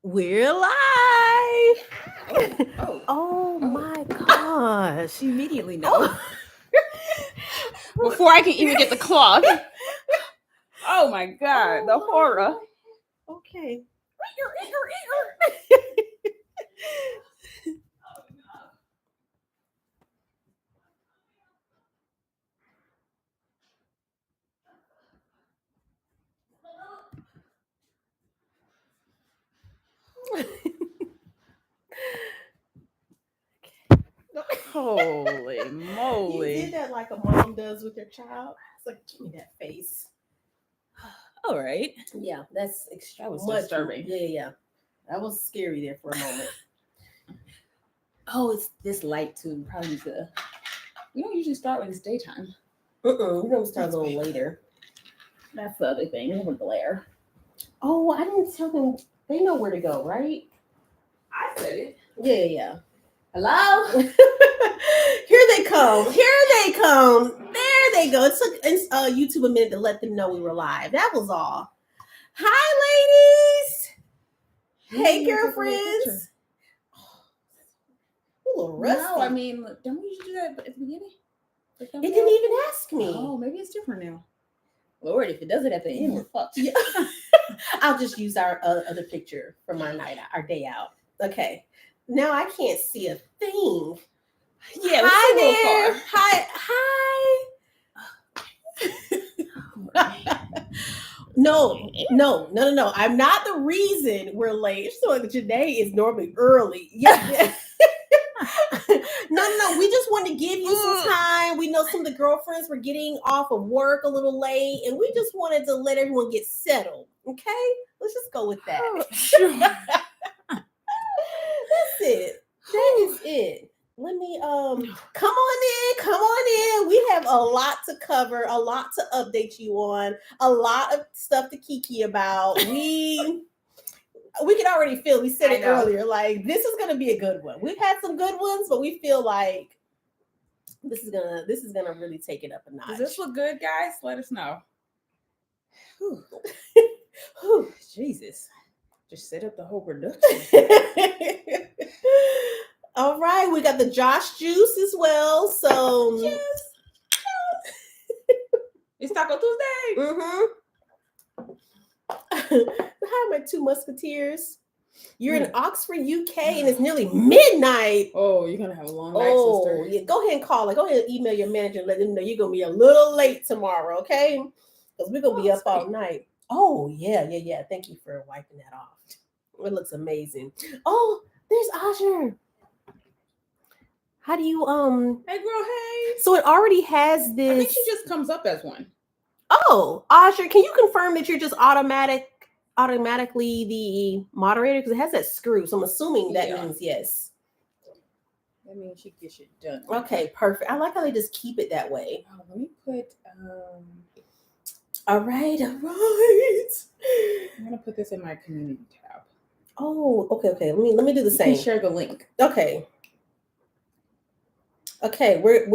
We're live. Oh my gosh. Immediately know. Oh. Before I can even get the cloth. Oh my God, the horror. Okay. Holy moly. You did that like a mom does with their child. It's like, give me that face. All right. Yeah, that was much disturbing. Yeah. That was scary there for a moment. Oh, it's this light too. Probably need to. We don't usually start when it's daytime. We don't start a little later. That's the other thing. We have a glare. Oh, I didn't tell them. They know where to go, right? I said it. Yeah. Hello? Here they come. There they go. It took YouTube a minute to let them know we were live. That was all. Hi, ladies. Hey, girlfriends. A little rusty. No, I mean, don't we usually do that at the beginning? It didn't even ask me. Oh, maybe it's different now. Lord, if it does it at the end, we're fucked. Yeah. I'll just use our other picture from our day out. Okay. Now I can't see a thing. Yeah, hi there. Hi. No. I'm not the reason we're late. So Jenee is normally early. Yeah. No. We just want to give you some time. We know some of the girlfriends were getting off of work a little late, and we just wanted to let everyone get settled. Okay, let's just go with that. Oh, sure. That's it. That is it. Let me come on in. We have a lot to cover, a lot to update you on, a lot of stuff to kiki about. We can already feel, we said it earlier, like this is gonna be a good one. We've had some good ones, but we feel like this is gonna really take it up a notch. Does this look good, guys? Let us know. Whew. Jesus. Just set up the whole production. All right, we got the Josh juice as well. So yes. It's Taco Tuesday. Hi, my two musketeers. You're in Oxford, UK, and it's nearly midnight. Oh, you're gonna have a long night, sister. Yeah. Go ahead and call it. Go ahead and email your manager and let them know you're gonna be a little late tomorrow, okay? Because we're gonna be up all night. Oh, yeah. Thank you for wiping that off. It looks amazing. Oh, there's Asher. How do you Hey girl, hey. So it already has this. I think she just comes up as one. Oh, Asher, can you confirm that you're just automatically the moderator? Because it has that screw. So I'm assuming that means yes. That means she gets it done. Okay, perfect. I like how they just keep it that way. Oh, let me put all right. I'm gonna put this in my community tab. Oh, okay. Let me do the same. You can share the link. Okay, we're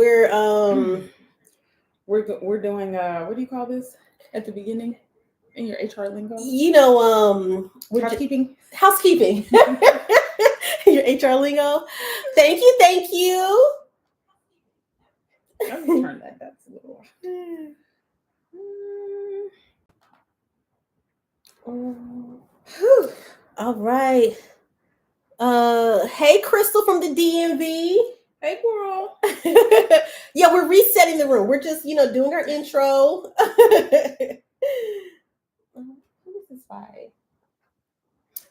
doing what do you call this at the beginning in your HR lingo? You know, housekeeping. Your HR lingo. Thank you. Let me turn that. That's a little. All right. Hey, Crystal from the DMV. Hey, girl. Yeah, we're resetting the room. We're just, doing our intro. Who is this by?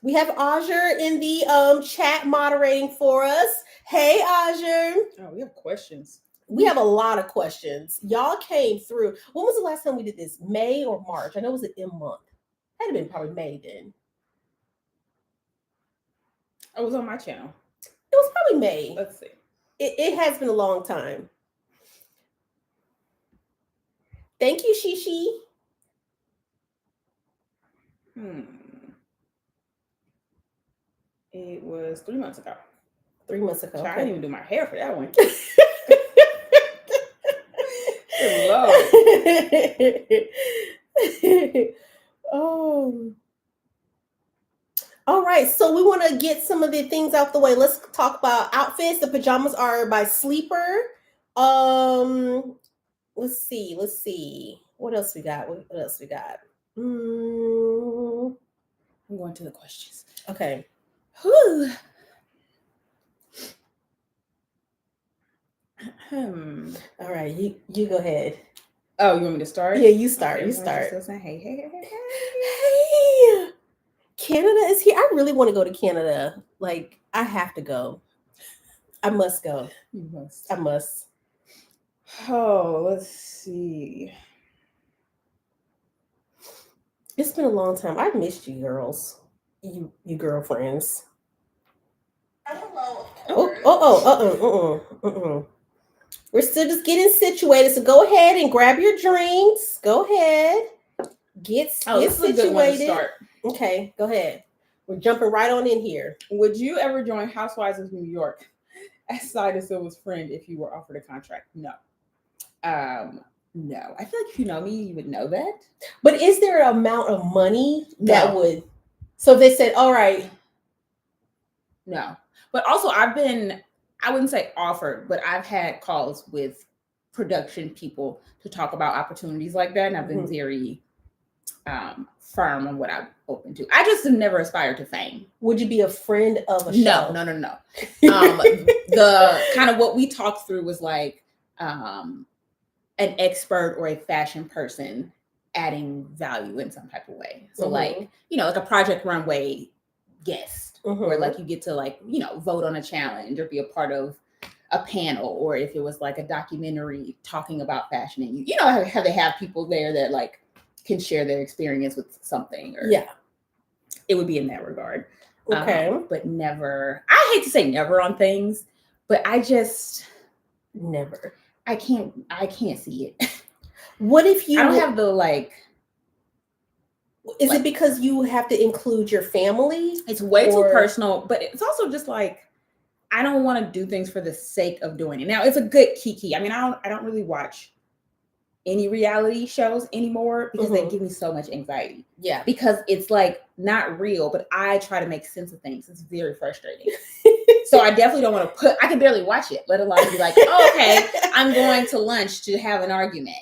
We have Ajer in the chat moderating for us. Hey, Ajer. Oh, we have questions. We have a lot of questions. Y'all came through. When was the last time we did this? May or March? I know it was an M month. Had been probably May then. I was on my channel. It was probably May. Let's see. It has been a long time. Thank you, Shishi. It was 3 months ago. 3 months ago. Okay. I didn't even do my hair for that one. All right, so we want to get some of the things out the way. Let's talk about outfits. The pajamas are by Sleeper. Let's see. What else we got? What else we got? I'm going to the questions. Okay. Whew. All right, you go ahead. Oh, you want me to start? Yeah, you start. Okay, You start. Still saying, hey. Hey, Canada is here. I really want to go to Canada. Like, I have to go. I must go. You must. I must. Oh, let's see. It's been a long time. I've missed you, girls. You girlfriends. Oh. We're still just getting situated. So go ahead and grab your drinks. Go ahead. Get this situated. is a good one to start. Okay, go ahead. We're jumping right on in here. Would you ever join Housewives of New York as Sidah Silva's friend if you were offered a contract? No. No. I feel like if you know me, you would know that. But is there an amount of money that would? So they said, all right. No. But also I wouldn't say offered, but I've had calls with production people to talk about opportunities like that. And I've been very firm on what I'm open to. I just have never aspired to fame. Would you be a friend of a show? No. The kind of what we talked through was like an expert or a fashion person adding value in some type of way. So like, like a Project Runway guest, or like you get to like, vote on a challenge or be a part of a panel, or if it was like a documentary talking about fashion and how they have people there that like can share their experience with something, or it would be in that regard. Okay. But never, I hate to say never on things, but I just never. I can't see it. What if you? I don't have the like. Is it because you have to include your family? It's way too personal, but it's also just like I don't want to do things for the sake of doing it. Now it's a good kiki. I mean, I don't really watch any reality shows anymore because they give me so much anxiety. Yeah. Because it's like not real, but I try to make sense of things. It's very frustrating. So I definitely don't want to I can barely watch it, let alone be like, oh, okay, I'm going to lunch to have an argument.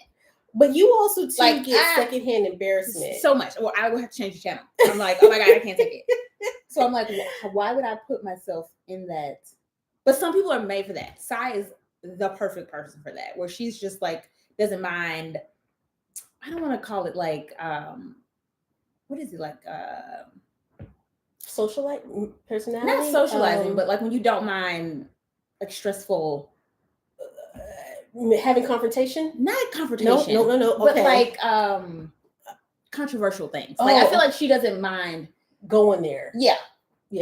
But you also too get secondhand embarrassment. So much. Well, I would have to change the channel. I'm like, oh my God, I can't take it. So I'm like, why would I put myself in that? But some people are made for that. Sai is the perfect person for that, where she's just like, doesn't mind. I don't want to call it like, what is it like? Socialite personality? Not socializing, but like when you don't mind like stressful. Having confrontation? Not confrontation. No. Okay. But like controversial things. Like I feel like she doesn't mind going there. Yeah.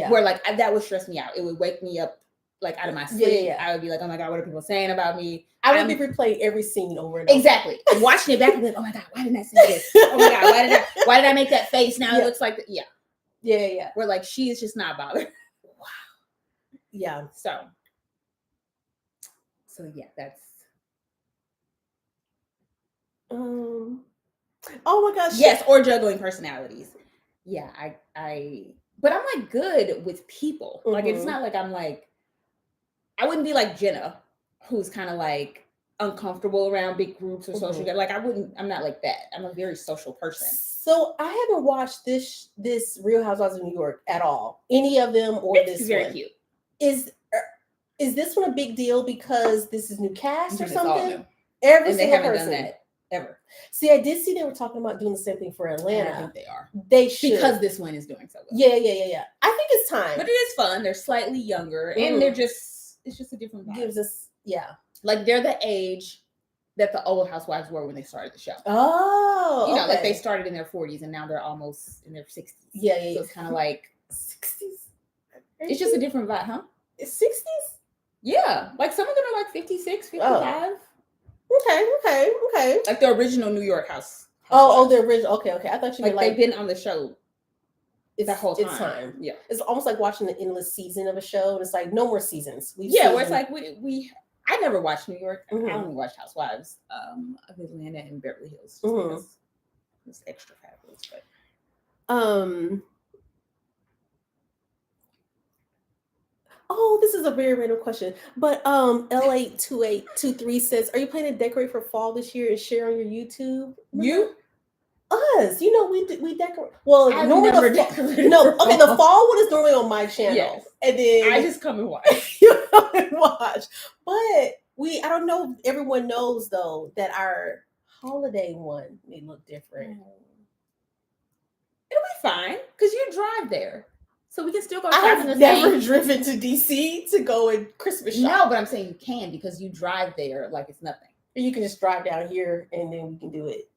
Where like that would stress me out. It would wake me up like out of my sleep. Yeah. I would be like, oh my God, what are people saying about me? I would be replaying every scene over and over. Exactly. Watching it back and be like, oh my God, why didn't I say this? Oh my God, why did I make that face? Now it looks like Yeah. Where like she is just not bothered. Wow. Yeah. So yeah, that's oh my gosh. Yes, or juggling personalities. Yeah, but I'm like good with people. Like it's not like I'm like I wouldn't be like Jenna, who's kind of like uncomfortable around big groups or social. Like I'm not like that. I'm a very social person. So I haven't watched this Real Housewives of New York at all. Any of them or it's this very one. Cute. Is this one a big deal because this is new cast or something? All new. Every and they single haven't person. done that ever. See, I did see they were talking about doing the same thing for Atlanta. I think they are. They should. Because this one is doing so well. Yeah. I think it's time. But it is fun. They're slightly younger and it's just a different vibe. Gives us, like they're the age that the old housewives were when they started the show. Oh, like they started in their 40s and now they're almost in their 60s. Yeah. So it's kind of like 60s. It's just a different vibe, huh? 60s? Yeah. Like some of them are like 56, 55. Okay. Like the original New York house. The original. Okay. I thought you meant like they've been on the show the whole time. It's time. Yeah. It's almost like watching the endless season of a show. And it's like no more seasons. Where it's like I never watched New York. I only watched Housewives of Atlanta and Beverly Hills. Just it's extra fabulous. But Oh, this is a very random question. But L82823 says, "Are you planning to decorate for fall this year and share on your YouTube?" You? Us, we decorate. Well, I've normally never the decorated no, for okay, the fall. fall one is normally on my channel, Yes. and then I just come and watch. you come and watch. But I don't know if everyone knows though that our holiday one may look different. It'll be fine because you drive there, so we can still go shopping. I've never driven to DC to go and Christmas shop. No, but I'm saying you can because you drive there like it's nothing. You can just drive down here and then we can do it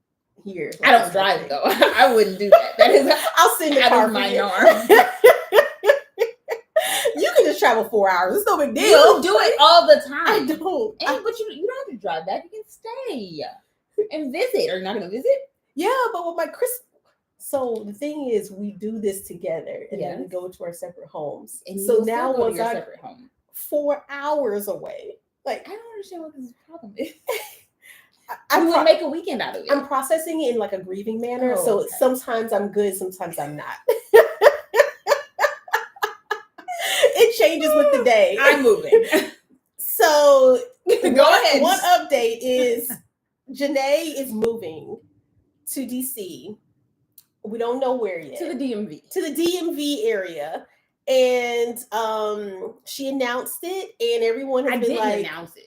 here. I don't drive though. I wouldn't do that. That is I'll send the out car of my for you. norm. You can just travel 4 hours. It's no big deal. You do it all the time. I don't. But you don't have to drive that. You can stay and visit. Are you not going to visit? Yeah, but with my Chris. So the thing is, we do this together, and then we go to our separate homes. And so now, once I separate home, 4 hours away. Like, I don't understand what this problem is. I would make a weekend out of it. I'm processing it in like a grieving manner. Oh, so okay. sometimes I'm good, sometimes I'm not. It changes with the day. I'm moving. So go ahead. One update is Jenee is moving to DC. We don't know where yet. To the DMV. To the DMV area. And she announced it, and everyone has been like, announce it.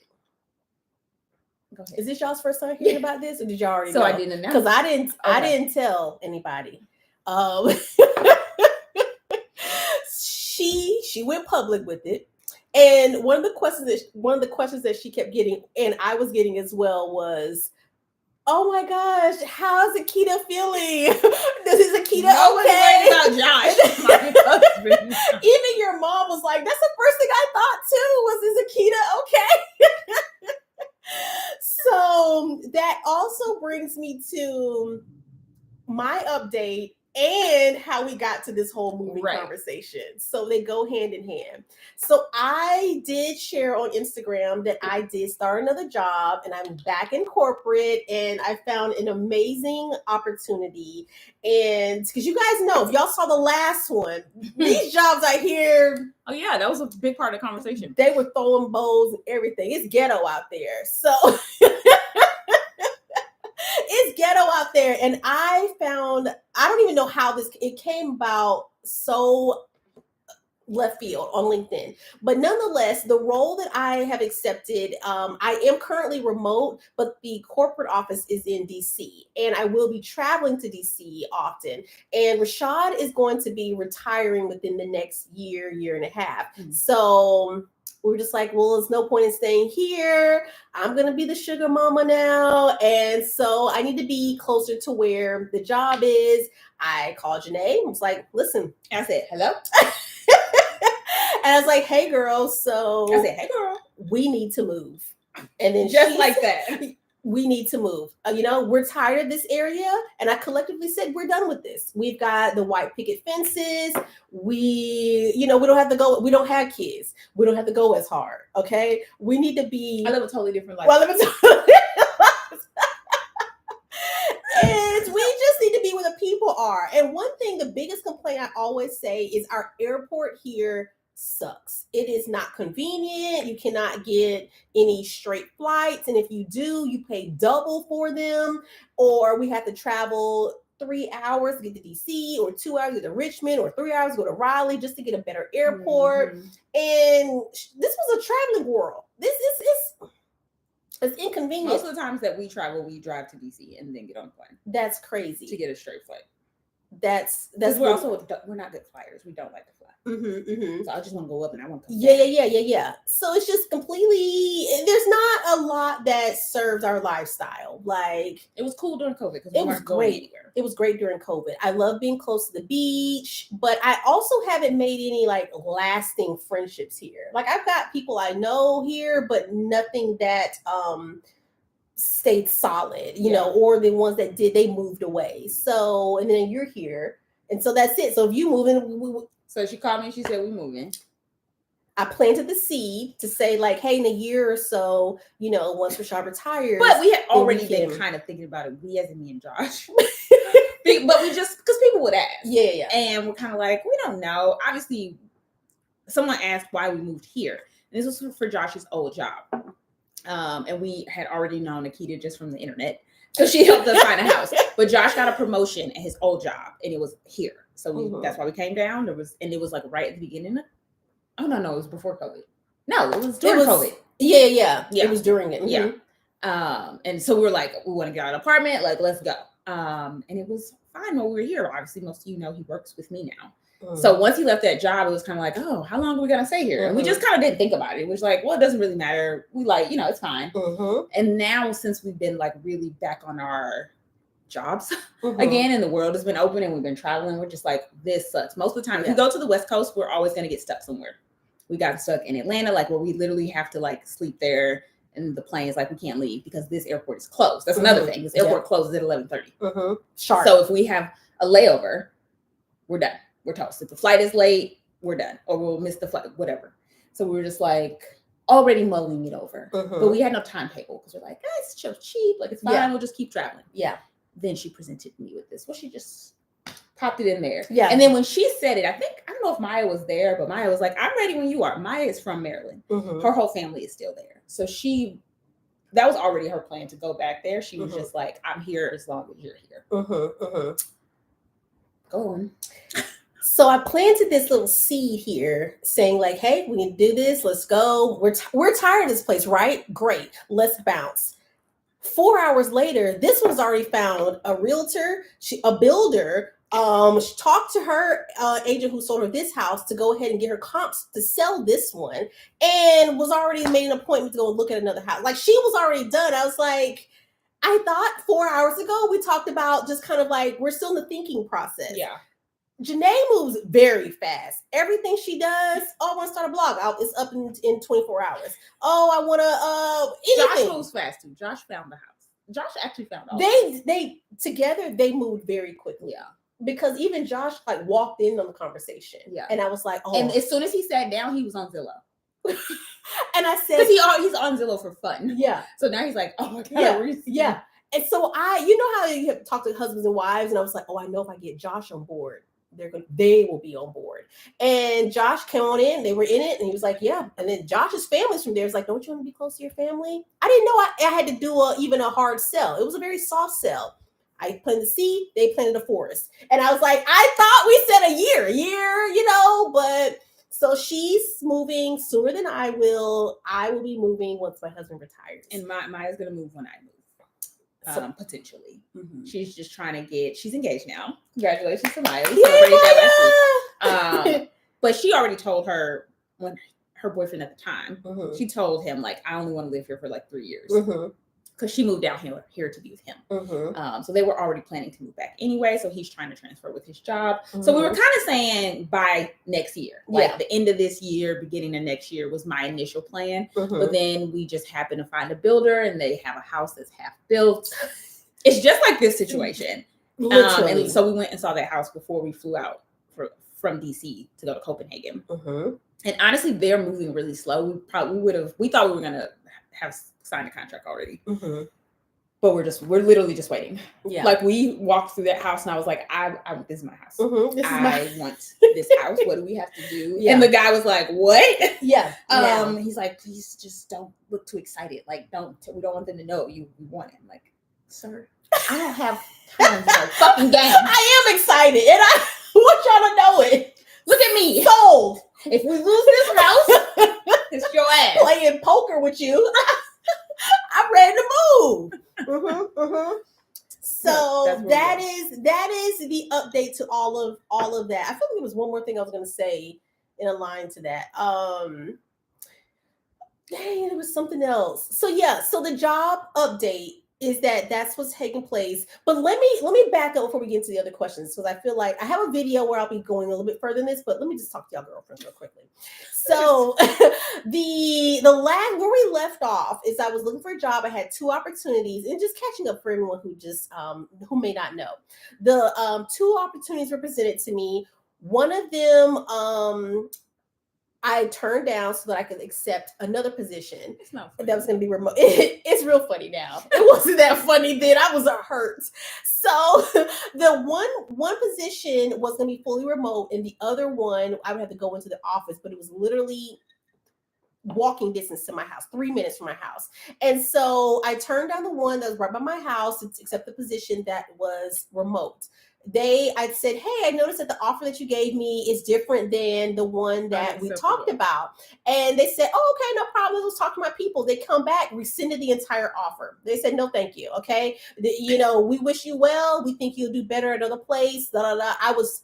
Go ahead. Is this y'all's first time hearing about this, or did y'all already know? I didn't announce because I didn't tell anybody. She went public with it, and one of the questions that she kept getting, and I was getting as well, was, "Oh my gosh, how's Akida feeling? Is Akida okay?" About Josh, my husband. Even your mom was like, "That's the first thing I thought too. Was, is Akida okay?" So that also brings me to my update and how we got to this whole moving conversation. So they go hand in hand. So I did share on Instagram that I did start another job, and I'm back in corporate, and I found an amazing opportunity. And because you guys know, if y'all saw the last one, these jobs I hear. Oh yeah, that was a big part of the conversation. They were throwing bows and everything. It's ghetto out there. So it's ghetto out there. And I don't even know how it came about so left field on LinkedIn. But nonetheless, the role that I have accepted, I am currently remote, but the corporate office is in DC, and I will be traveling to DC often. And Rashad is going to be retiring within the next year and a half. Mm-hmm. So we're just like, well, there's no point in staying here. I'm going to be the sugar mama now. And so I need to be closer to where the job is. I called Jenee. I was like, listen. I said, hello. And I was like, hey, girl. So I said, hey, girl. We need to move. And then just like that. We need to move. We're tired of this area. And I collectively said, we're done with this. We've got the white picket fences. We don't have to go. We don't have kids. We don't have to go as hard. Okay. We need to be. I live a totally different life. Well, I live a totally different life. And we just need to be where the people are. And one thing, the biggest complaint I always say is our airport here sucks. It is not convenient. You cannot get any straight flights, and if you do, you pay double for them, or we have to travel 3 hours to get to DC, or 2 hours to get to Richmond, or 3 hours to go to Raleigh just to get a better airport. Mm-hmm. And this was a traveling world. It's inconvenient. Most of the times that we travel, we drive to DC and then get on a plane. That's crazy to get a straight flight. That's we're not good flyers. We don't like to fly. Mm-hmm, mm-hmm. So I just want to go up and I want to come Yeah. So it's just completely, there's not a lot that serves our lifestyle. Like, it was cool during COVID because it was great. It was great during COVID. I love being close to the beach, but I also haven't made any like lasting friendships here. Like, I've got people I know here, but nothing that stayed solid, you know, or the ones that they moved away. So, and then you're here. And so that's it. So if you move in, so she called me and she said, we moving. I planted the seed to say, like, hey, in a year or so, once Rashad retires. But we had already been kind of thinking about it. We, as in me and Josh. But we just, because people would ask. Yeah. And we're kind of like, we don't know. Obviously, someone asked why we moved here. And this was for Josh's old job. And we had already known Akida just from the internet. So she helped us find a house. But Josh got a promotion at his old job, and it was here. So that's why we came down. It was like right at the beginning. It was before COVID. No, it was during COVID. Yeah. It was during it. Yeah. And so we were like, we want to get out of an apartment. Like, let's go. And it was fine while we were here. Obviously, most of you know he works with me now. So once he left that job, it was kind of like, oh, how long are we going to stay here? And we just kind of didn't think about it. It was like, well, it doesn't really matter. We it's fine. And now since we've been like really back on our jobs again, and the world has been open and we've been traveling, we're just like, this sucks. Most of the time, if we go to the West Coast, we're always going to get stuck somewhere. We got stuck in Atlanta, like where we literally have to like sleep there. And the plane is like, we can't leave because this airport is closed. That's another thing. This airport closes at 11:30. Sharp. So if we have a layover, we're done. We're toast. If the flight is late, we're done. Or we'll miss the flight, whatever. So we were just like already mulling it over. But we had no timetable because we're like, it's so cheap. Like, it's fine. We'll just keep traveling. Yeah. Then she presented me with this. Well, she just popped it in there. Yeah. And then when she said it, I don't know if Maya was there, but Maya was like, I'm ready when you are. Maya is from Maryland. Her whole family is still there. So that was already her plan to go back there. She was just like, I'm here as long as you're here. Go on. So I planted this little seed here saying like, hey, we can do this. Let's go. We're tired of this place, right? Great. Let's bounce. 4 hours later, this one's already found a realtor, a builder. She talked to her agent who sold her this house to go ahead and get her comps to sell this one, and was already made an appointment to go look at another house. Like, she was already done. I was like, I thought 4 hours ago we talked about just kind of like, we're still in the thinking process. Yeah. Jenee moves very fast. Everything she does, I want to start a blog. It's up in 24 hours. I want to anything. Josh moves fast too. Josh found the house. Josh actually found all they together they moved very quickly. Yeah. Because even Josh like walked in on the conversation. Yeah. And I was like, And as soon as he sat down, he was on Zillow. And I said, because he's on Zillow for fun. Yeah. So now he's like, oh my God. Yeah. And so you know how you have talked to husbands and wives, and I was like, I know if I get Josh on board, they will be on board. And Josh came on in, they were in it, and he was like, yeah. And then Josh's family's from there. It's like, don't you want to be close to your family? I didn't know I had to do even a hard sell. It was a very soft sell. I planted the seed, they planted a forest. And I was like, I thought we said a year, but so she's moving sooner than I will. I will be moving once my husband retires. And Maya's going to move when I move. Potentially. She's just trying to she's engaged now. Congratulations to Maya. But she already told her boyfriend at the time, she told him like, I only want to live here for like 3 years. Because she moved down here to be with him. So they were already planning to move back anyway. So he's trying to transfer with his job. So we were kind of saying by next year, like the end of this year, beginning of next year was my initial plan. But then we just happened to find a builder and they have a house that's half built. It's just like this situation. And so we went and saw that house before we flew out from DC to go to Copenhagen. And honestly, they're moving really slow. We thought we were going to have signed a contract already. But we're literally just waiting. Yeah. Like, we walked through that house and I was like, this is my house. I want this house. What do we have to do? Yeah. And the guy was like, what? Yeah. He's like, please just don't look too excited. Like, we don't want them to know you want it. I'm like, sir, I don't have time for a fucking game. I am excited and I want y'all to know it. Look at me. Sold. If we lose this house, it's your ass. Playing poker with you. I'm ready to move. So that is the update to all of that. I feel like there was one more thing I was going to say in a line to that. Dang, there was something else. So the job update is that's what's taking place. But let me back up before we get into the other questions, because I feel like I have a video where I'll be going a little bit further than this, but let me just talk to y'all girlfriends real quickly. So the last where we left off is I was looking for a job. I had 2 opportunities, and just catching up for everyone who just who may not know. The 2 opportunities were presented to me. One of them I turned down so that I could accept another position It's not funny. that was going to be remote. It's real funny now. It wasn't that funny then. I was hurt. So the one position was going to be fully remote, and the other one I would have to go into the office, but it was literally walking distance to my house, 3 minutes from my house. And so I turned down the one that was right by my house to accept the position that was remote. I said, hey, I noticed that the offer that you gave me is different than the one that we talked about. And they said, oh, okay, no problem. Let's talk to my people. They come back, rescinded the entire offer. They said, no, thank you. Okay. We wish you well. We think you'll do better at another place. I was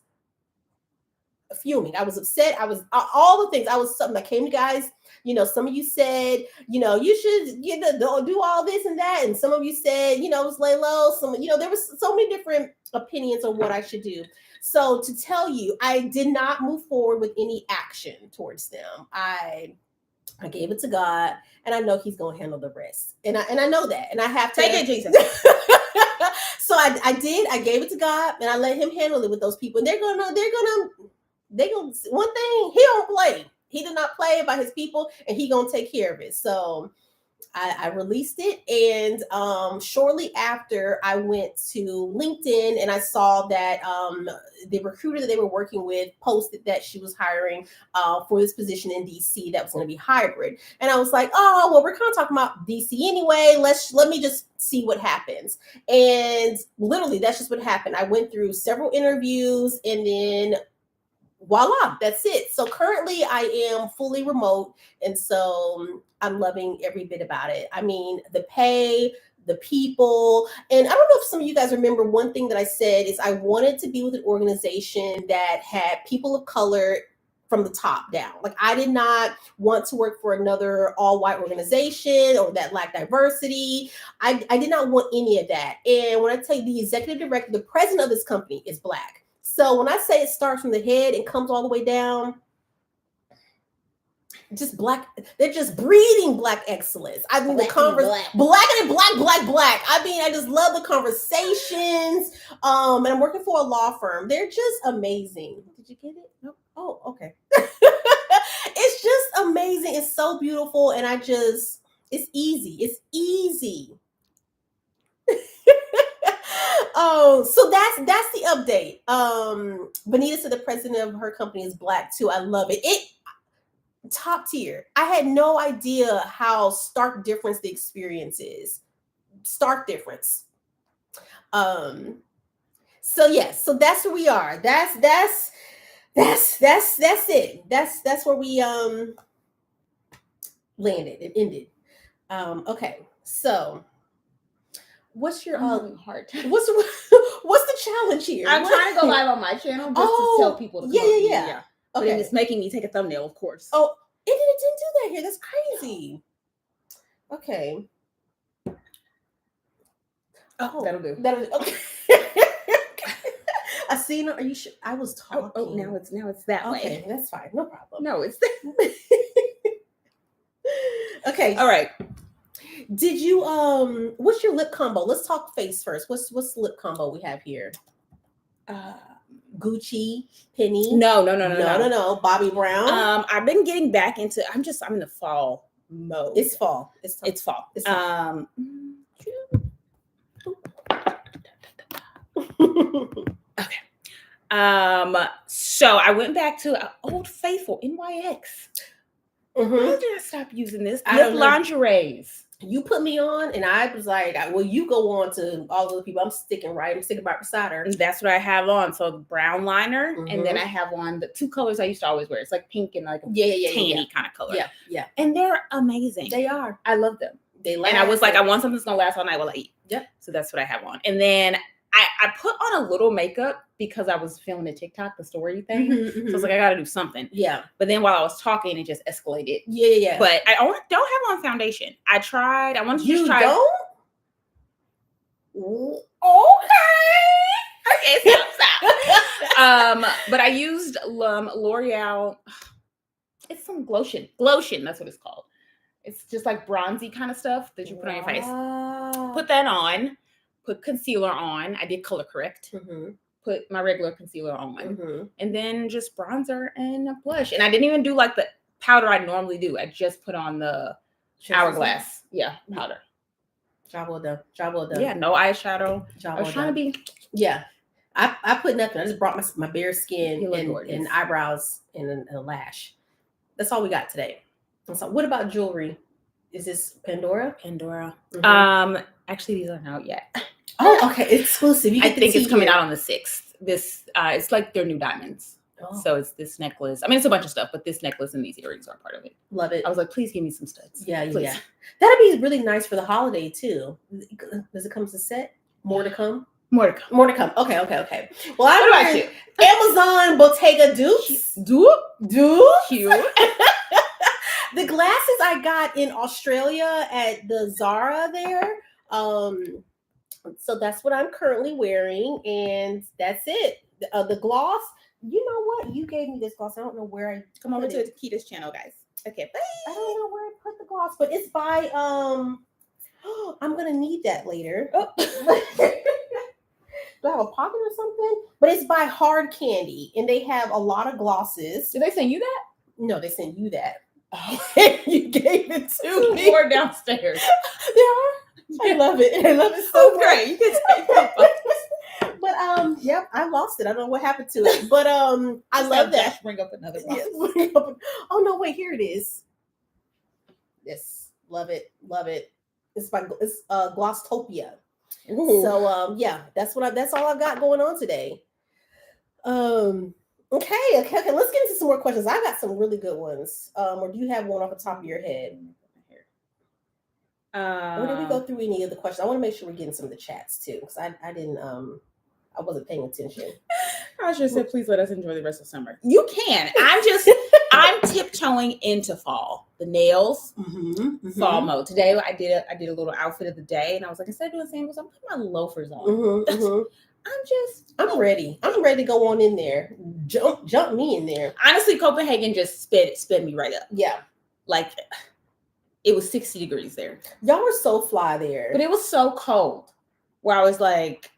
fuming. I was upset. I was all the things. I was something that came to guys. Some of you said, you should, do all this and that. And some of you said, just lay low. There was so many different opinions on what I should do. So to tell you, I did not move forward with any action towards them. I gave it to God, and I know He's going to handle the rest. And I know that, and I have to. Thank you, Jesus. So I did. I gave it to God, and I let Him handle it with those people. And they're gonna. One thing, He don't play. He did not play about His people, and He gonna take care of it. So I released it, and shortly after, I went to LinkedIn, and I saw that the recruiter that they were working with posted that she was hiring for this position in DC that was going to be hybrid. And I was like, oh, well, we're kind of talking about DC anyway. Let me just see what happens. And literally, that's just what happened. I went through several interviews, and then voila, that's it. So currently I am fully remote, and so I'm loving every bit about it. I mean, the pay, the people, and I don't know if some of you guys remember, one thing that I said is I wanted to be with an organization that had people of color from the top down. Like, I did not want to work for another all-white organization or that lacked diversity. I did not want any of that. And when I tell you, the executive director, the president of this company is Black. So when I say it starts from the head and comes all the way down, just Black, they're just breeding Black excellence. I mean, black and black. I mean, I just love the conversations. And I'm working for a law firm. They're just amazing. Did you get it? No. Oh, okay. It's just amazing. It's so beautiful. And it's easy. It's easy. So that's the update. Benita said the president of her company is Black too. I love it. Top tier. I had no idea how stark difference the experience is. Stark difference. So yes, so that's where we are. That's it. That's where we landed. It ended. Okay, so what's your hard? What's the challenge here? I'm trying to go live on my channel just to tell people to come yeah. Okay. But it's making me take a thumbnail, of course. Oh, it didn't do that here. That's crazy. Okay. Oh, that'll do. Okay. I seen. Are you sure? I was talking. Oh, now it's that way. Okay, that's fine. No problem. No, it's that. Okay. All right. Did you what's your lip combo? Let's talk face first. What's the lip combo we have here? Gucci, Penny. No. Bobbi Brown. I've been getting back into. I'm in the fall mode. It's fall. It's fall. Okay. So I went back to Old Faithful NYX. Mm-hmm. Why did I stop using this? Lip lingeries. You put me on, and I was like, well, you go on to all the people. I'm sticking right beside her. And that's what I have on. So the brown liner, and then I have on the two colors I used to always wear. It's like pink and like a tanny kind of color. Yeah. And they're amazing. They are. I love them. They last. And I was like, I want something that's gonna last all night while I eat. Yep. So that's what I have on. And then I put on a little makeup because I was filming a TikTok, the story thing. So I was like, I gotta do something. Yeah. But then while I was talking, it just escalated. Yeah. But I don't have on foundation. I tried. I wanted to just try. Don't? Okay, stop. But I used L'Oreal. It's some glotion. That's what it's called. It's just like bronzy kind of stuff that you put on your face. Put that on. Put concealer on. I did color correct. Mm-hmm. Put my regular concealer on. Mm-hmm. And then just bronzer and a blush. And I didn't even do like the powder I normally do. I just put on the Hourglass. Yeah, powder. Job well done. Job well done. Yeah, no eyeshadow. Job I was well trying done. to be. Yeah. I put nothing. I just brought my bare skin You look and gorgeous. eyebrows and a lash. That's all we got today. So what about jewelry? Is this Pandora? Pandora. Mhm. Actually, these aren't out yet. Oh, okay. Exclusive. You I get the think tea it's coming here. out on the 6th. This it's like their new diamonds. Oh, So it's this necklace. I mean, it's a bunch of stuff, but this necklace and these earrings are part of it. love it. I was like, please give me some studs. Yeah, Please. yeah. That'd be really nice for the holiday too. Does it come as a set? More to come? More to come. More to come. Okay. Well, What I'm about wearing you? Amazon Bottega Dupes. Do cute. The glasses I got in Australia at the Zara there. So that's what I'm currently wearing, and that's it. The gloss. You know what? You gave me this gloss. I don't know where I Come over put to it. Akida's channel, guys. Okay, bye. I don't know where I put the gloss, but it's by I'm gonna need that later. Oh. Do I have a pocket or something? But it's by Hard Candy, and they have a lot of glosses. Did they send you that? No, they sent you that. Oh, You gave it to me. more downstairs. They are. I love it. I love it so Oh, much. great. You can take them. But yep, I lost it. I don't know what happened to it. But I love that. Josh bring up another box. Yes. Oh no, wait, here it is. Yes, love it. It's Glosstopia. Ooh. So yeah, that's all I've got going on today. Okay, let's get into some more questions. I got some really good ones. Or do you have one off the top of your head? Or did we go through any of the questions? I want to make sure we're getting some of the chats too, because I didn't I wasn't paying attention. I should have said, please let us enjoy the rest of summer. You can. I'm tiptoeing into fall. The nails, fall mode. Today I did a little outfit of the day, and I was like, instead of doing sandals, I'm putting my loafers on. I'm ready. I'm ready to go on in there. Jump me in there. Honestly, Copenhagen just sped me right up. Yeah. Like it was 60 degrees there. Y'all were so fly there. But it was so cold where I was like,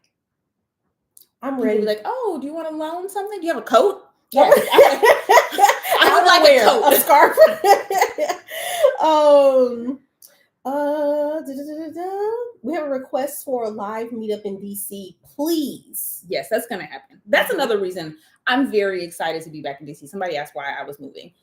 I'm ready. Like, oh, do you want to loan something? Do you have a coat? Yeah. I would like a coat. A scarf. We have a request for a live meetup in DC. Please. Yes, that's gonna happen. That's another reason I'm very excited to be back in DC. Somebody asked why I was moving.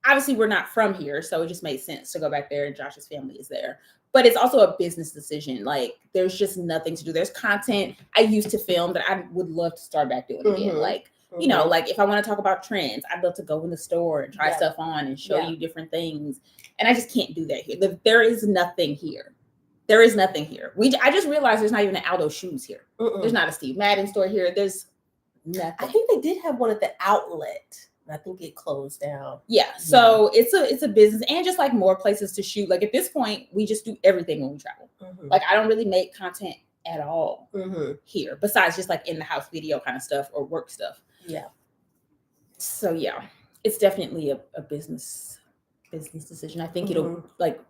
Obviously we're not from here, so it just made sense to go back there, and Josh's family is there. But it's also a business decision. Like there's just nothing to do. There's content I used to film that I would love to start back doing again. Like, you know, like if I want to talk about trends, I'd love to go in the store and try stuff on and show you different things. And I just can't do that here. There is nothing here. There is nothing here. I just realized there's not even an Aldo Shoes here. There's not a Steve Madden store here. There's nothing. I think they did have one at the outlet. I think it closed down. Yeah. So it's a business, and just like more places to shoot. Like at this point, we just do everything when we travel. Like I don't really make content at all here, besides just like in the house video kind of stuff or work stuff. Yeah. So yeah, it's definitely a business decision. I think it'll like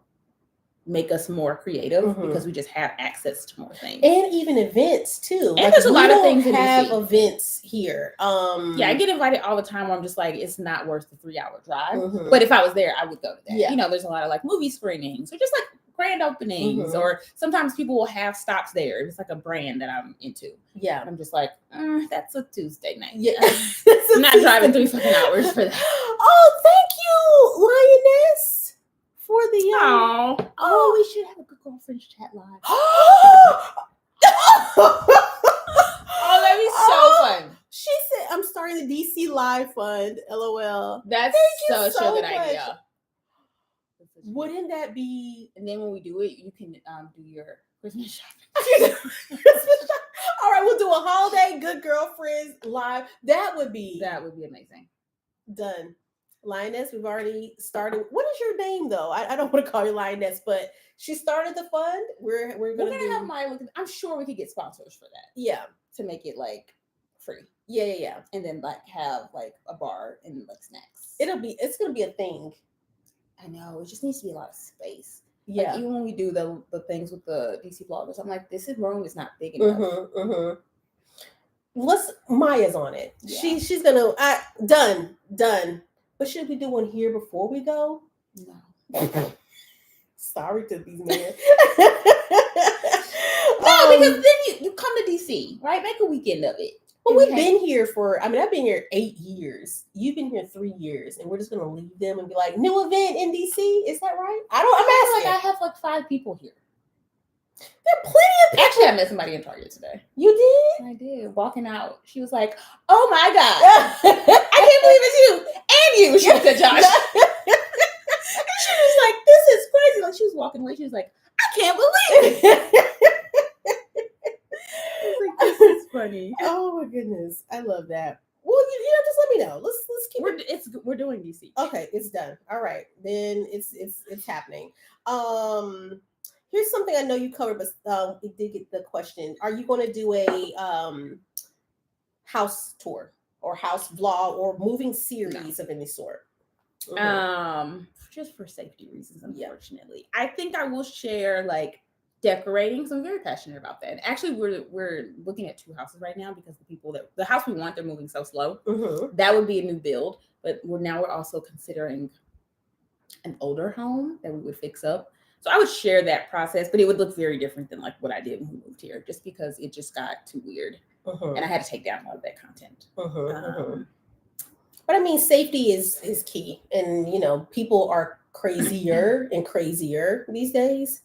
make us more creative because we just have access to more things, and even events too. And like, there's a lot of things in have DC. Events here. Yeah, I get invited all the time where I'm just like, it's not worth the 3-hour drive. But if I was there, I would go to that. Yeah. You know, there's a lot of like movie screenings or just like grand openings, or sometimes people will have stops there. It's like a brand that I'm into. Yeah, and I'm just like, that's a Tuesday night. Yeah, I'm not driving 3 fucking hours for that. Oh, thank you, Lioness. For the we should have a good girlfriends chat live. Oh, that'd be so fun. She said, "I'm starting the DC Live Fund." LOL. That's such a good idea. Wouldn't that be? And then when we do it, you can do your Christmas shopping. All right, we'll do a holiday Good Girlfriends live. That would be amazing. Done. Lioness, we've already started. What is your name though? I don't want to call you Lioness, but she started the fund. We're gonna have Maya. I'm sure we could get sponsors for that. Yeah, to make it like free. Yeah. And then like have like a bar and like snacks. It's gonna be a thing. I know. It just needs to be a lot of space. Yeah. Like, even when we do the things with the DC bloggers, I'm like, this room is not big enough. Maya's on it. Yeah. She's gonna done. But should we do one here before we go? No. Sorry to these men. No, because then you come to DC, right? Make a weekend of it. Well, we've been here I've been here 8 years. You've been here 3 years, and we're just gonna leave them and be like, new event in DC. Is that right? I'm asking. I have like 5 people here. There are plenty of people. Actually, I met somebody in Target today. You did? I did. Walking out, she was like, "Oh my god, I can't believe it's you and you." She looked at Josh. And she was like, "This is crazy." Like she was walking away. She was like, "I can't believe it." I was like, "This is funny." Oh my goodness, I love that. Well, just let me know. Let's keep. We're doing DC. Okay, it's done. All right, then it's happening. Here's something I know you covered, but we did get the question. Are you going to do a house tour or house vlog or moving series of any sort? Just for safety reasons, unfortunately. Yeah. I think I will share like decorating. So I'm very passionate about that. And actually, we're looking at 2 houses right now because the house we want, they're moving so slow. Mm-hmm. That would be a new build, but we're also considering an older home that we would fix up. So I would share that process, but it would look very different than like what I did when we moved here, just because it just got too weird, and I had to take down a lot of that content. But I mean, safety is key, and people are crazier and crazier these days.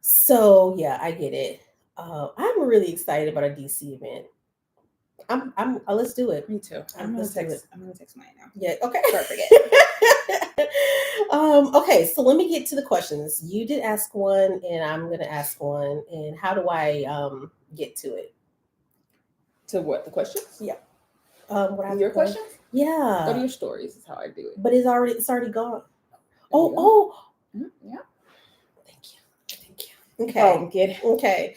So yeah, I get it. I'm really excited about a DC event. Let's do it. Me too. I'm gonna text mine now. Yeah. Okay. Perfect. Okay. So let me get to the questions. You did ask one, and I'm gonna ask one. And how do I get to it? To what? The questions? Yeah. What are your questions? Yeah. Go to your stories. Is how I do it. But it's already gone. Mm-hmm. Yeah. Thank you. Okay. Oh, get it. Okay.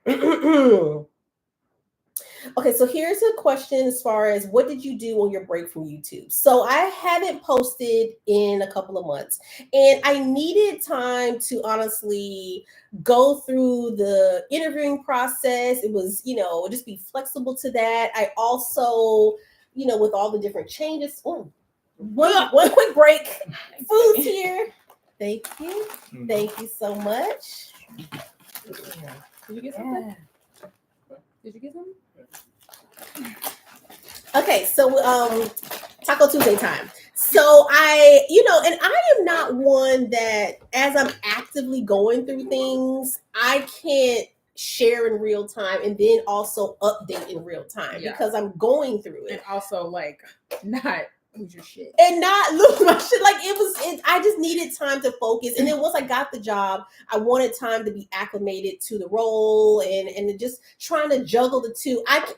Okay. Okay, so here's a question as far as what did you do on your break from YouTube? So I haven't posted in a couple of months, and I needed time to honestly go through the interviewing process. It was, just be flexible to that. I also, with all the different changes. One quick break. Food's here. Thank you. Thank you so much. Did you get something? Did you get something? Okay, so Taco Tuesday time. So I am not one that as I'm actively going through things, I can't share in real time and then also update in real time because I'm going through it. And also like not lose your shit. And not lose my shit. Like I just needed time to focus. And then once I got the job, I wanted time to be acclimated to the role and just trying to juggle the two. I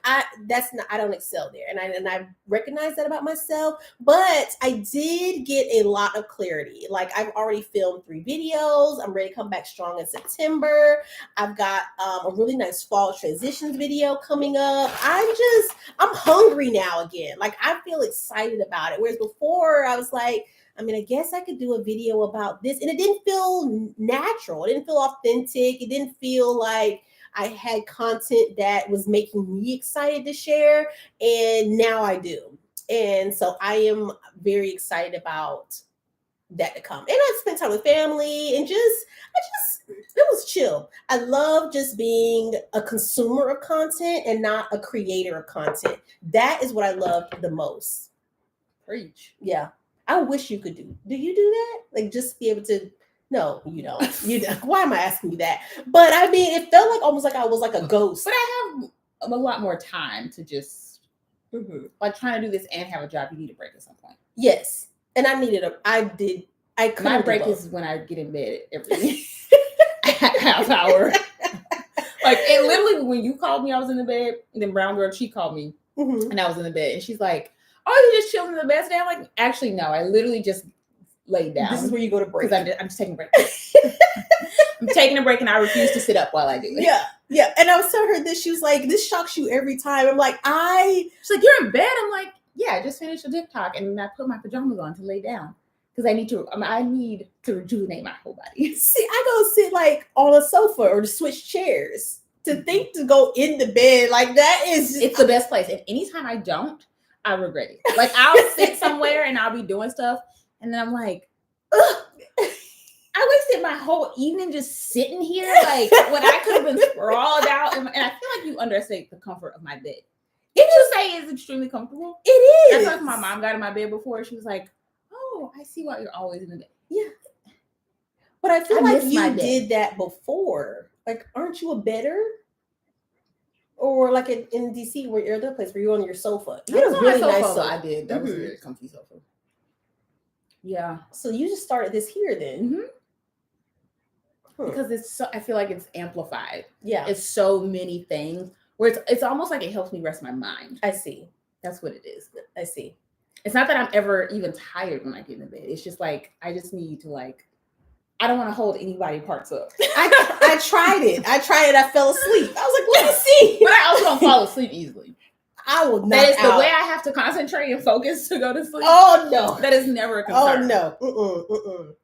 don't excel there. And I recognize that about myself. But I did get a lot of clarity. Like I've already filmed 3 videos. I'm ready to come back strong in September. I've got a really nice fall transitions video coming up. I'm hungry now again. Like I feel excited about it. Whereas before I was like, I guess I could do a video about this. And it didn't feel natural. It didn't feel authentic. It didn't feel like I had content that was making me excited to share. And now I do. And so I am very excited about that to come. And I spent time with family and it was chill. I love just being a consumer of content and not a creator of content. That is what I loved the most. Preach. Yeah. I wish you could do you do that? Like just be able to, no, you don't. You don't. Why am I asking you that? But I mean, it felt like almost like I was like a ghost. But I have a lot more time to just like trying to do this and have a job. You need a break at some point. Yes. And I my break is when I get in bed every half hour. Like it literally when you called me, I was in the bed, and then Brown Girl, she called me and I was in the bed, and she's like, "Oh, you just chilling in the bed today?" I'm like, actually, no, I literally just laid down. This is where you go to break. Because I'm just taking a break. I'm taking a break, and I refuse to sit up while I do it. Yeah. And I was telling her this. She was like, "This shocks you every time." I'm like, She's like, "You're in bed?" I'm like, "Yeah, I just finished a TikTok, and I put my pajamas on to lay down because I need to rejuvenate my whole body." See, I go sit like on a sofa or to switch chairs. to think to go in the bed like that is it's the best place. And anytime I don't, I regret it. Like I'll sit somewhere and I'll be doing stuff, and then I'm like, ugh. I wasted my whole evening just sitting here, like when I could have been sprawled out. And I feel like you underestimate the comfort of my bed. Did you say it's extremely comfortable? It is. That's like my mom got in my bed before. She was like, "Oh, I see why you're always in the bed." Yeah, but I feel like miss my you bed. did that before. Like, aren't you a bedder? Or like in DC, where you're the place where you're on your sofa. You had a really nice sofa. I did. That was a very comfy sofa. Yeah. So you just started this here then. Mm-hmm. Because it's so, I feel like it's amplified. Yeah. It's so many things where it's almost like it helps me rest my mind. I see. That's what it is. I see. It's not that I'm ever even tired when I get in bed. It's just like, I just need to like, I don't want to hold anybody parts up. I tried it. I fell asleep. I was like, let me see. But I also don't fall asleep easily. I will not. That is the way I have to concentrate and focus to go to sleep. Oh, no. That is never a concern. Oh, no.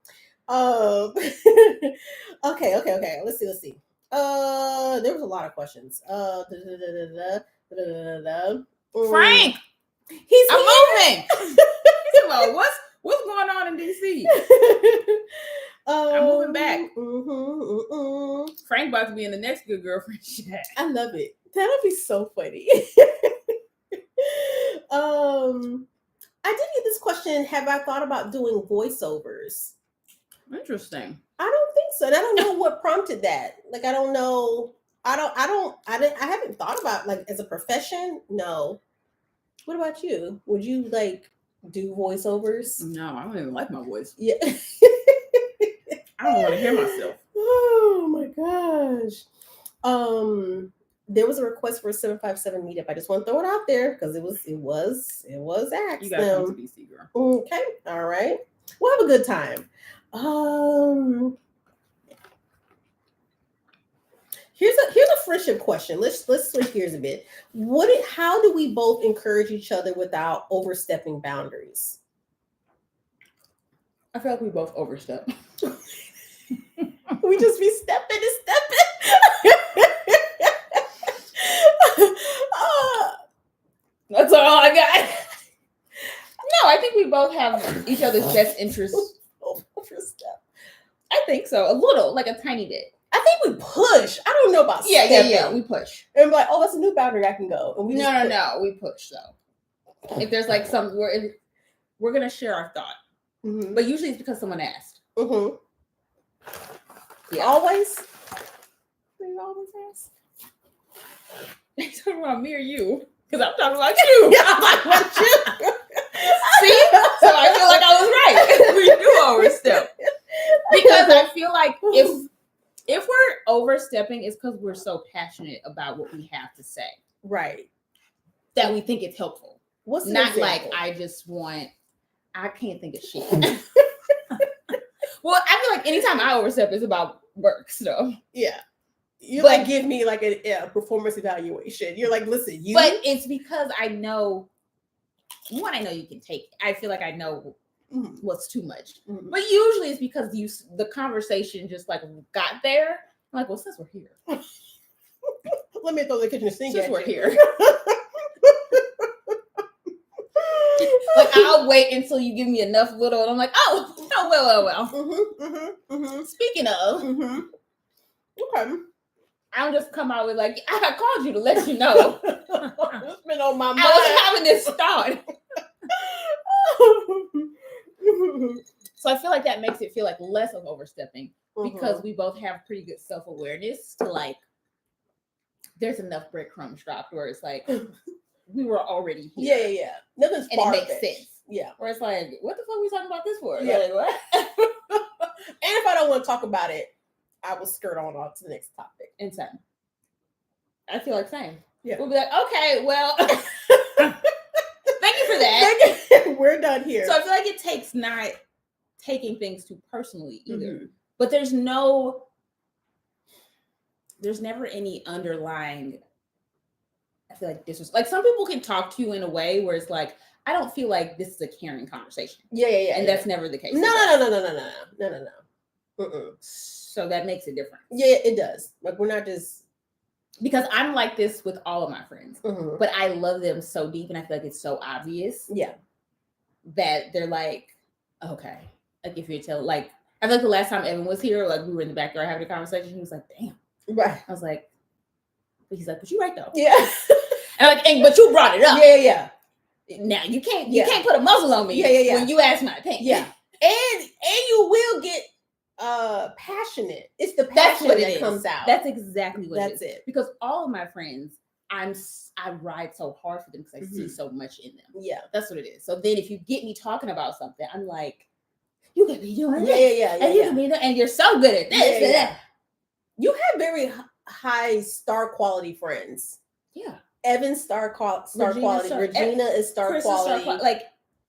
Okay. Let's see. There was a lot of questions. Frank! He's moving! Well, what's going on in DC? I'm moving back. Frank about to be in the next Good Girlfriend chat. I love it. That'll be so funny. I did get this question. Have I thought about doing voiceovers? Interesting. I don't think so. And I don't know what prompted that. Like, I don't know. I haven't thought about like as a profession. No. What about you? Would you like do voiceovers? No, I don't even like my voice. Yeah. I don't want to hear myself. Oh my gosh. There was a request for a 757 meetup. I just want to throw it out there because it was asked. You gotta come to BC, girl. Okay, all right. We'll have a good time. Here's a friendship question. Let's switch gears a bit. How do we both encourage each other without overstepping boundaries? I feel like we both overstep. We just be stepping and stepping. That's all I got. No, I think we both have each other's best interests. Overstep. I think so. A little, like a tiny bit. I think we push. I don't know about stepping. Yeah. We push. And we're like, oh, that's a new boundary. I can go. And we No. We push though. If there's like we're gonna share our thought, but usually it's because someone asked. Mm-hmm. Yeah. Always. We always ask. They talking about me or you? Because I'm talking about you. Yeah, I'm talking about you. See? So I feel like I was right. We do overstep. Because I feel like if we're overstepping, it's because we're so passionate about what we have to say. Right. That we think it's helpful. What's not example? Like I can't think of shit. Well, I feel like anytime I overstep, it's about work stuff. Yeah. You like give me like a performance evaluation. You're like, listen, you. But it's because I know you can take it. I feel like I know what's too much. Mm-hmm. But usually it's because the conversation just like got there. I'm like, well, since we're here. Let me throw the kitchen sink since at we're you. Here. Like I'll wait until you give me enough little, and I'm like, oh well. Speaking of, okay, I don't just come out with like, I called you to let you know. It's been on my mind. I was having this thought. So I feel like that makes it feel like less of overstepping because we both have pretty good self-awareness to like, there's enough breadcrumbs dropped where it's like, we were already here. Yeah. Nothing's and it makes sense. Yeah. Where it's like, what the fuck are we talking about this for? Yeah. Like, what? And if I don't want to talk about it, I will skirt on to the next topic. Insane. I feel like same. Yeah. We'll be like, okay, well, thank you for that. We're done here. So I feel like it takes not taking things too personally either. But there's never any underlying, I feel like this was like some people can talk to you in a way where it's like, I don't feel like this is a caring conversation. Yeah. And that's never the case. No. So that makes it different. Yeah, it does. Like we're not just because I'm like this with all of my friends, Mm-hmm. but I love them so deep, and I feel like it's so obvious. Yeah. That they're like, okay, like if you tell, like I feel like the last time Evan was here, like we were in the backyard having a conversation, he was like, damn. Right. I was like, but he's like, but you right though. Yeah. And like, but you brought it up. Yeah. Now you can't put a muzzle on me. Yeah. When you ask my opinion. Yeah. And you will get passionate. It's the passion that comes out. That's exactly what That's it. Because all of my friends, I ride so hard for them because I see so much in them. Yeah. That's what it is. So then if you get me talking about something, I'm like, you can be doing this. Yeah. And you can be doing, and you're so good at this. Yeah. You have very high star quality friends. Yeah. Evan star quality. Regina is star quality. Like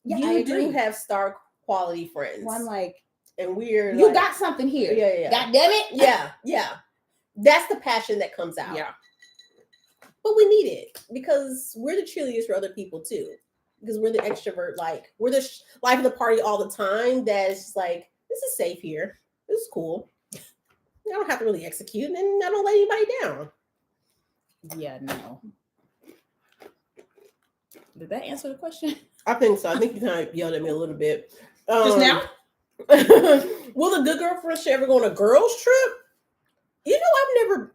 you do have star quality friends. Well, I'm like, and we're you got something here. Yeah. God damn it. Yeah. That's the passion that comes out. Yeah. But we need it because we're the cheerleaders for other people too. Because we're the extrovert, like we're the life of the party all the time. That's just like, this is safe here. This is cool. I don't have to really execute, and I don't let anybody down. Yeah, no. Did that answer the question? I think so. I think you kind of yelled at me a little bit. Just now? Will the good girlfriends ever go on a girls trip? You know, I've never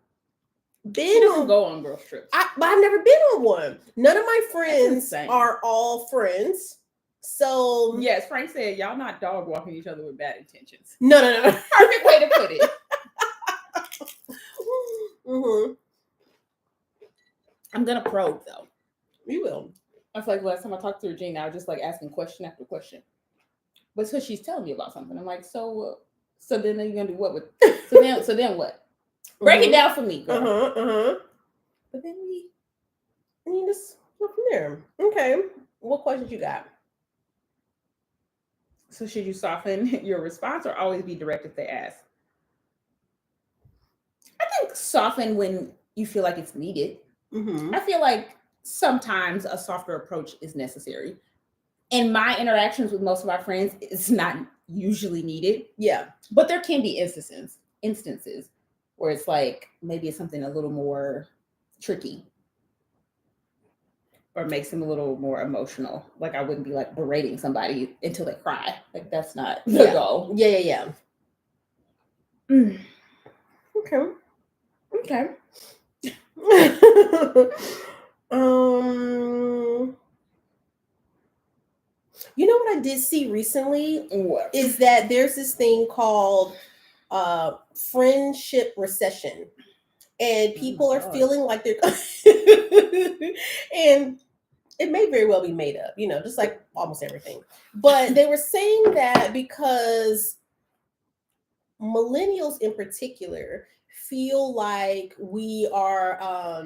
been on go on girls trips. But I've never been on one. None of my friends are all friends. So yes, Frank said y'all not dog walking each other with bad intentions. No. Perfect way to put it. Mm-hmm. I'm gonna probe though. You will. I feel like last time I talked to Regina, I was just like asking question after question. But so she's telling me about something. I'm like, so then you're gonna do what with? So then what? Break it down for me, girl. But then we just go from there. Okay. What questions you got? So should you soften your response or always be direct if they ask? I think soften when you feel like it's needed. I feel like sometimes a softer approach is necessary. In my interactions with most of my friends, it's not usually needed. Yeah. But there can be instances where it's like maybe it's something a little more tricky or makes them a little more emotional. Like I wouldn't be like berating somebody until they cry. Like that's not the goal. Yeah. Okay. You know what I did see recently? What? Is that there's this thing called friendship recession. And people are feeling like they're and it may very well be made up, you know, just like almost everything. But they were saying that because millennials in particular feel like we are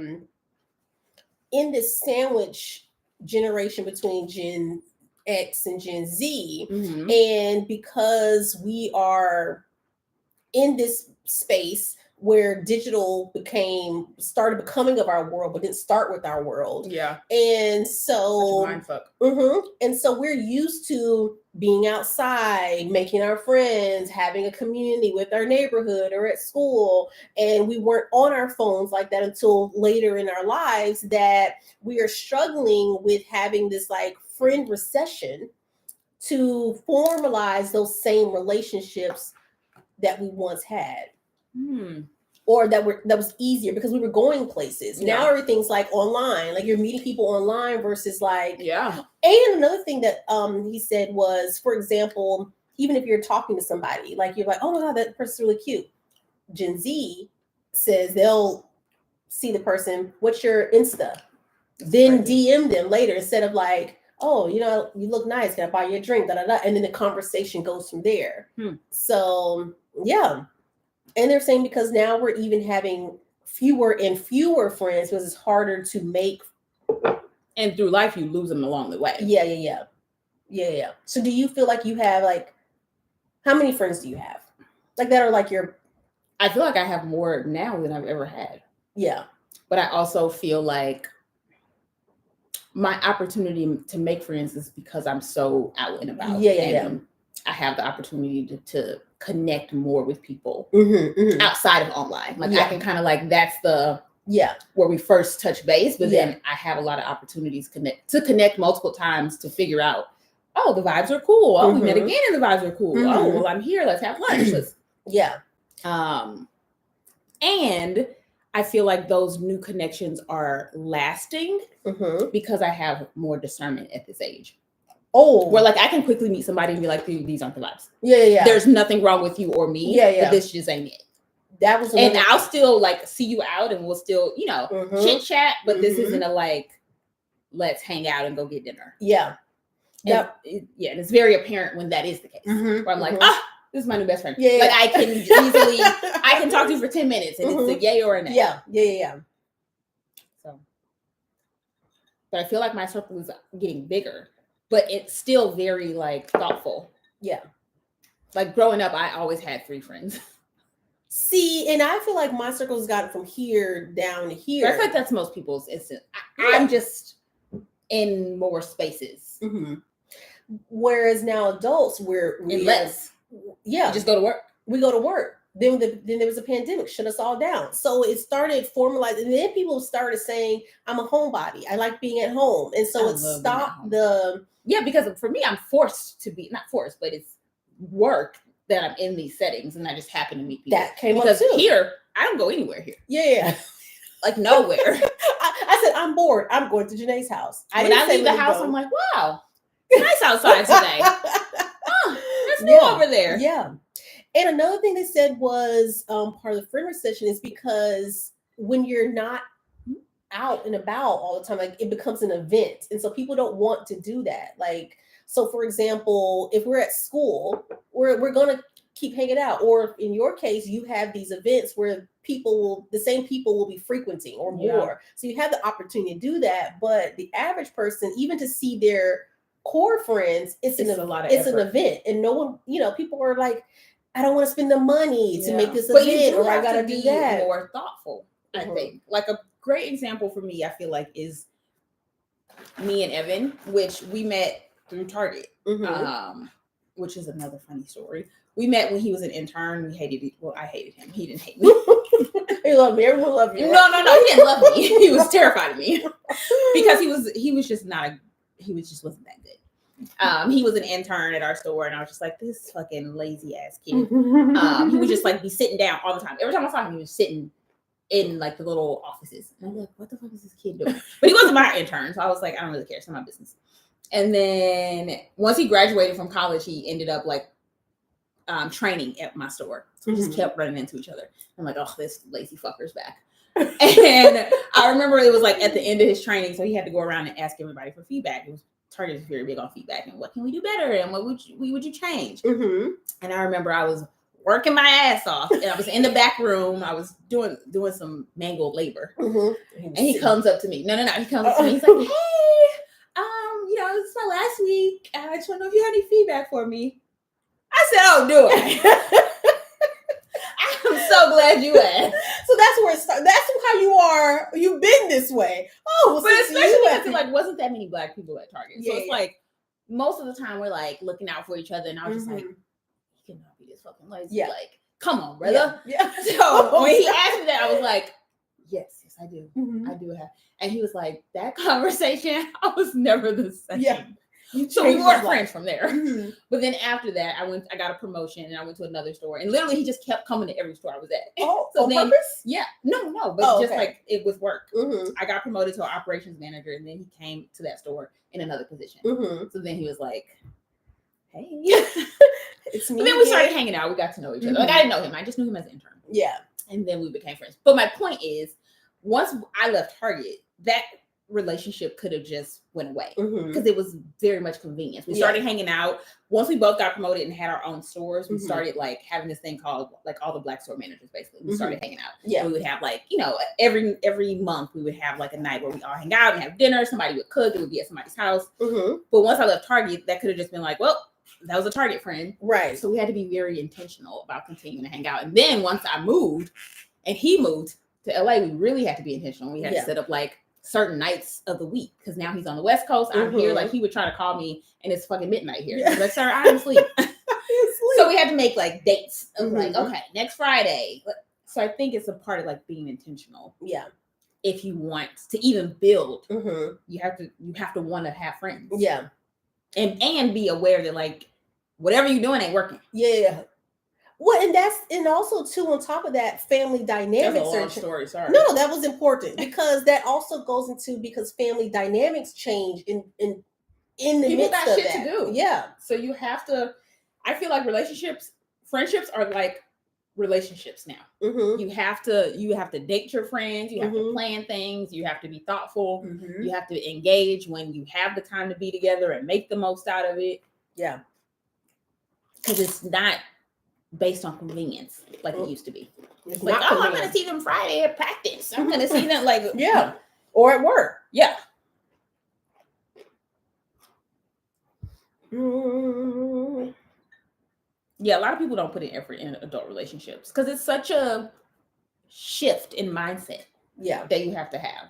in this sandwich generation between Gen X and Gen Z. And because we are in this space where digital started becoming of our world, but didn't start with our world. Yeah. And so mindfuck. And so we're used to being outside, making our friends, having a community with our neighborhood or at school. And we weren't on our phones like that until later in our lives, that we are struggling with having this like friend recession to formalize those same relationships that we once had. Or that was easier because we were going places. Now everything's like online, like you're meeting people online versus like And another thing that he said was, for example, even if you're talking to somebody, like you're like, oh my god, that person's really cute. Gen Z says they'll see the person, what's your Insta? Then DM them later instead of like, oh, you know, you look nice, can I buy you a drink? And then the conversation goes from there. So yeah. And they're saying because now we're even having fewer and fewer friends because it's harder to make. And through life, you lose them along the way. Yeah. So do you feel like you have like, how many friends do you have? Like that are like your. I feel like I have more now than I've ever had. Yeah. But I also feel like my opportunity to make friends is because I'm so out and about. Yeah. I have the opportunity to connect more with people outside of online. Like I can kind of like, that's the Yeah. Where we first touch base, but Yeah. then I have a lot of opportunities to connect multiple times to figure out, oh, the vibes are cool. Oh, we met again and the vibes are cool. Oh, well, I'm here. Let's have lunch. Yeah. And I feel like those new connections are lasting because I have more discernment at this age. Oh. Where like I can quickly meet somebody and be like, these aren't the vibes. Yeah. There's nothing wrong with you or me. But this just ain't it. That was and I'll still like see you out and we'll still, chit chat, but this isn't a like, let's hang out and go get dinner. Yeah. And it's very apparent when that is the case. Where I'm like, this is my new best friend. Yeah. Like I can easily, I can talk to you for 10 minutes and it's a yay or a nay. Yeah. So, but I feel like my circle is getting bigger, but it's still very like thoughtful. Yeah. Like growing up, I always had 3 friends. See, and I feel like my circle's gotten from here down to here. I feel like that's most people's instant. I'm just in more spaces. Whereas now adults, we less. Yeah. You just go to work. We go to work. Then there was a pandemic, shut us all down. So it started formalizing, and then people started saying, I'm a homebody. I like being at home. And so it stopped the... Yeah, because for me, I'm forced to be, not forced, but it's work that I'm in these settings, and I just happen to meet people. That came up because too. Here, I don't go anywhere here. Yeah. Like nowhere. I said, I'm bored. I'm going to Jenee's house. When I leave the house, I'm like, wow, nice outside today. It's new over there. Yeah. And another thing they said was part of the friend recession is because when you're not out and about all the time, like it becomes an event. And so people don't want to do that. Like, so for example, if we're at school, we're going to keep hanging out. Or in your case, you have these events where the same people will be frequenting or more. So you have the opportunity to do that. But the average person, even to see their core friends, it's an event. And no one, people are like, I don't want to spend the money to make this event, or I got to do that. More thoughtful, I think. Like a great example for me, I feel like, is me and Evan, which we met through Target, which is another funny story. We met when he was an intern. I hated him. He didn't hate me. He loved me. Everyone loved you. No, he didn't love me. He was terrified of me because he just wasn't that good. He was an intern at our store, and I was just like, this fucking lazy ass kid. He would just like be sitting down all the time. Every time I saw him, he was sitting in like the little offices. And I'm like, what the fuck is this kid doing? But he wasn't my intern, so I was like, I don't really care. It's not my business. And then once he graduated from college, he ended up like training at my store. So we just kept running into each other. I'm like, oh, this lazy fucker's back. And I remember it was like at the end of his training, so he had to go around and ask everybody for feedback. Target is very big on feedback and what can we do better and what would you change? And I remember I was working my ass off and I was in the back room. I was doing some manual labor. And he comes up to me. No. He comes up to me. He's like, hey, this is my last week. I just want to know if you have any feedback for me. I said, oh, do it. I'm so glad you asked. So that's where it starts. That's how you are. You've been this way. Oh, well, but especially because there wasn't that many Black people at Target. So it's like most of the time we're like looking out for each other, and I was just like, you cannot be this fucking lazy. Yeah. Like, come on, brother. Yeah. So when he asked me that, I was like, yes, I do. I do have. And he was like, that conversation, I was never the same. Yeah. So we weren't friends from there. But then after that, I got a promotion and I went to another store. And literally he just kept coming to every store I was at. Oh, so on purpose? Yeah. No. But just like it was work. I got promoted to an operations manager and then he came to that store in another position. So then he was like, hey. It's me. And then we started hanging out. We got to know each other. Like I didn't know him. I just knew him as an intern. Yeah. And then we became friends. But my point is, once I left Target, that relationship could have just went away because it was very much convenience. We started hanging out. Once we both got promoted and had our own stores, we started like having this thing called like all the Black store managers basically. We started hanging out. Yeah. We would have like, every month we would have like a night where we all hang out and have dinner. Somebody would cook. It would be at somebody's house. But once I left Target, that could have just been like, well, that was a Target friend. Right. So we had to be very intentional about continuing to hang out. And then once I moved and he moved to LA, we really had to be intentional. We had to set up like certain nights of the week because now he's on the West Coast. I'm here. Like he would try to call me and it's fucking midnight here. Yeah. Like, sir, I'm asleep. So we had to make like dates of like, okay, next Friday. So I think it's a part of like being intentional. Yeah. if you want to even build, Mm-hmm. you have to want to have friends. Yeah. And be aware that like whatever you're doing ain't working. Yeah. Well, and also too, on top of that, family dynamics. That's a long story. Sorry. No, that was important because that also goes into because family dynamics change in the people midst got of shit that. to do. Yeah. So you have to. I feel like friendships are like relationships now. Mm-hmm. You have to date your friends. You have Mm-hmm. to plan things. You have to be thoughtful. Mm-hmm. You have to engage when you have the time to be together and make the most out of it. Yeah. Because it's not based on convenience like it used to be. It's like, not I'm going to see them Friday at practice. I'm going to see them like yeah, or at work. Yeah. Mm-hmm. Yeah, a lot of people don't put in effort in adult relationships because it's such a shift in mindset. Yeah, that you have to have.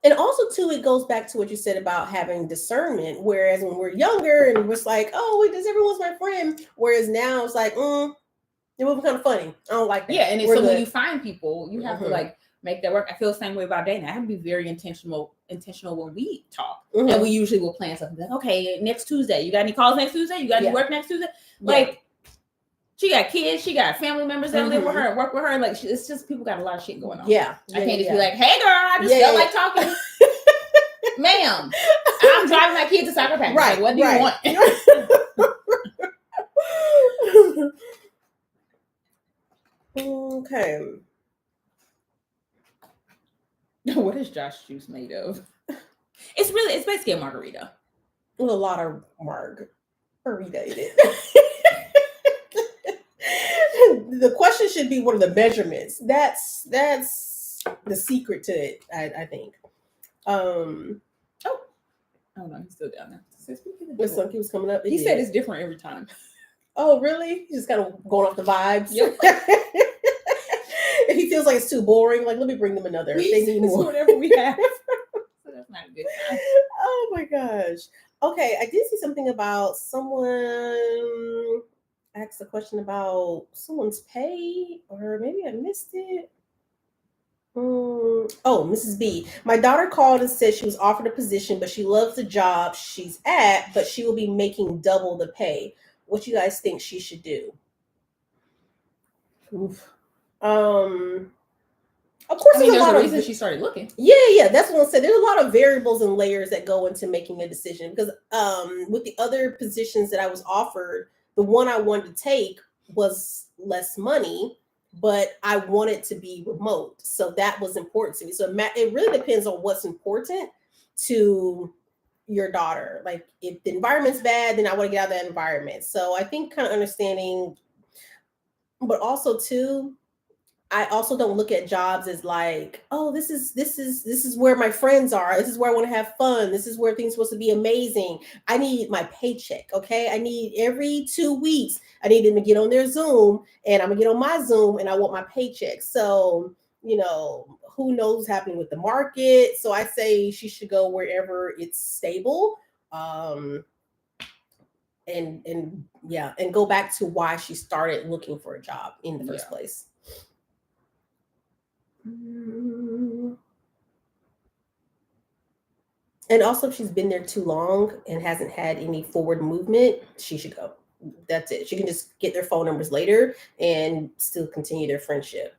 And also, too, it goes back to what you said about having discernment. Whereas when we're younger and we're like, oh, wait, everyone's my friend. Whereas now it's like, you're moving kind of funny. I don't like that. Yeah, and so when you find people, you have to like make that work. I feel the same way about dating. I have to be very intentional when we talk. And we usually will plan something like, okay, next Tuesday, you got any calls next Tuesday? You got any work next Tuesday? Like, she got kids, she got family members that live with her and work with her. Like, it's just people got a lot of shit going on. Yeah. I can't just be like, hey, girl, I just felt like talking. Ma'am, I'm driving my kids to soccer practice. Right. Like, what do you want? Okay. What is Josh juice made of? It's basically a margarita. With a lot of margarita in it. The question should be, what are the measurements? That's the secret to it, I think. Oh no, he's still down there. When Sunky was coming up, he said it's different every time. Oh, really? He's just kind of going off the vibes. Yep. If he feels like it's too boring, like, let me bring them another. They need more. Whatever we have. So that's not a good time. Oh my gosh. Okay, I did see something about someone asked a question about someone's pay, or maybe I missed it. Oh, Mrs. B. My daughter called and said she was offered a position, but she loves the job she's at, but she will be making double the pay. What you guys think she should do? Oof. Of course, I mean, there's a reason she started looking. Yeah, that's what I said. There's a lot of variables and layers that go into making a decision. Because with the other positions that I was offered, the one I wanted to take was less money, but I wanted to be remote, so that was important to me. So it really depends on what's important to your daughter. Like, if the environment's bad, then I want to get out of that environment. So I think kind of understanding, but also too, I also don't look at jobs as like, oh, this is where my friends are. This is where I want to have fun. This is where things are supposed to be amazing. I need my paycheck. Okay. I need every 2 weeks, I need them to get on their Zoom, and I'm gonna get on my Zoom, and I want my paycheck. So, who knows what's happening with the market. So I say she should go wherever it's stable. And go back to why she started looking for a job in the first place. And also, if she's been there too long and hasn't had any forward movement, she should go. That's it. She can just get their phone numbers later and still continue their friendship.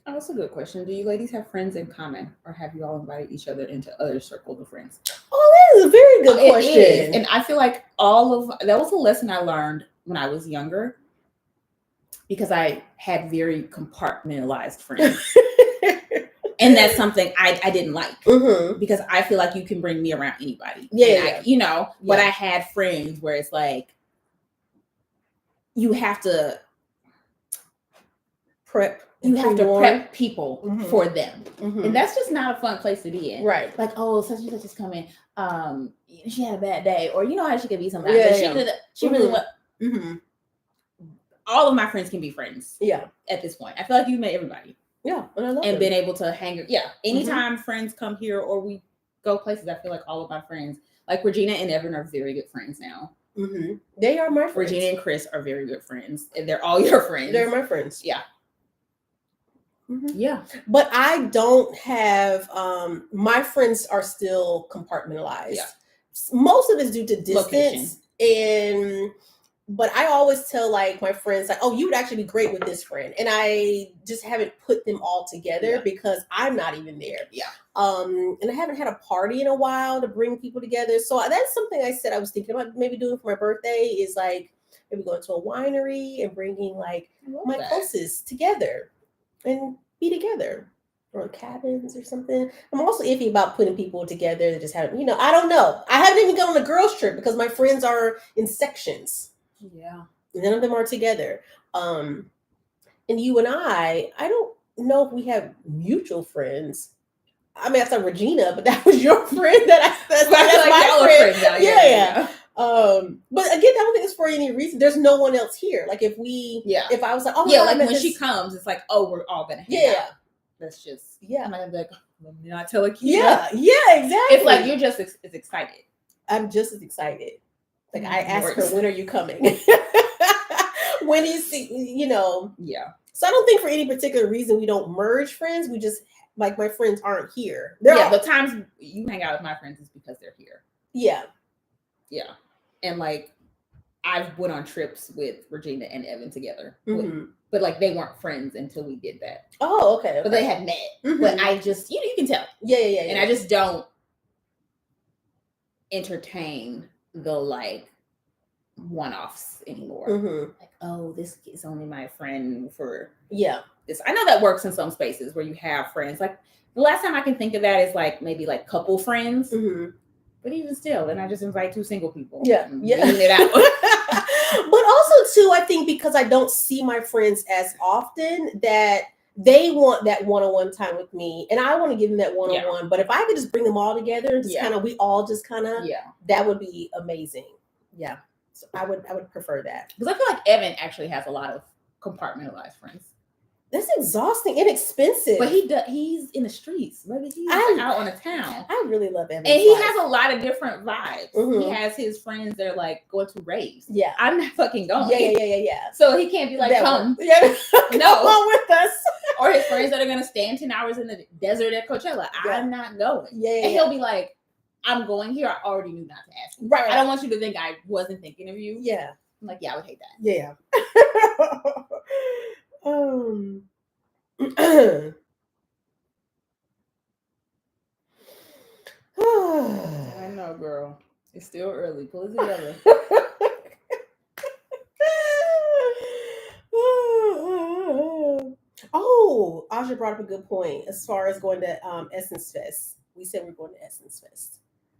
Oh, that's a good question. Do you ladies have friends in common, or have you all invited each other into other circles of friends? Oh, that is a very good question. It is. And I feel like that was a lesson I learned when I was younger, because I had very compartmentalized friends. And that's something I didn't like, because I feel like you can bring me around anybody. But I had friends where it's like, you have to prep people for them. And that's just not a fun place to be in. Right. Like, oh, such and such is coming. She had a bad day, or how she could be sometimes. But she really went. All of my friends can be friends. Yeah. At this point, I feel like you've met everybody. Yeah, and been able to hang. Yeah, anytime friends come here or we go places, I feel like all of my friends, like Regina and Evan, are very good friends now. They are my friends. Regina and Chris are very good friends, and they're all your friends. They're my friends. Yeah. Yeah. But I don't have my friends are still compartmentalized. Yeah. Most of it's due to distance. Location. But I always tell like my friends like, oh, you would actually be great with this friend. And I just haven't put them all together because I'm not even there. Yeah. And I haven't had a party in a while to bring people together. So that's something I said I was thinking about maybe doing for my birthday is like maybe going to a winery and bringing like my closest together and be together. Or cabins or something. I'm also iffy about putting people together that just haven't, I don't know. I haven't even gone on a girls' trip because my friends are in sections. Yeah. None of them are together. And you and I don't know if we have mutual friends. I mean, I said Regina, but that was your friend that's my friend. Now. Yeah. But again, I don't think it's for any reason. There's no one else here. Like if I was like, oh, yeah, like when she comes, it's like, oh, we're all gonna hang out. That's just I'm not gonna be like, let me not tell Akida. Yeah, exactly. It's like you're just as excited. I'm just as excited. Like I asked her, when are you coming? When do you see? Yeah. So I don't think for any particular reason we don't merge friends. We just like my friends aren't here. The times you hang out with my friends is because they're here. Yeah. Yeah. And like I've went on trips with Regina and Evan together. But like they weren't friends until we did that. Oh, okay. But they had met. But I just, you can tell. Yeah. And I just don't entertain the like one-offs anymore. Like, oh, this is only my friend for this. I know that works in some spaces where you have friends. Like the last time I can think of that is like maybe like couple friends. But even still, then I just invite 2 single people. Yeah. It out. But also too, I think because I don't see my friends as often that they want that one-on-one time with me and I want to give them that one-on-one. Yeah. But if I could just bring them all together and just we all just that would be amazing. Yeah. So I would prefer that. Because I feel like Evan actually has a lot of compartmentalized friends. That's exhausting and expensive. But he's in the streets. Maybe he's out on the town. I really love Evan. And he has a lot of different vibes. He has his friends that are like going to raves. Yeah. I'm not fucking going. Yeah. So he can't be like, come. Yeah. Come on with us. Or his friends that are going to stand 10 hours in the desert at Coachella. I'm not going. Yeah. And he'll be like, I'm going here. I already knew not to ask you. Right. I don't want you to think I wasn't thinking of you. Yeah. I'm like, I would hate that. Yeah. I know, girl. It's still early. Pull it together. Oh, Aja brought up a good point as far as going to Essence Fest. We said we're going to Essence Fest.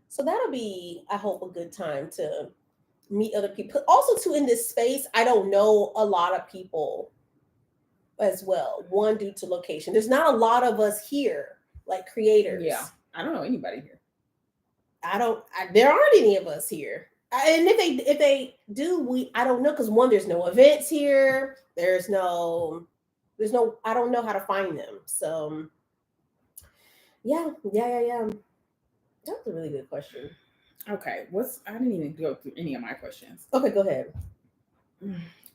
So that'll be, I hope, a good time to meet other people. Also, too, in this space, I don't know a lot of people as well. One, due to location. There's not a lot of us here, like creators. Yeah. I don't know anybody here. There aren't any of us here. And if they do, I don't know, because one, there's no events here. There's no, I don't know how to find them. So yeah. That's a really good question. Okay. I didn't even go through any of my questions. Okay, go ahead.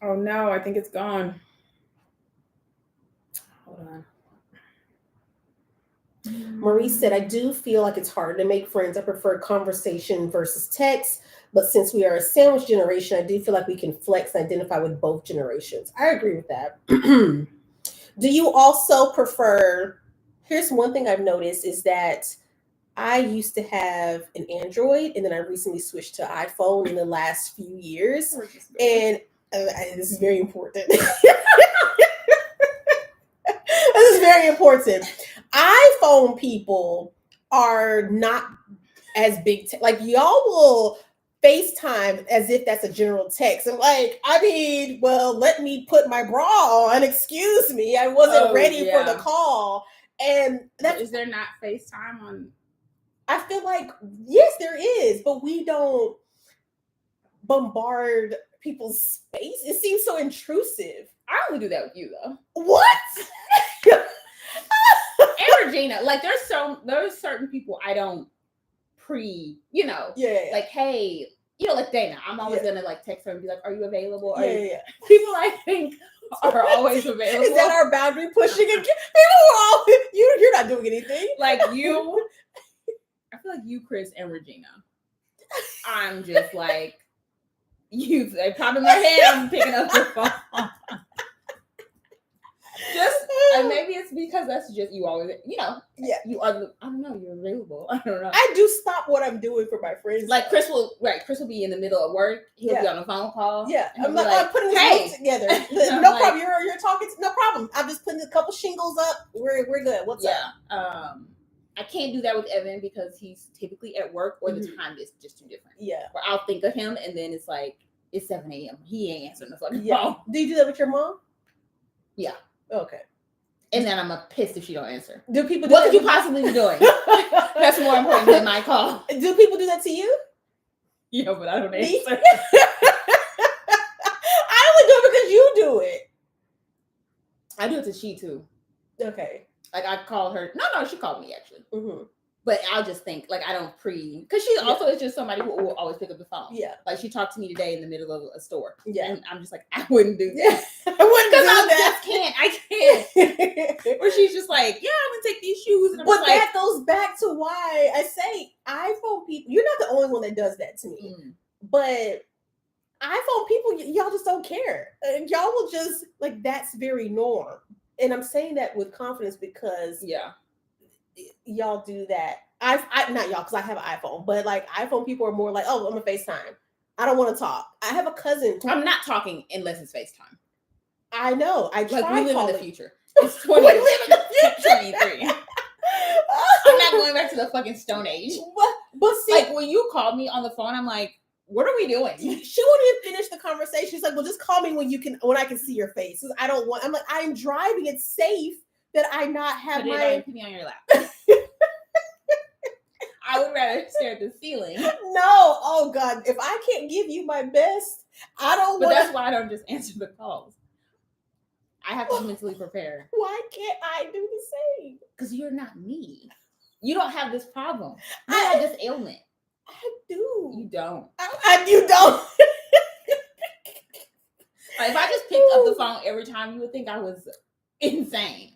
Oh no, I think it's gone. Hold on. Maurice said, I do feel like it's hard to make friends. I prefer conversation versus text. But since we are a sandwich generation, I do feel like we can flex and identify with both generations. I agree with that. Do you also prefer, here's one thing I've noticed is that I used to have an Android and then I recently switched to iPhone in the last few years. And this is very important. This is very important. iPhone people are not as big. Like y'all will FaceTime as if that's a general text. I'm like, well, let me put my bra on. Excuse me. I wasn't ready for the call. And is there not FaceTime on? I feel like, yes, there is, but we don't bombard people's space. It seems so intrusive. I only do that with you though. What? And Regina, like there's certain people I don't like, hey, like Dana, I'm always gonna like text her and be like, are you available? People I think are always available. Is that our boundary pushing again? People are all you're not doing anything. Like you, I feel like you, Chris, and Regina. I'm just like you. They pop in my head. I'm picking up the phone. Just maybe it's because that's just you always, Yeah. You are. I don't know. You're available. I don't know. I do stop what I'm doing for my friends. Like Chris will be in the middle of work. He'll be on a phone call. Yeah, I'm putting this together. No problem. You're talking. No problem. I'm just putting a couple shingles up. We're good. What's up? I can't do that with Evan because he's typically at work or the time is just too different. Yeah. Where I'll think of him and then it's like it's 7 a.m. He ain't answering the fucking phone. Do you do that with your mom? Yeah. Okay. And then I'm pissed if she don't answer. Do people do what that? could you possibly be doing? That's more important than my call. Do people do that to you? Yeah, but I don't answer. I only do it because you do it. I do it to she too. Okay. Like I called her. No, she called me actually. Mm-hmm. But I'll just think like I don't because she also is just somebody who will always pick up the phone. Yeah. Like she talked to me today in the middle of a store. Yeah. And I'm just like, I wouldn't do that. I wouldn't do that. I can't. Or she's just like, yeah, I'm gonna take these shoes. And I'm but that goes back to why I say iPhone people. You're not the only one that does that to me. But iPhone people, y'all just don't care. Y'all will just like that's very norm. And I'm saying that with confidence because y'all do that. I not y'all because I have an iPhone, but like iPhone people are more like, oh, I'm a FaceTime. I don't want to talk. I have a cousin. I'm not talking unless it's FaceTime. I know. I try like we live calling. in the future. It's 2023. I'm not going back to the fucking Stone Age. But see, like when you called me on the phone, I'm like, what are we doing? She won't even finish the conversation. She's like, well, just call me when I can see your face. I don't want. I'm like, I'm driving. It's safe that I not have put me on your lap. I would rather stare at the ceiling. No, oh God, if I can't give you my best, I don't. But that's why I don't just answer the calls. I have to mentally prepare. Why can't I do the same? Because you're not me. You don't have this problem. You have this ailment. I do. You don't. You don't. Like if I just picked up the phone every time, you would think I was insane.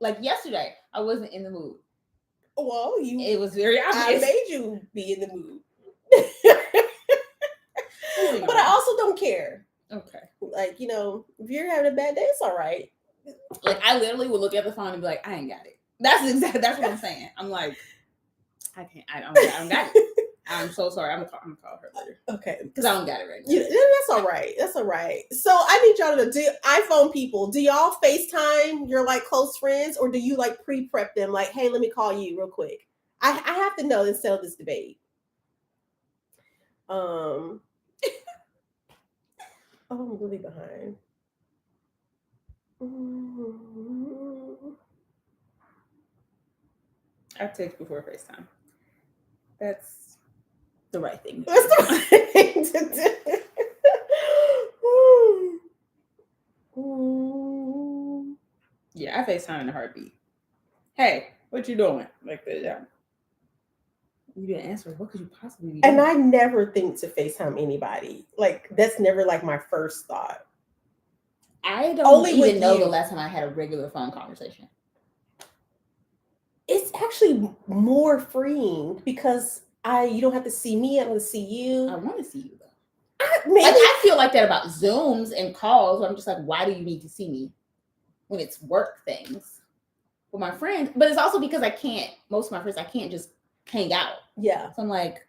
Like yesterday, I wasn't in the mood. Well, it was very obvious. I made you be in the mood. But I also don't care. Okay. Like, if you're having a bad day, it's all right. Like I literally would look at the phone and be like, I ain't got it. That's what I'm saying. I'm like, I don't got it. I'm so sorry. I'm gonna call her later. Okay. Because I don't got it right now. That's all right. That's all right. So I need y'all to do iPhone people. Do y'all FaceTime your like close friends or do you like pre-prep them like, hey, let me call you real quick? I have to know and settle this debate. Oh, I'm really behind. I text before FaceTime. That's the right thing. That's the right thing to do. Yeah, I FaceTime in a heartbeat. Hey, what you doing? Like that, yeah. You didn't answer. What could you possibly be doing? And I never think to FaceTime anybody. Like that's never like my first thought. I don't even know the last time I had a regular phone conversation. It's actually more freeing because you don't have to see me. I don't want to see you. I want to see you though. I feel like that about Zooms and calls. Where I'm just like, why do you need to see me when it's work things with my friends? But it's also because most of my friends, I can't just hang out. Yeah. So I'm like,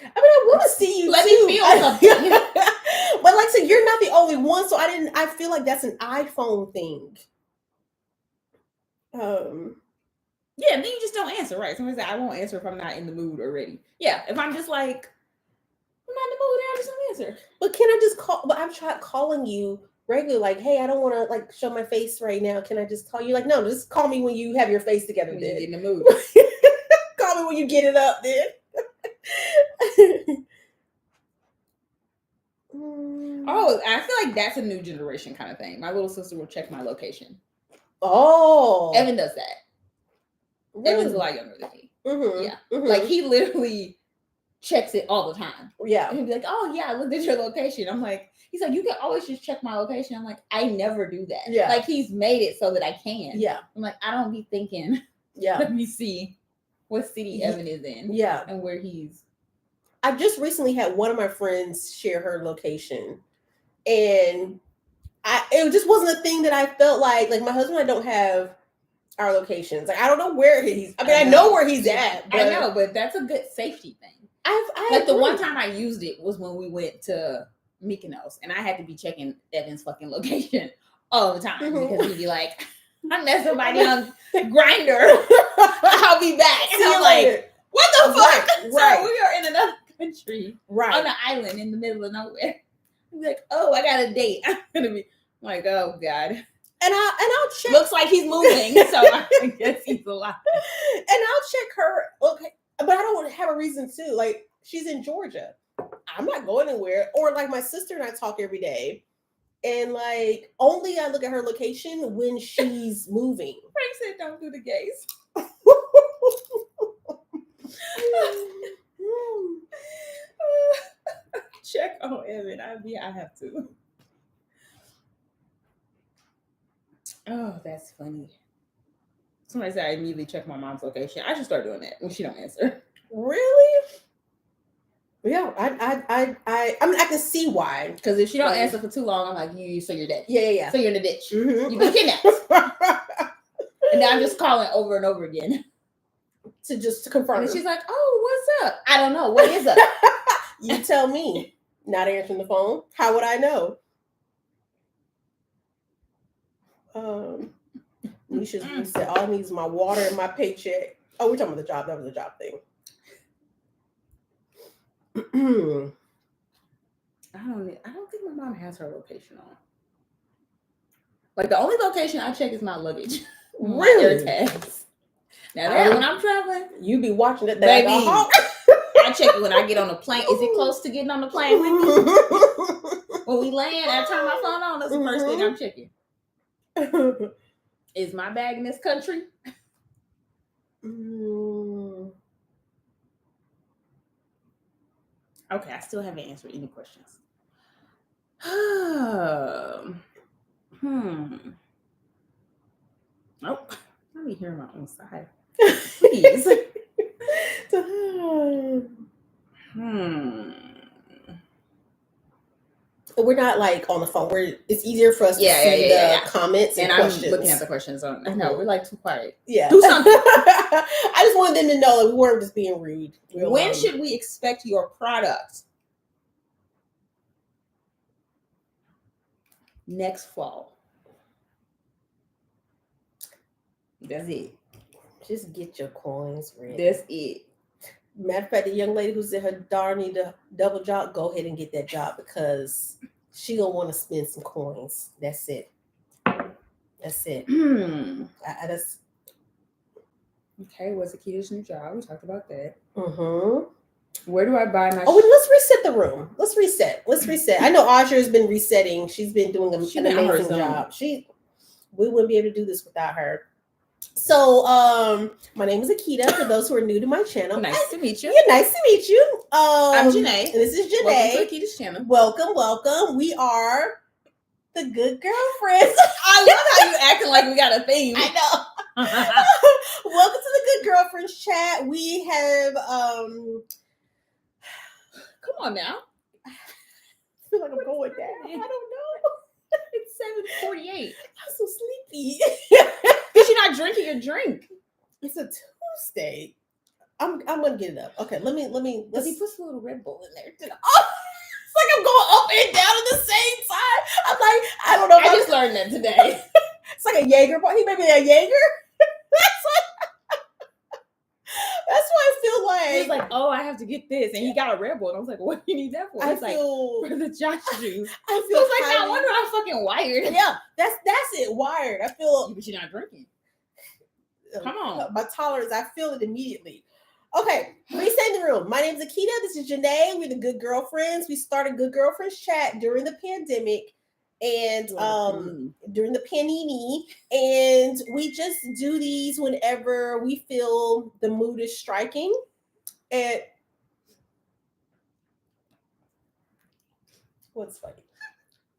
I want to see you. Let me feel something. But like, so you're not the only one. So I feel like that's an iPhone thing. Yeah, and then you just don't answer, right? Somebody said, I won't answer if I'm not in the mood already. Yeah, if I'm just like, I'm not in the mood, I just don't answer. But can I just call? But I've tried calling you regularly, like, hey, I don't want to like show my face right now. Can I just call you? Like, no, just call me when you have your face together. When then. you get in the mood. Call me when you get it up, then. Oh, I feel like that's a new generation kind of thing. My little sister will check my location. Oh. Evan does that. Really? Evan's a lot younger than me. Mm-hmm. Yeah. Mm-hmm. Like he literally checks it all the time. Yeah. And he'd be like, oh yeah, I looked at your location. I'm like, he's like, you can always just check my location. I'm like, I never do that. Yeah. Like he's made it so that I can. Yeah. I'm like, I don't be thinking, Yeah. let me see what city Evan is in. Yeah. And where he's. I just recently had one of my friends share her location, and it just wasn't a thing that I felt like my husband and I don't have our locations. Like I don't know where he's. I mean, I know where he's at. But I know, but that's a good safety thing. I like the one time I used it was when we went to Mykonos, and I had to be checking Evan's fucking location all the time because he'd be like, I met somebody on Grindr. I'll be back. And I'm like, what the fuck? Right. So we are in another country, right, on an island in the middle of nowhere. I'm like, oh, I got a date. I'm gonna be like, oh god. And I'll check. Looks like he's moving, so I guess he's alive. And I'll check her. Okay, but I don't have a reason to. Like she's in Georgia. I'm not going anywhere. Or like my sister and I talk every day, and like only I look at her location when she's moving. Frank said, "Don't do the gays." Check on Evan. I have to. Oh, that's funny. Somebody said I immediately check my mom's location. I should start doing that when she don't answer. Really? Yeah, I mean I can see why. Because if she don't answer for too long, I'm like, so you're dead. Yeah. So you're in the ditch. Mm-hmm. You've been kidnapped. And now I'm just calling over and over again. to confirm. And she's like, oh, what's up? I don't know. What is up? You tell me. Not answering the phone. How would I know? Nisha's said, all I need is my water and my paycheck. Oh, we're talking about the job. That was a job thing. I don't think my mom has her location on. Like the only location I check is my luggage. Really? My AirTags. Now that when I'm traveling, you be watching that baby. I check it when I get on the plane. Is it close to getting on the plane with me? When we land, I turn my phone on. That's the first thing I'm checking. Is my bag in this country? Okay, I still haven't answered any questions. Nope. Let me hear my own side. Please. We're not like on the phone. It's easier for us to see the comments and questions. I'm looking at the questions. No, we're like too quiet. Yeah. Do something. I just wanted them to know that we weren't just being rude. When should we expect your product? Next fall. That's it. Just get your coins ready. That's it. Matter of fact, the young lady who said her daughter need a double job, go ahead and get that job because she gonna want to spend some coins. That's it. That's it. That's okay. What's Akida's new job? We talked about that. Mm-hmm. Where do I buy my? Oh, let's reset the room. Let's reset. I know Audra has been resetting. She's been doing an amazing job. We wouldn't be able to do this without her. So, my name is Akida. For those who are new to my channel, nice to meet you. Yeah, nice to meet you. I'm Jenee. And this is Jenee. Welcome to Akida's channel. Welcome. We are the Good Girlfriends. I love how you acting like we got a theme. I know. Welcome to the Good Girlfriends chat. We have come on now. I feel like I'm going down. I don't know. It's 7:48. I'm so sleepy. Because you're not drinking your drink. It's a Tuesday. I'm gonna get it up. Okay, let me. Because he puts a little Red Bull in there. Oh, it's like I'm going up and down at the same time. I'm like, I don't know. I just learned that today. It's like a Jaeger bar. He made me a Jaeger. That's why I feel like he was like, oh, I have to get this, and he got a Red Bull. And I was like, what do you need that for? He's like, for the Josh juice. I feel like, no wonder I'm fucking wired. Yeah, that's it. Wired. I feel. But you're not drinking. Come on. My tolerance. I feel it immediately. Okay, resetting the room. My name is Akida. This is Jenee. We're the Good Girlfriends. We started Good Girlfriends chat during the pandemic. And during the panini, and we just do these whenever we feel the mood is striking. And What's funny?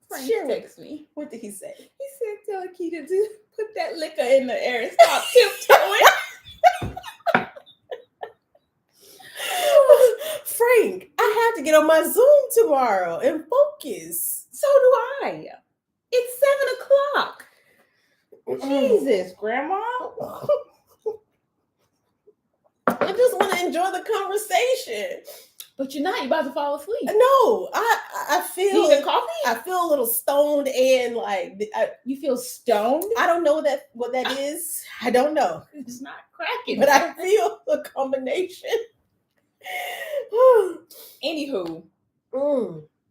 Frank Share with texted me. What did he say? He said, "Tell Akida to put that liquor in the air and stop tiptoeing." Frank, I have to get on my Zoom tomorrow and focus. So do I. It's 7:00. Jesus, Grandma. I just want to enjoy the conversation. But you're not. You're about to fall asleep. No, I feel. You need a coffee? I feel a little stoned and like You feel stoned? I don't know what that is. I don't know. It's not cracking. But I feel a combination. Anywho,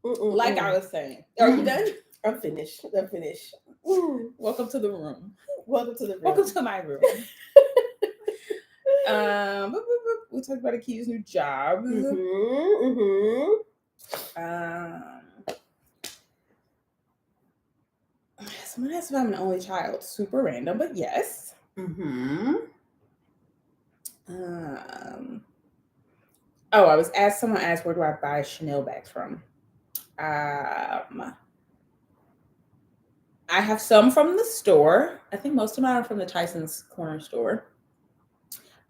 like I was saying, are you done? I'm finished. Welcome to the room. Welcome to the room. Welcome to my room. We talked about Akida's new job. Someone asked if I'm an only child. Super random, but yes. Someone asked, where do I buy Chanel bags from? I have some from the store. I think most of mine are from the Tyson's Corner store.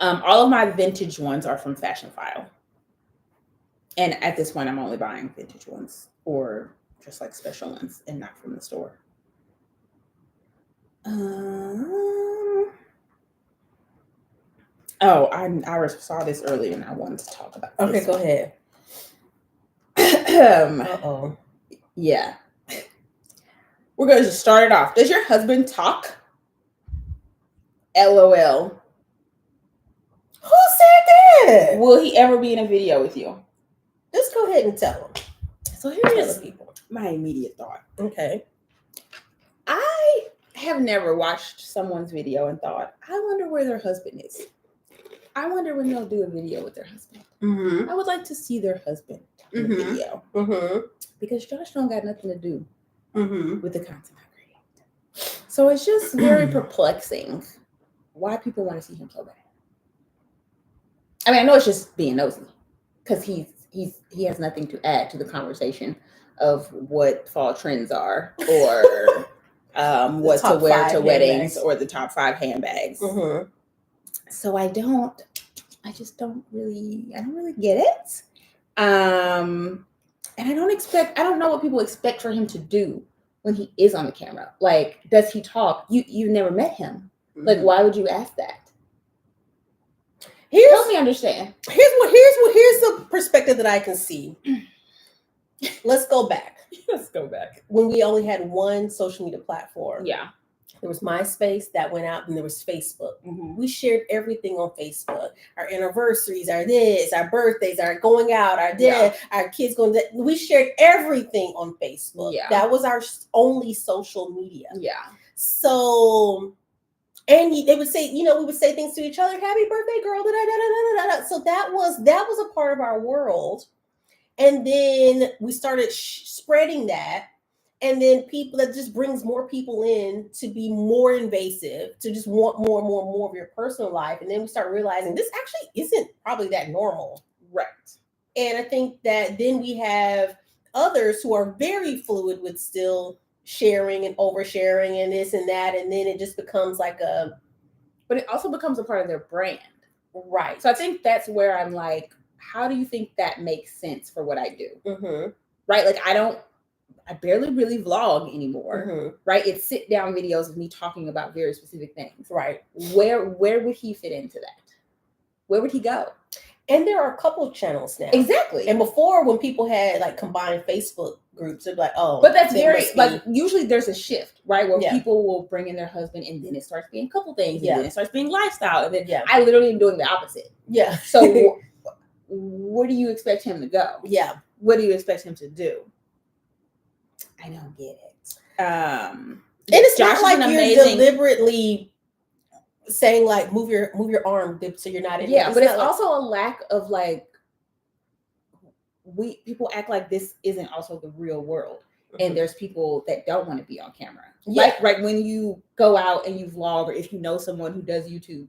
All of my vintage ones are from Fashion File. And at this point, I'm only buying vintage ones or just like special ones and not from the store. I saw this earlier and I wanted to talk about it. Okay, go ahead. Yeah. We're going to just start it off. Does your husband talk? LOL. Who said that? Will he ever be in a video with you? Just go ahead and tell him. So here's my immediate thought. Okay. I have never watched someone's video and thought, I wonder where their husband is. I wonder when they'll do a video with their husband. I would like to see their husband in a video. Because Josh don't got nothing to do with the content I create. So it's just very perplexing why people want to see him so bad. I mean, I know it's just being nosy because he has nothing to add to the conversation of what fall trends are or what to wear to weddings or the top 5 handbags. So I don't really get it. And I don't know what people expect for him to do when he is on the camera. Like, does he talk? You've never met him. Like, why would you ask that? Help me understand. Here's the perspective that I can see. Let's go back. When we only had one social media platform. Yeah. There was MySpace that went out, and there was Facebook. We shared everything on Facebook. Our anniversaries, our this, our birthdays, our going out, our this, our kids going to. We shared everything on Facebook. Yeah. That was our only social media. Yeah. So, and they would say, we would say things to each other. Happy birthday, girl! Da, da, da, da, da, da. So that was a part of our world. And then we started spreading that. And then that just brings more people in to be more invasive, to just want more and more and more of your personal life. And then we start realizing this actually isn't probably that normal. Right. And I think that then we have others who are very fluid with still sharing and oversharing and this and that. And then it just becomes but it also becomes a part of their brand. Right. So I think that's where I'm like, how do you think that makes sense for what I do? Right. Like, I barely really vlog anymore, right? It's sit down videos of me talking about very specific things. Right. Where would he fit into that? Where would he go? And there are a couple of channels now. Exactly. And before, when people had like combined Facebook groups, they'd be like, oh. But that's very, like, usually there's a shift, right? Where people will bring in their husband and then it starts being a couple things. And then it starts being lifestyle. And then I literally am doing the opposite. Yeah. So where do you expect him to go? Yeah. What do you expect him to do? I don't get it. And it's Josh not like you're deliberately saying like move your arm so you're not in. Yeah, but it's also a lack of like people act like this isn't also the real world, and there's people that don't want to be on camera. Yeah. Like when you go out and you vlog, or if you know someone who does YouTube,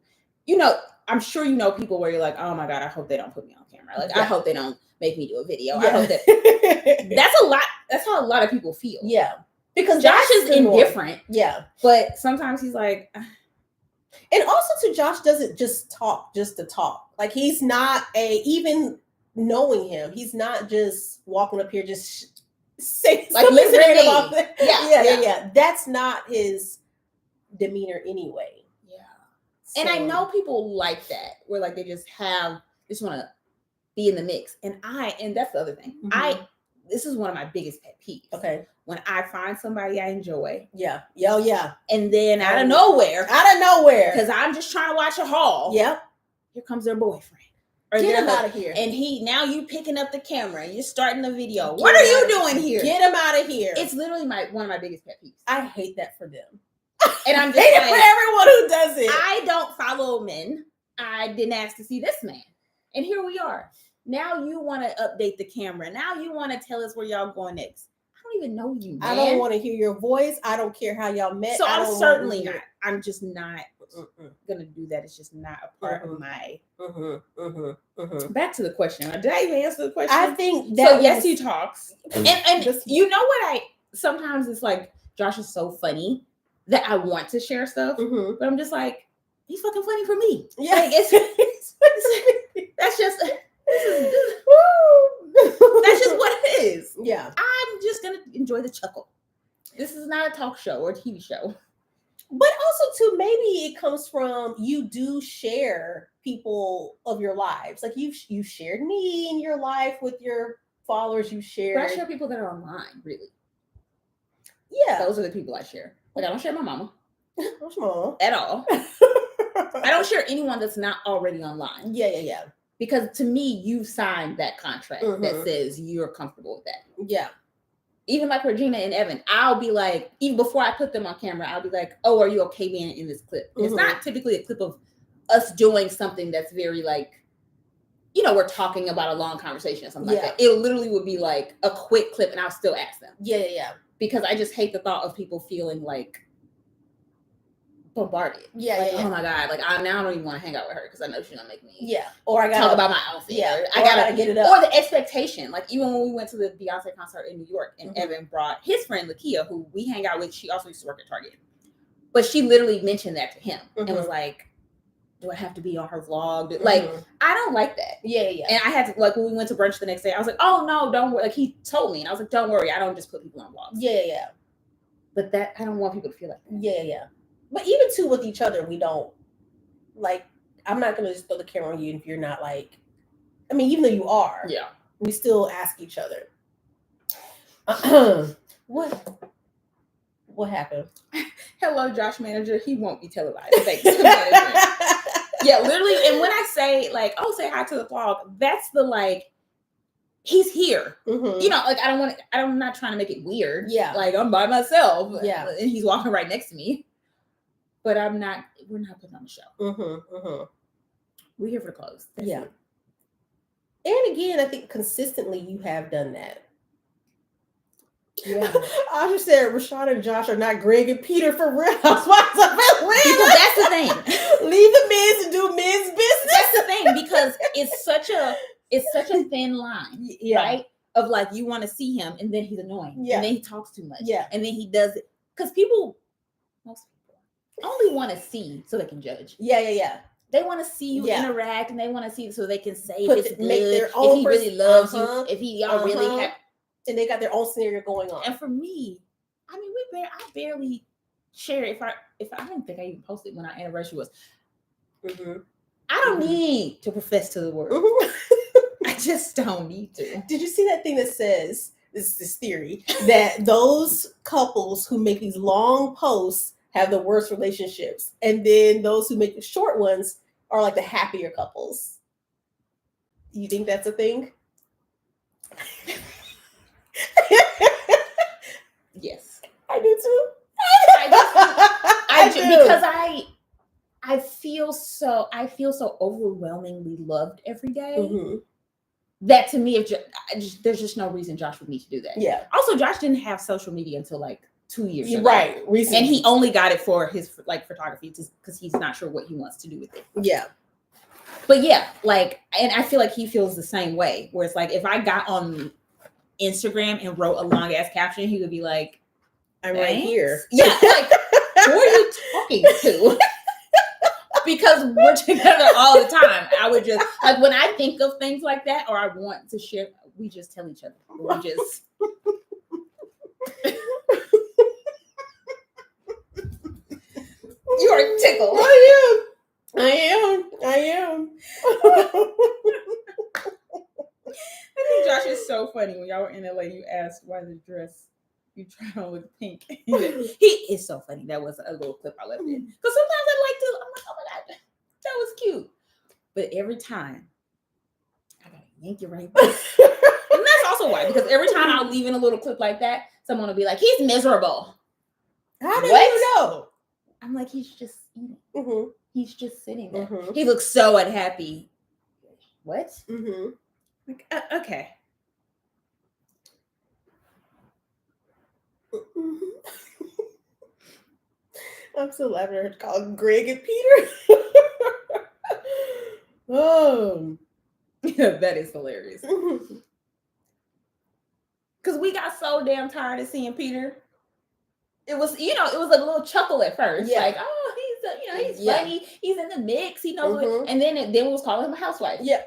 I'm sure you know people where you're like, oh my God, I hope they don't put me on camera. Like, I hope they don't make me do a video. Yeah. I hope that that's a lot. That's how a lot of people feel. Yeah. Because Josh is indifferent. Yeah. But sometimes he's like, and also too, Josh doesn't just talk just to talk. Like, he's not even knowing him, he's not just walking up here just saying like, something listen random. to me. Yeah. That's not his demeanor anyway. And I know people like that, where like they just want to be in the mix. And that's the other thing. Mm-hmm. This is one of my biggest pet peeves. Okay. When I find somebody I enjoy. Yeah. Yeah. And then out of nowhere. Because I'm just trying to watch a haul. Yep. Here comes their boyfriend. Get him out of here. And now you picking up the camera and you're starting the video. What are you doing here? Get him out of here. It's literally one of my biggest pet peeves. I hate that for them. And I'm just hate it for everyone who does it. I don't follow men. I didn't ask to see this man. And here we are. Now you want to update the camera. Now you want to tell us where y'all going next. I don't even know you, man. I don't want to hear your voice. I don't care how y'all met. So I'm certainly not. I'm just not going to do that. It's just not a part of my... Back to the question. Did I even answer the question? I think that so. Yes, he talks. And you know what? Sometimes it's like, Josh is so funny that I want to share stuff, but I'm just like, he's fucking funny for me. Yeah, like, that's just what it is. Yeah, I'm just gonna enjoy the chuckle. This is not a talk show or a TV show. But also too, maybe it comes from, you do share people of your lives. Like, you shared me in your life with your followers. You shared. But I share people that are online, really. Yeah, those are the people I share. Like, I don't share my mama. What's mom? At all. I don't share anyone that's not already online. Yeah. Because to me, you signed that contract that says you're comfortable with that. Yeah. Even like Regina and Evan, I'll be like, even before I put them on camera, I'll be like, oh, are you okay being in this clip? It's not typically a clip of us doing something that's very like, we're talking about a long conversation or something like that. It literally would be like a quick clip, and I'll still ask them. Yeah. Because I just hate the thought of people feeling like bombarded. Yeah. Oh my God. Like, I don't even want to hang out with her because I know she's gonna make me. Yeah. Or I gotta talk about my outfit. Yeah. I gotta get it up. Or the expectation. Like, even when we went to the Beyonce concert in New York, and Evan brought his friend Lakia, who we hang out with. She also used to work at Target, but she literally mentioned that to him and was like, do I have to be on her vlog? Like, I don't like that. Yeah. And I had to, like, when we went to brunch the next day, I was like, oh no, don't worry. Like, he told me, and I was like, don't worry, I don't just put people on vlogs. Yeah. But that, I don't want people to feel like that. Yeah. But even too with each other, we don't, like, I'm not gonna just throw the camera on you if you're not like, I mean, even though you are, we still ask each other. What happened? Hello, Josh manager. He won't be televised. Thanks. Yeah, literally. And when I say like, oh, say hi to the vlog, that's the like, he's here. Like, I'm not trying to make it weird. Yeah. Like, I'm by myself. Yeah. And he's walking right next to me. But we're not putting on the show. We're here for the clothes. That's it. And again, I think consistently you have done that. Yeah. I just said Rashad and Josh are not Greg and Peter for Real Housewives of Atlanta. Because that's the thing. Leave the men to do men's business. That's the thing, because it's such a thin line, right? Of like, you want to see him, and then he's annoying, and then he talks too much, and then he does it because most people only want to see so they can judge. Yeah. They want to see you interact, and they want to see so they can say if it's good, if he really loves you, if he y'all really have. And they got their own scenario going on. And for me, I mean, I barely share if I didn't think I even posted when our anniversary was. I don't need to profess to the world. I just don't need to. Did you see that thing that says this theory that those couples who make these long posts have the worst relationships, and then those who make the short ones are like the happier couples? You think that's a thing? Yes, I do too. I do. Because I feel so overwhelmingly loved every day that to me, there's just no reason Josh would need to do that. Yeah. Also, Josh didn't have social media until like 2 years ago. Right. Recently. And he only got it for his like photography because he's not sure what he wants to do with it. Yeah. But yeah, like, and I feel like he feels the same way. Where it's like, if I got on Instagram and wrote a long ass caption, he would be like, I'm right here. Yeah, like, who are you talking to? Because we're together all the time. I would just, like, when I think of things like that, or I want to share, we just tell each other. We just. You are tickled. I am. I think Josh is so funny. When y'all were in LA, you asked why the dress you tried on was pink. He is so funny. That was a little clip I left in. Because sometimes I like to, I'm like, oh my God, that was cute. But every time, I gotta yank it right back. And that's also why, because every time I'll leave in a little clip like that, someone will be like, he's miserable. How do you know? I'm like, he's just eating. Mm-hmm. He's just sitting there. Mm-hmm. He looks so unhappy. What? Mm-hmm. Like, okay. Mm-hmm. I'm so laughing at her calling Greg and Peter. Oh, That is hilarious. mm-hmm. Because we got so damn tired of seeing Peter. It was, it was a little chuckle at first. Yeah. Like, oh, he's funny. He's in the mix. He knows Mm-hmm. what. And then we was calling him a housewife. Yeah.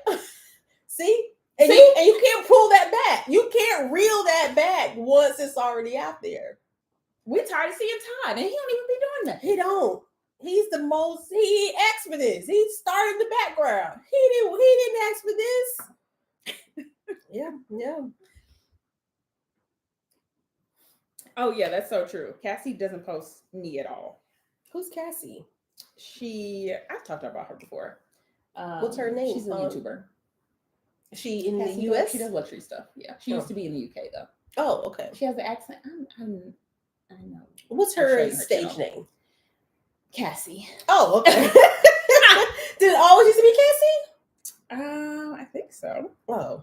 See? And you can't pull that back. You can't reel that back once it's already out there. We're tired of seeing Todd, and he don't even be doing that. He don't. He's the most. He asked for this. He started in the background. He didn't ask for this. Yeah. Oh yeah, that's so true. Cassie doesn't post me at all. Who's Cassie? I've talked about her before. What's her name? She's a YouTuber. Is she in Cassie the U.S.? She does luxury stuff. Yeah, she used to be in the U.K. though. Oh, okay. She has the accent. I know. What's her stage name? Cassie. Oh, okay. Did it always used to be Cassie? I think so. Oh.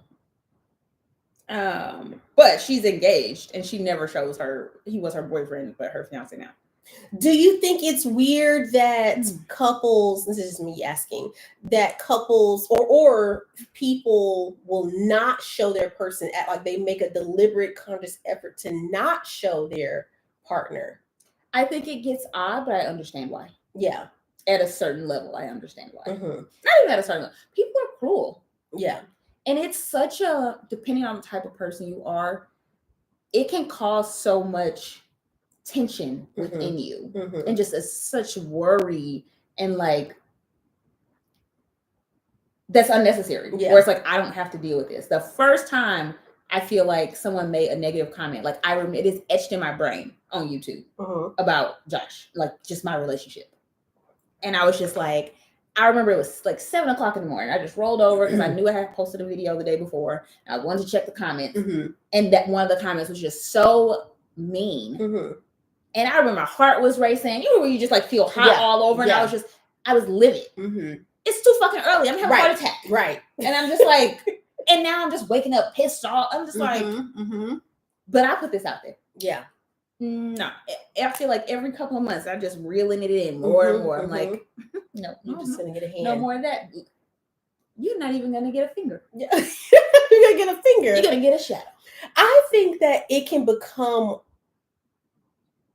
But she's engaged and she never shows he was her boyfriend, but her fiance now. Do you think it's weird that couples, this is me asking, that couples or people will not show their person, like they make a deliberate conscious effort to not show their partner? I think it gets odd, but I understand why. Yeah. At a certain level, I understand why. Mm-hmm. Not even at a certain level. People are cruel. Yeah. And it's depending on the type of person you are, it can cause so much tension within you. Mm-hmm. And just such worry and like, that's unnecessary. Yeah. Where it's like, I don't have to deal with this. The first time I feel like someone made a negative comment, like it is etched in my brain on YouTube about Josh, like just my relationship. And I was just like, I remember it was like 7 o'clock in the morning. I just rolled over because I knew I had posted a video the day before. And I wanted to check the comments. Mm-hmm. And that one of the comments was just so mean. Mm-hmm. And I remember my heart was racing. You know, where you just like feel hot all over. And I was livid. Mm-hmm. It's too fucking early. I'm having a heart attack. Right. And I'm just like, and now I'm just waking up pissed off. I'm just like, but I put this out there. Yeah. No, I feel like every couple of months I'm just reeling it in more and more. I'm like, no, you're just gonna get a hand. No more of that. You're not even gonna get a finger. Yeah. You're gonna get a finger. You're gonna get a shadow. I think that it can become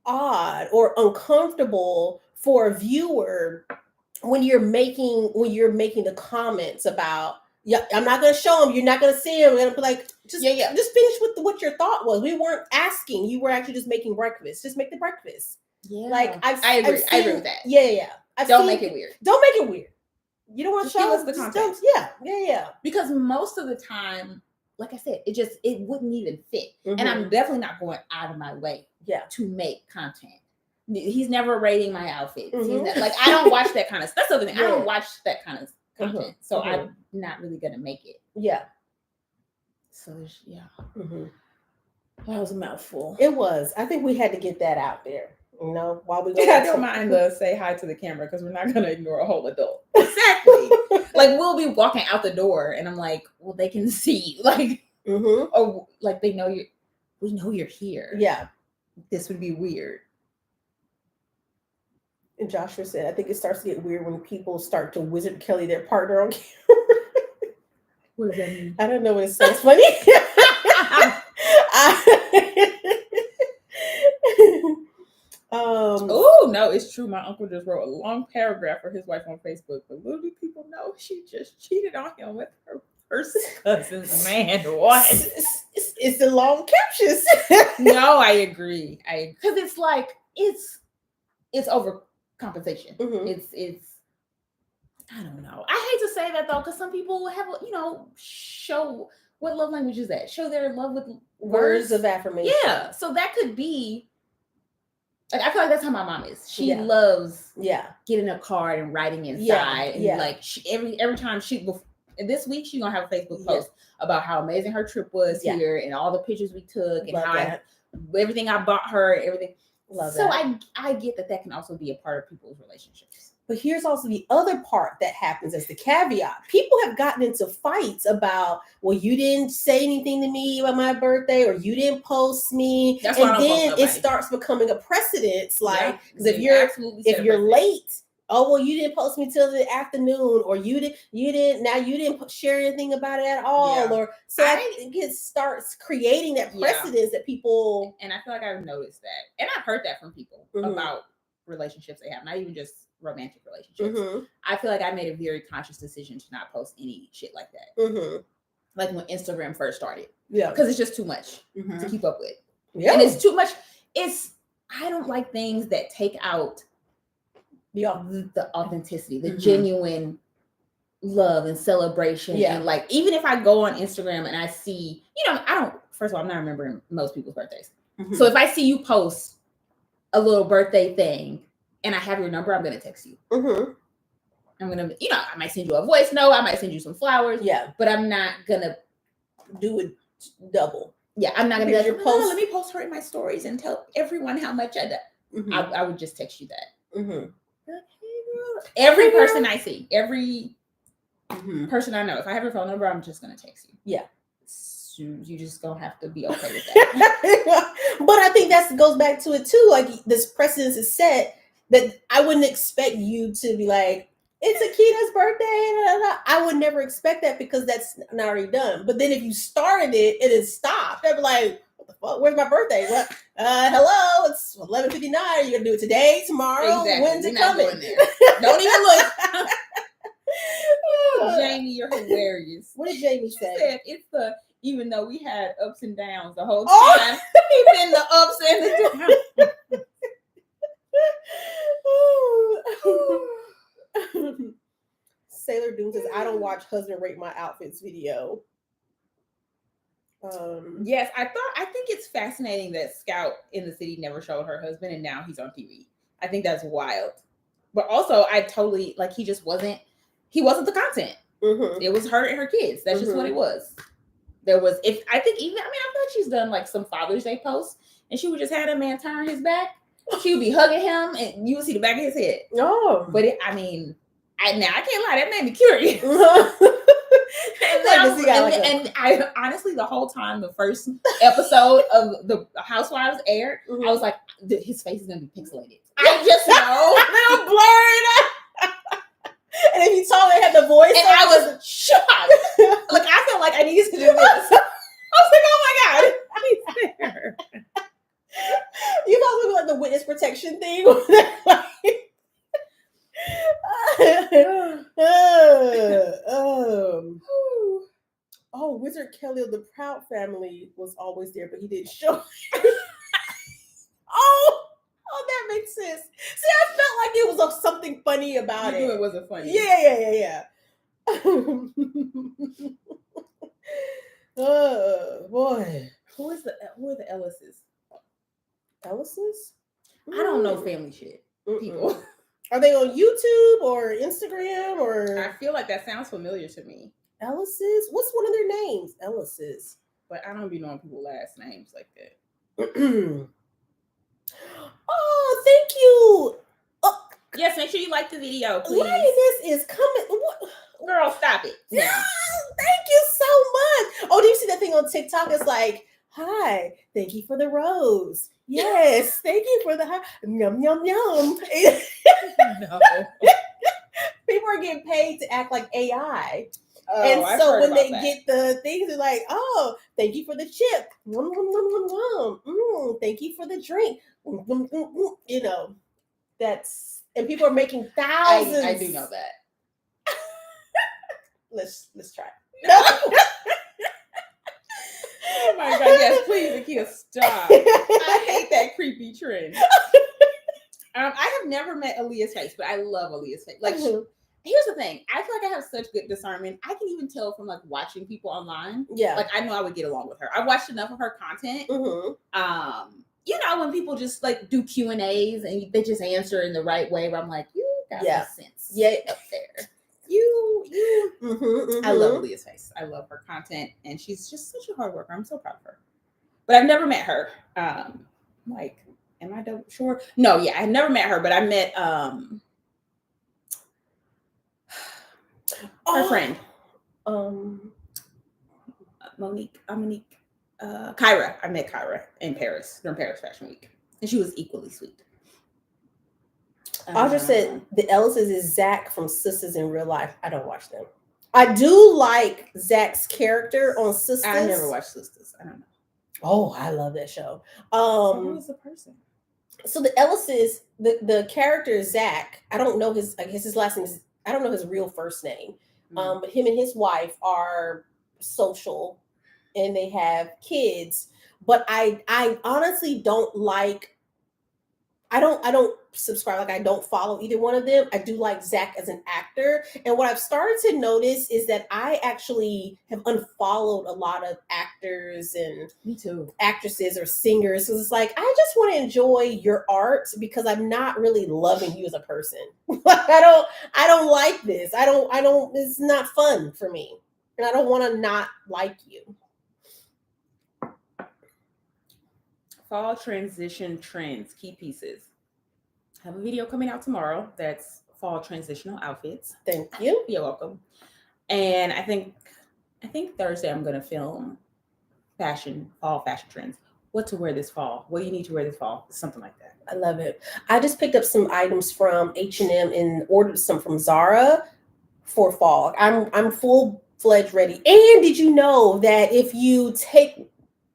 odd or uncomfortable for a viewer when you're making the comments about, I'm not going to show them. You're not going to see them. I'm going to be like, just finish with what your thought was. We weren't asking. You were actually just making breakfast. Just make the breakfast. Yeah. Like I agree. I agree with that. Yeah. Don't make it weird. Don't make it weird. You don't want to show us the context. Yeah. Because most of the time, like I said, it wouldn't even fit. Mm-hmm. And I'm definitely not going out of my way to make content. He's never rating my outfits. Mm-hmm. He's not, like, I don't watch that kind of stuff. That's the other thing. I don't watch that kind of content. So I'm not really going to make it. Yeah. So, yeah. Mm-hmm. That was a mouthful. It was. I think we had to get that out there. You know, while we go. I don't mind to say hi to the camera because we're not going to ignore a whole adult. Exactly. Like, we'll be walking out the door and I'm like, well, they can see. Like, or like we know you're here. Yeah. This would be weird. And Joshua said, I think it starts to get weird when people start to Wizard Kelly their partner on camera. What does that mean? I don't know what it sounds funny. Oh no, it's true. My uncle just wrote a long paragraph for his wife on Facebook, but little do people know she just cheated on him with her first cousin's man. What? It's the long captions. No, I agree. Because it's like it's overcompensation. Mhm. It's I don't know. I hate to say that though, because some people have show what love language is that? Show their love with Words of affirmation. Yeah, so that could be. Like, I feel like that's how my mom is. She Yeah. loves Yeah. getting a card and writing inside. Yeah. And Yeah. like every time this week she's gonna have a Facebook post about how amazing her trip was here and all the pictures we took and Love how everything I bought her and everything. Love so that. I get that can also be a part of people's relationships. But here's also the other part that happens as the caveat. People have gotten into fights about, well, you didn't say anything to me about my birthday, or you didn't post me. That's why and I don't then post it nobody. starts becoming a precedence. Like, because if if you're late, oh, well, you didn't post me till the afternoon, or you didn't share anything about it at all. Yeah. Or so I think it starts creating that precedence that people. And I feel like I've noticed that. And I've heard that from people about relationships they have, not even just romantic relationships. I feel like I made a very conscious decision to not post any shit like that. Like when Instagram first started. Yeah. Because it's just too much to keep up with. Yeah. And it's too much. I don't like things that take out the authenticity, the genuine love and celebration. Yeah. And like, even if I go on Instagram and I see, first of all, I'm not remembering most people's birthdays. So if I see you post a little birthday thing and I have your number, I'm going to text you. I'm going to, I might send you a voice note. I might send you some flowers. Yeah. But I'm not going to do it double. Yeah. I'm not going to be like, let me post her in my stories and tell everyone how much I did. I would just text you that. Every person I see, every person I know, if I have your phone number, I'm just going to text you. Yeah. So you just going to have to be okay with that. But I think that goes back to it too. Like, this precedence is set that I wouldn't expect you to be like, it's Akida's birthday. Blah, blah. I would never expect that because that's not already done. But then if you started it and it stopped, I'd be like, what the fuck? Where's my birthday? What? Hello, it's 11:59. Are you gonna do it today, tomorrow? Exactly. When's it coming? Don't even look. Jamie, you're hilarious. What did Jamie say? She said it's even though we had ups and downs the whole time, he's in the ups and the downs. Sailor Doom says, I don't watch husband rate my outfits video. Yes, I think it's fascinating that Scout in the city never showed her husband and now he's on TV. I think that's wild. But also I totally he wasn't the content. It was her and her kids. That's just what it was. I feel like she's done like some Father's Day posts and she would just have a man turn his back. She would be hugging him and you would see the back of his head. Oh. But I can't lie, that made me curious. and I honestly, the whole time the first episode of the Housewives aired, I was like, his face is gonna be pixelated. I just know. They'll blur it up. And if you told they had the voice, and I was shocked. I felt like I needed to do this. I was like, oh my god, he's there. You also like the witness protection thing. Wizard Kelly of the Proud Family was always there, but he didn't show. Oh, that makes sense. See, I felt like it was something funny about it. You knew it wasn't funny. Yeah. Oh boy, who are the Ellises? Ellises? I don't know family shit. People. Are they on YouTube or Instagram or? I feel like that sounds familiar to me. Ellises? What's one of their names? Ellises. But I don't be knowing people's last names like that. Oh, thank you. Yes, make sure you like the video, please. Lioness is coming. What? Girl, stop it. Yeah, thank you so much. Oh, do you see that thing on TikTok? It's like Hi, thank you for the rose. Yes, thank you for the yum yum yum. No. People are getting paid to act like AI. Oh, And I've so heard when about they that. get the things, they're like, "Oh, thank you for the chip. Nom, nom, nom, nom, nom. Thank you for the drink." You know, and people are making thousands. I do know that. Let's try. Oh my god, yes, please, Akida, stop. I hate that creepy trend. I have never met Aaliyah's face, but I love Aaliyah's face. Like, here's the thing. I feel like I have such good discernment. I can even tell from like watching people online. Yeah. Like, I know I would get along with her. I watched enough of her content. You know, when people just like do Q&As and they just answer in the right way, where I'm like, you got some sense up there. I love Aaliyah's face. I love her content, and she's just such a hard worker. I'm so proud of her. But I've never met her. Like, am I sure? No, yeah, I've never met her, but I met her friend. Monique. Kyra. I met Kyra in Paris during Paris Fashion Week, and she was equally sweet. Audra said the Ellises is Zach from Sisters in Real Life. I don't watch them. I do like Zach's character on Sisters. I never watched Sisters. I don't know. Oh, I love that show. So who is the person? So the Ellises, the character is Zach. I don't know I guess his last name is, I don't know his real first name. But him and his wife are social and they have kids. But I honestly don't like, I don't subscribe, like I don't follow either one of them. I do like Zach as an actor. And what I've started to notice is that I actually have unfollowed a lot of actors and me too, actresses or singers. So it's like, I just want to enjoy your art because I'm not really loving you as a person. I don't like this. I don't, it's not fun for me. And I don't want to not like you. Fall transition trends, key pieces. I have a video coming out tomorrow that's fall transitional outfits. Thank you. You're welcome. And I think Thursday I'm going to film fall fashion trends. What to wear this fall? What do you need to wear this fall? Something like that. I love it. I just picked up some items from H&M and ordered some from Zara for fall. I'm full-fledged ready. And did you know that if you take,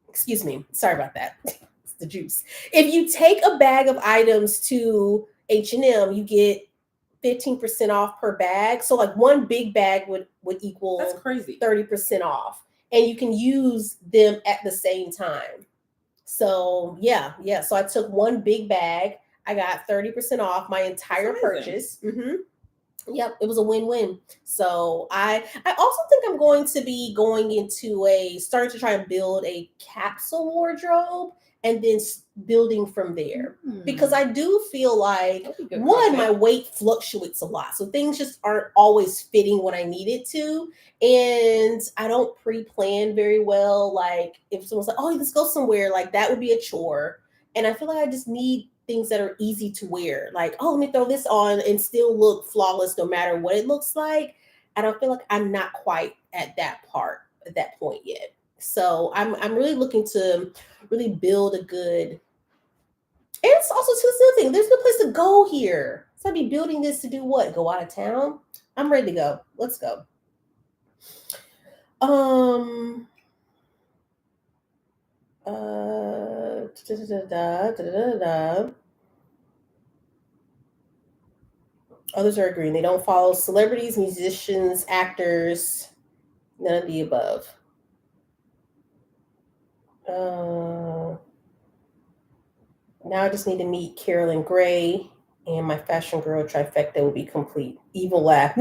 excuse me, sorry about that. It's the juice. If you take a bag of items to H&M, you get 15% off per bag. So like one big bag would equal, that's crazy, 30% off. And you can use them at the same time. So yeah. So I took one big bag. I got 30% off my entire purchase. Yep, it was a win-win. So I also think I'm going to be starting to try and build a capsule wardrobe and then building from there. Because I do feel like, one, my weight fluctuates a lot. So things just aren't always fitting when I need it to. And I don't pre-plan very well. Like if someone's like, oh, let's go somewhere, like that would be a chore. And I feel like I just need things that are easy to wear. Like, oh, let me throw this on and still look flawless no matter what it looks like. I don't feel like I'm not quite at that point yet. So I'm really looking to really build a good, and it's also to the thing, there's no place to go here. So I'd be building this to do what? Go out of town? I'm ready to go. Let's go. Others are agreeing. They don't follow celebrities, musicians, actors, none of the above. Now I just need to meet Carolyn Gray, and my fashion girl trifecta will be complete. Evil laugh.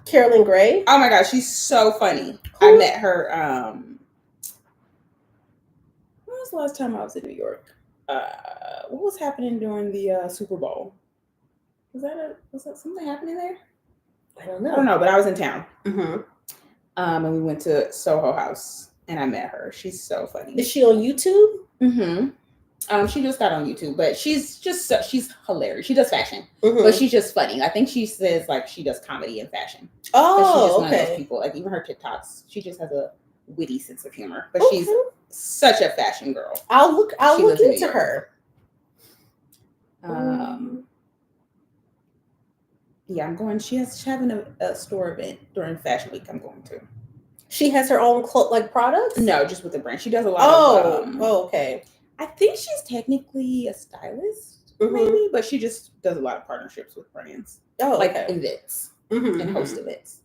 Carolyn Gray. Oh my gosh, she's so funny. I met her. When was the last time I was in New York? What was happening during the Super Bowl? Was that something happening there? I don't know, but I was in town. And we went to Soho House, and I met her. She's so funny. Is she on YouTube? She just got on YouTube, but she's hilarious. She does fashion, but she's just funny. I think she says like she does comedy and fashion. Oh, she's just okay. one of those people. Like even her TikToks, she just has a witty sense of humor, but Okay. she's such a fashion girl. I'll look lives in New into York. her. Yeah, I'm going. She's having a store event during Fashion Week. I'm going to. She has her own products? No, just with the brand. She does a lot of. Okay. I think she's technically a stylist, maybe, but she just does a lot of partnerships with brands. Oh, like okay. events and host events.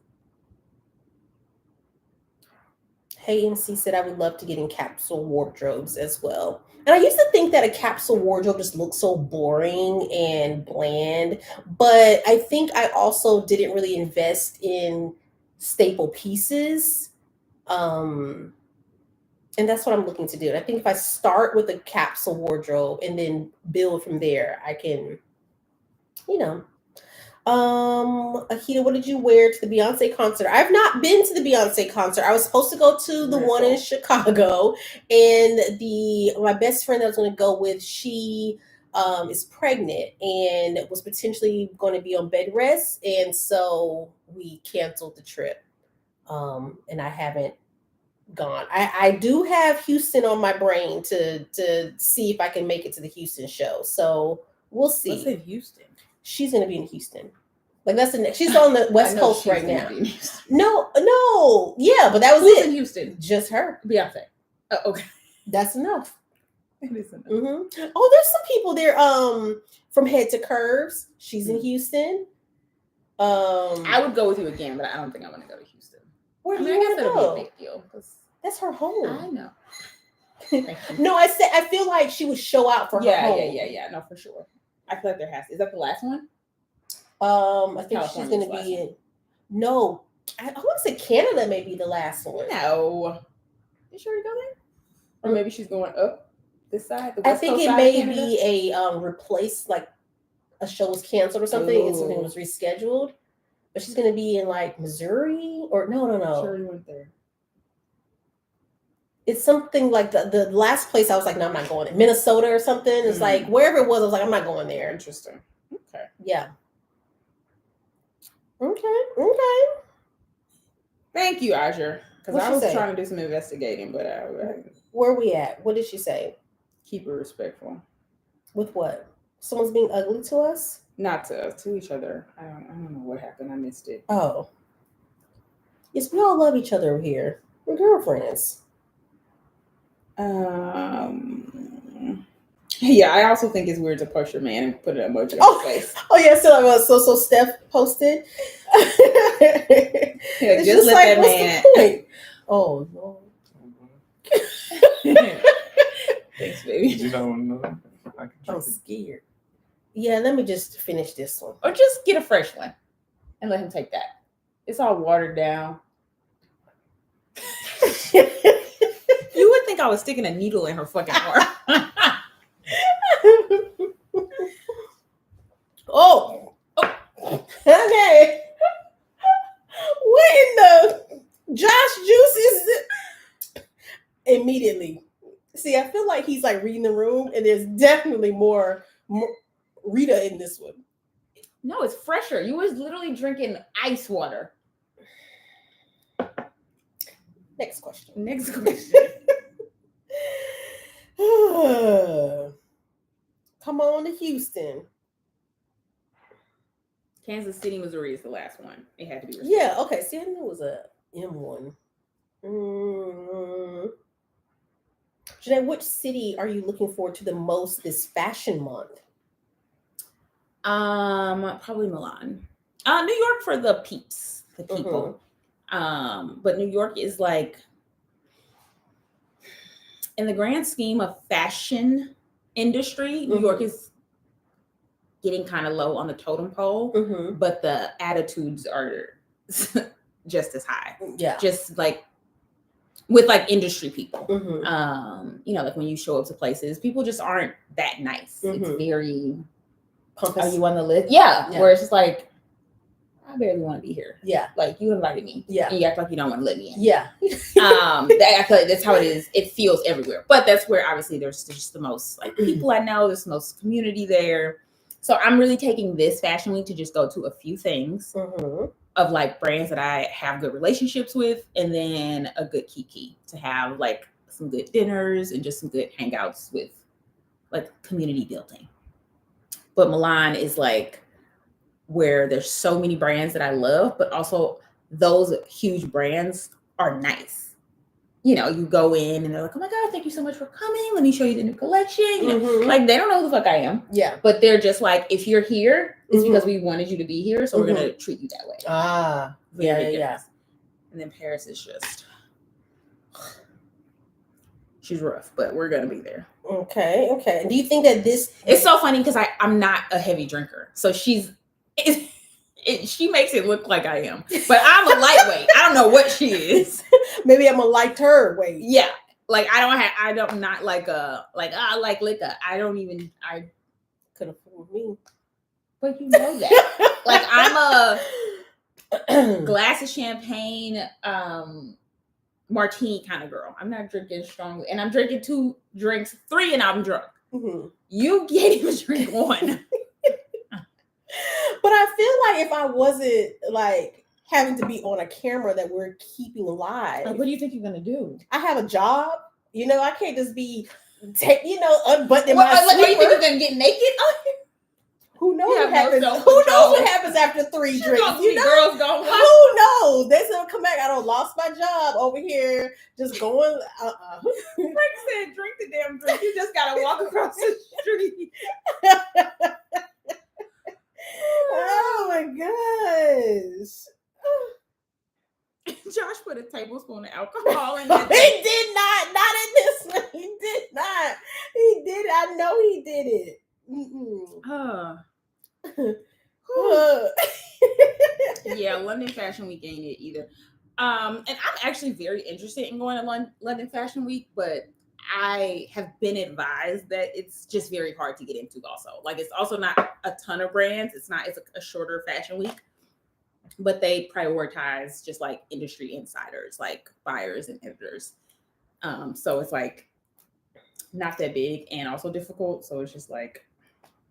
Hey MC said I would love to get in capsule wardrobes as well. And I used to think that a capsule wardrobe just looked so boring and bland, but I think I also didn't really invest in staple pieces. And that's what I'm looking to do. And I think if I start with a capsule wardrobe and then build from there, I can, Akida, what did you wear to the Beyonce concert? I've not been to the Beyonce concert. I was supposed to go to the one in Chicago, and my best friend that I was going to go with, she is pregnant and was potentially going to be on bed rest, and so we canceled the trip. And I haven't gone. I do have Houston on my brain to see if I can make it to the Houston show. So we'll see. Let's say Houston. She's going to be in Houston. Like that's the next. She's on the West Coast right now. No, yeah, but that was Who's in Houston? Just her, Beyonce. Oh, okay, that's enough. It is enough. Oh, there's some people there. From Head to Curves, she's in Houston. I would go with you again, but I don't think I want to go to Houston. Where do you want to go? Be a big deal. That's her home. I know. No, I feel like she would show out for her home. Yeah. No, for sure. I feel like there has to. Is that the last one? I think she's going to be in. No, I want to say Canada may be the last one. No, you sure you're going? Or maybe she's going up this side. I think it may be a replace, like a show was canceled or something, and something was rescheduled. But she's going to be in like Missouri or no. Sure, you went there. It's something like the last place I was like, no, I'm not going. Minnesota or something. It's like wherever it was, I was like, I'm not going there. Interesting. Okay. Yeah. Okay. Thank you, Azure. Because I was trying to do some investigating, but where are we at? What did she say? Keep it respectful. With what? Someone's being ugly to us? Not to us, to each other. I don't know what happened. I missed it. Oh. Yes, we all love each other over here. We're girlfriends. Yeah, I also think it's weird to post your man and put an emoji on his face. Oh yeah, so Steph posted. Yeah, just let that man. Oh no. Thanks, baby. You know, I'm scared. Yeah, let me just finish this one. Or just get a fresh one and let him take that. It's all watered down. You would think I was sticking a needle in her fucking arm. Oh. Okay. What in the Josh Juice is immediately? See, I feel like he's like reading the room, and there's definitely more Rita in this one. No, it's fresher. You was literally drinking ice water. Next question. Come on to Houston. Kansas City, Missouri is the last one. It had to be. Yeah, okay. See, I knew it was a M1. Jenee, which city are you looking forward to the most this fashion month? Probably Milan. New York for the peeps, the people. But New York is like, in the grand scheme of fashion industry, New York is getting kind of low on the totem pole, but the attitudes are just as high. Yeah. Just like with like industry people. Like when you show up to places, people just aren't that nice. It's very pompous. Are you on the list? Yeah. Where it's just like, I barely want to be here. Yeah. Like you invited me. Yeah. And you act like you don't want to let me in. Yeah. I feel like that's how it is. It feels everywhere. But that's where obviously there's just the most like people I know, there's the most community there. So I'm really taking this fashion week to just go to a few things, of like brands that I have good relationships with, and then a good kiki to have like some good dinners and just some good hangouts with like community building. But Milan is like where there's so many brands that I love, but also those huge brands are nice. You know, you go in and they're like, oh my God, thank you so much for coming. Let me show you the new collection. You know, like they don't know who the fuck I am. Yeah. But they're just like, if you're here, it's because we wanted you to be here. So we're going to treat you that way. Ah, yeah. And then Paris is just, she's rough, but we're going to be there. Okay. Do you think that it's so funny because I'm not a heavy drinker. So she makes it look like I am, but I'm a lightweight. I don't know what she is. Maybe I'm a light her weight. Yeah. Like I don't not like I like liquor. I could afford me. But you know that. Like I'm a glass of champagne, martini kind of girl. I'm not drinking strongly. And I'm drinking 2 drinks, 3 and I'm drunk. You can't even drink 1. But I feel like if I wasn't like having to be on a camera that we're keeping live. Like, what do you think you're gonna do? I have a job. You know, I can't just be unbuttoning my sleeper. What, you think you're gonna get naked? Who knows what happens? Who knows what happens after 3 drinks? You know, girls going. Who knows? They said, "Come back! I don't lost my job over here, just going." Frank said, "Drink the damn drink. You just gotta walk across the street." Oh my gosh! Josh put a tablespoon of alcohol in it. He did not in this one. He did not. He did. I know he did it. Yeah, London Fashion Week ain't it either. And I'm actually very interested in going to London Fashion Week, but I have been advised that it's just very hard to get into also. Like it's also not a ton of brands. It's a shorter fashion week, but they prioritize just like industry insiders, like buyers and editors. So it's like not that big and also difficult. So it's just like.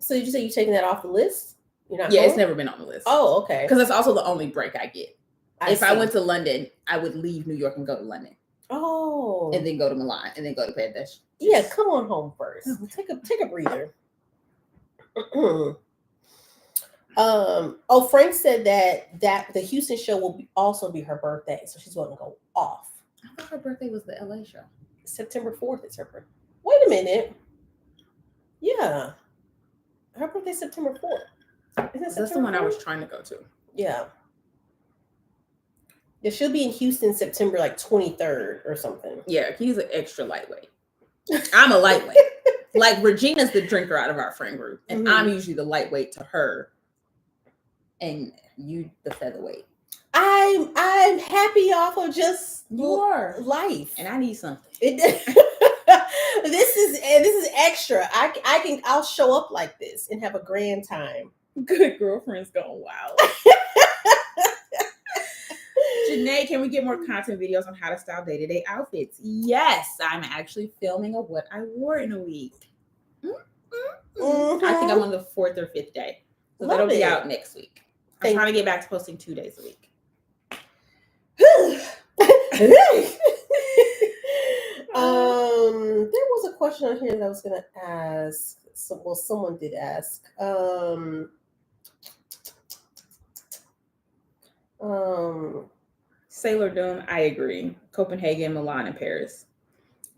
So did you say you're taking that off the list? You're not it's never been on the list. Oh, okay. Because it's also the only break I get. If I went to London, I would leave New York and go to London. Oh. And then go to Milan and then go to Paris. Yeah, come on home first. Take a breather. Frank said that the Houston show will also be her birthday, so she's going to go off. I thought her birthday was the LA show. September 4th is her birthday. Wait a minute. Yeah. Her birthday's September 4th. That's the one I was trying to go to. Yeah. Yeah, she'll be in Houston September like 23rd or something. Yeah, he's an extra lightweight. I'm a lightweight. Like Regina's the drinker out of our friend group, and I'm usually the lightweight to her, and you the featherweight. I'm happy off of just life, and I need something. This is extra. I'll show up like this and have a grand time. Good girlfriend's going wild. Jenee, can we get more content videos on how to style day-to-day outfits? Yes, I'm actually filming of what I wore in a week. I think I'm on the 4th or 5th day. So that'll be out next week. I'm trying to get back to posting 2 days a week. There was a question on here that I was going to ask. Someone did ask. Sailor Doom, I agree. Copenhagen, Milan, and Paris.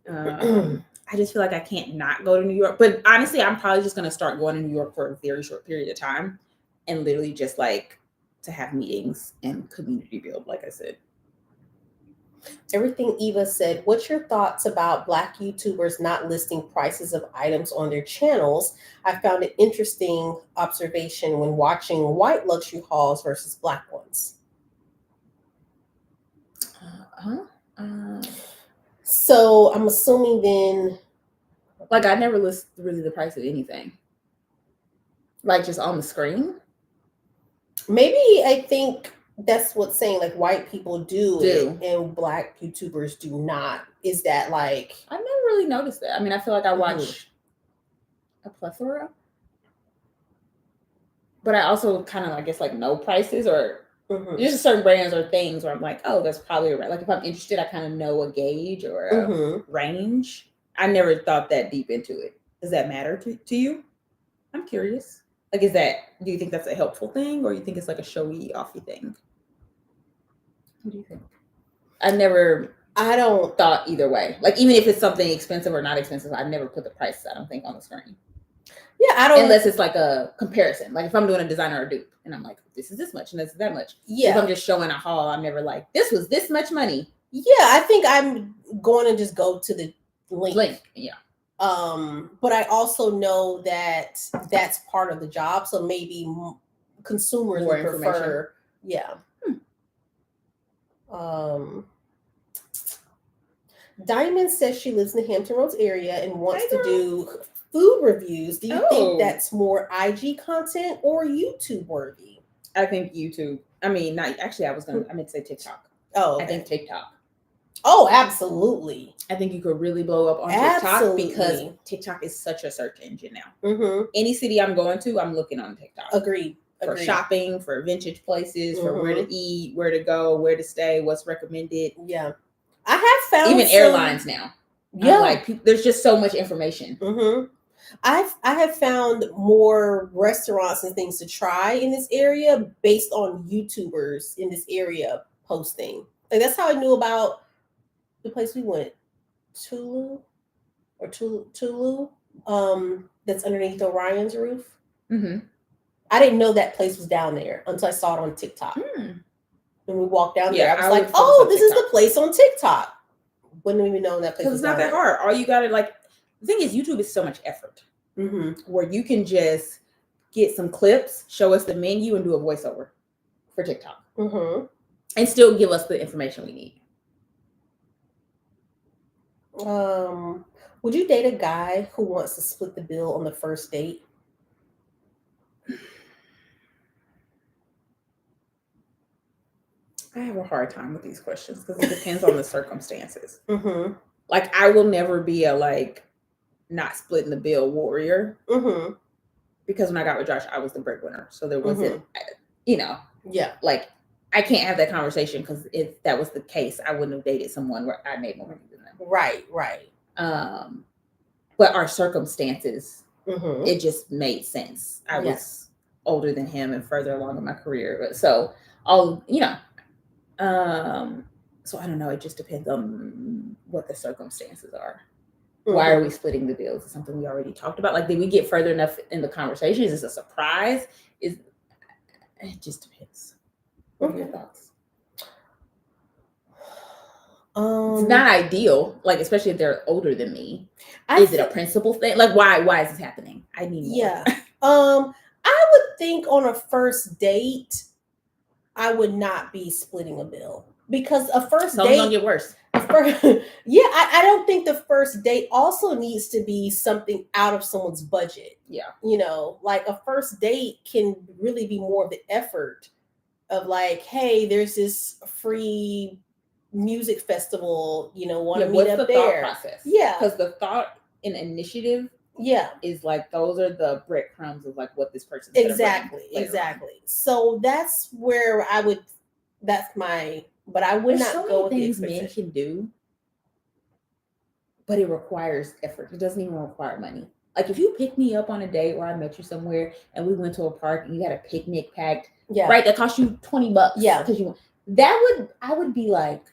I just feel like I can't not go to New York. But honestly, I'm probably just going to start going to New York for a very short period of time and literally just like to have meetings and community build, like I said. Everything Eva said, what's your thoughts about Black YouTubers not listing prices of items on their channels? I found an interesting observation when watching white luxury hauls versus Black ones. So I'm assuming then, like I never list really the price of anything, like just on the screen. Maybe I think that's what's saying like white people do it and Black YouTubers do not. Is that like I've never really noticed that. I mean, I feel like I watch a plethora, but I also kind of I guess like know prices or Just certain brands or things where I'm like, oh, that's probably right. Like if I'm interested, I kind of know a gauge or a range. I never thought that deep into it. Does that matter to you? I'm curious. Like, do you think that's a helpful thing, or you think it's like a showy, offy thing? What do you think? I don't thought either way. Like, even if it's something expensive or not expensive, I never put the price, I don't think, on the screen. Yeah, I don't. Unless it's like a comparison. Like if I'm doing a designer or a dupe, and I'm like, this is this much, and this is that much. Yeah. If I'm just showing a haul, I'm never like, this was this much money. Yeah, I think I'm going to just go to the link. Yeah. But I also know that that's part of the job, so maybe consumers would prefer. Yeah. Diamond says she lives in the Hampton Roads area and wants to do food reviews. Do you think that's more IG content or YouTube worthy? I think YouTube. I mean, not actually. I meant to say TikTok. Oh, okay. I think TikTok. Oh, absolutely. I think you could really blow up on TikTok because TikTok is such a search engine now. Any city I'm going to, I'm looking on TikTok. Agreed. For shopping, for vintage places, for where to eat, where to go, where to stay, what's recommended. Yeah. I have found even airlines now. Yeah. Like there's just so much information. I have found more restaurants and things to try in this area based on YouTubers in this area posting. Like that's how I knew about the place we went, Tulu, that's underneath Orion's roof. I didn't know that place was down there until I saw it on TikTok. When we walked down there, I was like, "Oh, this is the place on TikTok." Wouldn't even know that place. Because it's not that hard. All you gotta the thing is, YouTube is so much effort. Where you can just get some clips, show us the menu, and do a voiceover for TikTok, and still give us the information we need. Would you date a guy who wants to split the bill on the first date? I have a hard time with these questions because it depends on the circumstances. Like I will never be a not splitting the bill warrior. Because when I got with Josh, I was the breadwinner, so there wasn't, like I can't have that conversation because if that was the case, I wouldn't have dated someone where I made more money than them. Right. But our circumstances, it just made sense. I was older than him and further along in my career, so so I don't know. It just depends on what the circumstances are. Why are we splitting the bills? Is something we already talked about? Like, did we get further enough in the conversation? Is this a surprise? It just depends. What are your thoughts? It's not ideal, especially if they're older than me. Is it a principal thing? Why is this happening? I need more. Yeah. I would think on a first date, I would not be splitting a bill because a first date gonna get worse. I don't think the first date also needs to be something out of someone's budget. Yeah. A first date can really be more of the effort of hey, there's this free music festival, want to meet up there. Thought process? Yeah. Because the thought and initiative is those are the breadcrumbs of what this person's exactly. So that's where I would but I would not go with things men can do, but it requires effort. It doesn't even require money. If you pick me up on a date where I met you somewhere and we went to a park and you had a picnic packed, right? That cost you $20. Yeah. Because I would be like,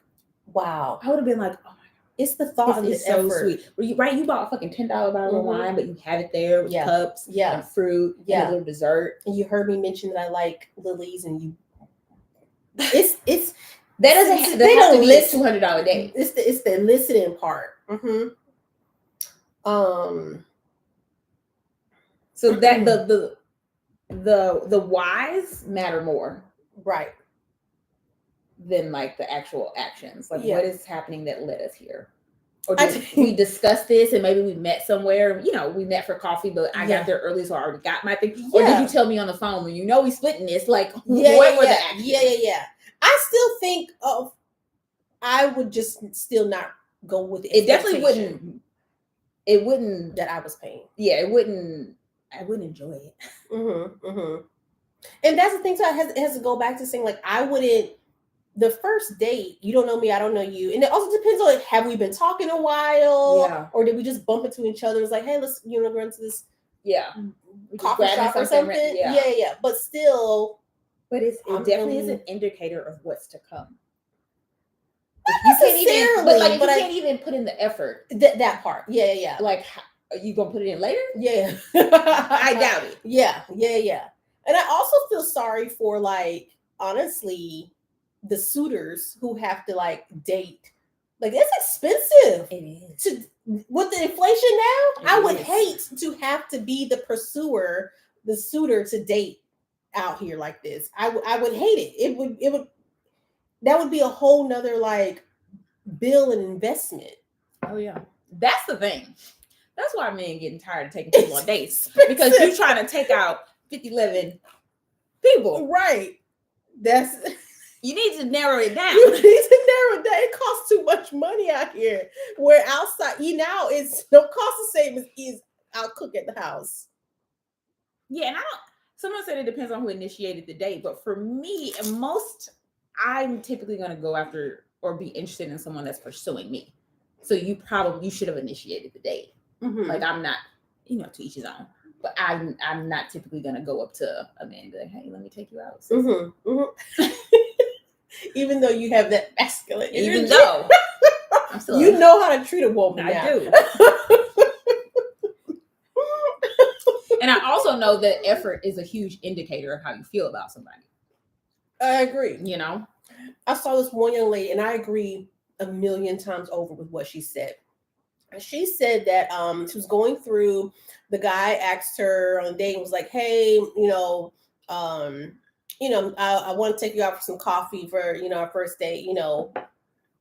wow. I would have been like, oh my God. It's the thought is so sweet. You bought a fucking $10 bottle of wine, but you have it there with cups and fruit and a little dessert. And you heard me mention that I like lilies and you it's that doesn't have, they don't list $200 date. It's the listening part. So that the whys matter more, right, than the actual actions. What is happening that led us here? Or did we discuss this and maybe we met somewhere? We met for coffee, but I got there early, so I already got my thing. Or did you tell me on the phone when we splitting this? What were the actions? Yeah. I still think I would just still not go with it. It definitely wouldn't. It wouldn't that I was paying. Yeah, it wouldn't. I wouldn't enjoy it. And that's the thing too. It has to go back to saying like I wouldn't. The first date, you don't know me, I don't know you, and it also depends on have we been talking a while, or did we just bump into each other? It's like, hey, let's go into this coffee shop or something. Yeah. But still, it definitely is an indicator of what's to come. Not necessarily, you can't even put in the effort. That part, yeah. Like, are you gonna put it in later? Yeah, I doubt it. Yeah. And I also feel sorry for like honestly the suitors who have to like date. Like it's expensive. It is. With the inflation now, I would hate to have to be the pursuer, the suitor to date out here like this. I would hate it. It would that would be a whole nother like bill and investment. Oh yeah. That's the thing. That's why men getting tired of taking people on dates. Because you're trying to take out 11 people. Right. You need to narrow it down. It costs too much money out here. Where outside, it's don't cost the same as out cook at the house. Yeah, and someone said it depends on who initiated the date, but for me, I'm typically going to go after or be interested in someone that's pursuing me. So you should have initiated the date. Mm-hmm. Like I'm not, to each his own. But I'm not typically going to go up to a man and be like, hey, let me take you out. Mm-hmm. Mm-hmm. Even though you have that masculine energy. Even though. I'm still you know how to treat a woman. I do. And I also know that effort is a huge indicator of how you feel about somebody. I agree. I saw this one young lady, and I agree 1,000,000 times over with what she said. She said that she was going through, the guy asked her on a date and was like, hey, I want to take you out for some coffee for, our first date,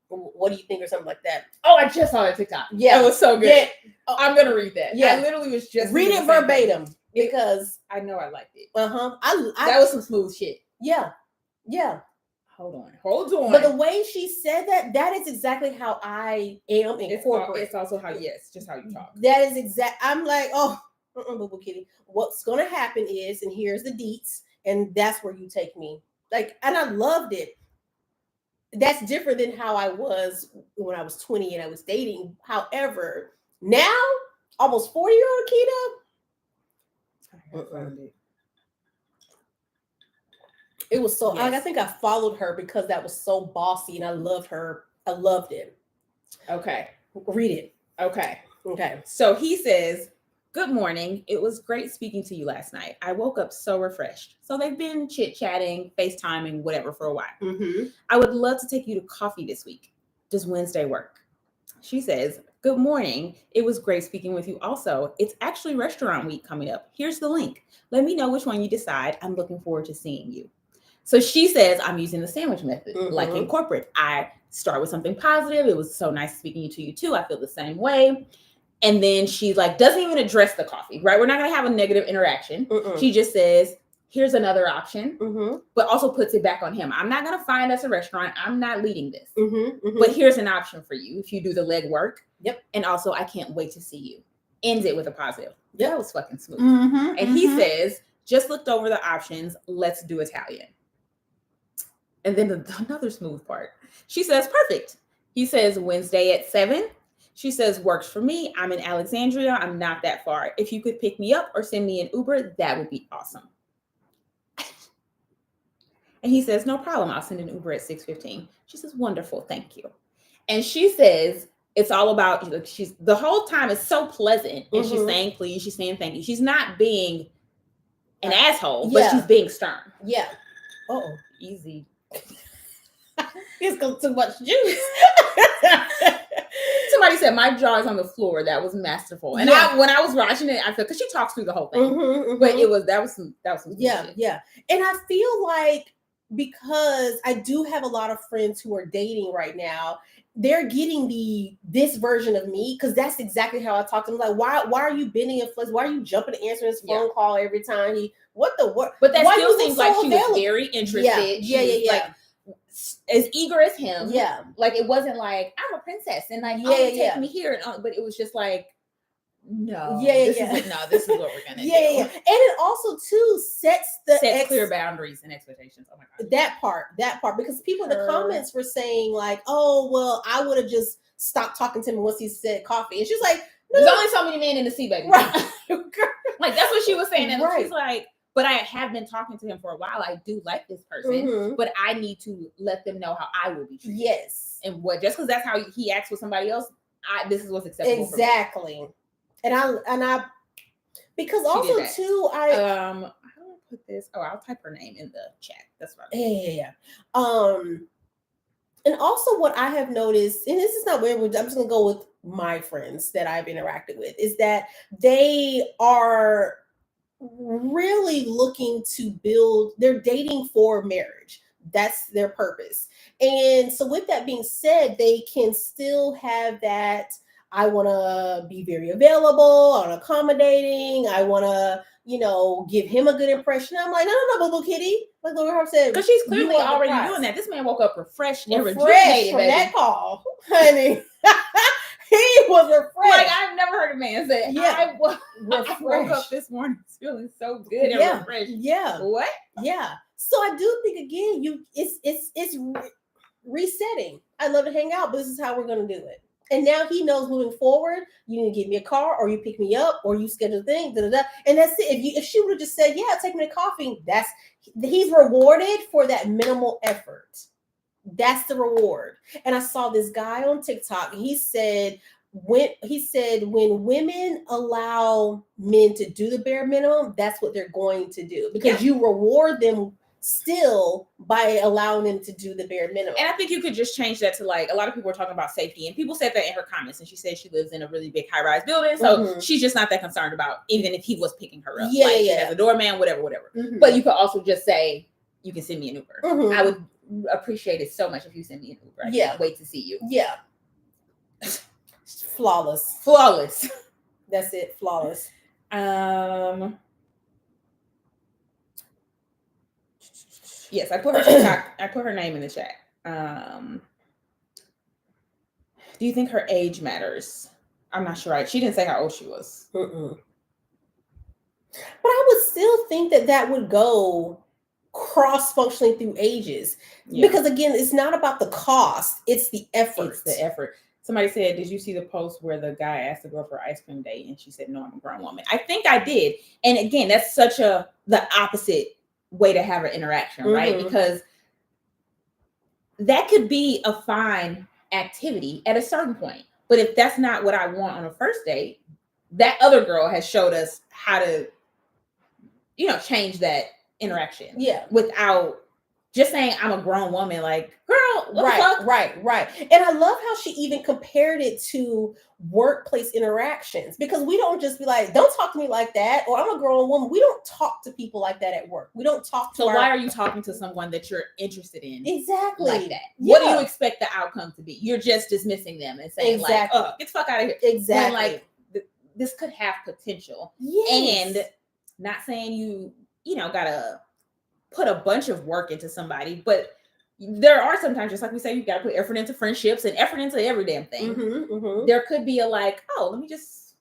what do you think or something like that? Oh, I just saw that TikTok. Yeah. It was so good. Yeah. I'm going to read that. Yeah. I literally was just read it verbatim because I know I liked it. Uh-huh. That was some smooth shit. Yeah. Yeah. Hold on. But the way she said that is exactly how I am in corporate. It's also just how you talk. That is I'm like, boo-boo kitty. What's going to happen is, and here's the deets, and that's where you take me. Like, and I loved it. That's different than how I was when I was 20 and I was dating. However, now, almost 40-year-old Akida, it was so, I think I followed her because that was so bossy and I loved her. I loved it. Okay. Read it. Okay. Okay. So he says, good morning. It was great speaking to you last night. I woke up so refreshed. So they've been chit-chatting, FaceTiming, whatever for a while. Mm-hmm. I would love to take you to coffee this week. Does Wednesday work? She says, good morning. It was great speaking with you also. It's actually restaurant week coming up. Here's the link. Let me know which one you decide. I'm looking forward to seeing you. So she says, I'm using the sandwich method, like in corporate. I start with something positive. It was so nice speaking to you too. I feel the same way. And then she doesn't even address the coffee, right? We're not going to have a negative interaction. She just says, here's another option, but also puts it back on him. I'm not going to find us a restaurant. I'm not leading this. But here's an option for you if you do the legwork. Yep. And also, I can't wait to see you. Ends it with a positive. Yep. That was fucking smooth. And he says, just looked over the options. Let's do Italian. And then another smooth part. She says, perfect. He says, Wednesday at 7. She says, works for me. I'm in Alexandria. I'm not that far. If you could pick me up or send me an Uber, that would be awesome. And he says, no problem. I'll send an Uber at 6:15. She says, wonderful. Thank you. And she says, it's all about, the whole time is so pleasant. And she's saying, please, she's saying, thank you. She's not being an asshole, but she's being stern. Yeah. Easy. It's got too much juice. Somebody said my jaw is on the floor. That was masterful. And when I was watching it, I felt, because she talks through the whole thing, but that was some shit. Yeah. And I feel like, because I do have a lot of friends who are dating right now, they're getting this version of me, because that's exactly how I talk to them. Like, why are you bending and flex? Why are you jumping to answer his phone call every time what? But that still seems like she was very interested. Yeah. Like, as eager as him. Yeah. Like, it wasn't like, I'm a princess and like, take me here. But it was just like, no, Yeah, this is this is what we're gonna do. Yeah. And it also too sets clear boundaries and expectations. Oh my god. That part, because people in the comments were saying like, oh well, I would have just stopped talking to him once he said coffee. And she's like, there's only so many men in the sea, baby. Right. Like that's what she was saying. And Right. she's like, but I have been talking to him for a while. I do like this person, but I need to let them know how I will be treated. Yes. And what, just because that's how he acts with somebody else, this is what's acceptable. Exactly. For me. And I because she also too, how do I put this? Oh, I'll type her name in the chat. That's right. Yeah. And also what I have noticed, and this is not weird, I'm just gonna go with my friends that I've interacted with, is that they are really looking to build, they're dating for marriage. That's their purpose. And so with that being said, they can still have that, I want to be very available, and accommodating, I want to, give him a good impression. I'm like, no, boo kitty. Like Laura said, because she's clearly already doing that. This man woke up refreshed and rejuvenated from that call, honey. He was refreshed. Like I've never heard a man say, I woke up this morning feeling so good and refreshed. Yeah. What? Yeah. So I do think again, it's resetting. I love to hang out, but this is how we're gonna do it. And now he knows moving forward, you need to give me a car, or you pick me up, or you schedule things, and that's it. If she would have just said, yeah, take me to coffee, he's rewarded for that minimal effort. That's the reward. And I saw this guy on TikTok. He said when women allow men to do the bare minimum, that's what they're going to do, because you reward them still by allowing them to do the bare minimum. And I think you could just change that to, like, a lot of people are talking about safety, and people said that in her comments, and she said she lives in a really big high-rise building, so she's just not that concerned about even if he was picking her up. She has a doorman, whatever. But you could also just say, you can send me an Uber. I would appreciate it so much if you send me an Uber. I can't wait to see you. Yeah. Flawless. That's it. Flawless. Yes, I put her TikTok. I put her name in the chat. Do you think her age matters? I'm not sure. She didn't say how old she was. But I would still think that would go cross-functioning through ages, because again, it's not about the cost; it's the effort. It's the effort. Somebody said, "Did you see the post where the guy asked the girl for ice cream date and she said, no, I'm a grown woman?" I think I did. And again, that's such the opposite way to have an interaction, right? Because that could be a fine activity at a certain point. But if that's not what I want on a first date, that other girl has showed us how to, change that interaction. Yeah. Without just saying, I'm a grown woman, like, girl, what the fuck? Right. And I love how she even compared it to workplace interactions, because we don't just be like, don't talk to me like that, or I'm a grown woman. We don't talk to people like that at work. We don't talk to why are you talking to someone that you're interested in? Exactly. Like that. Yeah. What do you expect the outcome to be? You're just dismissing them and saying like, oh, get the fuck out of here. Exactly. When, like, this could have potential. Yes. And not saying you gotta put a bunch of work into somebody, but there are sometimes, just like we say, you got to put effort into friendships and effort into every damn thing. There could be a like, oh, let me just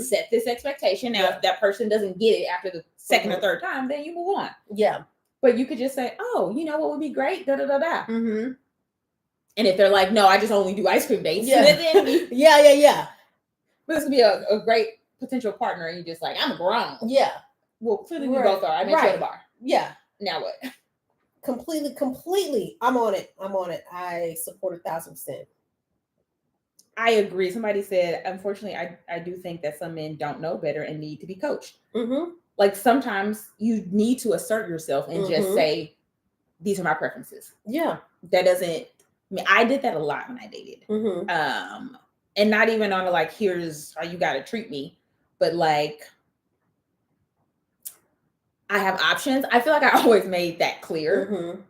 set this expectation. Now, if that person doesn't get it after the second or third time, then you move on. Yeah. But you could just say, oh, you know what would be great? Da da da da. And if they're like, no, I just only do ice cream dates. Then yeah. But this could be a great potential partner, and you just like, I'm grown. Yeah. Well, clearly we both are. I met you at a bar. Yeah. Now what? Completely. I'm on it. I support 1,000%. I agree. Somebody said, unfortunately, I do think that some men don't know better and need to be coached. Like sometimes you need to assert yourself and just say, these are my preferences. Yeah. That doesn't, I mean, I did that a lot when I dated. And not even on like, here's how you got to treat me, but like, I have options. I feel like I always made that clear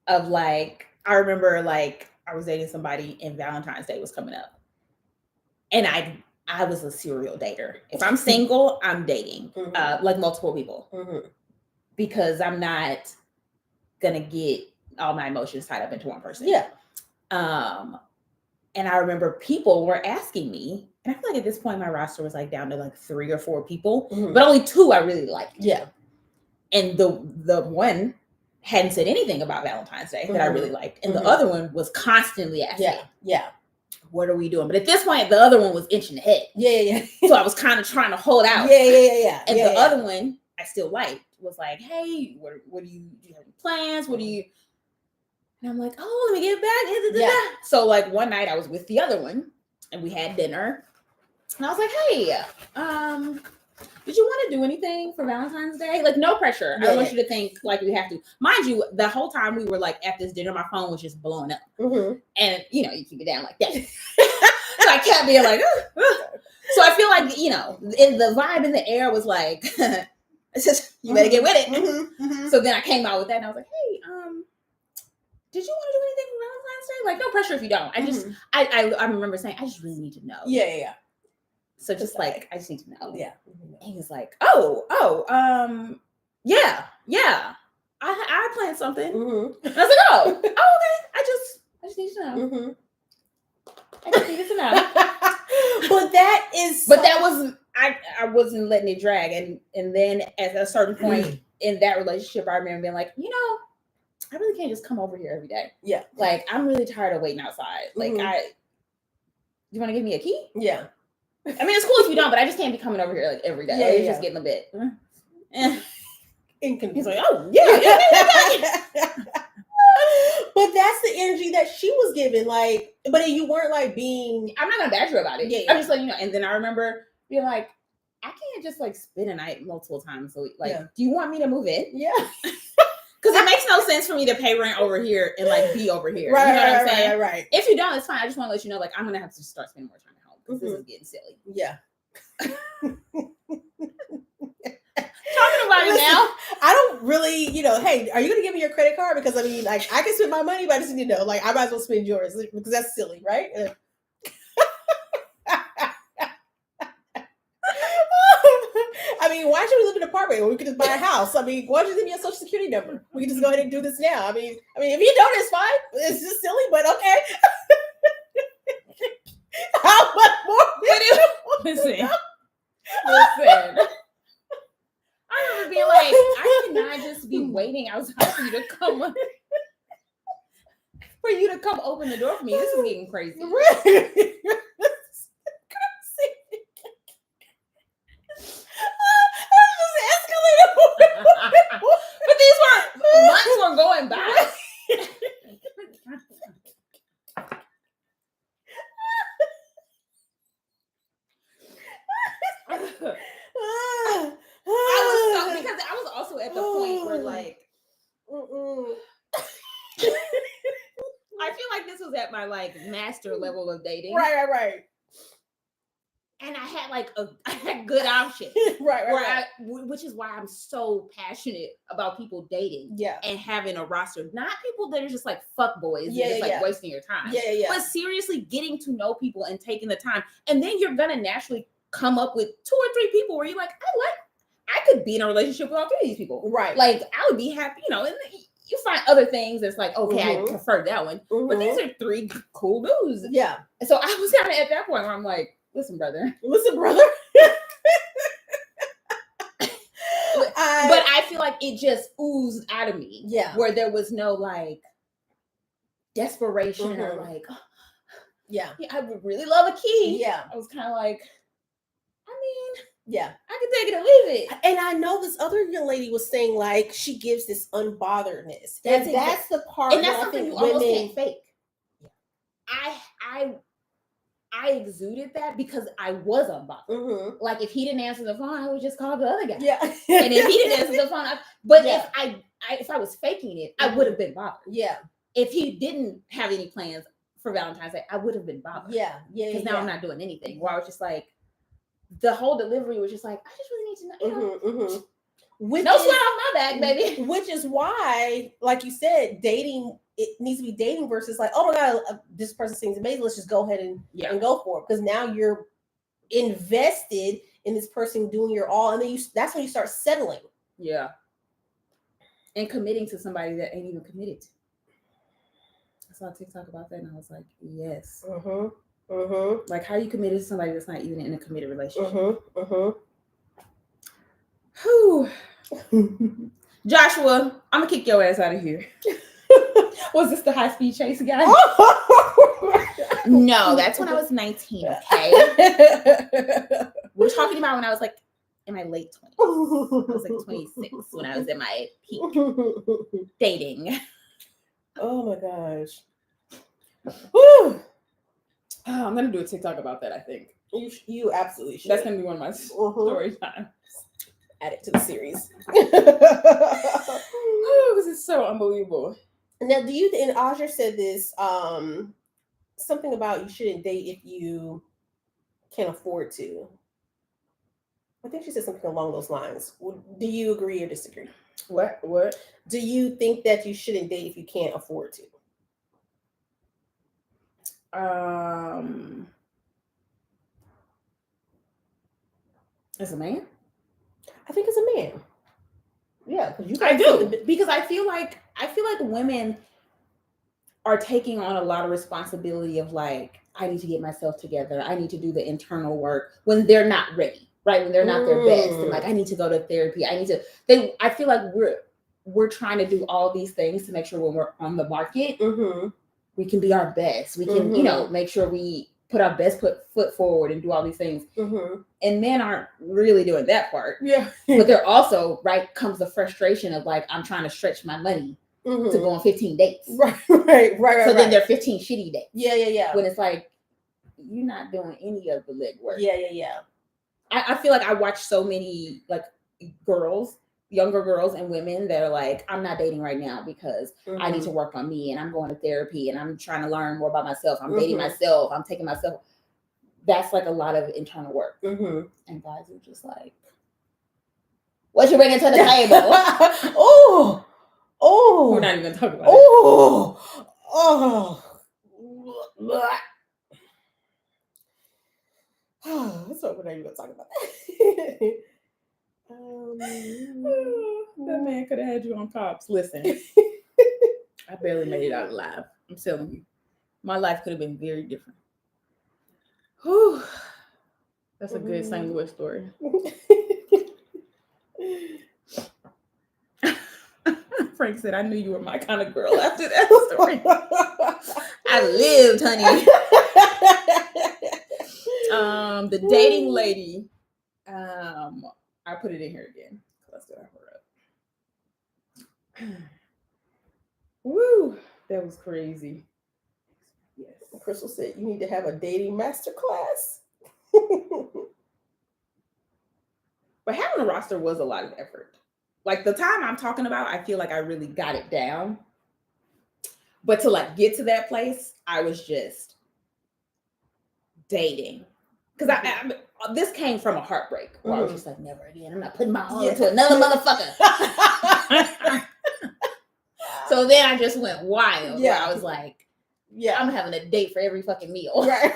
of like, I remember like I was dating somebody and Valentine's Day was coming up. And I was a serial dater. If I'm single, I'm dating like multiple people because I'm not going to get all my emotions tied up into one person. Yeah. And I remember people were asking me, And I feel like at this point my roster was like down to like 3 or 4 people, Mhm. but only 2 I really liked. Yeah. And the one hadn't said anything about Valentine's Day that I really liked, and the other one was constantly asking, yeah, what are we doing? But at this point, the other one was inching ahead. Yeah. So I was kind of trying to hold out. Yeah. And the other one I still liked was like, hey, what do you have any plans? What do you? And I'm like, oh, let me get back. Yeah. So like one night I was with the other one and we had dinner. And I was like, hey, did you want to do anything for Valentine's Day? Like, no pressure. I don't want you to think like we have to. Mind you, the whole time we were like at this dinner, my phone was just blowing up. And you know, you keep it down like that. So I kept being like, So I feel like, you know, the vibe in the air was like, it's just, you better get with it. So then I came out with that and I was like, hey, did you want to do anything for Valentine's Day? Like, no pressure if you don't. I just, I remember saying, I just really need to know. Yeah. So just like, I just need to know. Yeah. And he was like, yeah. I planned something. And I was like, okay. I just need to know. I just needed to know. But that is, but that was, I wasn't letting it drag. And then at a certain point in that relationship, I remember being like, you know, I really can't just come over here every day. Yeah. Like, I'm really tired of waiting outside. Like, you want to give me a key? Yeah. I mean, it's cool if you don't, but I just can't be coming over here like every day. It's just getting a bit inconvenient. He's like, oh yeah. But that's the energy that she was giving. Like, but you weren't like being. I'm not gonna badger about it. Yeah. I'm just letting you know. And then I remember being like, I can't just like spend a night multiple times. So like, do you want me to move in? Yeah. Because it makes no sense for me to pay rent over here and like be over here. Right, you know what I'm saying? Right. If you don't, it's fine. I just want to let you know, like, I'm gonna have to start spending more time at home because this is getting silly. Yeah. Talking about it now. I don't really, you know, hey, are you going to give me your credit card? Because I mean, like, I can spend my money, but I just need to know, like, I might as well spend yours because that's silly, right? I mean, why should we live in an apartment when we could just buy a house? I mean, why don't you give me a social security number? We can just go ahead and do this now. I mean, if you don't, it's fine. It's just silly, but okay. How much more? Listen. I remember being like, I cannot just be waiting outside for you to come open the door for me. This is getting crazy. Really? But these months were going by. Because I was also at the point where like I feel like this was at my like master level of dating. Right. And I had like I had good options. Right. Which is why I'm so passionate about people dating and having a roster. Not people that are just like fuck boys and just like wasting your time. Yeah. But seriously getting to know people and taking the time. And then you're gonna naturally come up with 2 or 3 people where you're like, I could be in a relationship with all 3 of these people. Right. Like I would be happy, you know, and you find other things that's like, okay, I prefer that one. But these are 3 cool dudes. Yeah. And so I was kind of at that point where I'm like, listen, brother. But I feel like it just oozed out of me. Yeah. Where there was no like desperation or like, I would really love a key. Yeah. I was kind of like, I mean, yeah, I can take it or leave it. And I know this other young lady was saying like she gives this unbotheredness. That's the part. And that's something you almost can't fake. Yeah. I exuded that because I was unbothered. Like if he didn't answer the phone, I would just call the other guy. Yeah. And if he didn't answer the phone, if I was faking it, I would have been bothered. Yeah. If he didn't have any plans for Valentine's Day, I would have been bothered. Yeah. Because now I'm not doing anything. Where I was just like, the whole delivery was just like, I just really need to know. You know, no sweat off my back, baby. Which is why, like you said, dating, it needs to be dating versus like, oh my God, this person seems amazing. Let's just go ahead and go for it. Because now you're invested in this person doing your all. And then that's when you start settling. Yeah. And committing to somebody that ain't even committed to. I saw a TikTok about that and I was like, yes. Like, how are you committed to somebody that's not even in a committed relationship? Whew. Joshua, I'm gonna kick your ass out of here. Was this the high-speed chase again? No, that's when I was 19, okay? We're talking about when I was like in my late 20s. I was like 26 when I was in my peak dating. Oh my gosh. Woo. Oh, I'm gonna do a TikTok about that, I think. You absolutely should. That's gonna be one of my story time. Add it to the series. Oh, this is so unbelievable. Now, do you, and Audra said this, something about you shouldn't date if you can't afford to. I think she said something along those lines. Do you agree or disagree? What? Do you think that you shouldn't date if you can't afford to? As a man? I think as a man. Yeah, I do, because I feel like women are taking on a lot of responsibility of like, I need to get myself together. I need to do the internal work when they're not ready, right? When they're not their best, and like, I need to go to therapy. I feel like we're trying to do all these things to make sure when we're on the market, we can be our best. We can, make sure we put our best foot forward and do all these things. And men aren't really doing that part. Yeah. But they're also, right, comes the frustration of like, I'm trying to stretch my money to go on 15 dates. Right. So then there are 15 shitty dates. Yeah. When it's like, you're not doing any of the legwork. Yeah. I feel like I watch so many like younger girls and women that are like, I'm not dating right now because I need to work on me, and I'm going to therapy, and I'm trying to learn more about myself. I'm dating myself. I'm taking myself. That's like a lot of internal work. And guys are just like, what you bringing to the table? Oh. We're not even talking about it. So we're not even gonna talk about that. That man could have had you on cops. Listen, I barely made it out alive. I'm telling you, my life could have been very different. Whew. That's a good St. Louis story. Frank said, I knew you were my kind of girl after that story. I lived, honey. The dating lady, I put it in here again. Let's get her up. Woo, that was crazy. Yes. Crystal said you need to have a dating masterclass. But having a roster was a lot of effort. Like the time I'm talking about, I feel like I really got it down. But to like get to that place, I was just dating. Because this came from a heartbreak where I was just like, never again. I'm not putting my all into another motherfucker. So then I just went wild. Where I was like, I'm having a date for every fucking meal. Right.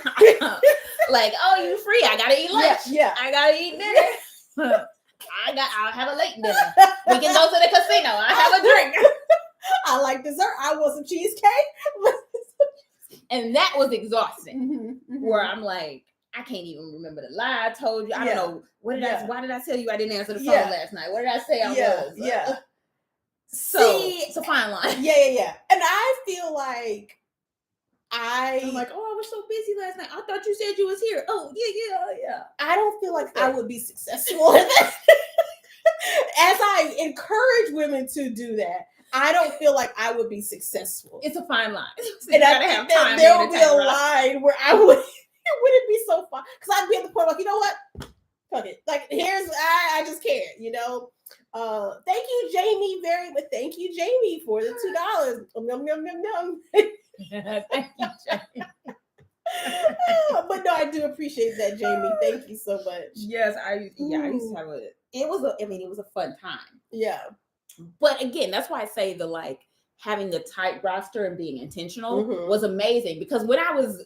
Like, oh, you free? I gotta eat lunch. Yeah. I gotta eat dinner. I'll have a late dinner. We can go to the casino. I have a drink. I like dessert. I want some cheesecake. And that was exhausting. Where I'm like, I can't even remember the lie I told you. I don't know. Why did I tell you I didn't answer the phone last night? What did I say I was? Yeah. So it's a fine line. Yeah. And I feel like I'm like, oh, I was so busy last night. I thought you said you was here. Oh, yeah. I don't feel like I would be successful in that. As I encourage women to do that, I don't feel like I would be successful. It's a fine line. So and I think that there will be a line where I would. It wouldn't be so fun because I'd be at the point like, you know what? Fuck it. Like I just can't. Thank you, Jamie, very much. Thank you, Jamie, for the $2. Num. Thank you, Jamie. But no, I do appreciate that, Jamie. Thank you so much. Yes, I used to have it was a fun time. Yeah. But again, that's why I say having the tight roster and being intentional was amazing, because when I was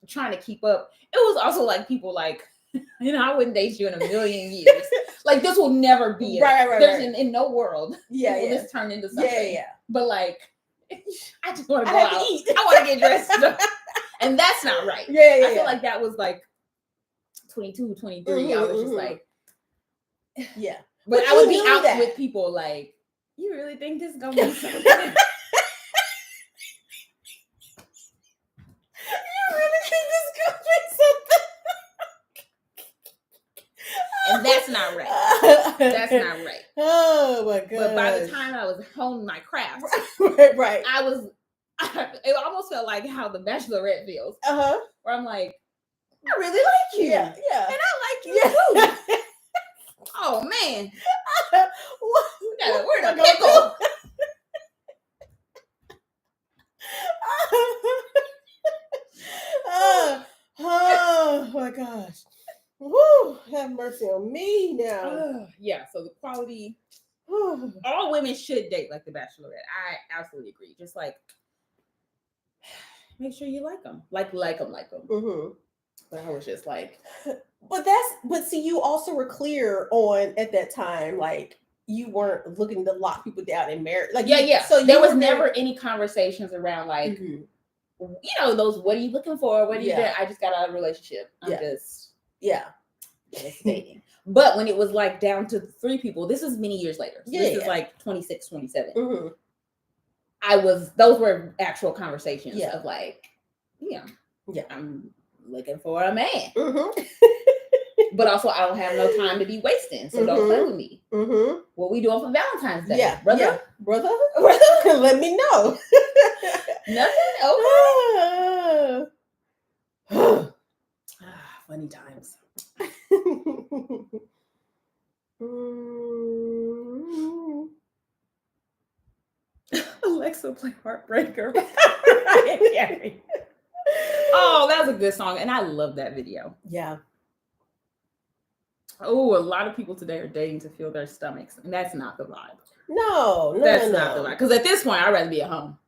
trying to keep up, it was also like people like, I wouldn't date you in a million years. Like this will never be there's in no world will this turn into something. Yeah. But like, I just want to go out. I want to get dressed. And that's not right. Yeah. I feel like that was like 22, 23. I was just like, yeah. But I would be out with people like, you really think this is gonna be something? You really think this is gonna be something? And that's not right. That's not right. Oh my god! But by the time I was honing my craft, right, it almost felt like how the Bachelorette feels. Where I'm like, I really like you. Yeah. And I like you too. Oh man. We're in a pickle. Oh my gosh. Woo, have mercy on me now. Yeah, so the quality, all women should date like the Bachelorette. I absolutely agree. Just like, make sure you like them. Like them. But I was just like, but see, you also were clear on at that time, like you weren't looking to lock people down and marry. Like, So there was never any conversations around like, you know, those, what are you looking for? What are you doing? I just got out of a relationship. I'm just dating. But when it was like down to 3 people, this is many years later. So this is like 26, 27. Those were actual conversations of like, I'm looking for a man. But also I don't have no time to be wasting. So don't play with me. What we doing for Valentine's Day? Yeah, brother? Brother? Let me know. Nothing? Okay. Funny times. Alexa, play Heartbreaker. Oh, that was a good song. And I love that video. Yeah. Oh, a lot of people today are dating to fill their stomachs. And that's not the vibe. No, that's not the vibe. Because at this point, I'd rather be at home.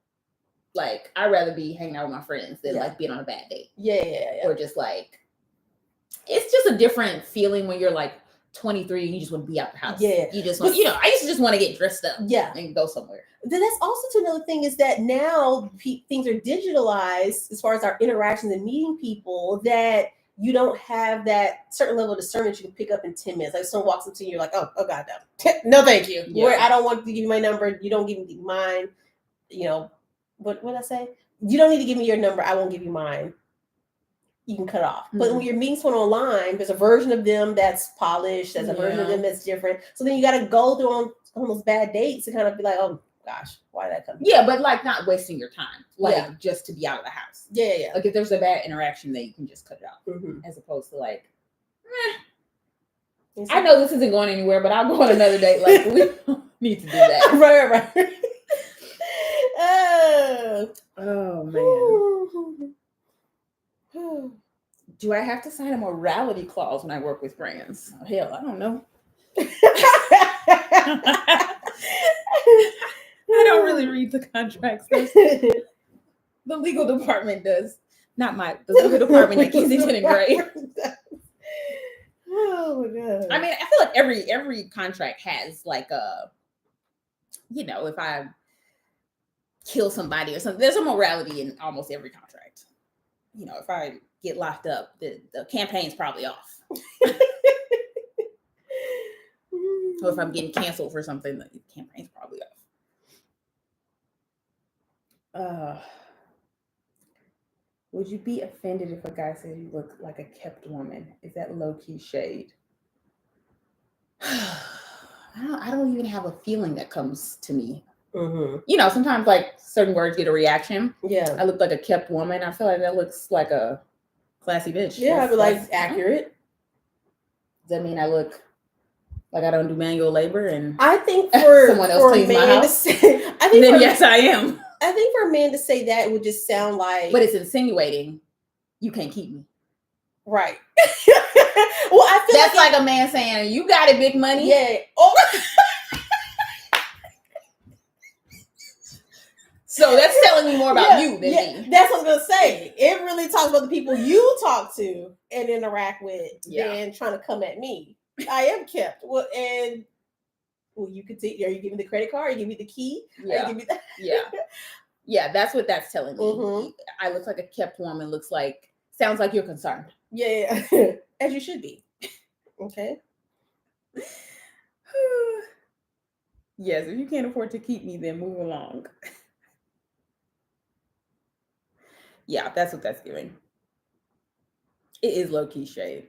Like, I'd rather be hanging out with my friends than like being on a bad date. Yeah. Or just like, it's just a different feeling when you're like 23 and you just want to be out the house. Yeah. You just want, I used to just want to get dressed up. Yeah. And go somewhere. Then that's also another thing is that now things are digitalized as far as our interactions and meeting people, that you don't have that certain level of discernment you can pick up in 10 minutes. Like someone walks up to you, you're like, oh God, no. No, thank you. Yeah. Where I don't want to give you my number. You don't give me mine. What did I say? You don't need to give me your number. I won't give you mine. You can cut off. But when you're meeting someone online, there's a version of them that's polished. There's a version of them that's different. So then you got to go through on those bad dates to kind of be like, oh gosh, why did that come? Yeah, but like not wasting your time, like just to be out of the house. Yeah. Like if there's a bad interaction, then you can just cut it out, as opposed to like, I know this isn't going anywhere, but I'll go on another date. Like we don't need to do that. Right. Oh man. Do I have to sign a morality clause when I work with brands? Oh, hell, I don't know. I don't really read the contracts. The legal department does. Not the legal department at Kensington and Gray. Oh my god. I mean, I feel like every contract has like a, if I kill somebody or something, there's a morality in almost every contract. If I get locked up, the campaign's probably off. So if I'm getting canceled for something, the campaign's probably off. Would you be offended if a guy says you look like a kept woman? Is that low-key shade? I don't even have a feeling that comes to me. Sometimes like certain words get a reaction. Yeah. I look like a kept woman. I feel like that looks like a classy bitch. Yeah, I feel like accurate. Does that mean I look like I don't do manual labor? And I think for someone else cleans my house. Yes, I am. I think for a man to say that would just sound like, but it's insinuating you can't keep me. Right. Well, I feel that's like a man saying you got it, big money. Yeah. So that's telling me more about you than me. That's what I was gonna say. It really talks about the people you talk to and interact with than trying to come at me. I am kept. Well, you could take. Are you giving me the credit card? Are you give me the key? Yeah. Give me that? Yeah. Yeah, that's what that's telling me. Mhm. I look like a kept woman. Sounds like you're concerned. Yeah. As you should be. Okay. Yes, if you can't afford to keep me, then move along. Yeah, that's what that's giving. It is low-key shade.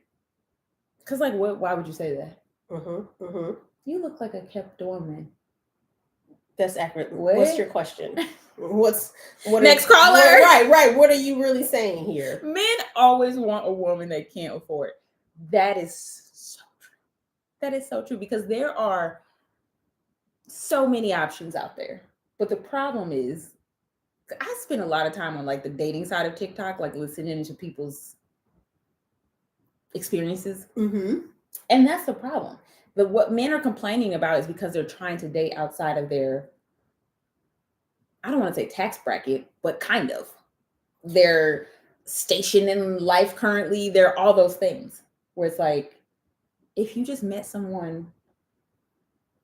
Because, like, why would you say that? You look like a kept woman. That's accurate. What? What's your question? Next caller? Right. What are you really saying here? Men always want a woman they can't afford. That is so true. That is so true because there are so many options out there. But the problem is, I spend a lot of time on like the dating side of TikTok, like listening to people's experiences. And that's the problem. What men are complaining about is because they're trying to date outside of their, I don't want to say tax bracket, but kind of their station in life currently. They're all those things where it's like, if you just met someone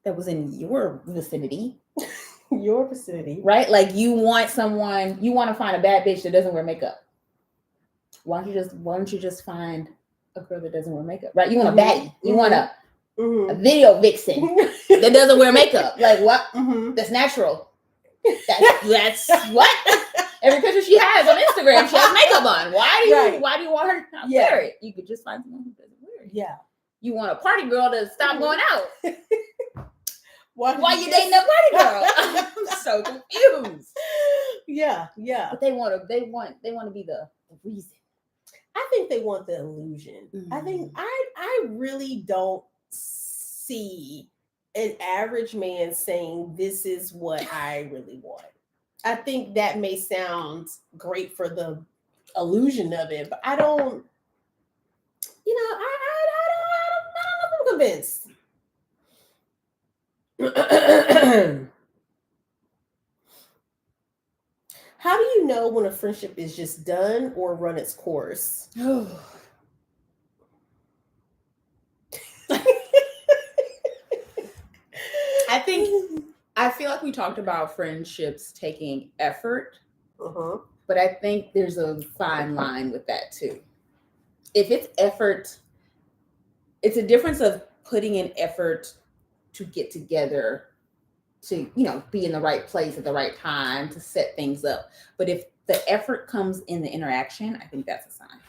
that was in your vicinity, right? Like you want to find a bad bitch that doesn't wear makeup. Why don't you just find a girl that doesn't wear makeup, right? You want a baddie. You want a video vixen that doesn't wear makeup. Like what? That's natural. That's what? Every picture she has on Instagram, she has makeup on. Why do you want her to not wear it? You could just find someone who doesn't wear it. Yeah. You want a party girl to stop going out. Why you dating a party girl? I'm so confused. Yeah. But they want to be the reason. I think they want the illusion. I think I really don't see an average man saying this is what I really want. I think that may sound great for the illusion of it, but I don't. I don't know if I'm convinced. How do you know when a friendship is just done or run its course? I feel like we talked about friendships taking effort, but I think there's a fine line with that too. If it's effort, it's a difference of putting in effort to get together, to be in the right place at the right time, to set things up. But if the effort comes in the interaction, I think that's a sign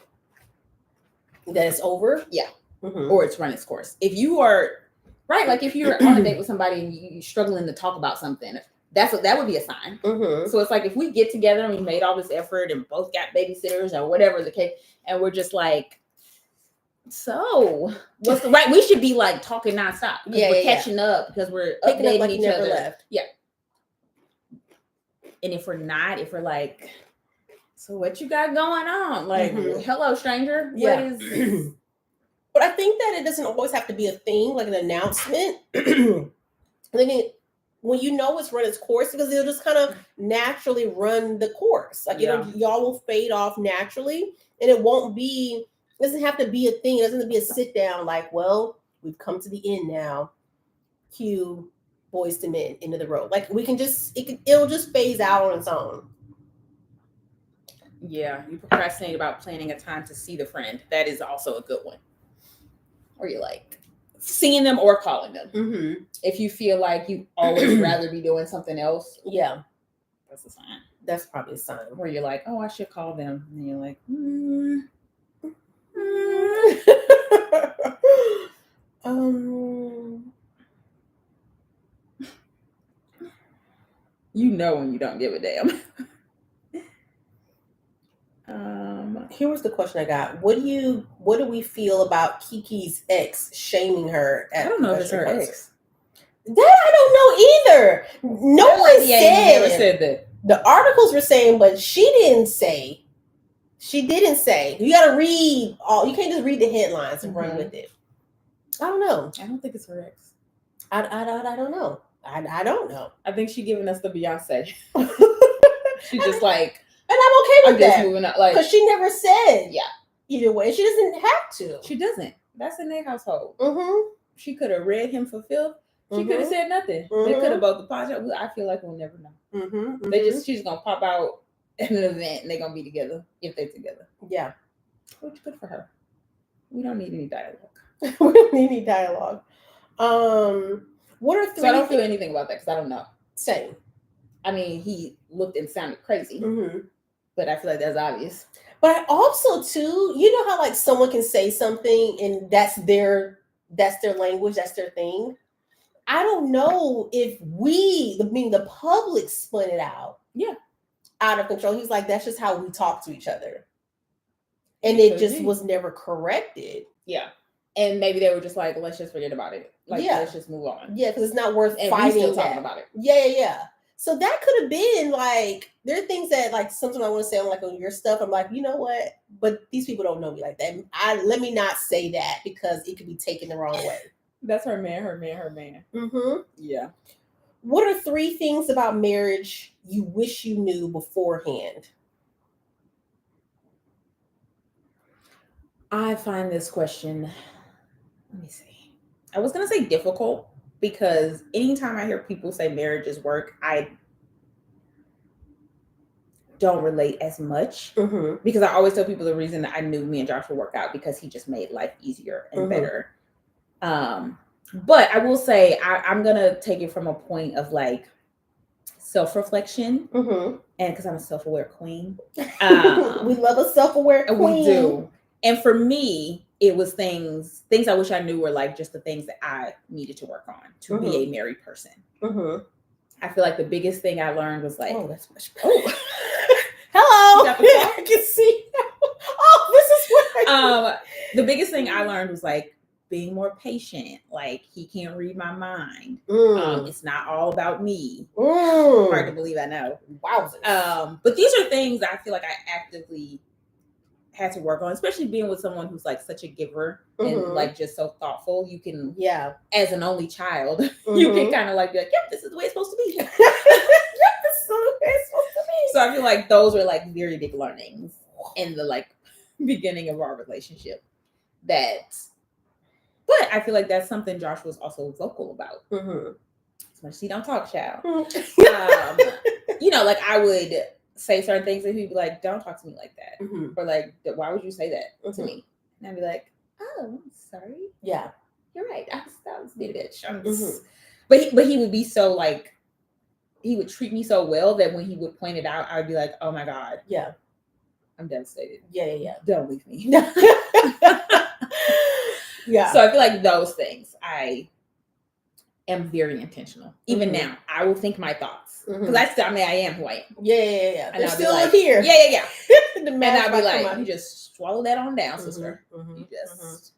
that it's over. Yeah. Or it's run its course. If you are right, like if you're on a date with somebody and you're struggling to talk about something, that would be a sign. So it's like if we get together and we made all this effort and both got babysitters or whatever the case, and we're just like, so what's the right? We should be like talking nonstop because we're catching up because we're updating like each other. Left. Yeah. And if we're like, so what you got going on? Like, hello, stranger. Yeah. What is? But I think that it doesn't always have to be a thing, like an announcement. I think when it's run its course, because it'll just kind of naturally run the course. Like y'all will fade off naturally, and it doesn't have to be a thing. It doesn't have to be a sit down. Like, well, we've come to the end now. Cue Boys to Men, End of the Road. Like we can it'll just phase out on its own. Yeah, you procrastinate about planning a time to see the friend. That is also a good one. Or you're like seeing them or calling them. If you feel like you always rather be doing something else, that's a sign. That's probably a sign. Where you're like, oh, I should call them, and you're like, when you don't give a damn. Here was the question I got. What do we feel about Kiki's ex shaming her at I don't know if it's her ex. That I don't know either. No one never said that. The articles were saying, but she didn't say. She didn't say. You gotta read all. You can't just read the headlines and run with it. I don't know. I don't think it's her ex. I don't know. I don't know. I think she's giving us the Beyonce. She's just like, and I'm okay with that. Moving up, like, because she never said either way. She doesn't have to. She doesn't. That's in their household. She could have read him for filth. She could have said nothing. They could have both apologized. I feel like we'll never know. She's gonna pop out at an event and they're gonna be together if they're together. Yeah. Which good for her. We don't need any dialogue. We don't need any dialogue. What are three? So I don't feel anything about that because I don't know. Same. I mean, he looked and sounded crazy, but I feel like that's obvious. But also, too, you know how like someone can say something and that's their language, that's their thing. I don't know if the public spun it out. Yeah. Out of control. He's like, that's just how we talk to each other. And it just was never corrected. Yeah. And maybe they were just like, let's just forget about it. Like, let's just move on. Yeah, because it's not worth and fighting. Still talking about it. Yeah. So that could have been like, there are things that like sometimes I want to say on your stuff. I'm like, you know what? But these people don't know me like that. Let me not say that because it could be taken the wrong way. That's her man. Yeah. What are 3 things about marriage you wish you knew beforehand? I find this question, let me see. I was going to say difficult because anytime I hear people say marriage is work, I don't relate as much because I always tell people the reason that I knew me and Josh would work out because he just made life easier and better. But I will say I'm going to take it from a point of like self-reflection and because I'm a self-aware queen. We love a self-aware queen. We do. And for me, it was things I wish I knew were like just the things that I needed to work on to be a married person. I feel like the biggest thing I learned was like, oh, that's much better. Hello. I can see. Oh, this is what the biggest thing I learned was like being more patient. Like he can't read my mind. It's not all about me. Hard to believe, I know. Wow. But these are things I feel like I actively had to work on, especially being with someone who's like such a giver and like just so thoughtful. You can, as an only child, you can kind of like be like, yep, this is the way it's supposed to be. Yep, this is the way it's supposed to be. So I feel like those were like very big learnings in the like beginning of our relationship. But I feel like that's something Josh was also vocal about. As much as he don't talk, child. You know, like I would say certain things and he'd be like, don't talk to me like that. Or like, why would you say that to me? And I'd be like, oh, I'm sorry. Yeah. You're right. I was being a bitch. But he would be so like, he would treat me so well that when he would point it out, I would be like, oh my God. Yeah. I'm devastated. Yeah. Don't leave me. Yeah. So I feel like those things, I am very intentional. Even now, I will think my thoughts. Because I am who I am. Yeah. And They're I'll still be like, here. Yeah. And I'll be like, you just swallow that on down, sister. You just,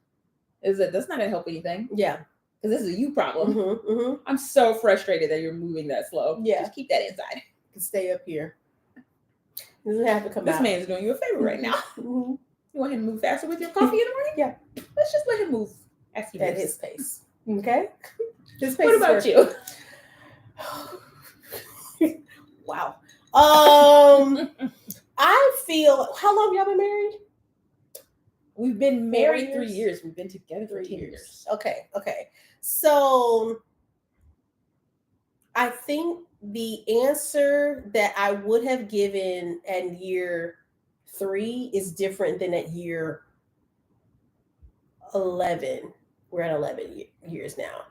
that's not going to help anything. Yeah. Because this is a you problem. I'm so frustrated that you're moving that slow. Yeah. Just keep that inside. You can stay up here. It doesn't have to come out. This man's doing you a favor right now. You want him to move faster with your coffee in the morning? Yeah. Let's just let him move at his pace. Okay? His pace. What about you? Wow. I feel, how long y'all been married? We've been married 3 years. We've been together for 10 years. Okay. So I think the answer that I would have given at year 3 is different than at year 11. We're at 11 years now.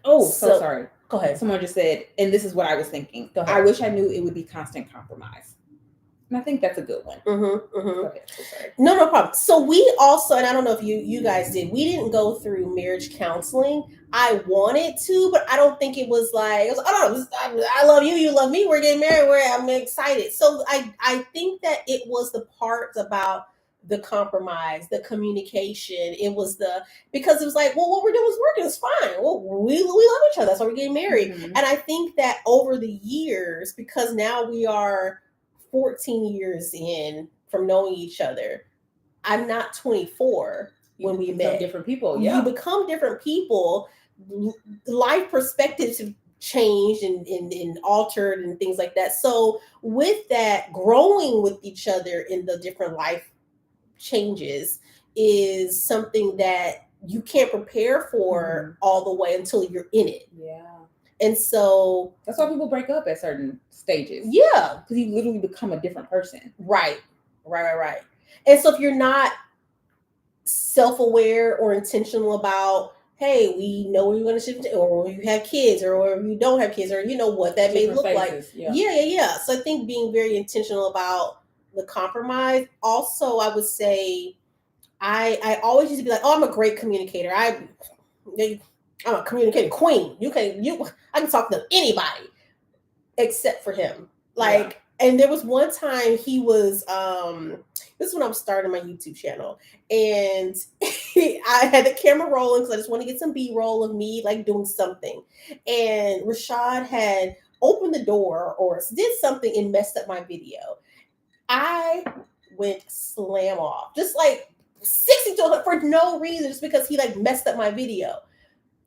Oh, so sorry. Go ahead. Someone just said, and this is what I was thinking. Go ahead. I wish I knew it would be constant compromise. And I think that's a good one. Go ahead. So sorry. No problem. So we also, and I don't know if you guys did, we didn't go through marriage counseling. I wanted to, but I don't think it was like, I love you, you love me, we're getting married, I'm excited. So I think that it was the part about the compromise, the communication. It was because it was like, well, what we're doing is working. It's fine. Well, we love each other. That's why we're getting married. And I think that over the years, because now we are 14 years in from knowing each other, I'm not 24 when we met. Different people. Yeah. You become different people. Life perspectives have changed and altered and things like that. So with that, growing with each other in the different life changes is something that you can't prepare for all the way until you're in it. Yeah. And so that's why people break up at certain stages. Yeah. Because you literally become a different person. Right. And so if you're not self-aware or intentional about, hey, we know where you're going to shift to, or you have kids, or you don't have kids, or you know what that may look like. Yeah. So I think being very intentional about the compromise. Also, I would say I always used to be like, oh, I'm a great communicator. I'm a communicating queen. I can talk to anybody except for him. Like, and there was one time he was this is when I was starting my YouTube channel, and I had the camera rolling because I just want to get some B-roll of me like doing something. And Rashad had opened the door or did something and messed up my video. I went slam off, just like 60 to 100 for no reason, just because he like messed up my video.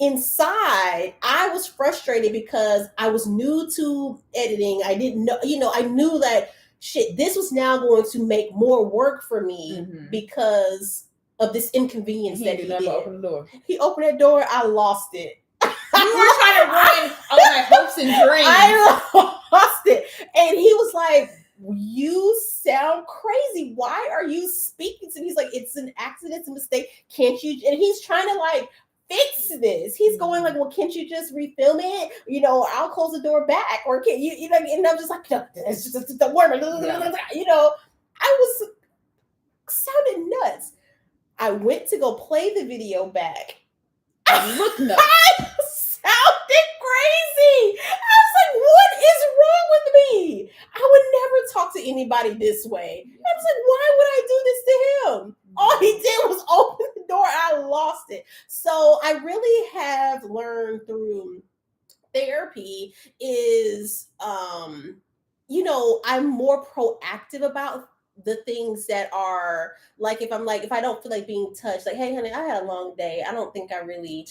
Inside, I was frustrated because I was new to editing. I didn't know, I knew that shit, this was now going to make more work for me because of this inconvenience that he did. Open the door. He opened that door, I lost it. You were trying to ruin all my hopes and dreams. I lost it. And he was like, you sound crazy. Why are you speaking to me? He's like, it's an accident, it's a mistake. Can't you? And he's trying to like fix this. He's going like, well, can't you just refilm it? I'll close the door back, or can you? And I'm just like, no, it's just the word. I was sounded nuts. I went to go play the video back. I look nuts. I sounded crazy. I was like, what is wrong with me? I would never talk to anybody this way. I was like, why would I do this to him? All he did was open the door. I lost it. So I really have learned through therapy is, I'm more proactive about the things that are like, if I don't feel like being touched, like, hey, honey, I had a long day. I don't think I really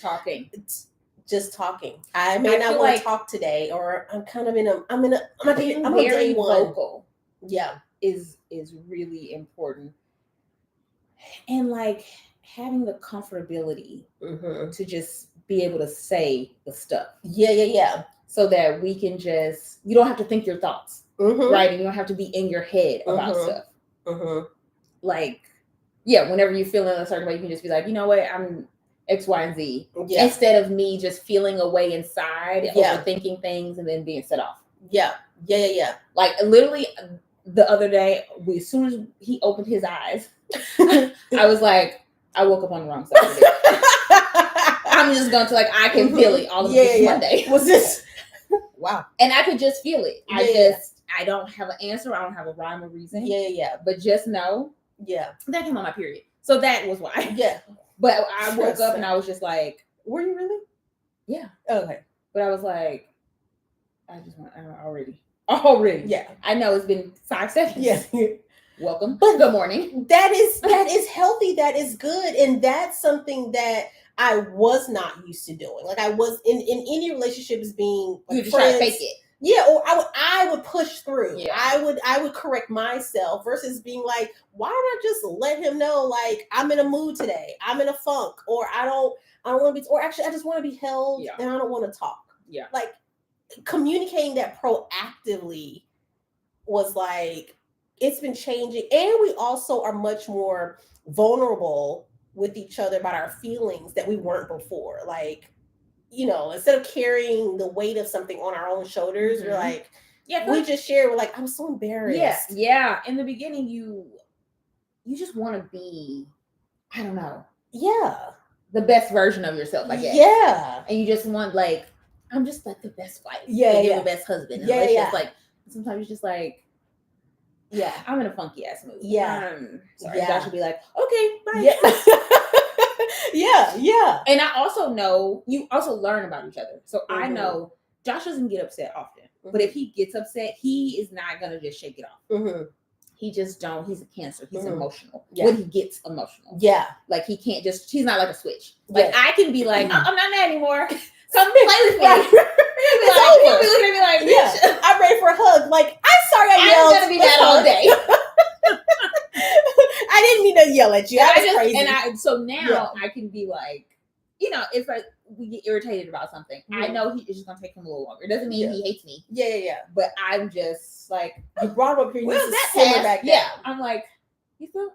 just talking. I may not want to talk today, or I'm kind of I'm very vocal. Yeah, is really important, and like having the comfortability to just be able to say the stuff. Yeah. So that we can you don't have to think your thoughts, right? And you don't have to be in your head about stuff. Like, whenever you feel in a certain way, you can just be like, you know what, I'm X, Y, and Z. Yeah. Instead of me just feeling a way inside, overthinking things, and then being set off. Yeah. Like literally the other day, as soon as he opened his eyes, I was like, I woke up on the wrong side of it. I'm just going to I can feel it all of this Monday. Was this? Wow. And I could just feel it. I don't have an answer. I don't have a rhyme or reason. Yeah. But just know. Yeah. That came on my period. So that was why. Yeah. But I woke up and I was just like, were you really? Yeah. Okay. But I was like, already. Yeah. I know it's been 5 seconds. Yeah. Welcome. But good morning. That is healthy. That is good. And that's something that I was not used to doing. Like I was in any relationship as being like, you just try to fake it. Yeah, or I would push through. Yeah. I would correct myself versus being like, why don't I just let him know like I'm in a mood today, I'm in a funk, or I don't want to be, or actually I just want to be held and I don't want to talk. Yeah, like communicating that proactively was like, it's been changing, and we also are much more vulnerable with each other about our feelings that we weren't before. Like, instead of carrying the weight of something on our own shoulders, we're like, we just share. We're like, I'm so embarrassed. Yeah. In the beginning, you just want to be, I don't know. Yeah. The best version of yourself, I guess. Yeah. And you just want I'm just like the best wife. Yeah. You're the best husband. And just like, sometimes you're just like, I'm in a funky ass mood. Yeah. Sorry. Josh would be like, okay, bye. Yeah. And I also know you also learn about each other. So I know Josh doesn't get upset often, but if he gets upset, he is not gonna just shake it off. He just don't. He's a Cancer. He's emotional. When he gets emotional, like he can't just. He's not like a switch. Like I can be like, I'm not mad anymore. Come play with me. He'll be looking at me like, I'm ready for a hug. Like, I'm sorry I yelled. I'm gonna be mad all day. I didn't mean yell at you. That's crazy. So now I can be like, if we get irritated about something, I know it's just gonna take him a little longer. It doesn't mean he hates me. Yeah. But I'm just like, you brought him up here. Well, that simmer back down. Yeah, I'm like, you still.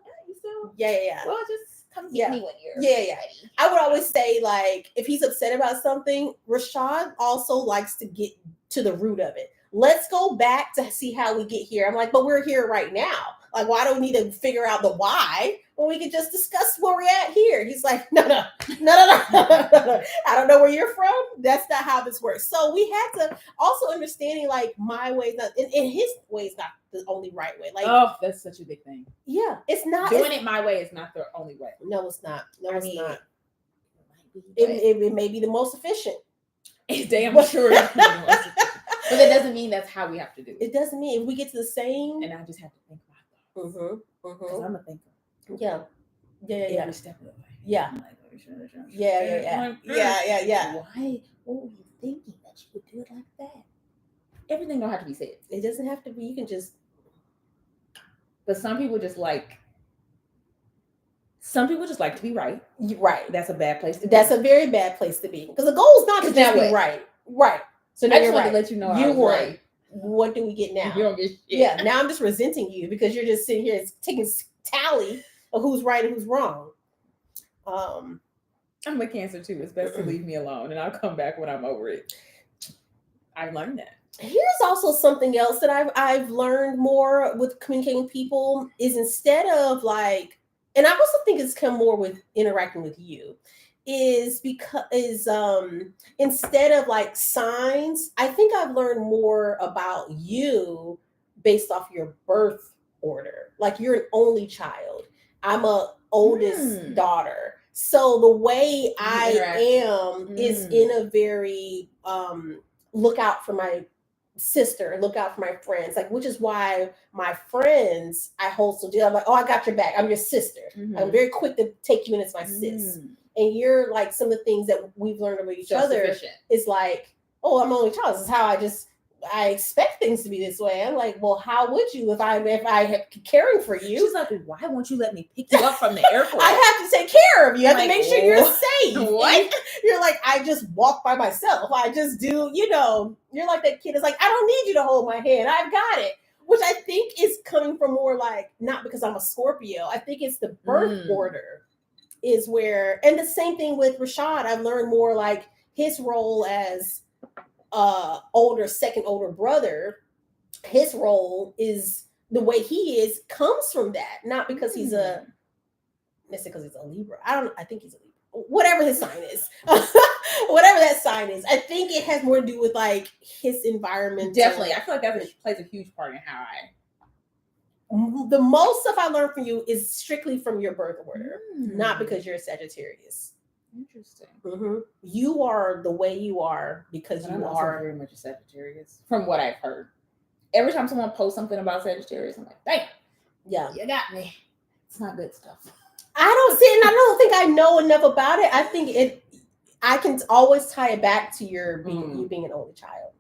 Yeah. Well, just come get me when you're ready. I would always say, like, if he's upset about something, Rashad also likes to get to the root of it. Let's go back to see how we get here. I'm like, but we're here right now. Like, why do we need to figure out the why when we can just discuss where we're at here? He's like, no. I don't know where you're from. That's not how this works. So we had to also understanding, like, my way is not, and his way is not the only right way. Like, oh, that's such a big thing. Yeah, it's not doing it my way is not the only way. No, it's not. It's not. It may be the most efficient. It's damn sure. But that doesn't mean that's how we have to do it. It doesn't mean if we get to the same. And I just have to think about thoughts. Because I'm a thinker. Yeah. Every step of the way. Yeah. I'm like, Yeah. Why? What were you thinking that you would do it like that? Everything don't have to be said. It doesn't have to be. You can just. But some people just like to be right. Right. That's a bad place to be. That's a very bad place to be. Because the goal is not to just be right. Right. So now I just want to let you know you won. Right. What do we get now? You don't get shit. Yeah. Now I'm just resenting you because you're just sitting here taking tally of who's right and who's wrong. I'm a Cancer too. It's best to leave me alone, and I'll come back when I'm over it. I've learned that. Here's also something else that I've learned more with communicating with people is instead of like, and I also think it's come more with interacting with you, is because instead of like signs, I think I've learned more about you based off your birth order. Like you're an only child. I'm a oldest daughter. So the way I am is in a very look out for my sister, look out for my friends, like, which is why my friends I hold so dear. I'm like, oh, I got your back. I'm your sister. I'm very quick to take you in as my sis. And you're like some of the things that we've learned about each other is like, oh, I'm only child. This is how I expect things to be this way. I'm like, well, how would you if I have caring for you? She's like, why won't you let me pick you up from the airport? I have to take care of you. I have to make sure you're safe. What? You're like, I just walk by myself. I just do, you're like that kid is like, I don't need you to hold my hand. I've got it. Which I think is coming from more like, not because I'm a Scorpio. I think it's the birth order is where, and the same thing with Rashad. I've learned more like his role as second older brother. His role is the way he is comes from that, not because he's because he's a Libra. I think he's a Libra. Whatever his sign is, whatever that sign is, I think it has more to do with like his environment. Definitely, I feel like that plays a huge part in how the most stuff I learned from you is strictly from your birth order, not because you're a Sagittarius. Interesting. You are the way you are because you are very much a Sagittarius, from what I've heard. Every time someone posts something about Sagittarius, I'm like, damn, yeah, you got me. It's not good stuff. I don't see it, and I don't think I know enough about it. I think I can always tie it back to you being an only child.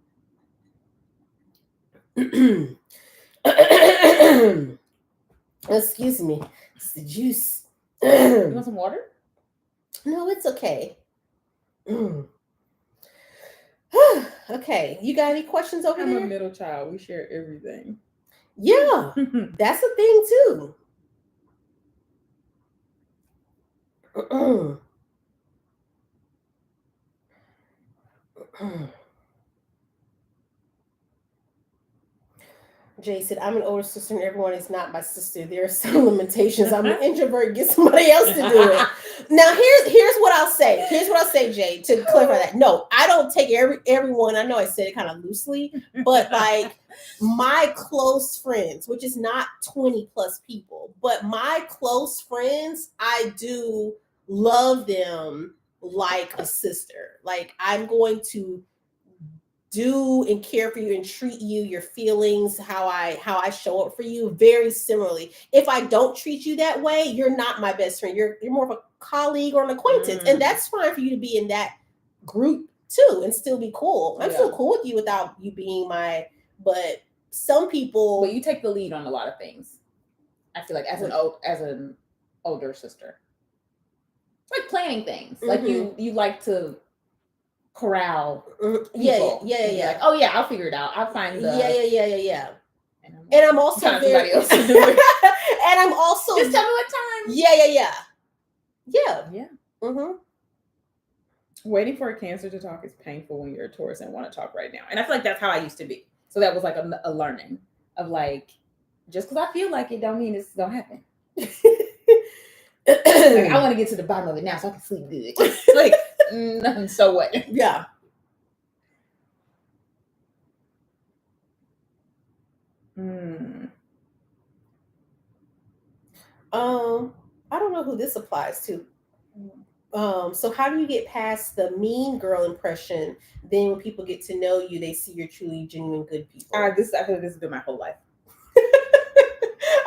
Excuse me. It's the juice. You want some water? No, it's okay. Okay. You got any questions over there? I'm a middle child. We share everything. Yeah. That's a thing too. Jay said, I'm an older sister and everyone is not my sister. There are some limitations. I'm an introvert. Get somebody else to do it. Now, here's what I'll say. Here's what I'll say, Jay, to clarify that. No, I don't take everyone. I know I said it kind of loosely, but like my close friends, which is not 20 plus people, but my close friends, I do love them like a sister. Like I'm going to do and care for you and treat you, your feelings, how I show up for you very similarly. If I don't treat you that way, you're not my best friend. You're more of a colleague or an acquaintance. And that's fine for you to be in that group too and still be cool. I'm still cool with you without you being but some people. But you take the lead on a lot of things. I feel like as an older sister. Like planning things. Like you like to corral people. Yeah. Like, oh yeah, I'll figure it out. I'll find the yeah. And I'm also very else to do it. And I'm also just tell me what time. Yeah. Waiting for a Cancer to talk is painful when you're a Taurus and want to talk right now. And I feel like that's how I used to be. So that was like a learning of like, just because I feel like it don't mean it's gonna happen. Like, I want to get to the bottom of it now so I can sleep good. Like, so what? Yeah. I don't know who this applies to. So how do you get past the mean girl impression? Then when people get to know you, they see you're truly genuine good people. I feel like this has been my whole life.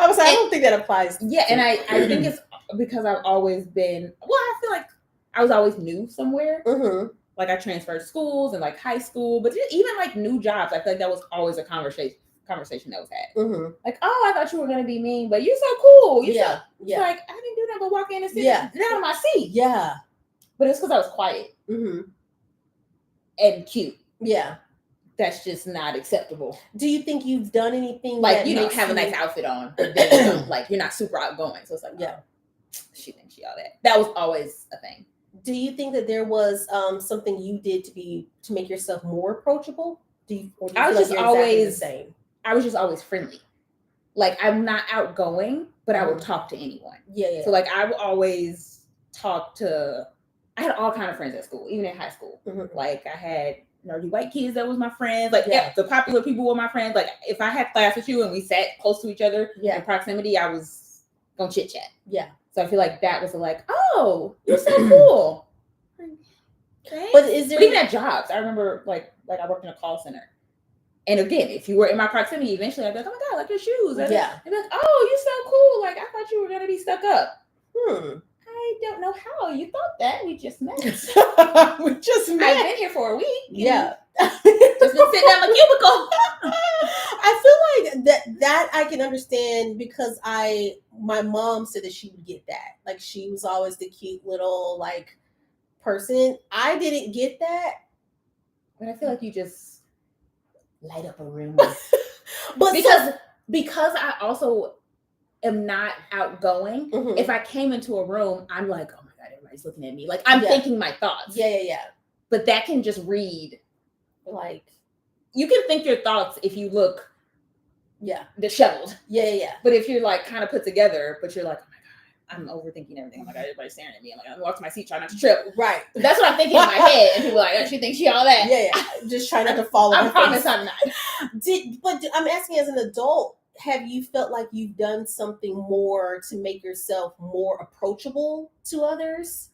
I don't think that applies. Yeah, and I think it's because I've always been. Well, I feel like I was always new somewhere. Like I transferred schools and like high school, but even like new jobs, I feel like that was always a conversation that was had. Like, oh, I thought you were gonna be mean, but you're so cool. Like I didn't do that, but walk in and sit down in my seat. Yeah, but it's because I was quiet and cute. Yeah, that's just not acceptable. Do you think you've done anything like have a nice outfit on, but then like you're not super outgoing? So it's like, she thinks she all that. That was always a thing. Do you think that there was something you did to make yourself more approachable? I was just always the same. I was just always friendly. Like I'm not outgoing, but I would talk to anyone. Yeah. So like I would always talk to. I had all kind of friends at school, even in high school. Like I had nerdy white kids that was my friends. Like the popular people were my friends. Like if I had class with you and we sat close to each other in proximity, I was gonna chit chat. Yeah. So I feel like that was like, oh, you're so cool. Thanks. But even at jobs, I remember like I worked in a call center. And again, if you were in my proximity, eventually I'd be like, oh my God, like your shoes. I'd be like, oh, you're so cool. Like I thought you were gonna be stuck up. I don't know how you thought that. We just met. I've been here for a week. Yeah. Just been sitting at my cubicle. I feel like that I can understand because my mom said that she would get that. Like she was always the cute little like person. I didn't get that. But I feel like you just light up a room. But because I also am not outgoing. If I came into a room, I'm like, oh my God, everybody's looking at me. Like I'm thinking my thoughts. Yeah. But that can just read. Like you can think your thoughts if you look disheveled. Yeah. But if you're like kind of put together, but you're like, oh my God, I'm overthinking everything. Oh my God, everybody's staring at me. I'm like, I'm walking to my seat, trying not to trip. Right. That's what I'm thinking in my head. And people are like, oh, she thinks she all that. Yeah. Just trying not to follow. I promise I'm not. But I'm asking as an adult, have you felt like you've done something more to make yourself more approachable to others?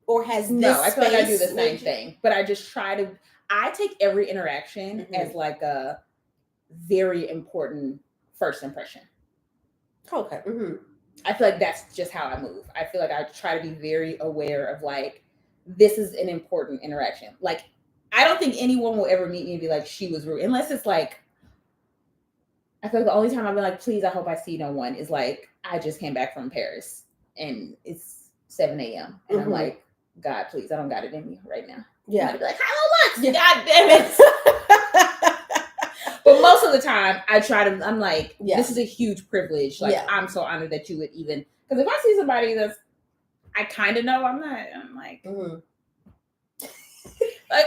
Or has this No, I feel like I do the same thing. But I just I take every interaction as like a very important first impression. Okay. I feel like that's just how I move. I feel like I try to be very aware of like, this is an important interaction. Like, I don't think anyone will ever meet me and be like, she was rude. Unless it's like, I feel like the only time I've been like, please, I hope I see no one is like, I just came back from Paris and it's 7 a.m. And I'm like, God, please, I don't got it in me right now. Yeah. I'd be like, hello, Lux. God damn it. But most of the time I'm like, this is a huge privilege. Like, I'm so honored that you would even, because if I see somebody that's, I kind of know, I'm like, like,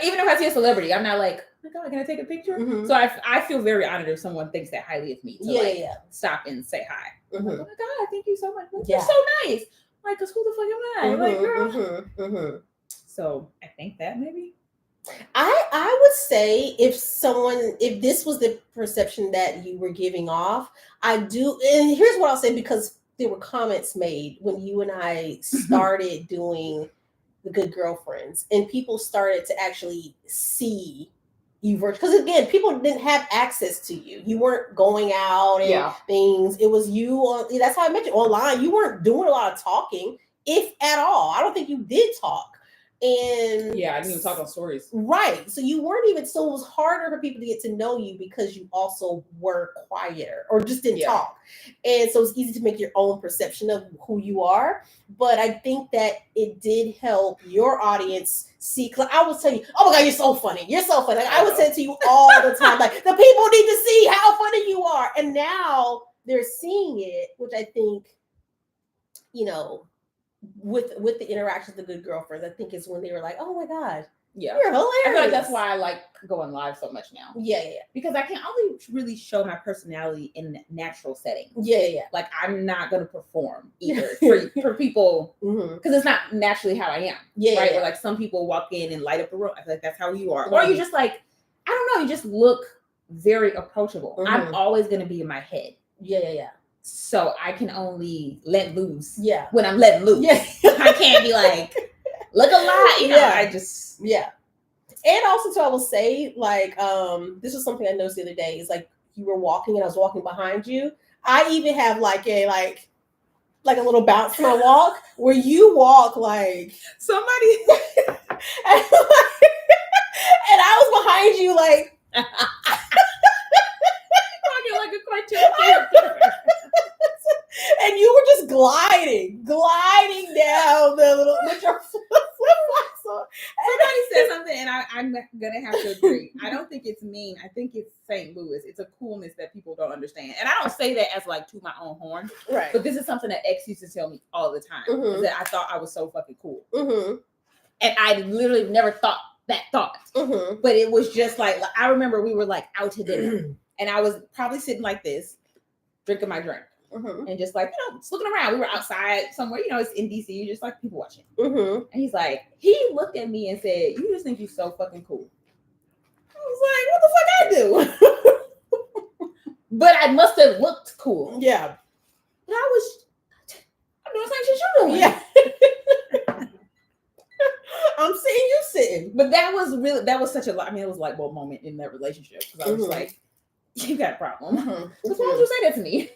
even if I see a celebrity, I'm not like, oh my God, can I take a picture? So I feel very honored if someone thinks that highly of me to stop and say hi. Like, oh my God, thank you so much. You're so nice. Like, because who the fuck am I? Like, girl. So I think that maybe. I would say if this was the perception that you were giving off, and here's what I'll say, because there were comments made when you and I started doing the Good Girlfriends, and people started to actually see you virtually. Because again, people didn't have access to you. You weren't going out and things. It was you. That's how I met you online. You weren't doing a lot of talking, if at all. I don't think you did talk. And yeah, I didn't even talk on stories. Right. So you weren't even, so it was harder for people to get to know you because you also were quieter or just didn't talk. And so it's easy to make your own perception of who you are. But I think that it did help your audience see. Cause I was telling you, oh my God, you're so funny. You're so funny. Like, I would say to you all the time, like, the people need to see how funny you are. And now they're seeing it, which I think, you know, with the interactions with the good girlfriends, I think is when they were like, oh my God, yeah, you're hilarious. I feel like that's why I like going live so much now. Yeah. Because I can only really show my personality in natural settings. Yeah. Like, I'm not going to perform either for people because it's not naturally how I am. Yeah. Right. Or like some people walk in and light up a room. I feel like that's how you are. Or you just like, I don't know, you just look very approachable. I'm always going to be in my head. Yeah. So I can only let loose when I'm letting loose. Yeah. I can't be like, look alive. You know, I just. Yeah. And also, too, I will say, like, this was something I noticed the other day. Is like you were walking and I was walking behind you. I even have like a little bounce to my walk where you walk like somebody. And I was behind you like. Like a cartoon character. And you were just gliding down the little with your flip-flops on. Somebody said something, and I'm gonna have to agree. I don't think it's mean. I think it's St. Louis. It's a coolness that people don't understand, and I don't say that as like to my own horn. Right. But this is something that X used to tell me all the time. Is that I thought I was so fucking cool, and I literally never thought that thought. But it was just like I remember we were like out to dinner, and I was probably sitting like this, drinking my drink. And just like, you know, just looking around. We were outside somewhere, you know, it's in DC, just like people watching. And he's like, he looked at me and said, you just think you're so fucking cool. I was like, what the fuck I do? But I must have looked cool. Yeah. And I'm doing the same shit you're doing. Yeah. I'm seeing you sitting. But that was such a lot. I mean, it was like one moment in that relationship. Because I was like, you got a problem. So why would you say that to me?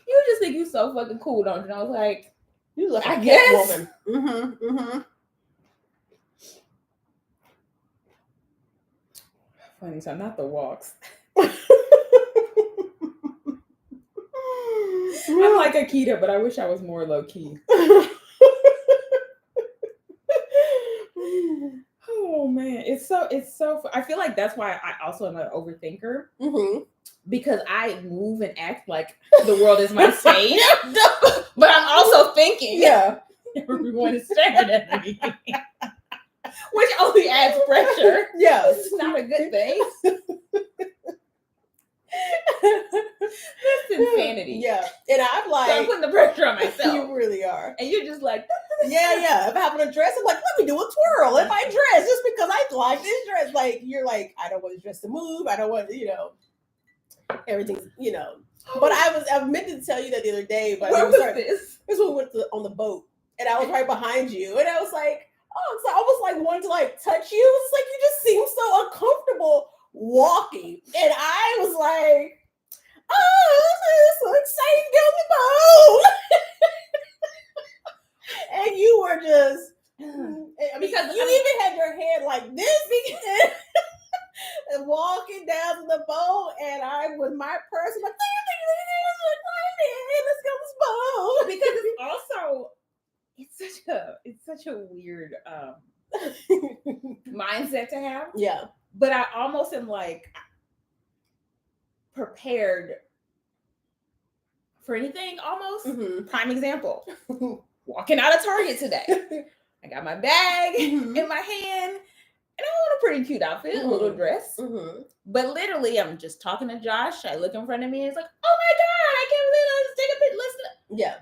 You just think you so fucking cool, don't you? And I was like, you look like I guess. Woman. Funny, so not the walks. I'm like Akida, but I wish I was more low key. Oh man, it's so. I feel like that's why I also am an overthinker. Because I move and act like the world is my stage, but I'm also thinking, everyone is staring at me, which only adds pressure. Yeah, it's not a good thing. That's insanity. Yeah, and I'm like, so I'm putting the pressure on myself. You really are, and you're just like, yeah. If I happen to dress, I'm like, let me do a twirl. If I dress, just because I like this dress, like you're like, I don't want this dress to move. I don't want, everything's, But I meant to tell you that the other day. But where was this? This one went on the boat, and I was right behind you, and I was like, oh, so I was like wanting to like touch you. It's like you just seem so uncomfortable walking, and I was like, oh, it's so exciting to get on the boat. And you were just, because you even had your head like this. And walking down to the boat, and I with my purse, I'm like, let's go to this boat. Because it's such a weird mindset to have. Yeah. But I almost am like prepared for anything almost. Prime example. Walking out of Target today. I got my bag in my hand. And I want a pretty cute outfit, a little dress. But literally, I'm just talking to Josh. I look in front of me and it's like, oh my God, I can't believe I just take a picture. Listen. Yeah.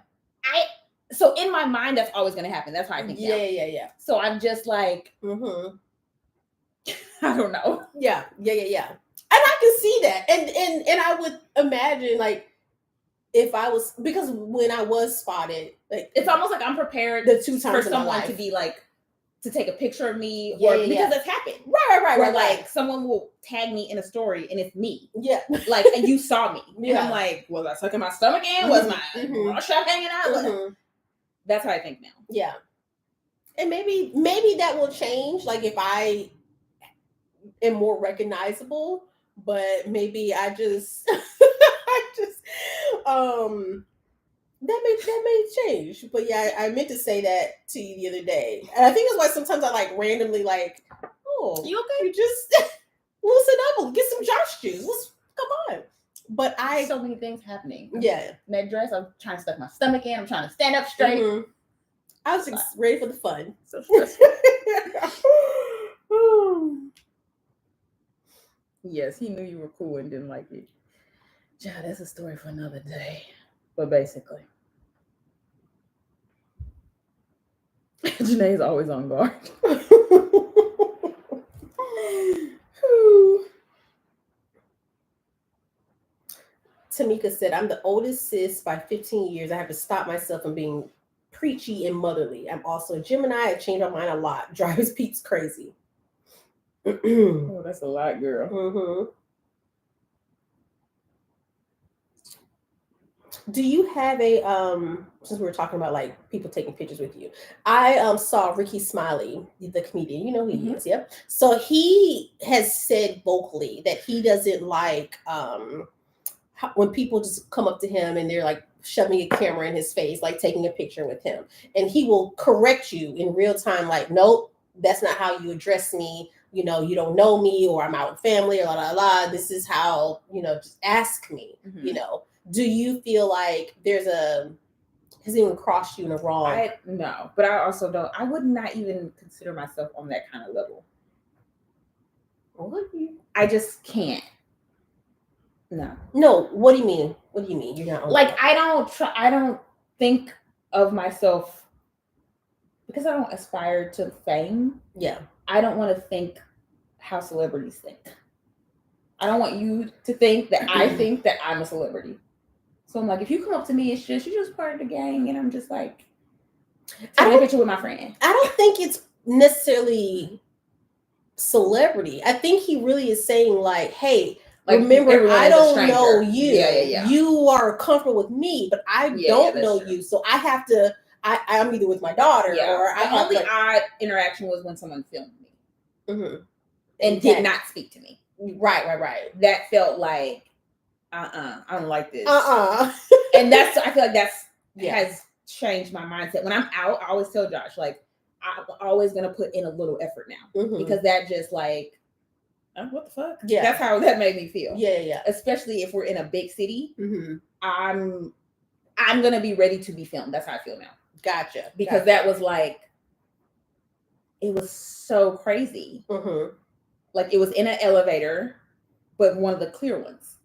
So in my mind, that's always going to happen. That's how I think. Yeah. So I'm just like, I don't know. Yeah. And I can see that. And I would imagine like, if I was, because when I was spotted, like it's almost like I'm prepared the 2 times for someone to be like, to take a picture of me, because it's happened. Right. Like someone will tag me in a story and it's me. Yeah. Like, and you saw me. And I'm like, was I sucking my stomach in? Was my bra strap hanging out? That's how I think now. Yeah. And maybe that will change. Like if I am more recognizable, but maybe I just I just that may change. But yeah, I meant to say that to you the other day. And I think that's why sometimes I like randomly like, oh, You okay? you just loosen up, get some Josh juice. Come on. But so many things happening. Yeah. In that dress, I'm trying to stuff my stomach in. I'm trying to stand up straight. Mm-hmm. I was just ready for the fun. So stressful. Yes, he knew you were cool and didn't like you. Yeah, that's a story for another day. But basically, Jenee's always on guard. Tamika said, I'm the oldest sis by 15 years. I have to stop myself from being preachy and motherly. I'm also a Gemini. I change my mind a lot. Drives Pete's crazy. Oh, that's a lot, girl. Mm-hmm. Do you have a since we were talking about like people taking pictures with you, I saw Ricky Smiley, the comedian, you know who he is, yep. So he has said vocally that he doesn't like when people just come up to him and they're like shoving a camera in his face, like taking a picture with him, and he will correct you in real time, like, nope, that's not how you address me. You know, you don't know me, or I'm out with family, or la la la. This is how, you know, just ask me. You know, do you feel like has anyone crossed you in a wrong? No, but I also don't. I would not even consider myself on that kind of level. I just can't. No. What do you mean? What do you mean? You're not on like that. I don't think of myself, because I don't aspire to fame. Yeah. I don't want to think how celebrities think. I don't want you to think that I think that I'm a celebrity. So I'm like, if you come up to me, you're just part of the gang, and I'm just like, taking a picture with my friend. I don't think it's necessarily celebrity. I think he really is saying like, hey, like, remember, I don't know you. Yeah. You are comfortable with me, but I don't know you. So I have to, I'm either with my daughter or the only odd interaction was when someone filmed me. Mm-hmm. And did not speak to me. Right. That felt like, I don't like this. And I feel like has changed my mindset. When I'm out, I always tell Josh, like, I'm always going to put in a little effort now. Mm-hmm. Because that just like, what the fuck? Yeah. That's how that made me feel. Yeah. Especially if we're in a big city. Mm-hmm. I'm going to be ready to be filmed. That's how I feel now. Gotcha. Because that was like, it was so crazy. Mm-hmm. Like, it was in an elevator, but one of the clear ones.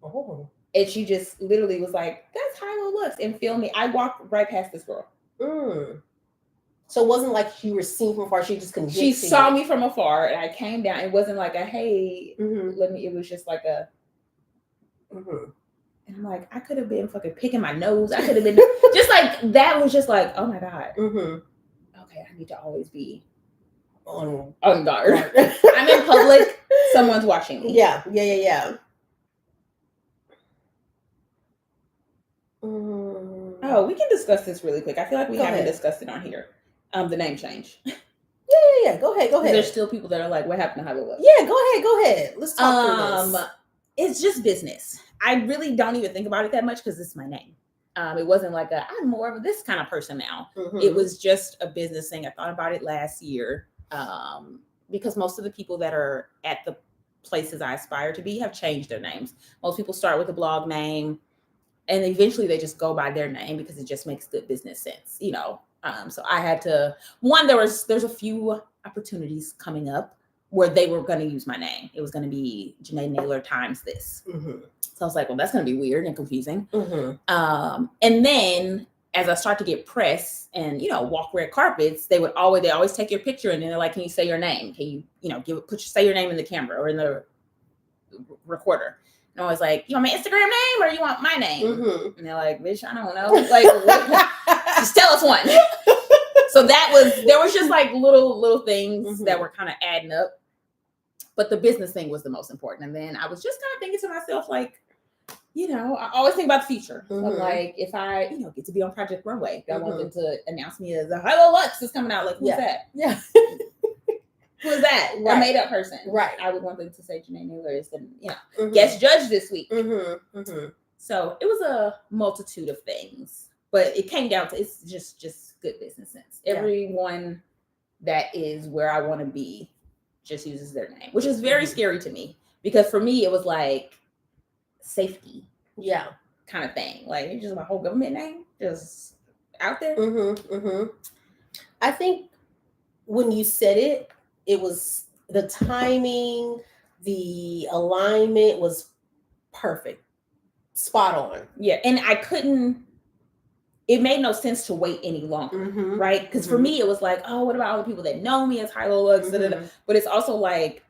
Oh. And she just literally was like, that's how it looks, and filmed me. I walked right past this girl. Mm. So it wasn't like you were seen from afar. She just couldn't. She saw me from afar, and I came down. It wasn't like a hey, It was just like a. Mm-hmm. And I'm like, I could have been fucking picking my nose. I could have been just like that. Was just like, oh my god. Mm-hmm. Okay, I need to always be on guard. I'm in public. Someone's watching me. Yeah. Oh, we can discuss this really quick. I feel like we haven't discussed it on here. The name change. Yeah. Go ahead. There's still people that are like, what happened to how it was? Yeah, go ahead. Let's talk through this. It's just business. I really don't even think about it that much because it's my name. It wasn't like I'm more of this kind of person now. Mm-hmm. It was just a business thing. I thought about it last year because most of the people that are at the places I aspire to be have changed their names. Most people start with a blog name, and eventually they just go by their name because it just makes good business sense, you know. So I had to. There's a few opportunities coming up where they were going to use my name. It was going to be Jenee Naylor times this. Mm-hmm. So I was like, well, that's going to be weird and confusing. Mm-hmm. And then as I start to get press and, you know, walk red carpets, they always take your picture and then they're like, can you say your name? Can you, say your name in the camera or in the recorder? And I was like, you want my Instagram name or you want my name? Mm-hmm. And they're like, bitch, I don't know. Like, just tell us one. So there was just like little things that were kind of adding up. But the business thing was the most important. And then I was just kind of thinking to myself, like, you know, I always think about the future. So Mhm. like, if I, you know, get to be on Project Runway, I want Mhm. them to announce me as a Hello Lux is coming out. Like, who's that? Yeah. Who is that? Right. A made up person. Right. I would want them to say Jenee Naylor is the, you know, Mhm. guest judge this week. Mm-hmm. Mm-hmm. So it was a multitude of things, but it came down to it's just good business sense. Yeah. Everyone that is where I want to be just uses their name, which is very scary to me, because for me it was like safety, yeah, kind of thing. Like, it's just my whole government name just out there. Mm-hmm. Mm-hmm. I think when you said it, it was the timing, the alignment was perfect, spot on. Yeah, and I couldn't. It made no sense to wait any longer, Mm-hmm. right? Because for me, it was like, oh, what about all the people that know me as Hilo Lux? Mm-hmm. But it's also like,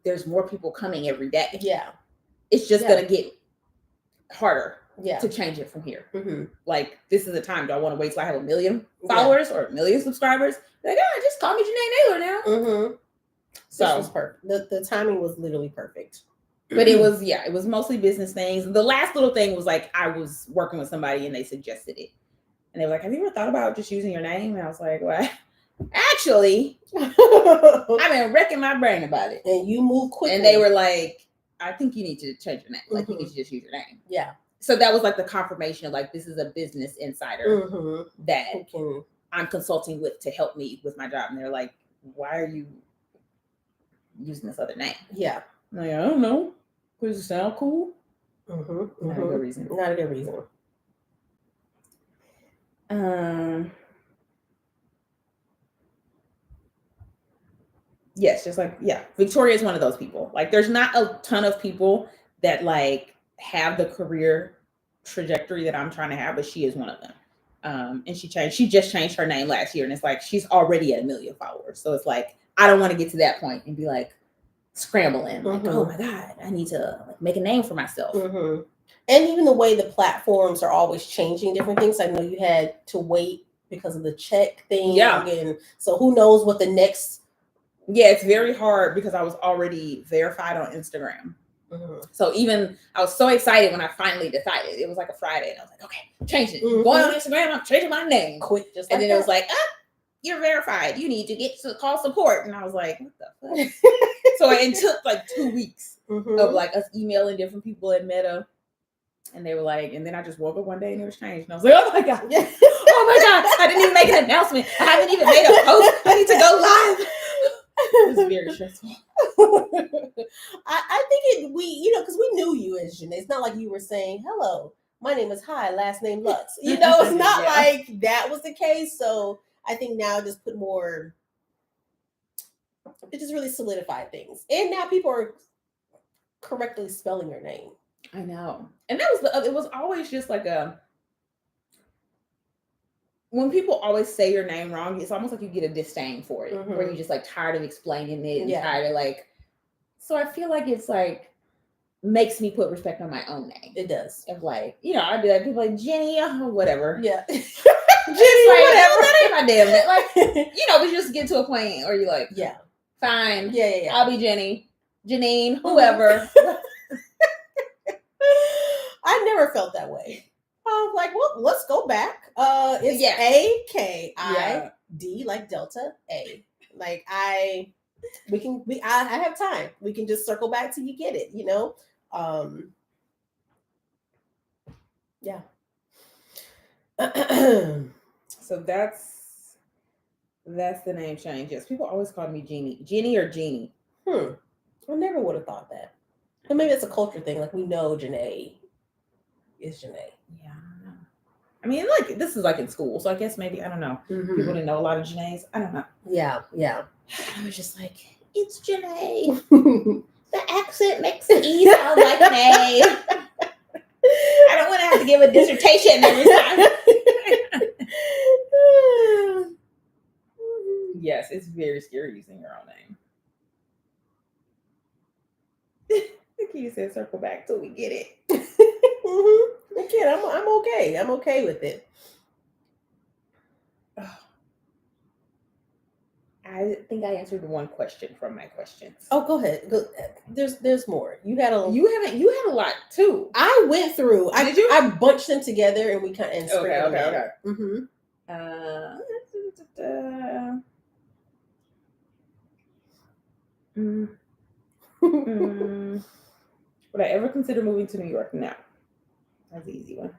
there's more people coming every day. Yeah, It's just gonna get harder yeah, to change it from here. Mm-hmm. Like, this is the time. Do I want to wait till I have 1 million followers or 1 million subscribers? Like, just call me Jenee Naylor now. Mm-hmm. So this was perfect. The timing was literally perfect. But it was mostly business things. The last little thing was like, I was working with somebody and they suggested it. And they were like, have you ever thought about just using your name? And I was like, well, actually, I've been wrecking my brain about it. And you move quickly. And they were like, I think you need to change your name. Like, you need to just use your name. Yeah. So that was like the confirmation of like, this is a business insider that I'm consulting with to help me with my job. And they're like, why are you using this other name? Yeah. I'm like, I don't know. Does it sound cool? Mm-hmm. Not a good reason. Not a good reason. Yes, just like, yeah, Victoria is one of those people. Like, there's not a ton of people that like have the career trajectory that I'm trying to have, but she is one of them. And she just changed her name last year, and it's like she's already at 1 million followers. So it's like, I don't want to get to that point and be like scrambling, like, oh my God, I need to like make a name for myself. Mm-hmm. And even the way the platforms are always changing different things. I know you had to wait because of the check thing. Yeah. And so who knows what the next. Yeah, it's very hard because I was already verified on Instagram. So even I was so excited when I finally decided. It was like a Friday, and I was like, okay, change it. Going on Instagram, I'm changing my name. Quick, just and then it was like, you're verified. You need to get to call support. And I was like, what the fuck? So it took like 2 weeks of like us emailing different people at Meta. And they were like, and then I just woke up one day and it was changed. And I was like, oh my God. Oh my God. I didn't even make an announcement. I haven't even made a post. I need to go live. It was very stressful. I think because we knew you as Jenee. It's not like you were saying, hello, my name is Hi, last name Lux. It's not like that was the case. So I think now just put more, it just really solidified things. And now people are correctly spelling your name. I know. And that was it was always just like when people always say your name wrong, it's almost like you get a disdain for it, where you're just like tired of explaining it and tired of like. So I feel like it's like makes me put respect on my own name. It does. Of like, I'd be like, people like Jenee, whatever. Yeah. Jenee, like, whatever. That ain't my damn name. Like, we just get to a point where you're like, yeah, fine. Yeah. I'll be Jenee, Janine, whoever. I never felt that way. I was like, well, let's go back. It's AKID, like Delta A. Like I have time. We can just circle back till you get it, Yeah. So that's the name change. Yes, people always call me Jenee or Jeannie. I never would have thought that. But maybe it's a culture thing. Like we know Jenee is Jenee. Yeah, I don't know. I mean, like this is like in school, so I guess maybe I don't know. People didn't know a lot of Jenees. I don't know. Yeah. I was just like, it's Jenee. The accent makes the E sound like an A. I don't want to have to give a dissertation every time. Yes, it's very scary using your own name. Akida said, "Circle back till we get it." Again, I'm okay. I'm okay with it. I think I answered one question from my questions. Oh, go ahead. There's more. You had a a lot too. I went through. Did you? I bunched them together and we kind of sprinkled them out. Okay. Mm-hmm. Would I ever consider moving to New York? No. That's an easy one.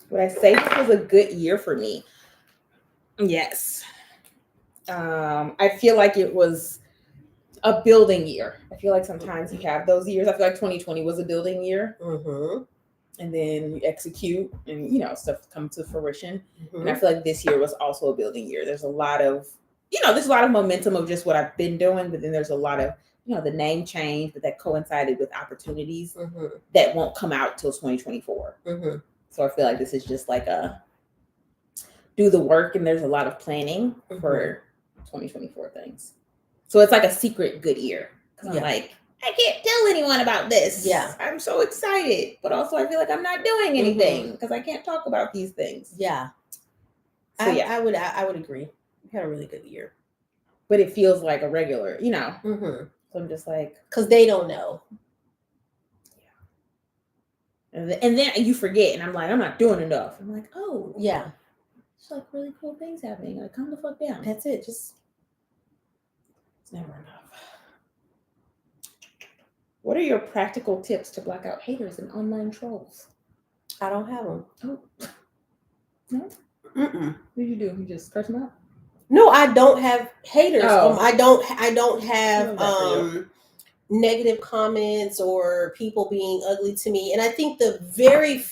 Would I say this was a good year for me? Yes. I feel like it was a building year. I feel like sometimes you have those years. I feel like 2020 was a building year. Mm-hmm. And then you execute and, stuff come to fruition. Mm-hmm. And I feel like this year was also a building year. There's a lot of, there's a lot of momentum of just what I've been doing, but then there's a lot of, the name change, but that coincided with opportunities that won't come out till 2024. Mm-hmm. So I feel like this is just like do the work, and there's a lot of planning for 2024 things. So it's like a secret good year. I'm like, I can't tell anyone about this. Yeah. I'm so excited, but also I feel like I'm not doing anything because I can't talk about these things. Yeah. So I would agree. You had a really good year. But it feels like a regular, So I'm just like, because they don't know. Yeah. And then you forget, and I'm like, I'm not doing enough. I'm like, oh yeah. It's like really cool things happening. Like, calm the fuck down. That's it. It's never enough. What are your practical tips to block out haters and online trolls? I don't have them. Oh. No? What do? You just curse them out? No, I don't have haters. Oh. I don't have negative comments or people being ugly to me. And I think the very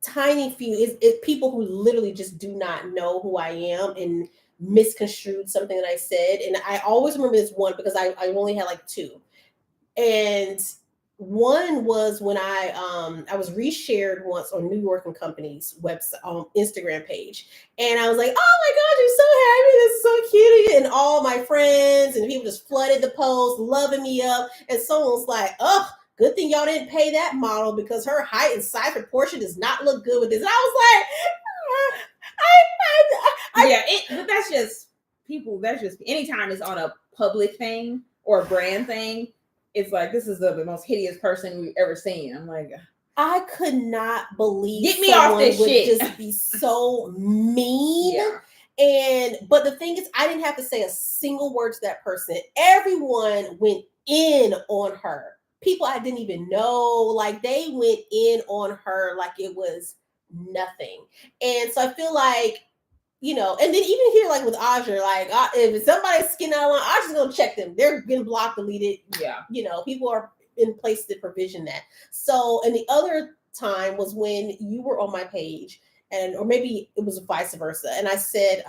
tiny few is people who literally just do not know who I am and misconstrued something that I said. And I always remember this one because I only had like two. And one was when I was reshared once on New York and Company's website, Instagram page, and I was like, "Oh my God, you're so happy! This is so cute!" And all my friends and people just flooded the post, loving me up. And someone was like, "Oh, good thing y'all didn't pay that model because her height and size proportion does not look good with this." And I was like, but that's just people. That's just anytime it's on a public thing or a brand thing. It's like, this is the most hideous person we've ever seen. I'm like, I could not believe get me off this shit. Just be so mean. Yeah. But the thing is, I didn't have to say a single word to that person. Everyone went in on her. People I didn't even know, like they went in on her like it was nothing. And so I feel like, and then even here, like with Aja, like if somebody's skin out of line, I'm just gonna check them. They're getting blocked, deleted. Yeah. People are in place to provision that. So, and the other time was when you were on my page, or maybe it was vice versa. And I said,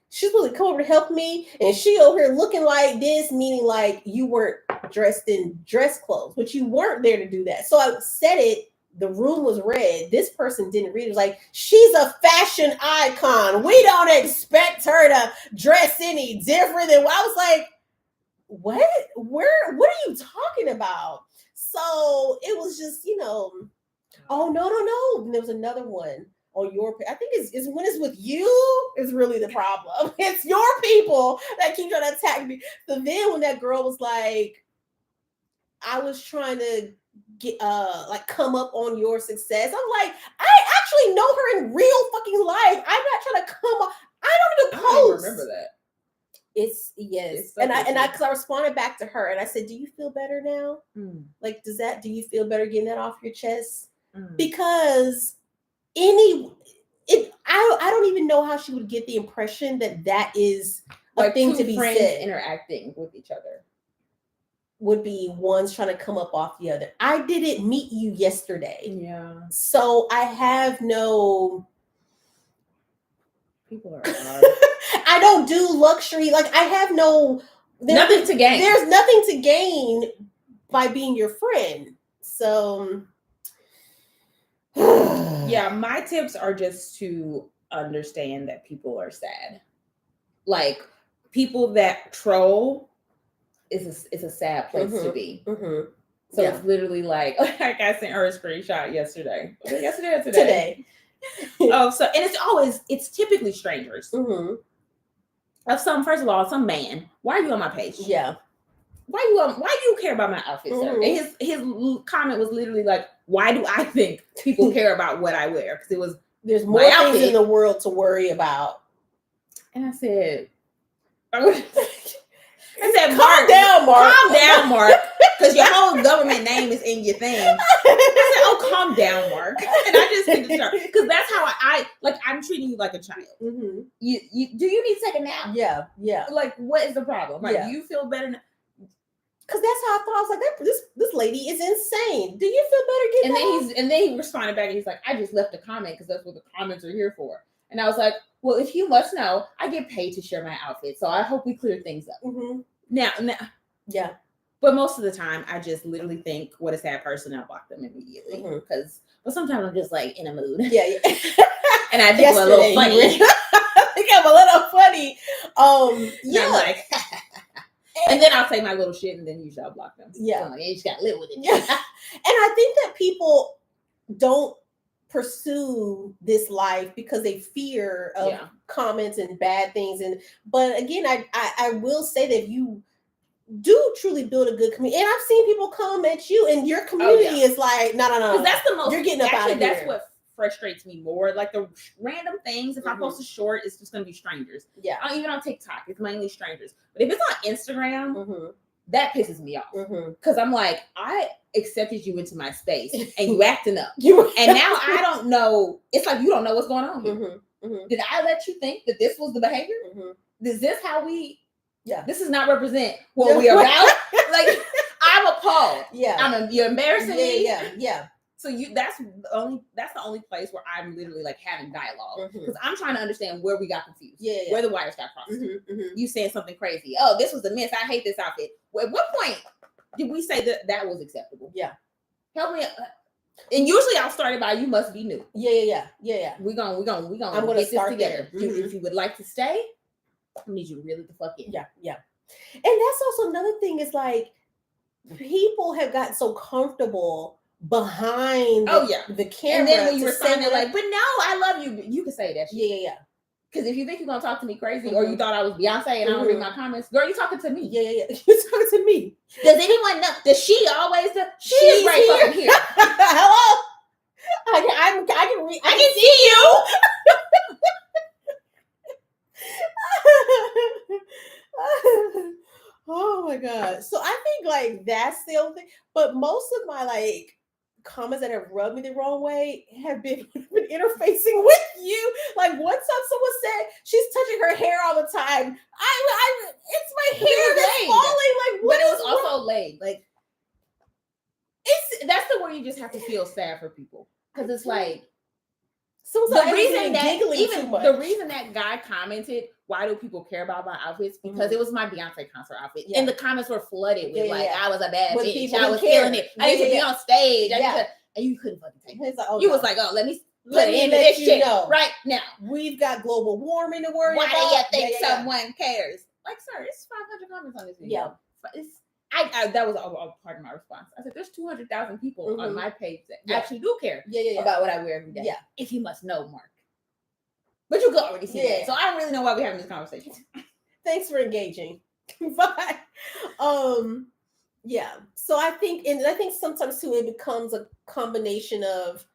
she's supposed to come over to help me, and she over here looking like this, meaning like you weren't dressed in dress clothes, but you weren't there to do that. So I said it. The room was red. This person didn't read it. It was like, she's a fashion icon. We don't expect her to dress any different than. I was like, what? What are you talking about? So it was just, oh, no. And there was another one on your, I think it's when it's with you is really the problem. It's your people that keep trying to attack me. So then when that girl was like, I was trying to get come up on your success. I'm like, I actually know her in real fucking life. I'm not trying to come up. I don't even post. I don't remember that. It's yes. And I because I responded back to her and I said, do you feel better now? Like, do you feel better getting that off your chest? Because I don't even know how she would get the impression that is a thing to be said. Interacting with each other. Would be one's trying to come up off the other. I didn't meet you yesterday. Yeah. So I have no. People are hard. I don't do luxury. Like I have nothing to gain. There's nothing to gain by being your friend. So. Yeah, my tips are just to understand that people are sad. Like people that troll. It's a sad place to be. So it's literally like I sent her a screenshot yesterday. Was it yesterday or today? So and it's typically strangers. Mm-hmm. First of all, some man. Why are you on my page? Yeah. Why do you care about my outfit, sir? Mhm. And his comment was literally like, why do I think people care about what I wear? Because it was There's more my things outfit. in the world to worry about. And I said, Mark, calm down, Mark. Calm down, Mark. Because your whole government name is in your thing. I said, oh, calm down, Mark. And I just need to start. Because that's how I'm treating you like a child. Mm-hmm. You do you need to take a nap? Yeah, yeah. Like, what is the problem? Like, Yeah. do you feel better now? Because that's how I thought. I was like, this lady is insane. Do you feel better? And then he responded back and he's like, I just left a comment because that's what the comments are here for. And I was like, well, if you must know, I get paid to share my outfit, so I hope we clear things up. Mm-hmm. Now, yeah. But most of the time, I just literally think, what a sad person, and I block them immediately. But sometimes I'm just like in a mood. Yeah, yeah. And I think I'm a little funny. I think I'm a little funny. Yeah. I'm like, and then I'll say my little shit, and then usually I'll block them. Yeah. So I'm like, you just gotta live with it. Yeah. And I think that people don't pursue this life because they fear of comments and bad things. But again, I will say that if you do truly build a good community, and I've seen people come at you, and your community is like, no. Because that's the most. You're getting up out of here. That's what frustrates me more. Like the random things. If I post a short, it's just gonna be strangers. Yeah. Even on TikTok, it's mainly strangers. But if it's on Instagram, that pisses me off. Because I'm like, I accepted you into my space, and you acting up, and now I don't know. It's like you don't know what's going on here. Did I let you think that this was the behavior? Is this how we? Yeah. This does not represent what we are about. Like, I'm appalled. Yeah. You're embarrassing me. Yeah. So that's the only place where I'm literally like having dialogue, because I'm trying to understand where we got confused. Yeah. Where the wires got crossed. You saying something crazy. Oh, this was a miss. I hate this outfit. Well, at what point did we say that was acceptable? Yeah. Help me. And usually I'll start it by, you must be new. Yeah. We're gonna I'm gonna get this together. If you would like to stay, I need you to really the fuck in. Yeah. And that's also another thing, is like, people have gotten so comfortable behind the camera. And then when you were saying it, like, but no, I love you. You can say that shit. Yeah. Because if you think you're gonna talk to me crazy, or you thought I was Beyonce and I don't read my comments, girl, you talking to me. Yeah. You're talking to me. Does anyone know? Does she always do? She's right fucking here. Hello. I can read. I can see you. Oh my god. So I think like that's the only thing. But most of my like comments that have rubbed me the wrong way have been interfacing with you. Like one time someone said she's touching her hair all the time. It's my hair that's falling. Like, what? But it was also laid. Like, that's the where you just have to feel sad for people, because it's like, so the reason that guy commented, why do people care about my outfits? Because it was my Beyonce concert outfit. And the comments were flooded with I was a bad bitch. I was feeling it. I need to be on stage. And you couldn't fucking take it. Like, you was like, oh, let me end this shit right now. We've got global warming to worry about. Why do you think someone cares? Like, sir, it's 500 comments on this video. Yeah. That was a part of my response. I said, there's 200,000 people on my page that actually do care about what I wear every day. Yeah. If you must know, Mark. But you could already see that. So I don't really know why we're having this conversation. Thanks for engaging. Bye. Yeah. So I think sometimes too, it becomes a combination of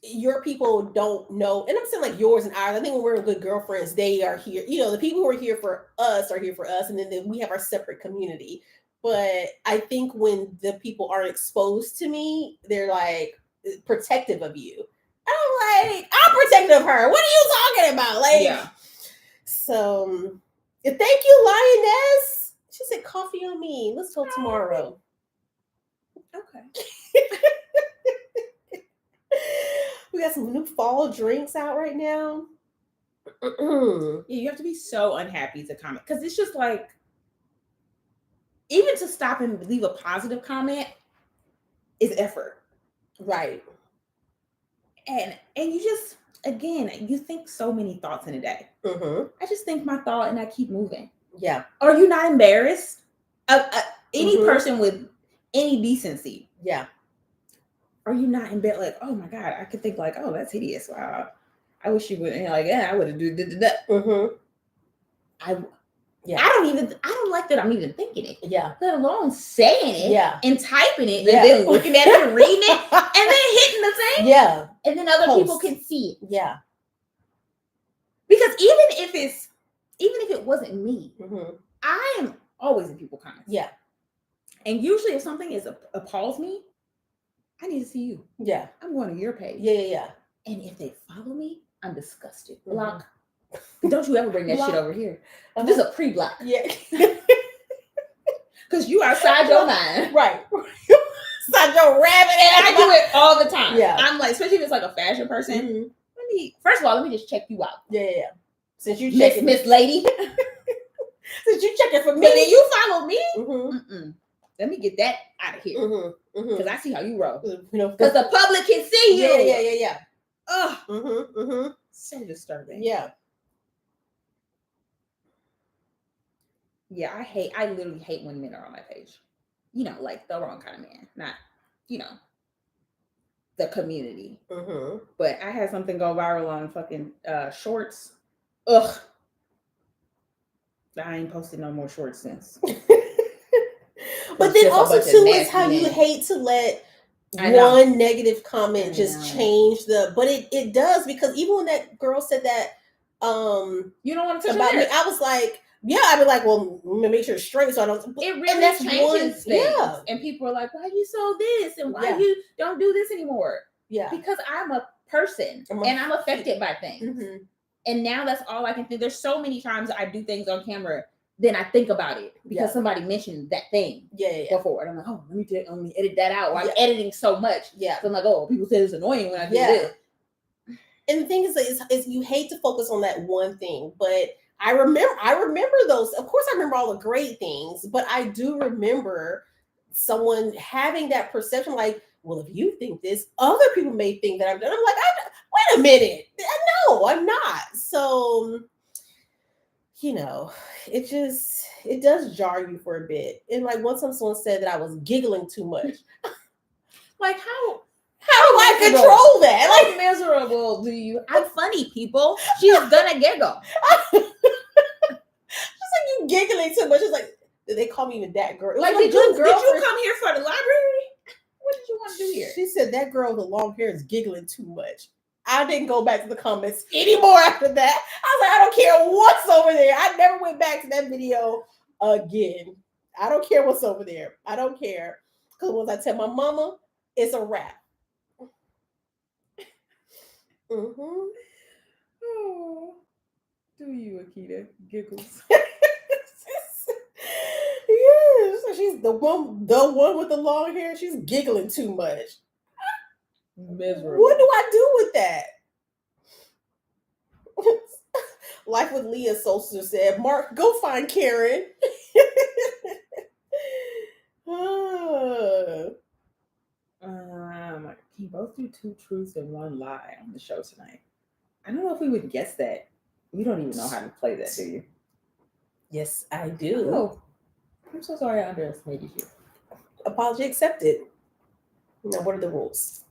your people don't know, and I'm saying like yours and ours. I think when we're good girlfriends, they are here. The people who are here for us are here for us, and then we have our separate community. But I think when the people aren't exposed to me, they're like protective of you. I'm like, I'm protective of her. What are you talking about? Like, so thank you, Lioness. She said, coffee on me. Let's go tomorrow. Okay. We got some new fall drinks out right now. You have to be so unhappy to comment, because it's just like, even to stop and leave a positive comment is effort. Right. And you just, again, you think so many thoughts in a day. I just think my thought and I keep moving. Yeah. Are you not embarrassed? Any person with any decency. Yeah. are you not in bed like, oh my God, I could think like, oh, that's hideous. Wow. I wish you would. And you're like, yeah, I would have do that. I don't like that I'm even thinking it. Yeah. Let alone saying it. Yeah. And typing it. And then looking at it and reading it. And then hitting the thing. Yeah. And then other people can see it. Yeah. Because even if it wasn't me, I am always in people's comments. Yeah. And usually if something appalls me, I need to see you. Yeah. I'm going to your page. Yeah. And if they follow me, I'm disgusted. Block. Don't you ever bring that shit over here. This is a pre-block. Yeah. Because you outside your mind. Right. Outside your rabbit. And I do it all the time. Yeah. I'm like, especially if it's like a fashion person. First of all, let me just check you out. Yeah. Since you checking Miss Lady. Since you checking for me. But then you follow me. Let me get that out of here. Because I see how you roll. Because the public can see you. Yeah. Ugh. So disturbing. Yeah. Yeah, I literally hate when men are on my page. You know, like the wrong kind of man. Not, you know, the community. But I had something go viral on fucking shorts. Ugh. I ain't posted no more shorts since. But then also too is how you hate to let one negative comment just change but it does, because even when that girl said that you don't want to touch about me, I was like, yeah, I'd be like, well, make sure it's straight so I don't. It really changes things. Yeah. And people are like, why you sold this and why you don't do this anymore? Yeah, because I'm a person and I'm affected by things. And now that's all I can think. There's so many times I do things on camera, then I think about it because somebody mentioned that thing before. And I'm like, oh, let me edit that out. Or I'm editing so much. Yeah. So I'm like, oh, people say it's annoying when I do this. And the thing is you hate to focus on that one thing, but I remember those. Of course, I remember all the great things, but I do remember someone having that perception like, well, if you think this, other people may think that I'm done. I'm like, wait a minute. No, I'm not. So, you know, it does jar you for a bit. And like one time someone said that I was giggling too much. Like how do I control that? Like, how miserable do you? I'm funny, people. She's gonna giggle. Just like you giggling too much. It's like, did they call me even that girl? Like, did you come here for the library? What did you want to do here? She said that girl with the long hair is giggling too much. I didn't go back to the comments anymore after that. I was like, I don't care what's over there. I never went back to that video again. I don't care what's over there. I don't care. Because once I tell my mama, it's a wrap. Oh, do you, Akida? Giggles. Yeah, so she's the one with the long hair. She's giggling too much. Miserable. What do I do with that? Life with Leah Solster said, Mark, go find Karen. Can you both do 2 truths and 1 lie on the show tonight? I don't know if we would guess that. You don't even know how to play that, do you? Yes, I do. Oh, I'm so sorry I underestimated you. Apology accepted. Now, what are the rules?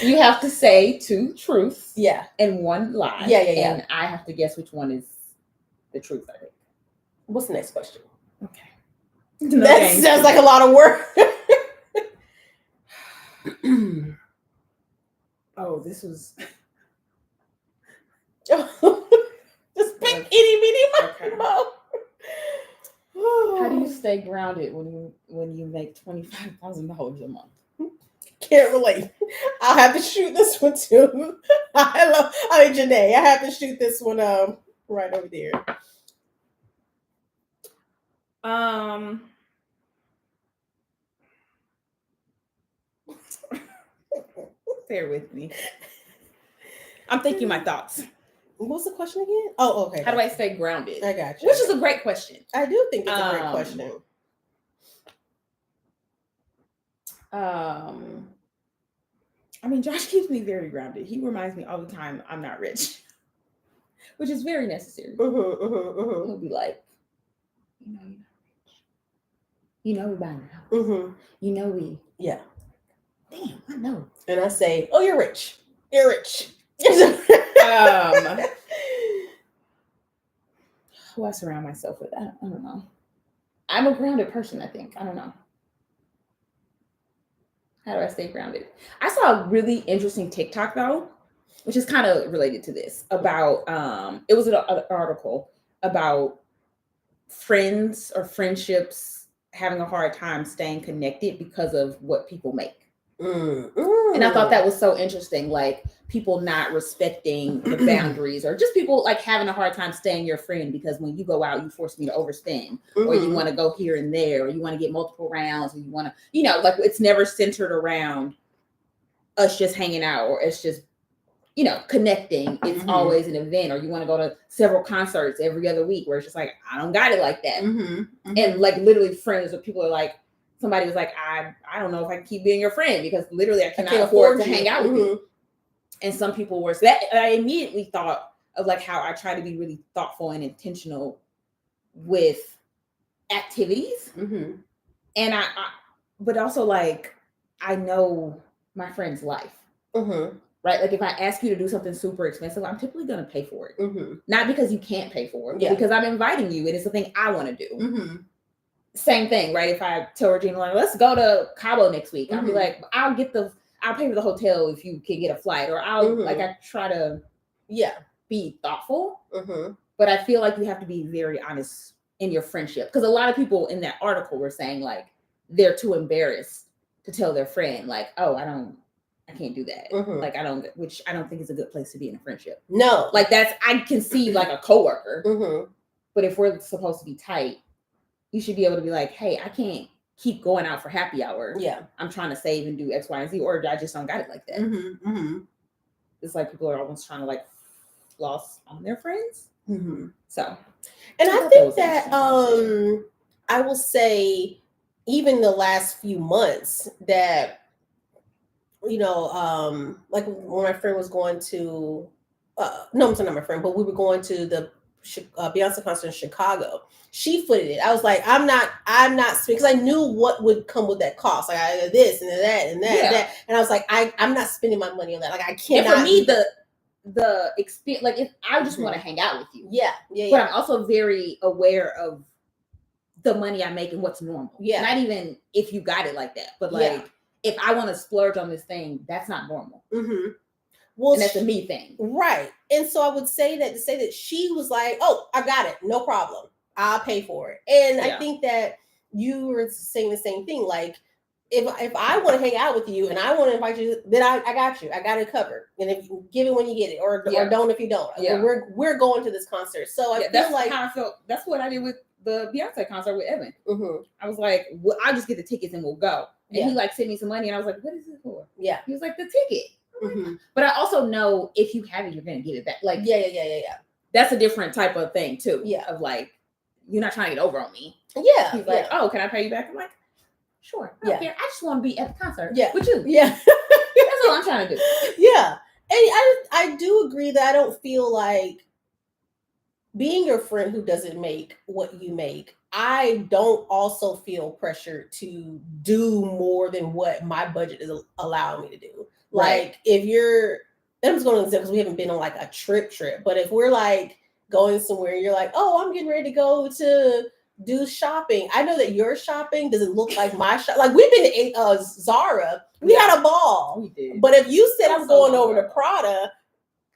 You have to say 2 truths. Yeah. And 1 lie. Yeah. And I have to guess which one is the truth, I think. What's the next question? Okay. That sounds like a lot of work. Oh, this was... Just pick itty mo. How do you stay grounded when you make $25,000 a month? Can't relate. I'll have to shoot this one too. Jenee. I have to shoot this one right over there. Bear with me. I'm thinking my thoughts. What's the question again? Oh, okay. How do I stay grounded? I got you. Which is a great question. I do think it's a great question. I mean, Josh keeps me very grounded. He reminds me all the time I'm not rich, which is very necessary. He'll be like, you know, you're not rich. You know we buying a house. Mm-hmm. You know we. Yeah. Damn, I know. And I say, oh, you're rich. You're rich. Who I surround myself with? I don't know. I'm a grounded person, I think. I don't know. How do I stay grounded? I saw a really interesting TikTok though, which is kind of related to this about it was an article about friends or friendships having a hard time staying connected because of what people make. And I thought that was so interesting, like people not respecting the boundaries, or just people like having a hard time staying your friend because when you go out, you force me to overspend, or you want to go here and there, or you want to get multiple rounds, or you want to, you know, like it's never centered around us just hanging out or it's just, you know, connecting. It's always an event, or you want to go to several concerts every other week where it's just like, I don't got it like that. And like literally friends where people are like, somebody was like, I don't know if I can keep being your friend because literally I cannot afford to hang out with you. And some people were, so that I immediately thought of like how I try to be really thoughtful and intentional with activities. And I but also like, I know my friend's life. Right? Like if I ask you to do something super expensive, I'm typically going to pay for it. Not because you can't pay for it, but because I'm inviting you and it's the thing I want to do. Same thing, right? If I tell Regina, like, let's go to Cabo next week, I'll be like, I'll pay for the hotel if you can get a flight, or I'll like, I try to be thoughtful. But I feel like you have to be very honest in your friendship, because a lot of people in that article were saying like they're too embarrassed to tell their friend like, oh, I can't do that. Like which I don't think is a good place to be in a friendship. No, like I can see like a coworker, but if we're supposed to be tight, you should be able to be like, hey, I can't keep going out for happy hour. I'm trying to save and do X, Y, and Z, or I just don't got it like that. It's like people are almost trying to like floss on their friends. So, and I think that I will say, even the last few months that, you know, like when my friend was going to, no, I'm not my friend, but we were going to the Beyonce concert in Chicago. She footed it. I was like, I'm not because I knew what would come with that cost. Like I this and that and that and that, and I was like, I'm not spending my money on that. Like I can't. And for me, the experience, like if I just want to hang out with you, but I'm also very aware of the money I make and what's normal. Not even if you got it like that, but like if I want to splurge on this thing, that's not normal. Well, and that's a me thing, right? And so I would say that to say that she was like, "Oh, I got it, no problem. I'll pay for it." And I think that you were saying the same thing. Like, if I want to hang out with you and I want to invite you, then I got you. I got it covered. And if you give it when you get it, or don't if you don't. We're going to this concert. So I feel like how I felt. That's what I did with the Beyonce concert with Evan. I was like, well, I'll just get the tickets and we'll go. And he like sent me some money, and I was like, what is it for? He was like, the ticket. But I also know if you have it, you're gonna get it back. Like that's a different type of thing too. Of like, you're not trying to get over on me. He's like, oh, can I pay you back? I'm like, sure. I don't care. I just want to be at the concert. With you. That's all I'm trying to do. And I do agree that I don't feel like being your friend who doesn't make what you make. I don't also feel pressure to do more than what my budget is allowing me to do. Like if you're, I'm just going to because we haven't been on like a trip, but if we're like going somewhere and you're like, oh, I'm getting ready to go to do shopping. I know that your shopping doesn't look like my shop. Like we've been to Zara. We had a ball. We did. But if you said I'm going over to Prada,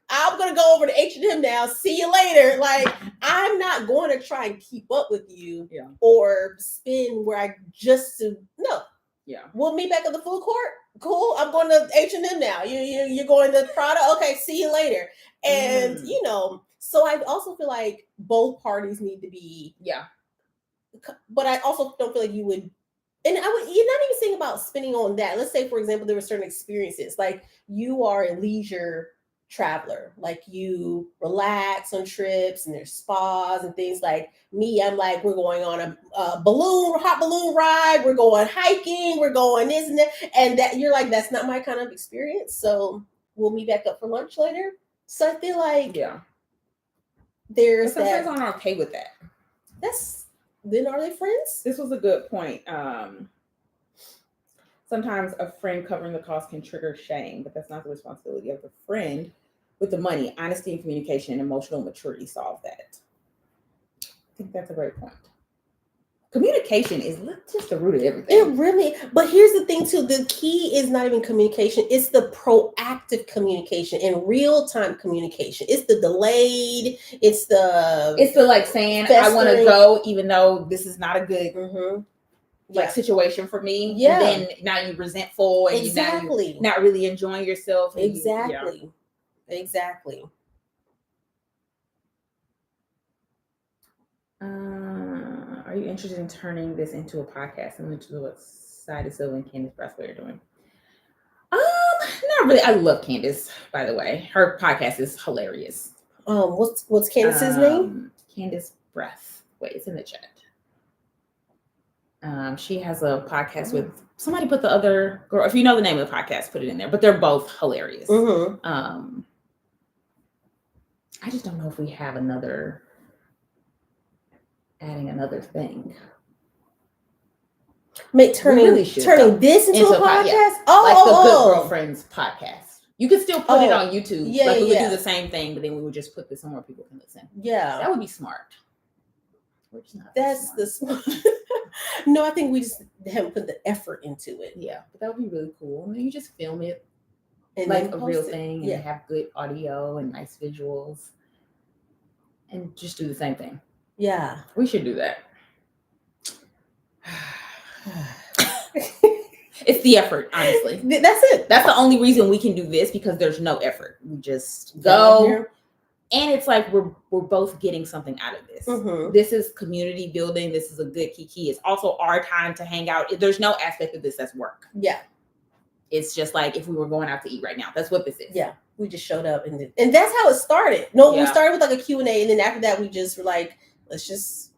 I'm going to go over to H&M now. See you later. Like, I'm not going to try and keep up with you or spend where I just to, no. We'll meet back at the food court. Cool. I'm going to H&M now. You're going to Prada. Okay. See you later. And, you know, so I also feel like both parties need to be, but I also don't feel like you would, and you're not even saying about spending on that. Let's say, for example, there were certain experiences, like you are a leisure traveler, like you relax on trips and there's spas and things. Like me, I'm like, we're going on a hot balloon ride, we're going hiking, we're going this and that, and that you're like, that's not my kind of experience, so we'll meet back up for lunch later. So I feel like there's sometimes I'm okay with that. then are they friends? This was a good point. Sometimes a friend covering the cost can trigger shame, but that's not the responsibility of the friend with the money. Honesty and communication and emotional maturity solve that. I think that's a great point. Communication is just the root of everything. It really, but here's the thing too. The key is not even communication. It's the proactive communication and real-time communication. It's the delayed. It's the like saying, I want to go, even though this is not a good situation for me. Yeah. And then now you're resentful and you're not really enjoying yourself. Exactly. Exactly. Are you interested in turning this into a podcast? I'm into what Side of Silva and Candace Breathwaite are doing. Not really. I love Candace, by the way. Her podcast is hilarious. What's Candace's name? Candace Breathwaite. It's in the chat. She has a podcast with somebody. Put the other girl. If you know the name of the podcast, put it in there. But they're both hilarious. I just don't know if we have adding another thing. Turning this into a podcast? Yeah. The Good Girlfriends podcast. You could still put it on YouTube. Yeah, we would do the same thing, but then we would just put this somewhere people can listen. Yeah. That would be smart. That's the smart. No, I think we just haven't put the effort into it. Yeah, but that would be really cool. And then you just film it and like a real thing and have good audio and nice visuals. And just do the same thing. Yeah. We should do that. It's the effort, honestly. That's it. That's the only reason we can do this, because there's no effort. We just go. And it's like we're both getting something out of this. This is community building. This is a good kiki. It's also our time to hang out. There's no aspect of this that's work. Yeah. It's just like if we were going out to eat right now. That's what this is. Yeah. We just showed up and that's how it started. We started with like a Q&A, and then after that we just were like, let's just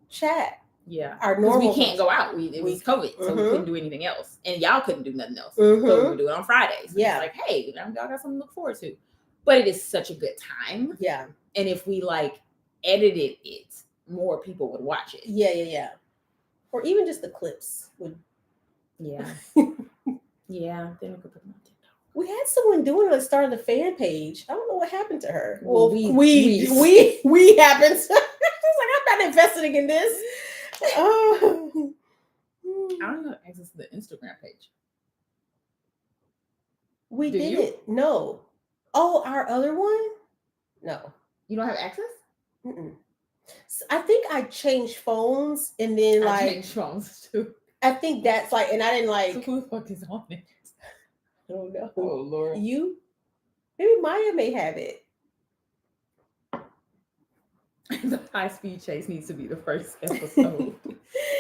chat. Yeah. Our normal. We can't go out. It was COVID, so we couldn't do anything else. And y'all couldn't do nothing else. So we were doing it on Fridays. Yeah. It's like, hey, y'all got something to look forward to. But it is such a good time. Yeah. And if we like edited it, more people would watch it. Yeah. Or even just the clips would. Yeah. Yeah. Then we could put them on TikTok. We had someone doing it at the start of the fan page. I don't know what happened to her. Well, we happened to. I was like, I'm not investing in this. I don't know access to the Instagram page. We did it. No. Oh, our other one? No. You don't have access? So I think I changed phones, and then I changed phones too. I think that's like, and I didn't like. So who the fuck is on it? I don't know. Oh Lord. You? Maybe Maya may have it. The high-speed chase needs to be the first episode.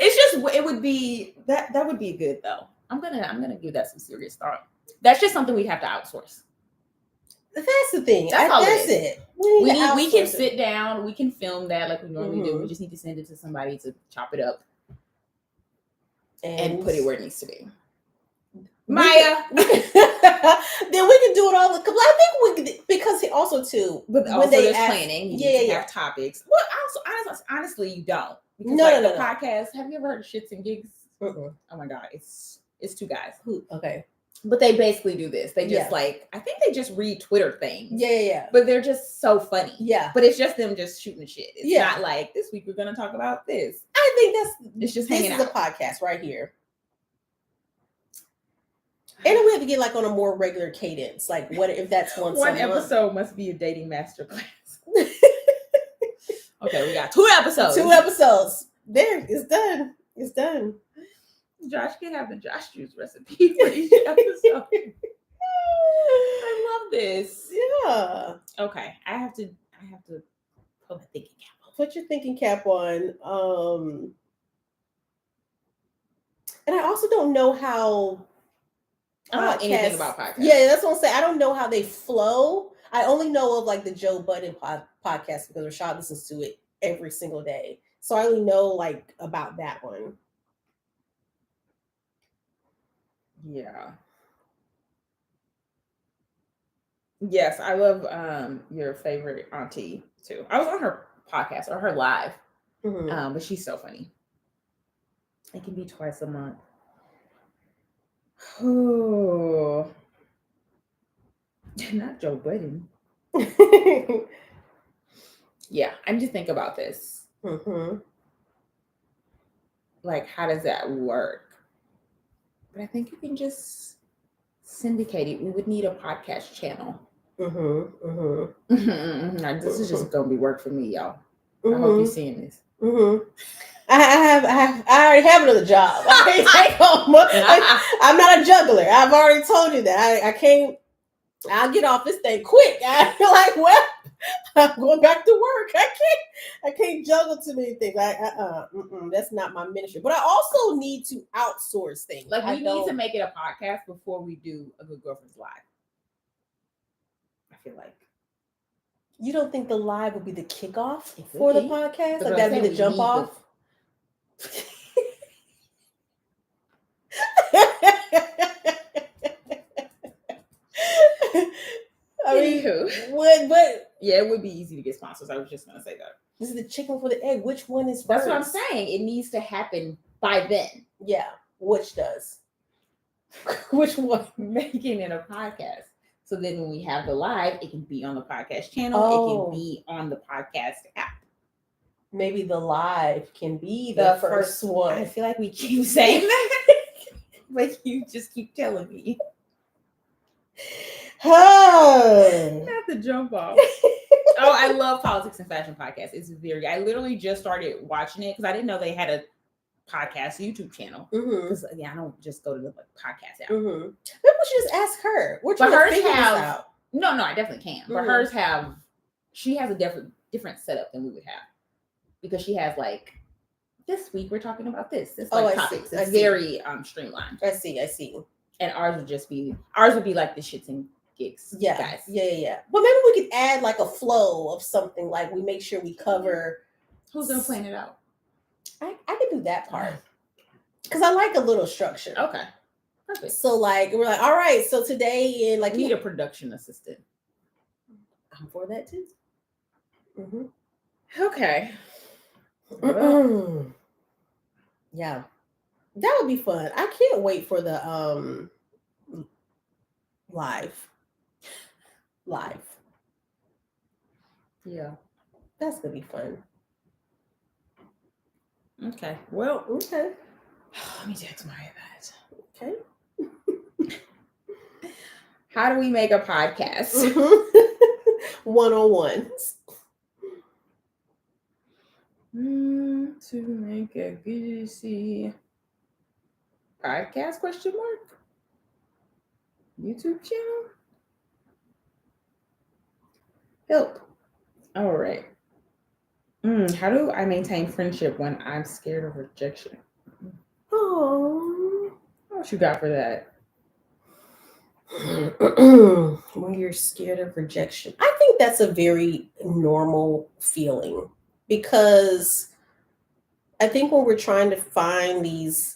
It's just, it would be that would be good though. I'm gonna give that some serious thought. That's just something we'd have to outsource. That's the thing. That's it. We can sit down. We can film that like we normally do. We just need to send it to somebody to chop it up and put it where it needs to be. Maya. Then we can do it all. I think we could, because also too. But also there's planning. You have topics. Well, also honestly, you don't. Because the podcast. Have you ever heard of Shits and Gigs? Oh my God, it's two guys. Okay. But they basically do this. They just I think they just read Twitter things. Yeah. But they're just so funny. Yeah. But it's just them just shooting shit. It's not like this week we're going to talk about this. I think it's just hanging out. This is a podcast right here. And we have to get like on a more regular cadence. Like what if that's one episode must be a dating masterclass. Okay, we got 2 episodes. 2 episodes. There, it's done. It's done. Josh can have the Josh juice recipe for each episode. I love this. Yeah. Okay. I have to put my thinking cap on. Put your thinking cap on. And I also don't know how I don't know anything about podcasts. Yeah, that's what I'm saying. I don't know how they flow. I only know of like the Joe Budden podcast because Rashad listens to it every single day. So I only know like about that one. Yeah. Yes, I love your favorite auntie too. I was on her podcast or her live, but she's so funny. It can be twice a month. Oh, not Joe Budden. Yeah, I'm just thinking about this. Like, how does that work? But I think you can just syndicate it. We would need a podcast channel. This is just gonna be work for me, y'all. I hope you're seeing this. I already have another job. I'm not a juggler. I've already told you that. I can't. I'll get off this thing quick. I feel like, well, I'm going back to work. I can't juggle too many things. That's not my ministry. But I also need to outsource things. Like, we need to make it a podcast before we do a Good Girlfriends Live. I feel like. You don't think the live would be the kickoff for the podcast? Like, that'd be the jump off? Yeah, it would be easy to get sponsors. I was just gonna say that. This is the chicken for the egg. Which one is first? That's what I'm saying. It needs to happen by then. Yeah, which does? Which one? Making it a podcast. So then when we have the live, it can be on the podcast channel. It can be on the podcast app. Maybe the live can be the first one. I feel like we keep saying that. Like, you just keep telling me. Not the jump off. Oh, I love Politics and Fashion podcast. I literally just started watching it because I didn't know they had a podcast YouTube channel. Because I don't just go to the podcast app. Maybe we should just ask her. But hers have no, I definitely can. But hers she has a different setup than we would have, because she has like, this week we're talking about this. It's like topics. It's very streamlined. I see. And ours would be like the shits and gigs. Yeah, guys. Yeah. But maybe we could add like a flow of something, like we make sure we cover. Who's gonna plan it out? I could do that part because I like a little structure. Okay, perfect. So like we're like, all right, so today in like we need a production assistant. I'm for that too. Okay. Yeah, that would be fun. I can't wait for the live. Yeah, that's gonna be fun. Okay. Well. Okay. Let me text Maya that. Okay. How do we make a podcast? 101s. To make a BBC podcast ? YouTube channel. Help. All right. How do I maintain friendship when I'm scared of rejection? Oh, what you got for that? When you're scared of rejection, I think that's a very normal feeling, because I think when we're trying to find these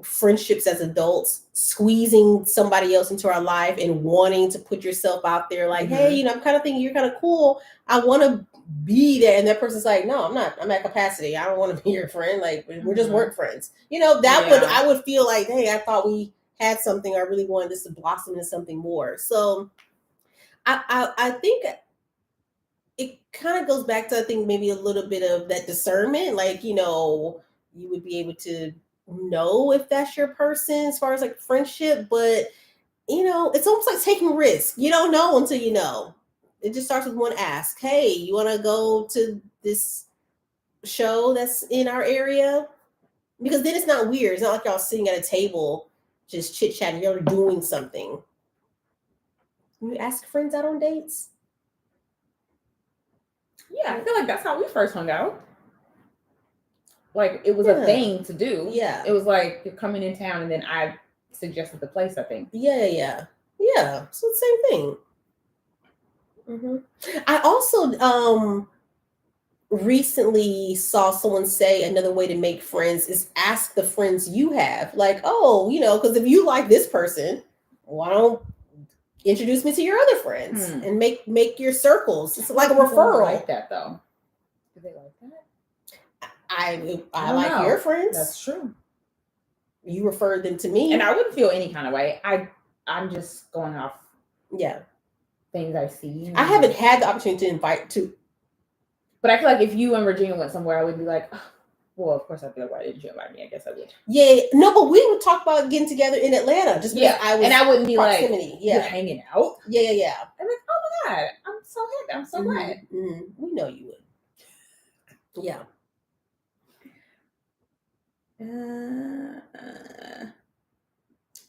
friendships as adults, squeezing somebody else into our life and wanting to put yourself out there, like, hey, I'm kind of thinking you're kind of cool. I want to be there. And that person's like, no, I'm not. I'm at capacity. I don't want to be your friend. Like, we're just work friends. I would feel like, hey, I thought we had something. I really wanted this to blossom into something more. So I think it kind of goes back to, I think, maybe a little bit of that discernment. Like, you would be able to know if that's your person as far as like friendship, but it's almost like taking risks. You don't know until you know. It just starts with one ask. Hey, you want to go to this show that's in our area? Because then it's not weird. It's not like y'all sitting at a table just chit-chatting. You're doing something. You ask friends out on dates? Yeah, I feel like that's how we first hung out. Like, it was a thing to do. Yeah. It was like, you're coming in town, and then I suggested the place, I think. Yeah. So it's the same thing. I also recently saw someone say another way to make friends is ask the friends you have. Like, because if you like this person, why don't introduce me to your other friends and make your circles. It's like a referral. I like that, though. Do they like that? I like your friends. That's true. You referred them to me. And I wouldn't feel any kind of way. I'm just going off things I've seen. I haven't had the opportunity to invite to. But I feel like if you and Regina went somewhere, I would be like, oh, well, of course I'd be like, why didn't you invite me? I guess I would. Yeah, no, but we would talk about getting together in Atlanta. Just because I wouldn't be proximity. like, you're hanging out. Yeah. I'm like, oh my God, I'm so happy. I'm so glad. Mm-hmm. We know you would. Yeah.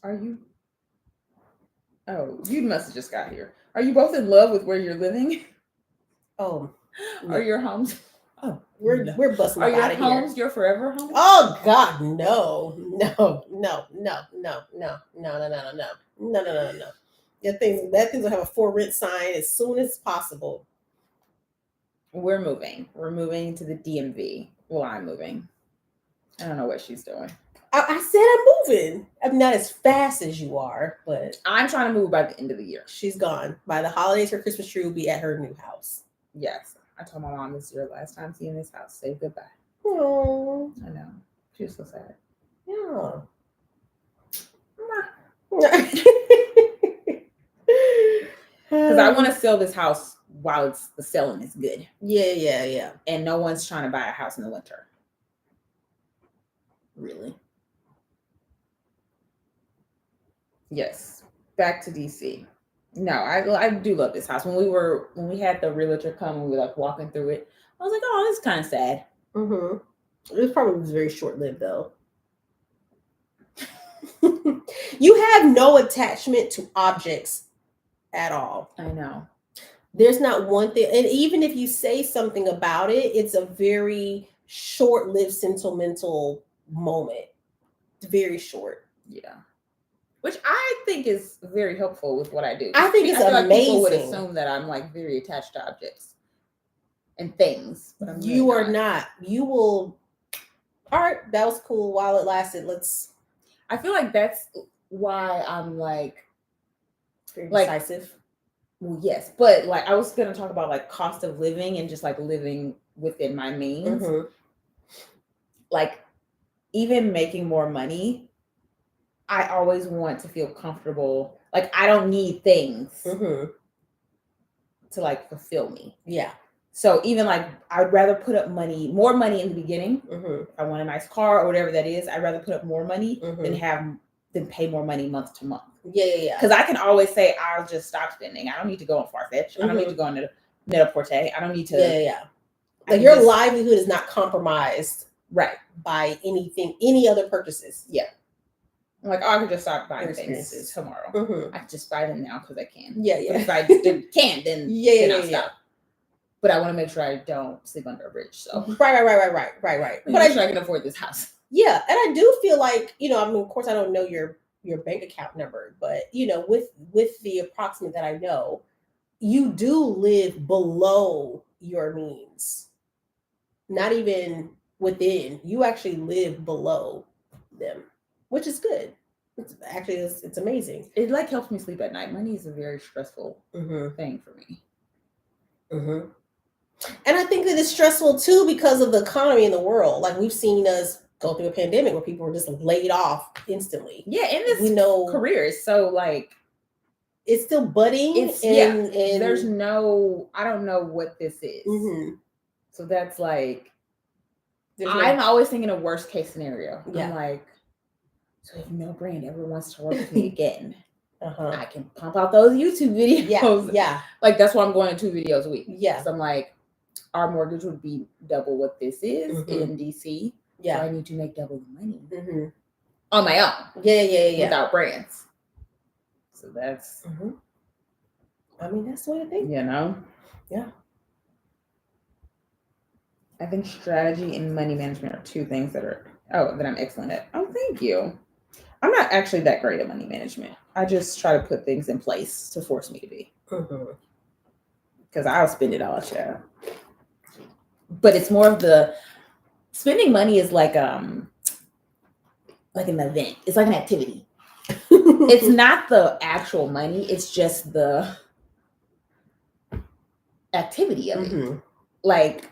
Are you? Oh, you must have just got here. Are you both in love with where you're living? Oh, no. Are your homes? Oh, we're busting. Are your homes your forever home? Oh God, no. That things will have a for rent sign as soon as possible. We're moving. We're moving to the DMV. Well, I'm moving. I don't know what she's doing. I said I'm moving. I'm not as fast as you are, but I'm trying to move by the end of the year. She's gone. By the holidays, her Christmas tree will be at her new house. Yes. I told my mom this is your last time seeing this house. Say goodbye. Oh, I know. She was so sad. Yeah. Because I want to sell this house while the selling is good. Yeah. And no one's trying to buy a house in the winter. Really? Yes. Back to DC. No, I do love this house. When we had the realtor come and we were like walking through it, I was like, oh, this is kind of sad. It probably was very short-lived though. You have no attachment to objects at all. I know. There's not one thing, and even if you say something about it, it's a very short-lived sentimental moment. Very short. Yeah. Which I think is very helpful with what I do. I think it's amazing. Like people would assume that I'm like very attached to objects and things, but I'm you really are not. You will. All right, that was cool while it lasted. I feel like that's why I'm like very decisive. Well, yes, but like I was gonna talk about like cost of living and just like living within my means. Like even making more money, I always want to feel comfortable. Like I don't need things to like fulfill me. Yeah. So even like I'd rather put up more money in the beginning. If I want a nice car or whatever that is, I'd rather put up more money than pay more money month to month. Yeah. Because I can always say I'll just stop spending. I don't need to go on Farfetch. I don't need to go on Net-a-Porter. I don't need to. Yeah. Like your livelihood is not compromised, right, by any other purchases. Yeah. I'm like, oh, I could just stop buying things tomorrow. I just buy them now because I can. Yeah. But if I can't, then I'll stop. But I want to make sure I don't sleep under a bridge. So right. But I can afford this house. Yeah, and I do feel like I mean, of course, I don't know your bank account number, but with the approximate that I know, you do live below your means. Not even within. You actually live below them, which is good. It's amazing. It like helps me sleep at night. Money is a very stressful thing for me. And I think that it's stressful too because of the economy in the world. Like we've seen us go through a pandemic where people were just laid off instantly. Yeah, and this career is so like it's still budding. And there's no, I don't know what this is. So that's like I'm always thinking a worst case scenario. Yeah. I'm like, so if no brand ever wants to work with me again, I can pump out those YouTube videos. Yeah. Like that's why I'm going to 2 videos a week. Yeah. So I'm like, our mortgage would be double what this is in DC. Yeah. So I need to make double the money on my own. Yeah. Without brands. So that's. I mean, that's the way to think. Yeah. I think strategy and money management are 2 things that I'm excellent at. Oh, thank you. I'm not actually that great at money management. I just try to put things in place to force me to be. Because I'll spend it all, child. But it's more of the spending money is like an event. It's like an activity. It's not the actual money. It's just the activity of it. Like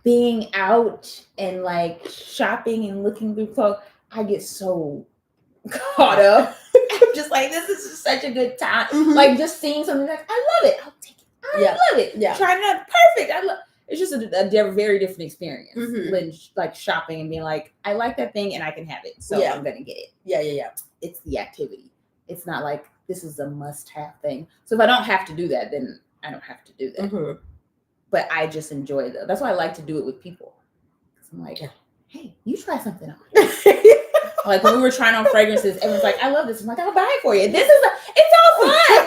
being out and like shopping and looking through clothes. I get so caught up. I'm just like, this is just such a good time. Like just seeing something like, I love it. I'll take it. I love it. Yeah. Trying it out. Perfect. I love. It's just a very different experience than like shopping and being like, I like that thing and I can have it, so I'm gonna get it. Yeah. It's the activity. It's not like this is a must-have thing. So if I don't have to do that, then I don't have to do that. But I just enjoy it. That's why I like to do it with people. I'm like, hey, you try something on. Like when we were trying on fragrances, everyone's like, I love this. I'm like, I'll buy it for you. It's all fun.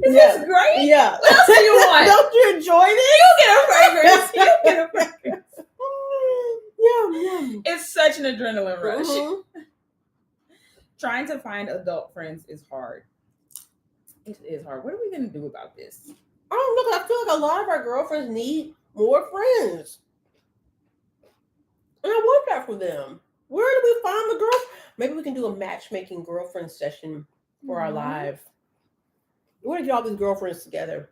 This is great. Yeah. What else do you want? Don't you enjoy this? You get a fragrance. Yeah. It's such an adrenaline rush. Trying to find adult friends is hard. It is hard. What are we going to do about this? I don't know. I feel like a lot of our girlfriends need more friends. And I want that for them. Where do we find the girls? Maybe we can do a matchmaking girlfriend session for our live. Where did you all these girlfriends together?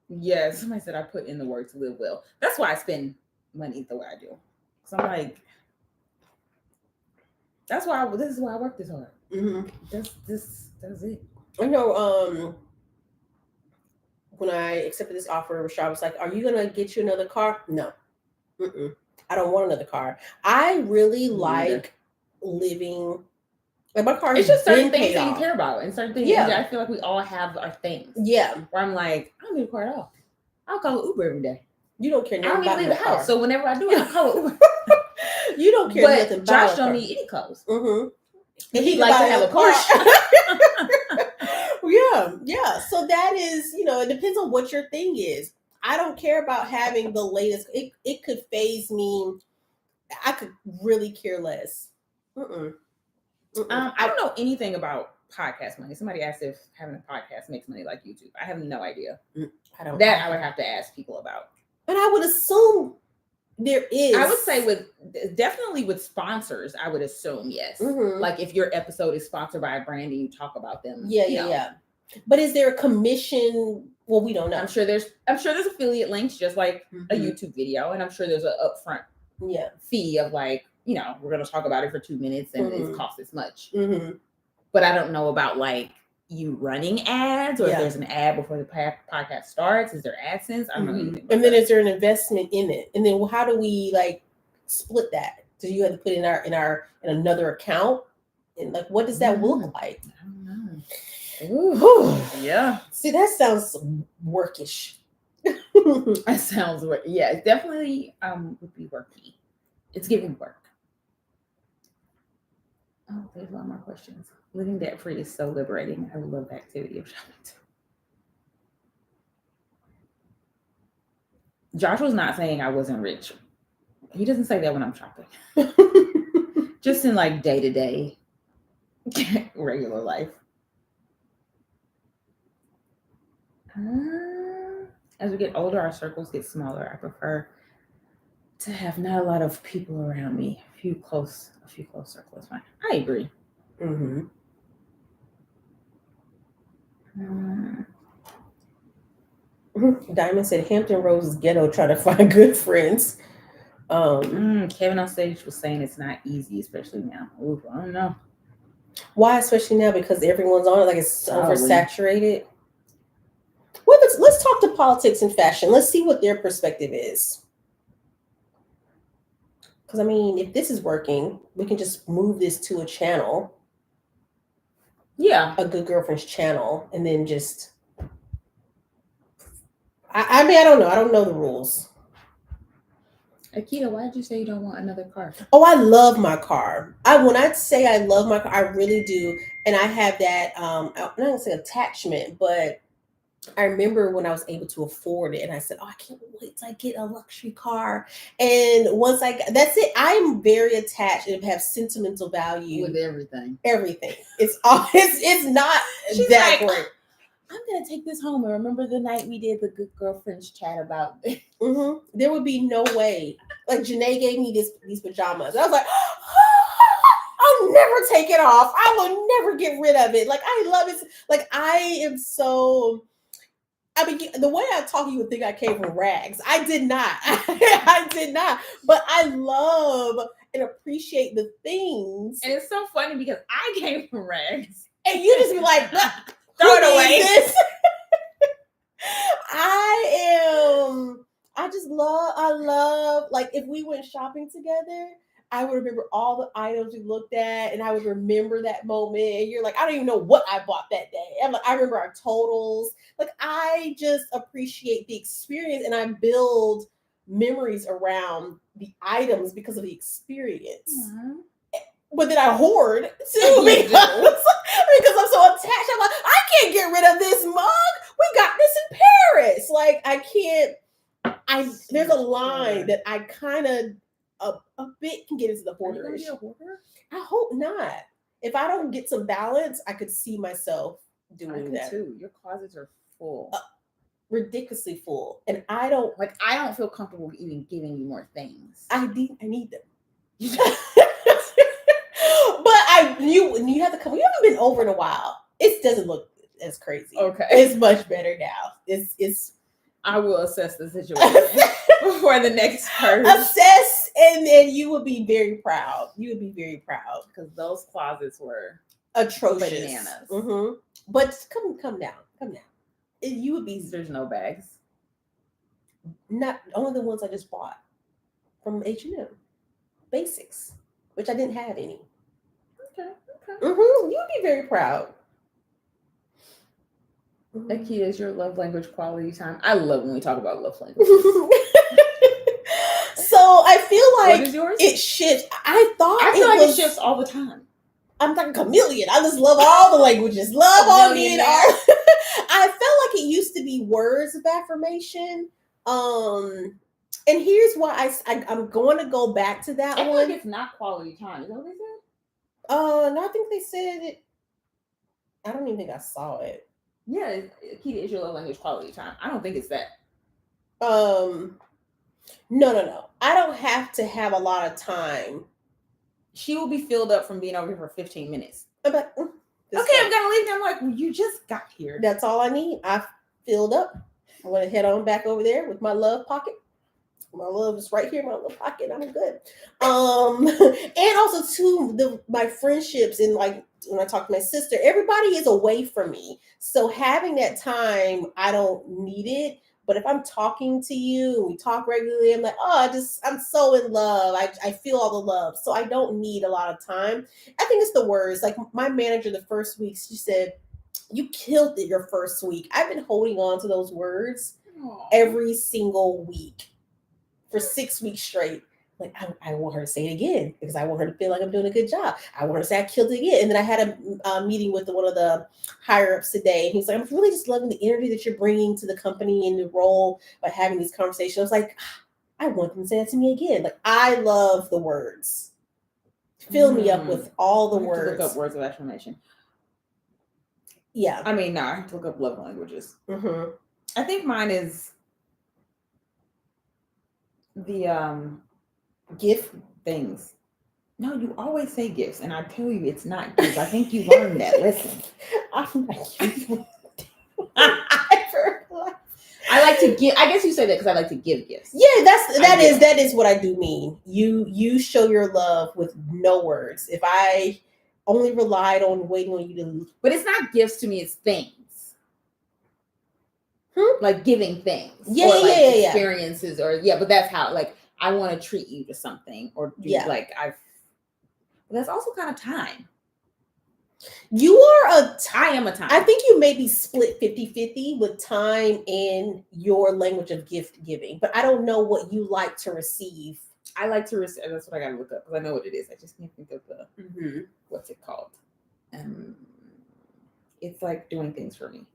Yeah, somebody said I put in the work to live well. That's why I spend money the way I do. So I'm like, this is why I work this hard. That's it. I know. When I accepted this offer, Rashad was like, "Are you gonna get you another car?" No, I don't want another car. I really like living. Like my car. It's just certain things that you care about, and certain things. Yeah, I feel like we all have our things. Yeah, where I'm like, I don't need a car at all. I'll call Uber every day. You don't care. I don't need to leave the house, so whenever I do, I call Uber. You don't care. But Josh don't need any clothes. And he'd like to have a Porsche. Yeah. So that is, it depends on what your thing is. I don't care about having the latest. It could phase me. I could really care less. I don't know anything about podcast money. Somebody asked if having a podcast makes money like YouTube. I have no idea. I would have to ask people about. And I would assume there is. I would say definitely with sponsors, I would assume yes. Like if your episode is sponsored by a brand and you talk about them. Yeah. But is there a commission? Well, we don't know. I'm sure there's affiliate links, just like a YouTube video, and I'm sure there's an upfront fee of like, we're going to talk about it for 2 minutes and it costs this much. But I don't know about like you running ads or if there's an ad before the podcast starts. Is there AdSense? I don't know anything. And then is there an investment in it? And then how do we like split that? Do you have to put in another account? And like, what does that look like? I don't know. Ooh. Yeah. See, that sounds workish. That sounds work. Yeah, it definitely would be worky. It's giving work. Oh, there's a lot more questions. Living debt free is so liberating. I love the activity of shopping too. Josh was not saying I wasn't rich. He doesn't say that when I'm shopping. Just in like day-to-day regular life. As we get older, our circles get smaller. I prefer to have not a lot of people around me. A few close circles. Fine. I agree. Diamond said Hampton Roads is ghetto, trying to find good friends. Kevin on stage was saying it's not easy, especially now. Ooh, I don't know. Why, especially now? Because everyone's on it, like it's oversaturated. Well, let's talk to politics and fashion. Let's see what their perspective is. Because I mean, if this is working, we can just move this to a channel. Yeah, a Good Girlfriend's channel, and then just. I mean, I don't know. I don't know the rules. Akida, why did you say you don't want another car? Oh, I love my car. When I say I love my car, I really do. And I have that, I'm not going to say attachment, but I remember when I was able to afford it and I said, I can't wait till I get a luxury car. And once that's it. I'm very attached and have sentimental value. With everything. Everything. It's not She's that like, great. I'm going to take this home and remember the night we did the Good Girlfriends chat about this. There would be no way. Like Jenee gave me these pajamas. I was like, I'll never take it off. I will never get rid of it. Like I love it. Like I I mean, the way I talk, you would think I came from rags. I did not. I did not. But I love and appreciate the things. And it's so funny because I came from rags. And you just be like, throw it away. This? I love, like, if we went shopping together, I would remember all the items we looked at, and I would remember that moment. And you're like, I don't even know what I bought that day. I'm like, I remember our totals. Like, I just appreciate the experience, and I build memories around the items because of the experience. Mm-hmm. But then I hoard too because I'm so attached. I'm like, I can't get rid of this mug. We got this in Paris. Like, I can't. There's a line that I kind of a bit can get into the hoarderish. Are you gonna be a hoarder? I hope not. If I don't get some balance, I could see myself doing that too. Your closets are full, ridiculously full, and I don't feel comfortable even giving you more things. I need them. But you have to come. You haven't been over in a while. It doesn't look as crazy. Okay, it's much better now. It's. I will assess the situation before the next person. Assess, and then you would be very proud. You would be very proud because those closets were atrocious. Bananas. Mm-hmm. But come down. You would be. There's no bags. Not only the ones I just bought from H&M, basics, which I didn't have any. Okay. Mm-hmm. You'd be very proud. Akida, is your love language quality time? I love when we talk about love language. So I feel like what is yours? It shifts. I feel like it shifts all the time. I'm like a chameleon. I just love all the languages. Love all me and art. I felt like it used to be words of affirmation. And here's why I'm going to go back to that one. I feel like it's not quality time. Is that what they said? No, I think they said it. I don't even think I saw it. Yeah, Akida, is your love language quality time? I don't think it's that. No. I don't have to have a lot of time. She will be filled up from being over here for 15 minutes. I'm like, okay, I'm gonna leave. And I'm like, well, you just got here. That's all I need. I filled up. I want to head on back over there with my love pocket. My love is right here in my little pocket. I'm good. And also too, my friendships and like when I talk to my sister, everybody is away from me. So having that time, I don't need it. But if I'm talking to you and we talk regularly, I'm like, I'm so in love. I feel all the love. So I don't need a lot of time. I think it's the words. Like my manager, the first week, she said, you killed it your first week. I've been holding on to those words every single week for 6 weeks straight. Like, I want her to say it again because I want her to feel like I'm doing a good job. I want her to say I killed it again. And then I had a meeting with one of the higher ups today. And he's like, I'm really just loving the energy that you're bringing to the company and the role by having these conversations. I was like, I want them to say that to me again. Like, I love the words. Fill me up with all the words. Look up words of affirmation. Yeah. I mean, no, I have to look up love languages. Mm-hmm. I think mine is the gift things. No, you always say gifts, and I tell you it's not gifts. I think you learned that. Listen. I'm like, I like to give. I guess you say that because I like to give gifts. Yeah, that is what I do mean. You show your love with no words. If I only relied on waiting on you to, but it's not gifts to me. It's things. Like giving things. Yeah, experiences but that's how like I want to treat you to something or do that's also kind of time. I am a time. I think you maybe split 50-50 with time and your language of gift giving, but I don't know what you like to receive. I like to receive. That's what I got to look up because I know what it is. I just can't think of the what's it called. It's like doing things for me.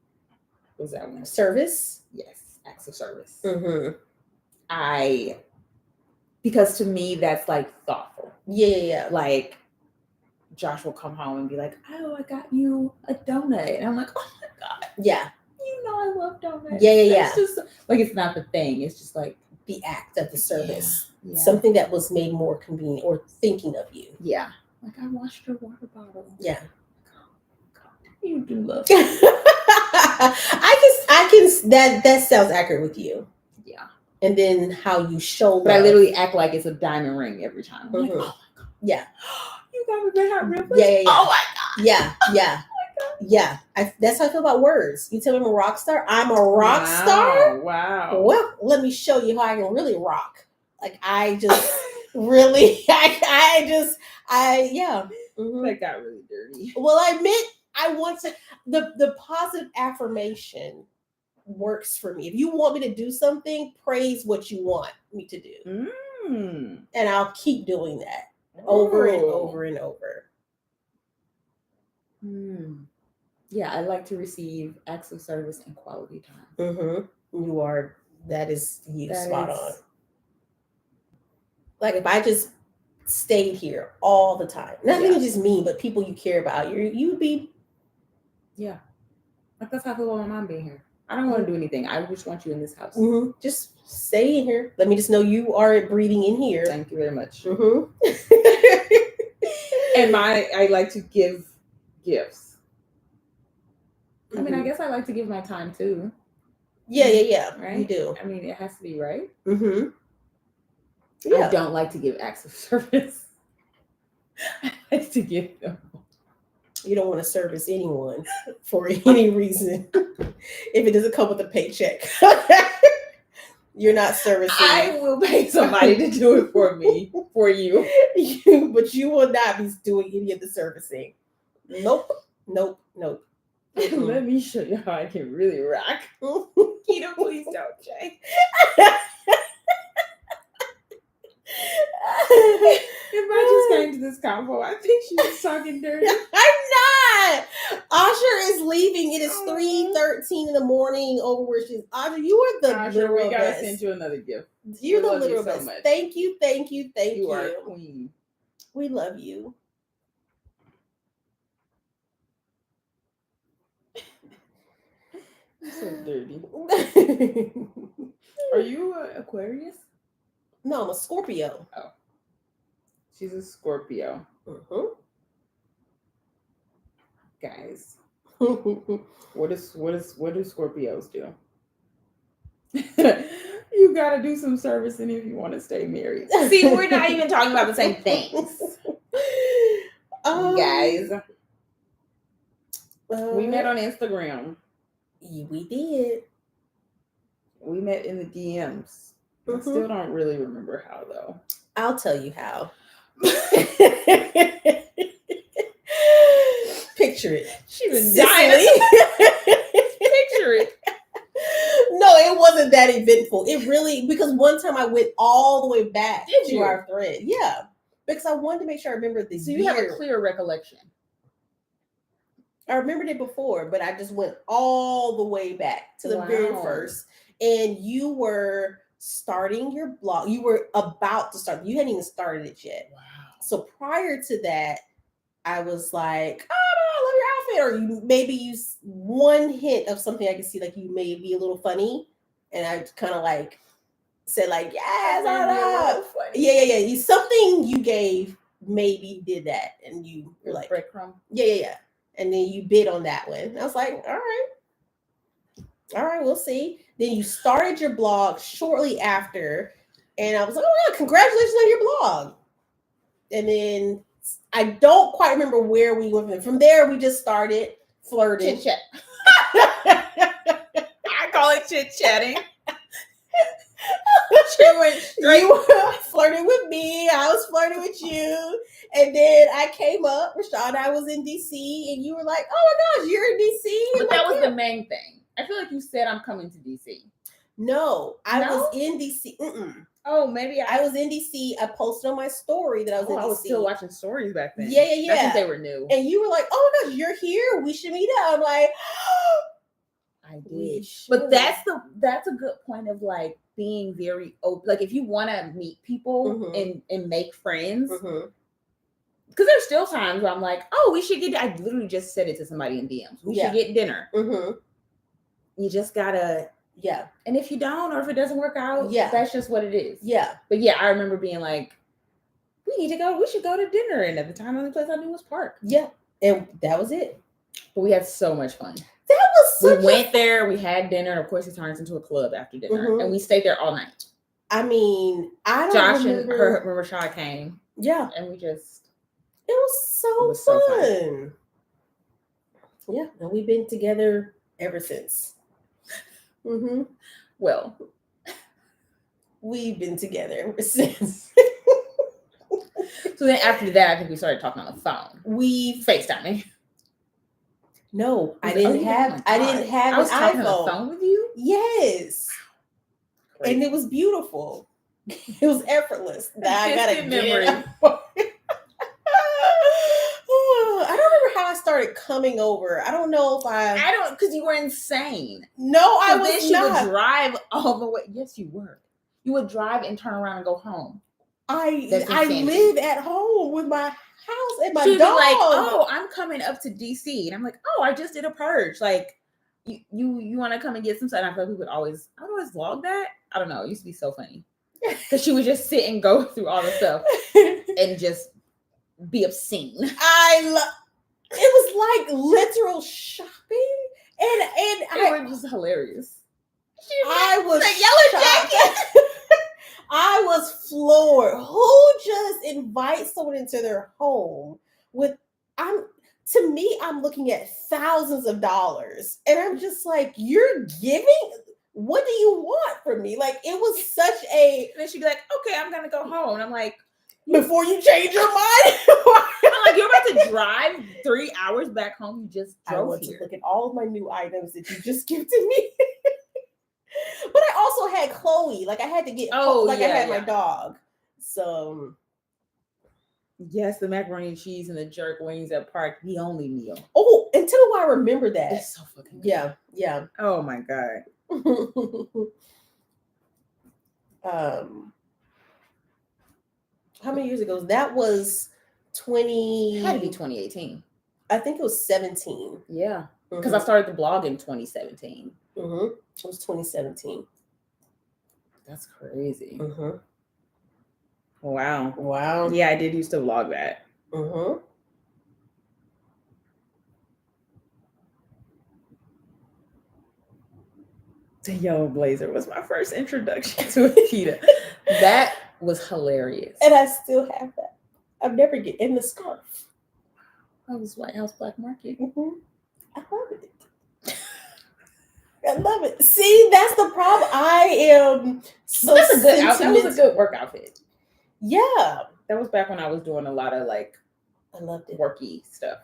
Was that one? Service? Yes, acts of service. Because to me that's like thoughtful. Yeah. Like Josh will come home and be like, "Oh, I got you a donut," and I'm like, "Oh my god, yeah, you know I love donuts." Yeah. It's just like it's not the thing. It's just like the act of the service, yeah. Something that was made more convenient or thinking of you. Yeah, like I washed your water bottle. Yeah, God, you do love. I can. That sounds accurate with you. Yeah. And then how you show But love. I literally act like it's a diamond ring every time. I'm like, Mhm. oh my God. Yeah. You got me that hot real quick? Yeah. Oh my God. Yeah. Yeah. Yeah. That's how I feel about words. You tell me I'm a rock star. I'm a rock star. Wow. Well, let me show you how I can really rock. Like I just really, yeah. Mhm. That got really dirty. Well, I meant I want to. The positive affirmation works for me. If you want me to do something, praise what you want me to do, and I'll keep doing that over and over and over. Yeah, I like to receive acts of service and quality time. You are. That is you. That Spot is- on. Like if I just stayed here all the time, not even just me, but people you care about, you'd be. Yeah, like that's how I feel about my mom being here. I don't want to do anything. I just want you in this house. Just stay in here. Let me just know you are breathing in here. Thank you very much. And I like to give gifts. I mean, I guess I like to give my time too. Yeah. Right? You do. I mean, it has to be right. Yeah. I don't like to give acts of service. I like to give them. You don't want to service anyone for any reason if it doesn't come with a paycheck. You're not servicing. I will pay somebody to do it for me, for you. But you will not be doing any of the servicing. Nope. Let me show you how I can really rock. Keto, please don't, Jay. If I just came to this convo, I think she was talking dirty. I'm not. Asher is leaving. It is 3:13 in the morning over where she's. Asher, you are the Asher, we gotta best. send you another gift. You're We the love you literal so best. much. Thank you. You are a queen. We love you. You're so dirty. Are you an Aquarius? No, I'm a Scorpio. Oh, she's a Scorpio. Guys, what do Scorpios do? You gotta do some servicing if you want to stay married. See, we're not even talking about the same things. Guys, we met on Instagram. We did. We met in the DMs. I still don't really remember how though. I'll tell you how. Picture it. She's been dying. Picture it. No, it wasn't that eventful. It really, because one time I went all the way back to our thread. Yeah. Because I wanted to make sure I remembered the year. So you have a clear recollection. I remembered it before, but I just went all the way back to the very first. And you were starting your blog. You were about to start. You hadn't even started it yet. Wow. So prior to that, I was like, oh, I love your outfit. Or you maybe use one hint of something I could see, like you may be a little funny. And I kind of like said like, yes, yeah. Something you gave maybe did that. And you were like, breadcrumb. Yeah. And then you bid on that one. And I was like, all right, we'll see. Then you started your blog shortly after. And I was like, oh, yeah, congratulations on your blog. And then I don't quite remember where we went. From there, we just started flirting. Chit-chat. I call it chit-chatting. You were flirting with me. I was flirting with you. And then I came up. Rashad and I was in DC. And you were like, oh my gosh, you're in DC. But that was the main thing. I feel like you said I'm coming to DC. No, I was in DC. Oh, maybe I was in DC. I posted on my story that I was in DC. I was still watching stories back then. Yeah. I think they were new. And you were like, oh my gosh, you're here. We should meet up. I'm like, I did. But that's a good point of like being very open. Like if you want to meet people and make friends, because there's still times where I'm like, oh, we should get. I literally just said it to somebody in DMs. We should get dinner. You just gotta. Yeah. And if you don't, or if it doesn't work out, that's just what it is. Yeah. But yeah, I remember being like, we should go to dinner. And at the time, the only place I knew was Park. Yeah. And that was it. But we had so much fun. That was We such went there, we had dinner, and of course it turns into a club after dinner. And we stayed there all night. I mean, I don't Josh remember. and her Rashad came. Yeah. And we just... It was so fun. Yeah, and we've been together ever since. Well, we've been together ever since. So then after that, I think we started talking on the phone. We FaceTiming. No, I didn't have an iPhone. I was talking on the phone with you? Yes. Wow. And it was beautiful. It was effortless. Now I gotta memory. I don't remember how I started coming over. I don't know if I don't, because you were insane. No, I was then she would drive all the way. Yes, you were. You would drive and turn around and go home. I live at home with my house and my She'd dog. Be like, oh, I'm coming up to DC, and I'm like, oh, I just did a purge. Like, you want to come and get some stuff? And I feel like I would always vlog that. I don't know. It used to be so funny because she would just sit and go through all the stuff and just be obscene. It was like literal shopping, and it was just hilarious. I was like yellow jacket. I was floored. Who just invites someone into their home with to me, I'm looking at thousands of dollars. And I'm just like, you're giving? What do you want from me? Like, it was such a... And then she'd be like, okay, I'm going to go home. And I'm like... Before you change your mind? I'm like, you're about to drive 3 hours back home. You just drove I want here. to look at all of my new items that you just gifted me. But I also had Chloe. Like, I had to get... I had my dog. So... Yes, the macaroni and cheese and the jerk wings at Park, the only meal. Oh, and tell me why I remember that. It's so fucking good. Yeah. Oh my God. How many years ago? That was 20... It had to be 2018. I think it was 17. Yeah. Because I started the blog in 2017. It was 2017. That's crazy. Wow. Yeah, I did used to vlog that. The yellow blazer was my first introduction to Akida. That was hilarious. And I still have that. I've never get in the scarf. That was White House Black Market. I love it. I love it. See, that's the problem. I am so That was a good work outfit. Yeah. That was back when I was doing a lot of like I loved it. Worky stuff.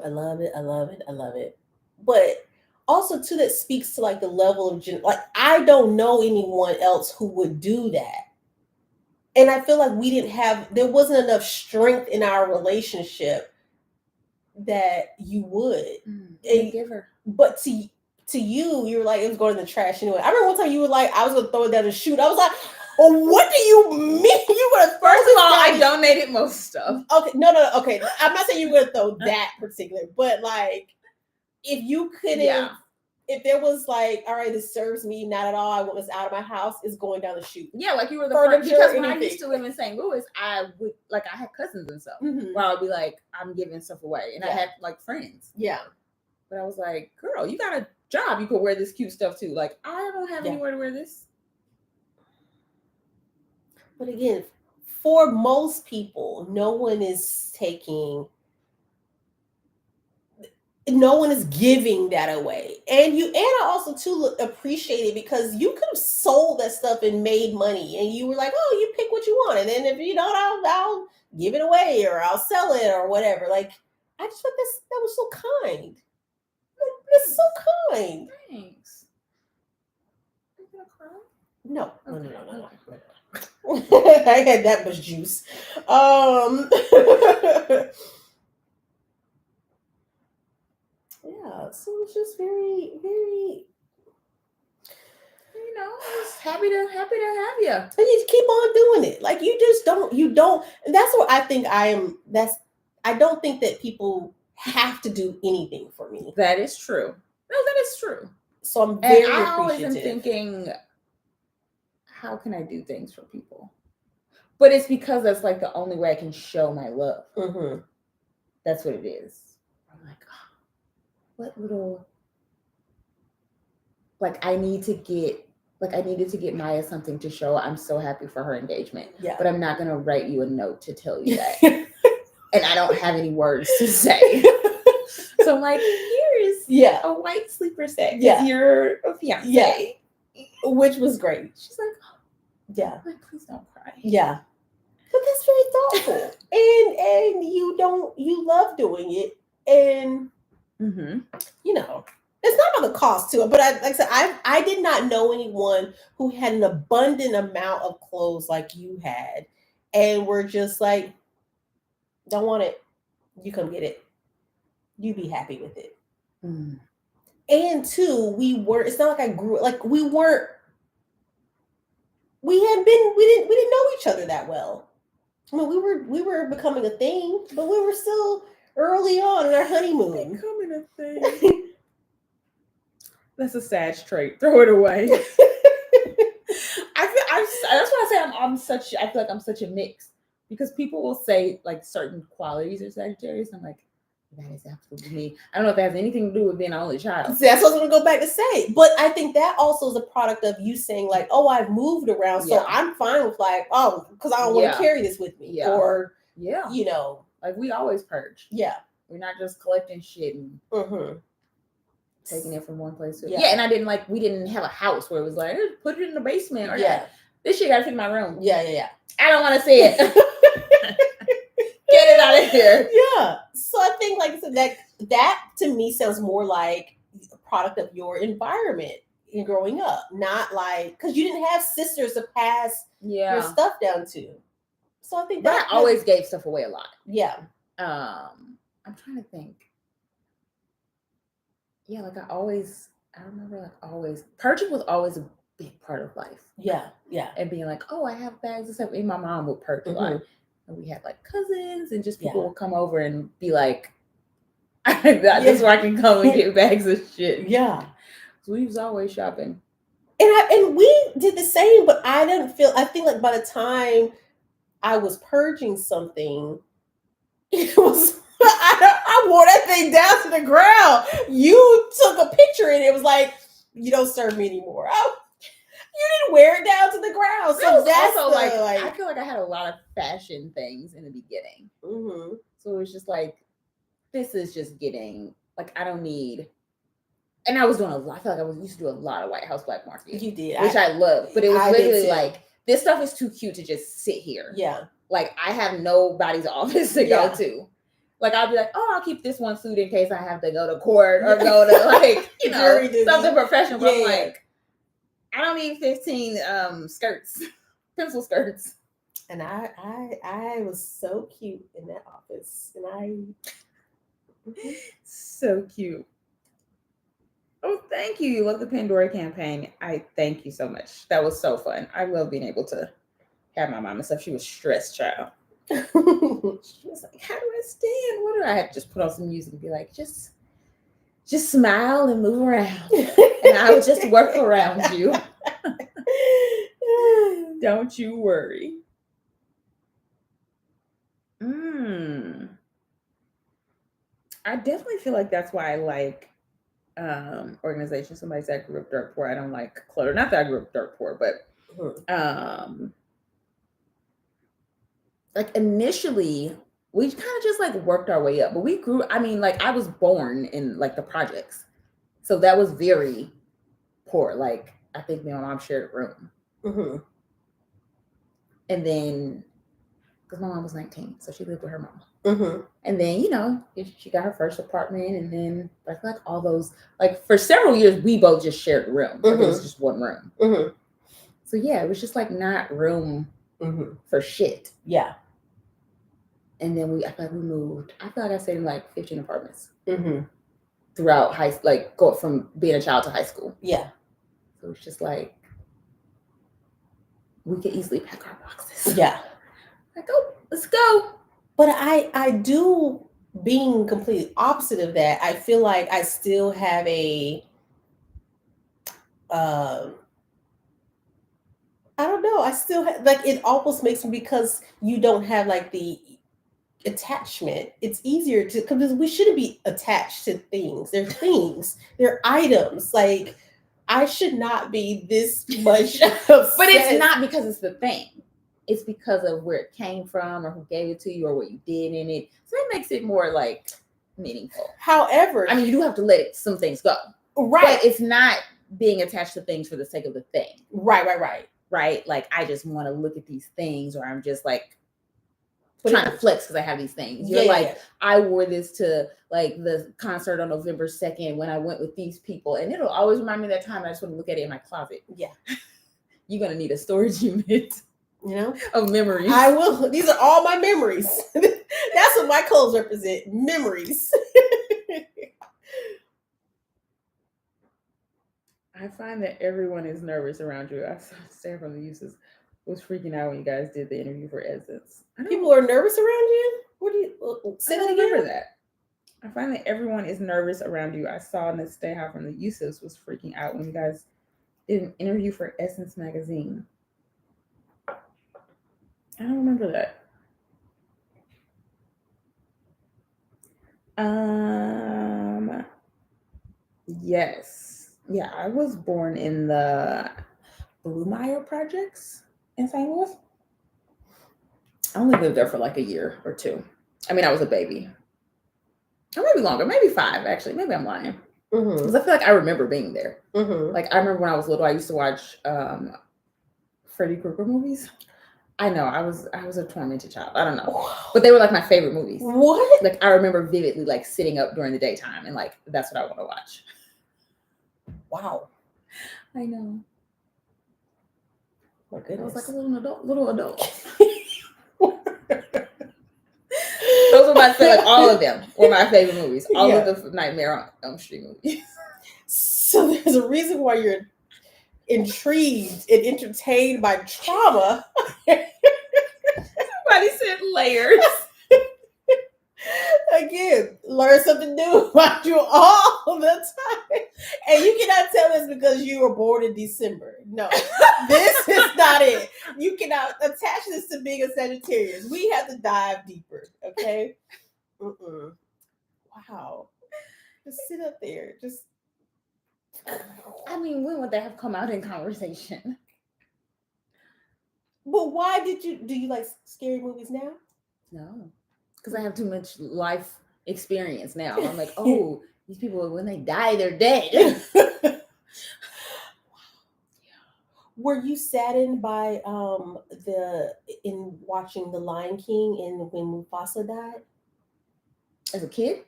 I love it. But also too, that speaks to like the level of like I don't know anyone else who would do that. And I feel like there wasn't enough strength in our relationship that you would. Giver. But to you were like, it was going in the trash anyway. I remember one time you were like, I was going to throw it down the chute. I was like, well, what do you mean you were first of all, I donated most stuff. Okay, no. Okay, I'm not saying you were going to throw that particular, but like, if you couldn't, if there was like, all right, this serves me not at all, I want this out of my house, it's going down the chute. Yeah, like you were the first, because when I used to live in St. Louis, I had cousins and stuff where I would be like, I'm giving stuff away, and I had like friends. Yeah, but I was like, girl, you got a job, you could wear this cute stuff too. Like, I don't have anywhere to wear this. But again, for most people, no one is giving that away. And I also too appreciate it because you could have sold that stuff and made money and you were like, oh, you pick what you want. And then if you don't, I'll give it away or I'll sell it or whatever. Like, I just thought that was so kind. That's so kind. Thanks. Are you gonna cry? No. No. I had that much juice. Yeah, so it's just very, very, I was happy to have you. And you keep on doing it. Like you don't, and that's what I think I don't think that people have to do anything for me. That is true. No, that is true. So I'm very appreciative. I always am thinking, how can I do things for people? But it's because that's like the only way I can show my love. That's what it is. I'm like, what little like I needed to get Maya something to show I'm so happy for her engagement. Yeah. But I'm not gonna write you a note to tell you that. And I don't have any words to say. So I'm like, here's a white sleeper set. Yeah. You're a fiance. Yeah. Which was great. She's like, oh. Yeah. I'm like, please don't cry. Yeah. But that's very thoughtful. and you love doing it. And you know, it's not about the cost to it, but like I said, I did not know anyone who had an abundant amount of clothes like you had, and we're just like, don't want it. You come get it. You be happy with it. Mm. And two, it's not like I grew like we didn't know each other that well. I mean, we were becoming a thing, but we were still early on in our honeymoon. Becoming a thing. That's a sad trait. Throw it away. That's why I say I feel like I'm such a mix, because people will say like certain qualities are Sagittarius. I'm like, that is absolutely me. I don't know if it has anything to do with being an only child. See, that's what I was going to go back to say. But I think that also is a product of you saying like, oh, I've moved around, so I'm fine with like, oh, because I don't want to carry this with me. Yeah. Or, you know. Like we always purge. Yeah. We're not just collecting shit and taking it from one place to yeah. And we didn't have a house where it was like, put it in the basement. Or this shit got to fit in my room. Yeah. I don't want to see it. Get it out of here. Yeah. So I think like that to me sounds more like a product of your environment in growing up, not like because you didn't have sisters to pass your stuff down to. So I think I always gave stuff away a lot. Yeah. I'm trying to think. Yeah, like I remember like always purging was always a big part of life. Yeah. And being like, oh, I have bags and stuff. And my mom would purge a lot. And we had like cousins and just people would come over and be like, that's where I can come and get bags of shit. Yeah. So we was always shopping. And we did the same, but I think like by the time I was purging something, it was I wore that thing down to the ground. You took a picture and it was like, you don't serve me anymore. You didn't wear it down to the ground. So that's also like I feel like I had a lot of fashion things in the beginning. So it was just like, this is just getting like I don't need. And I was doing a lot. I feel like I used to do a lot of White House Black Market. You did, which I love. But it was literally like, this stuff is too cute to just sit here. Yeah. Like I have nobody's office to go to. Like I'll be like, oh, I'll keep this one suit in case I have to go to court or go to like something professional. But I'm like, I don't need 15 skirts, pencil skirts. And I was so cute in that office, and so cute. Oh, thank you. You love the Pandora campaign. I thank you so much. That was so fun. I love being able to have my mom and stuff. She was stressed, child. She was like, how do I stand? What do I have to just put on some music and be like, just smile and move around. And I would just work around you. Don't you worry. I definitely feel like that's why I like organization. Somebody said I grew up dirt poor. I don't like clutter. Not that I grew up dirt poor, but like initially we kind of just like worked our way up, but we grew. I mean, like I was born in like the projects, so that was very poor. Like I think me and my mom shared a room, and then because my mom was 19, so she lived with her mom. And then, you know, she got her first apartment, and then I feel like all those, like for several years, we both just shared a room. Like, it was just one room. So yeah, it was just like not room for shit. Yeah. And then I feel like we moved. I feel like I stayed in like 15 apartments throughout like going from being a child to high school. Yeah. So it's just like we could easily pack our boxes. Yeah. Like, oh, let's go. But I do, being completely opposite of that, I feel like I still have a, I don't know, I still have, like, it almost makes me, because you don't have like the attachment, it's easier because we shouldn't be attached to things. They're things, they're items. Like, I should not be this much upset. But it's not because it's the thing. It's because of where it came from or who gave it to you or what you did in it. So that makes it more like meaningful. However, I mean, you do have to let some things go. Right. But it's not being attached to things for the sake of the thing. Right. Right? Like, I just want to look at these things, or I'm just like trying to flex because I have these things. You're I wore this to like the concert on November 2nd when I went with these people, and it'll always remind me of that time. I just want to look at it in my closet. Yeah. You're going to need a storage unit. You know, of memories. I will. These are all my memories. That's what my clothes represent. Memories. I find that everyone is nervous around you. I saw Sarah from the Uses was freaking out when you guys did the interview for Essence. People are nervous around you? What do you say that again? Remember that. I find that everyone is nervous around you. I saw Nasteha from the Uses was freaking out when you guys did an interview for Essence magazine. I don't remember that. Yes. Yeah, I was born in the Blue Mile projects in St. Louis. I only lived there for like a year or two. I mean, I was a baby. Or maybe longer, maybe 5, actually. Maybe I'm lying. Because I feel like I remember being there. Like, I remember when I was little, I used to watch Freddy Krueger movies. I know, I was a tormented child. I don't know. But they were like my favorite movies. What? Like, I remember vividly like sitting up during the daytime and like, that's what I want to watch. Wow. I know. My goodness. I was like a little adult. Those were all of them were my favorite movies. All of the Nightmare on Elm Street movies. So there's a reason why you're intrigued and entertained by trauma. Somebody said layers. Again, learn something new about you all the time. And you cannot tell us because you were born in December. No, this is not it. You cannot attach this to being a Sagittarius. We have to dive deeper, okay? Wow. Just sit up there. Just. I mean, when would that have come out in conversation? But why do you like scary movies now? No. Because I have too much life experience now. I'm like, oh, these people, when they die, they're dead. Were you saddened by in watching The Lion King and when Mufasa died? As a kid?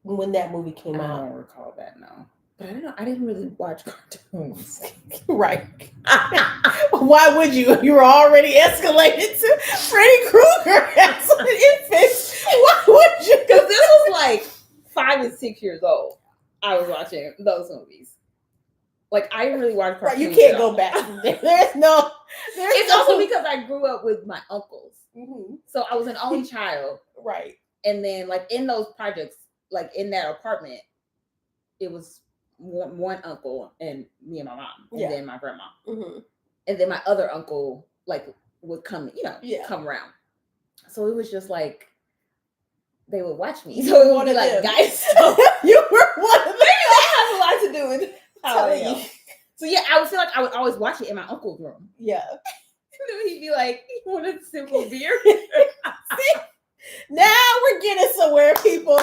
When that movie came out. I don't recall that, no. But I don't know. I didn't really watch cartoons. Right. Why would you? You were already escalated to Freddy Krueger as an infant. Why would you? Because this was like 5 and 6 years old. I was watching those movies. Like, I didn't really watch cartoons. Right, you can't go back from there. It's also because I grew up with my uncles. So I was an only child. Right. And then, like, in those projects, like, in that apartment, it was one uncle and me and my mom, and then my grandma. And then my other uncle, like, would come, come around. So it was just like, they would watch me. So it would be like, guys, you were one of them. Maybe that has a lot to do with how I am. So yeah, I would feel like I would always watch it in my uncle's room. Yeah. And then he'd be like, you want a simple beer? See? Now we're getting somewhere, people.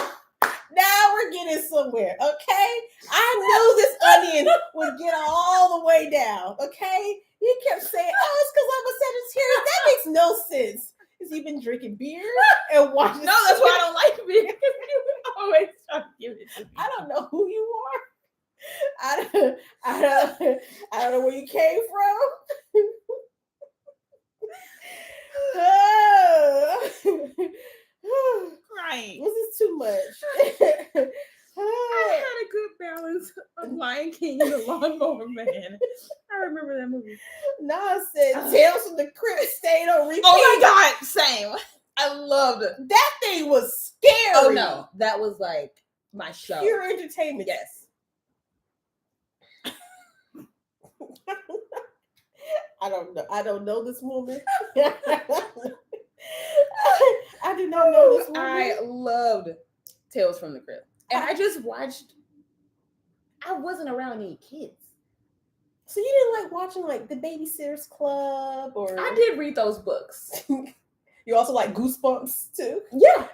Now we're getting somewhere, okay? I knew this onion would get all the way down, okay? You kept saying, oh, it's because I'm a Sagittarius. That makes no sense. Has he been drinking beer and watching? No, that's why I don't like beer. Because you always try to give it to me. I don't know who you are. I don't know where you came from. Crying. Was this too much? I had a good balance of Lion King and the Lawnmower Man. I remember that movie. Nonsense. Tales from the Crypt stayed on repeat. Oh my God, same. I loved it. That thing was scary. Oh no, that was like my show. Pure entertainment. Yes. I don't know. I don't know this woman. I did not know this woman. I loved Tales from the Crypt. And I just watched. I wasn't around any kids. So you didn't like watching like the Babysitter's Club, or I did read those books. You also like Goosebumps too? Yeah.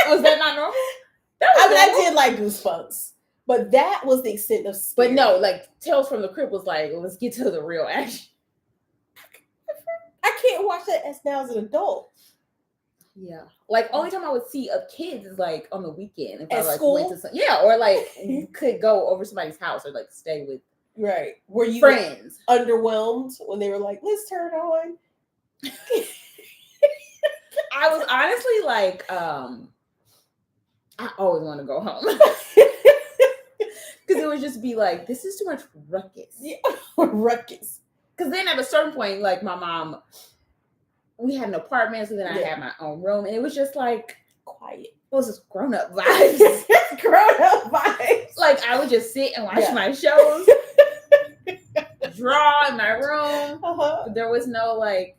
Was that not normal? I did like Goosebumps, but that was the extent of scary. But no, like Tales from the Crypt was like, let's get to the real action. I can't watch that as an adult. Yeah, like only time I would see of kids is like on the weekend if At I like school? went to some, or like could go over somebody's house or like stay with Were you friends. Underwhelmed when they were like, let's turn on? I was honestly like, I always want to go home because it would just be like, this is too much ruckus. Yeah, ruckus. Because then at a certain point, like my mom, we had an apartment, so then I had my own room, and it was just like quiet. It was just grown-up vibes. Grown-up vibes. Like I would just sit and watch my shows, draw in my room. But there was no like,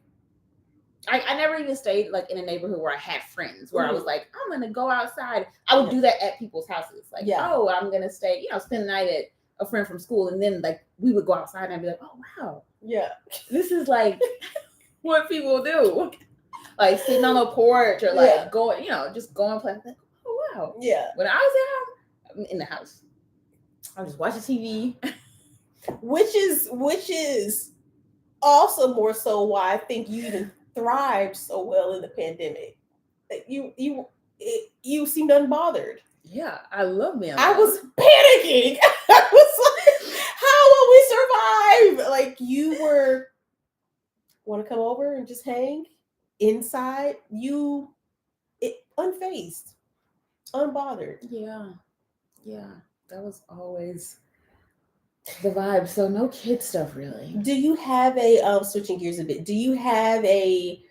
I never even stayed like in a neighborhood where I had friends, where I was like, I'm gonna go outside. I would do that at people's houses. Like, oh, I'm gonna stay, spend the night at a friend from school, and then like we would go outside and I'd be like, oh wow, this is like what people do, like sitting on a porch or like going, just going play. Like, oh wow, When I was at home, I'm in the house, I'm just watching TV, which is also more so why I think you even thrived so well in the pandemic. You seemed unbothered. Yeah, I love being. I was panicking. I was like, how will we survive? Like, you were want to come over and just hang inside. Unfazed, unbothered. Yeah, that was always the vibe. So no kid stuff really. Do you have a switching gears a bit? Do you have a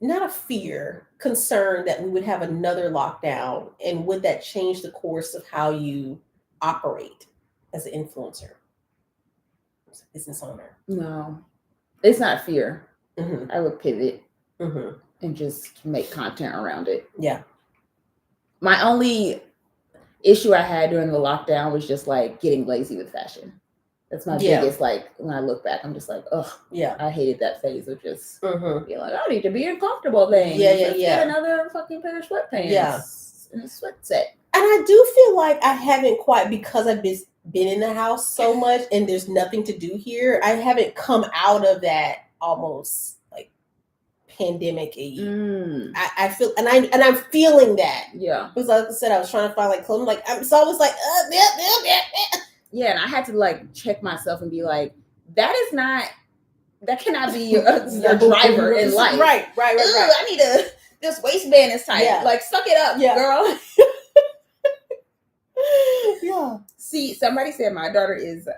not a fear, concern that we would have another lockdown, and would that change the course of how you operate as an influencer, business owner? No, it's not fear. I would pivot and just make content around it. Yeah. My only issue I had during the lockdown was just like getting lazy with fashion. That's my biggest, like, when I look back, I'm just like, ugh, I hated that phase of just being like, I need to be in comfortable things. Get another fucking pair of sweatpants and a sweat set. And I do feel like I haven't quite, because I've been in the house so much and there's nothing to do here, I haven't come out of that almost like pandemic-y. I feel, and I'm feeling that. Yeah. Because like I said, I was trying to find like clothes. Like, I'm so always like, yeah, and I had to like check myself and be like, that cannot be your driver in life. Right. I need this waistband is tight. Yeah. Like, suck it up, girl. Yeah. See, somebody said my daughter is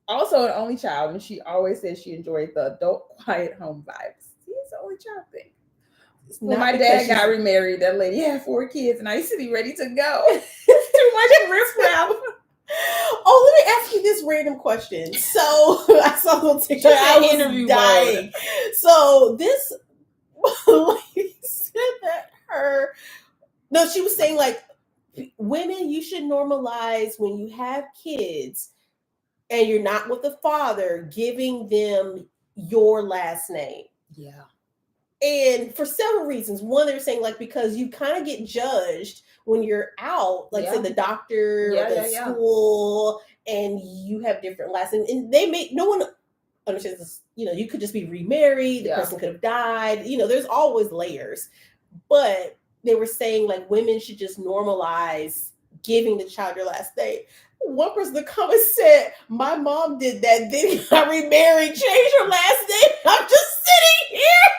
also an only child, and she always says she enjoys the adult quiet home vibes. See, it's the only child thing. When my dad got remarried, that lady had 4 kids, and I used to be ready to go. It's too much riff-raff. Oh, let me ask you this random question. So I saw on TikTok, I was interview dying. Mode. So this lady said that she was saying like, women, you should normalize when you have kids and you're not with the father, giving them your last name. Yeah. And for several reasons. One, they're saying like, because you kind of get judged when you're out, like say the doctor or the school, and you have different last names. And no one understands this, you could just be remarried, the person could have died, there's always layers. But they were saying like women should just normalize giving the child your last name. One person in the comments said, my mom did that, then got remarried, changed her last name. I'm just sitting here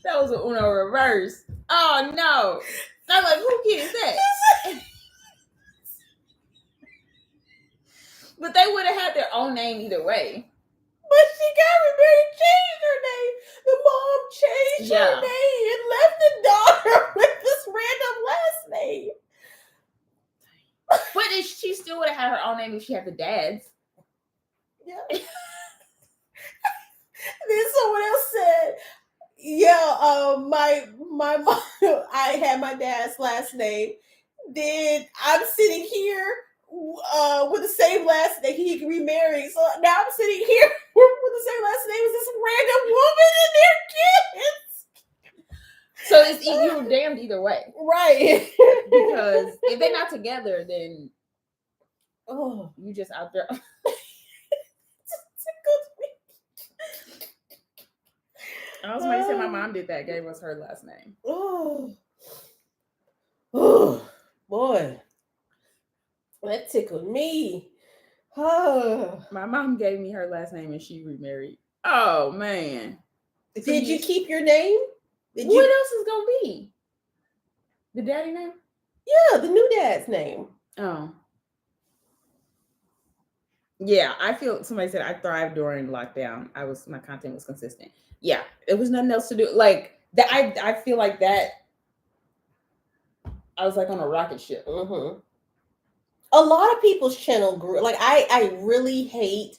that was an Uno reverse. Oh no. I'm like, who kid is that? But they would have had their own name either way. But she got remarried, changed her name. The mom changed her name and left the daughter with this random last name. But she still would have had her own name if she had the dad's. Yeah. Then someone else said, Yeah, my mom, I had my dad's last name. Then I'm sitting here with the same last name. He remarried, so now I'm sitting here with the same last name as this random woman and their kids. So it's you're damned either way, Right? because if they're not together, then Oh, you just out there. I was going to say my mom did that, gave us her last name. Oh, oh, boy, that tickled me. Oh. My mom gave me her last name and she remarried. Oh man. Did you keep your name? What else is gonna be? The daddy name? Yeah, the new dad's name. Oh. Yeah, I feel somebody said I thrived during lockdown. My content was consistent. Yeah, it was nothing else to do. Like that, I feel like that. I was like on a rocket ship. Mm-hmm. A lot of people's channel grew. Like I really hate.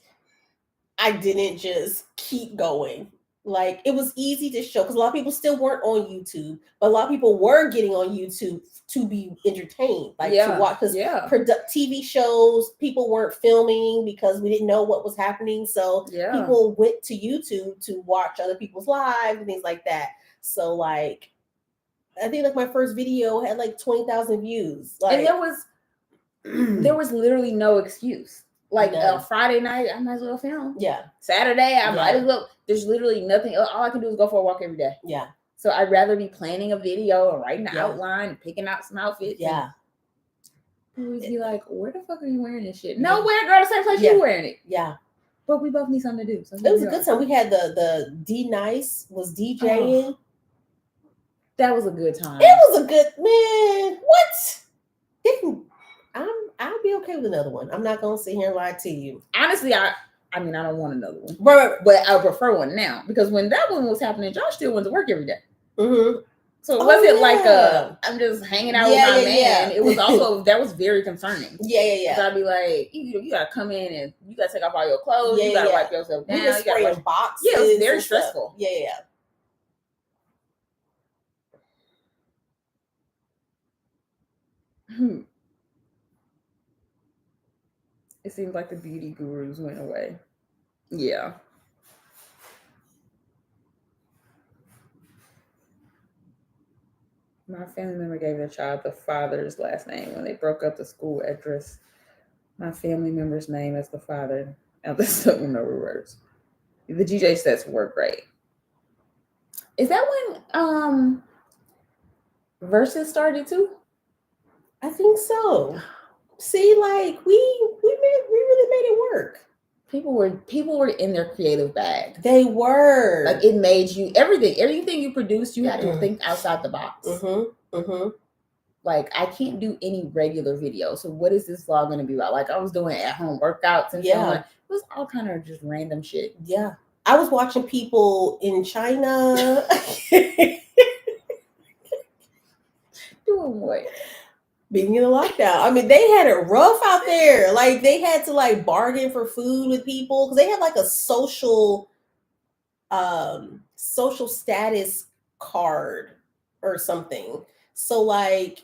I didn't just keep going. Like it was easy to show because a lot of people still weren't on YouTube, but a lot of people were getting on YouTube to be entertained, like to watch. Because TV shows, people weren't filming because we didn't know what was happening, so people went to YouTube to watch other people's lives and things like that. So like, I think like my first video had like 20,000 views. Like, and there was literally no excuse. Like Friday night, I might as well film. Yeah. Saturday, I might as well. There's literally nothing. All I can do is go for a walk every day. Yeah. So I'd rather be planning a video and writing an outline and picking out some outfits. Yeah. And always be like, where the fuck are you wearing this shit? Nowhere, girl, the same place you wearing it. Yeah. But we both need something to do. So it was a good time. We had the D Nice was DJing. That was a good time. It was a good man. What? I'll be okay with another one. I'm not gonna sit here and lie to you. Honestly, I mean, I don't want another one. Right. But I prefer one now because when that one was happening, Josh still went to work every day. Mm-hmm. So it wasn't like I'm just hanging out with my man. Yeah. It was also that was very concerning. Yeah. So I'd be like, you gotta come in and you gotta take off all your clothes. You gotta wipe yourself down. You gotta wash boxes. Yeah, it was very stressful. Yeah. It seems like the beauty gurus went away. Yeah. My family member gave their child the father's last name. When they broke up the school address, my family member's name as the father. Now this took no reverse. The GJ sets were great. Is that when Versus started too? I think so. See, like we really made it work. People were in their creative bag. They were. Like it made you everything you produced, you had to think outside the box. Like I can't do any regular video. So what is this vlog gonna be about? Like I was doing at-home workouts and so on. It was all kind of just random shit. Yeah. I was watching people in China. Doing what? Being in the lockdown. I mean, they had it rough out there. Like they had to like bargain for food with people because they had like a social status card or something. So like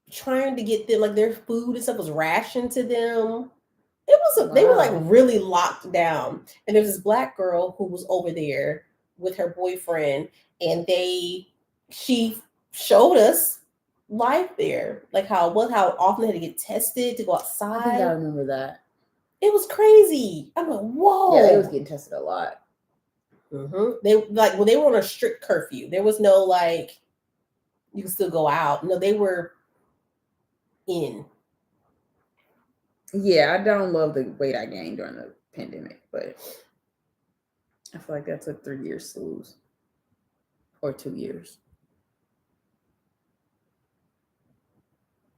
trying to get them like their food and stuff was rationed to them. It was they were like really locked down. And there was this Black girl who was over there with her boyfriend, and she showed us life there, like how often they had to get tested to go outside. I think I remember that. It was crazy. I'm like, whoa. Yeah, they was getting tested a lot. They like when they were on a strict curfew. There was no like you can still go out. No, they were in. Yeah, I don't love the weight I gained during the pandemic, but I feel like that took 3 years to lose, or 2 years.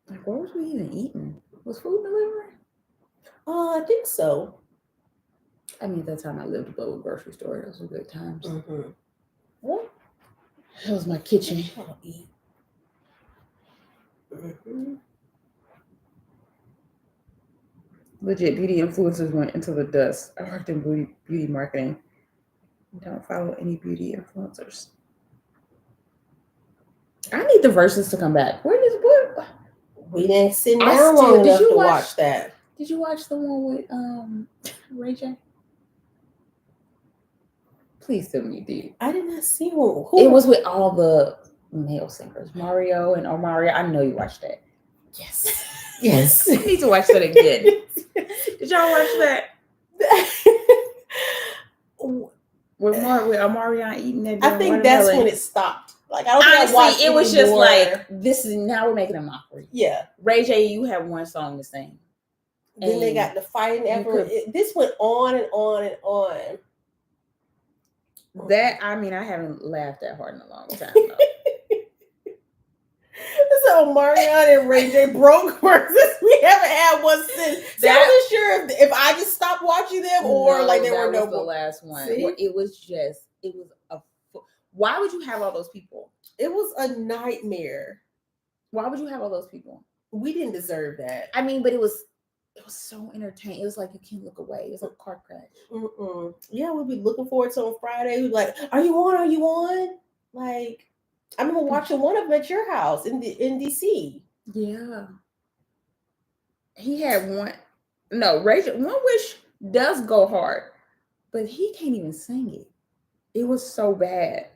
Like, what was we even eating? Was food delivery? I think so. I mean, at that time I lived above a grocery store. Those were good times. What? That was my kitchen. Legit, beauty influencers went into the dust. I worked in beauty marketing. Don't follow any beauty influencers. I need the verses to come back. Where is what? We didn't sit I down still- long did enough you to watch- watch that. Did you watch the one with Ray J? Please tell me you did. I did not see one. It was with all the male singers, Mario and Omari. I know you watched that. Yes. Yes. I need to watch that again. Did y'all watch that? With Omarion eating that? I think that's when it stopped. Like I don't think I watched it was just anymore. like this is now we're making a mockery. Yeah. Ray J, you have one song to sing. Then they got the fighting ever. This went on and on and on. That I haven't laughed that hard in a long time. So Omarion and Ray J broke versus we haven't had one since. So I wasn't sure if I just stopped watching them or like there were no. That was the last one. Well, it was a. Why would you have all those people? It was a nightmare. Why would you have all those people? We didn't deserve that. But it was so entertaining. It was like you can't look away. It was like a car crash. Yeah, we'd be looking forward to on Friday. We'd be like, "Are you on? Are you on?" Like, I remember watching one of them at your house in DC. Yeah, he had one. No, Rachel. One Wish does go hard, but he can't even sing it. It was so bad.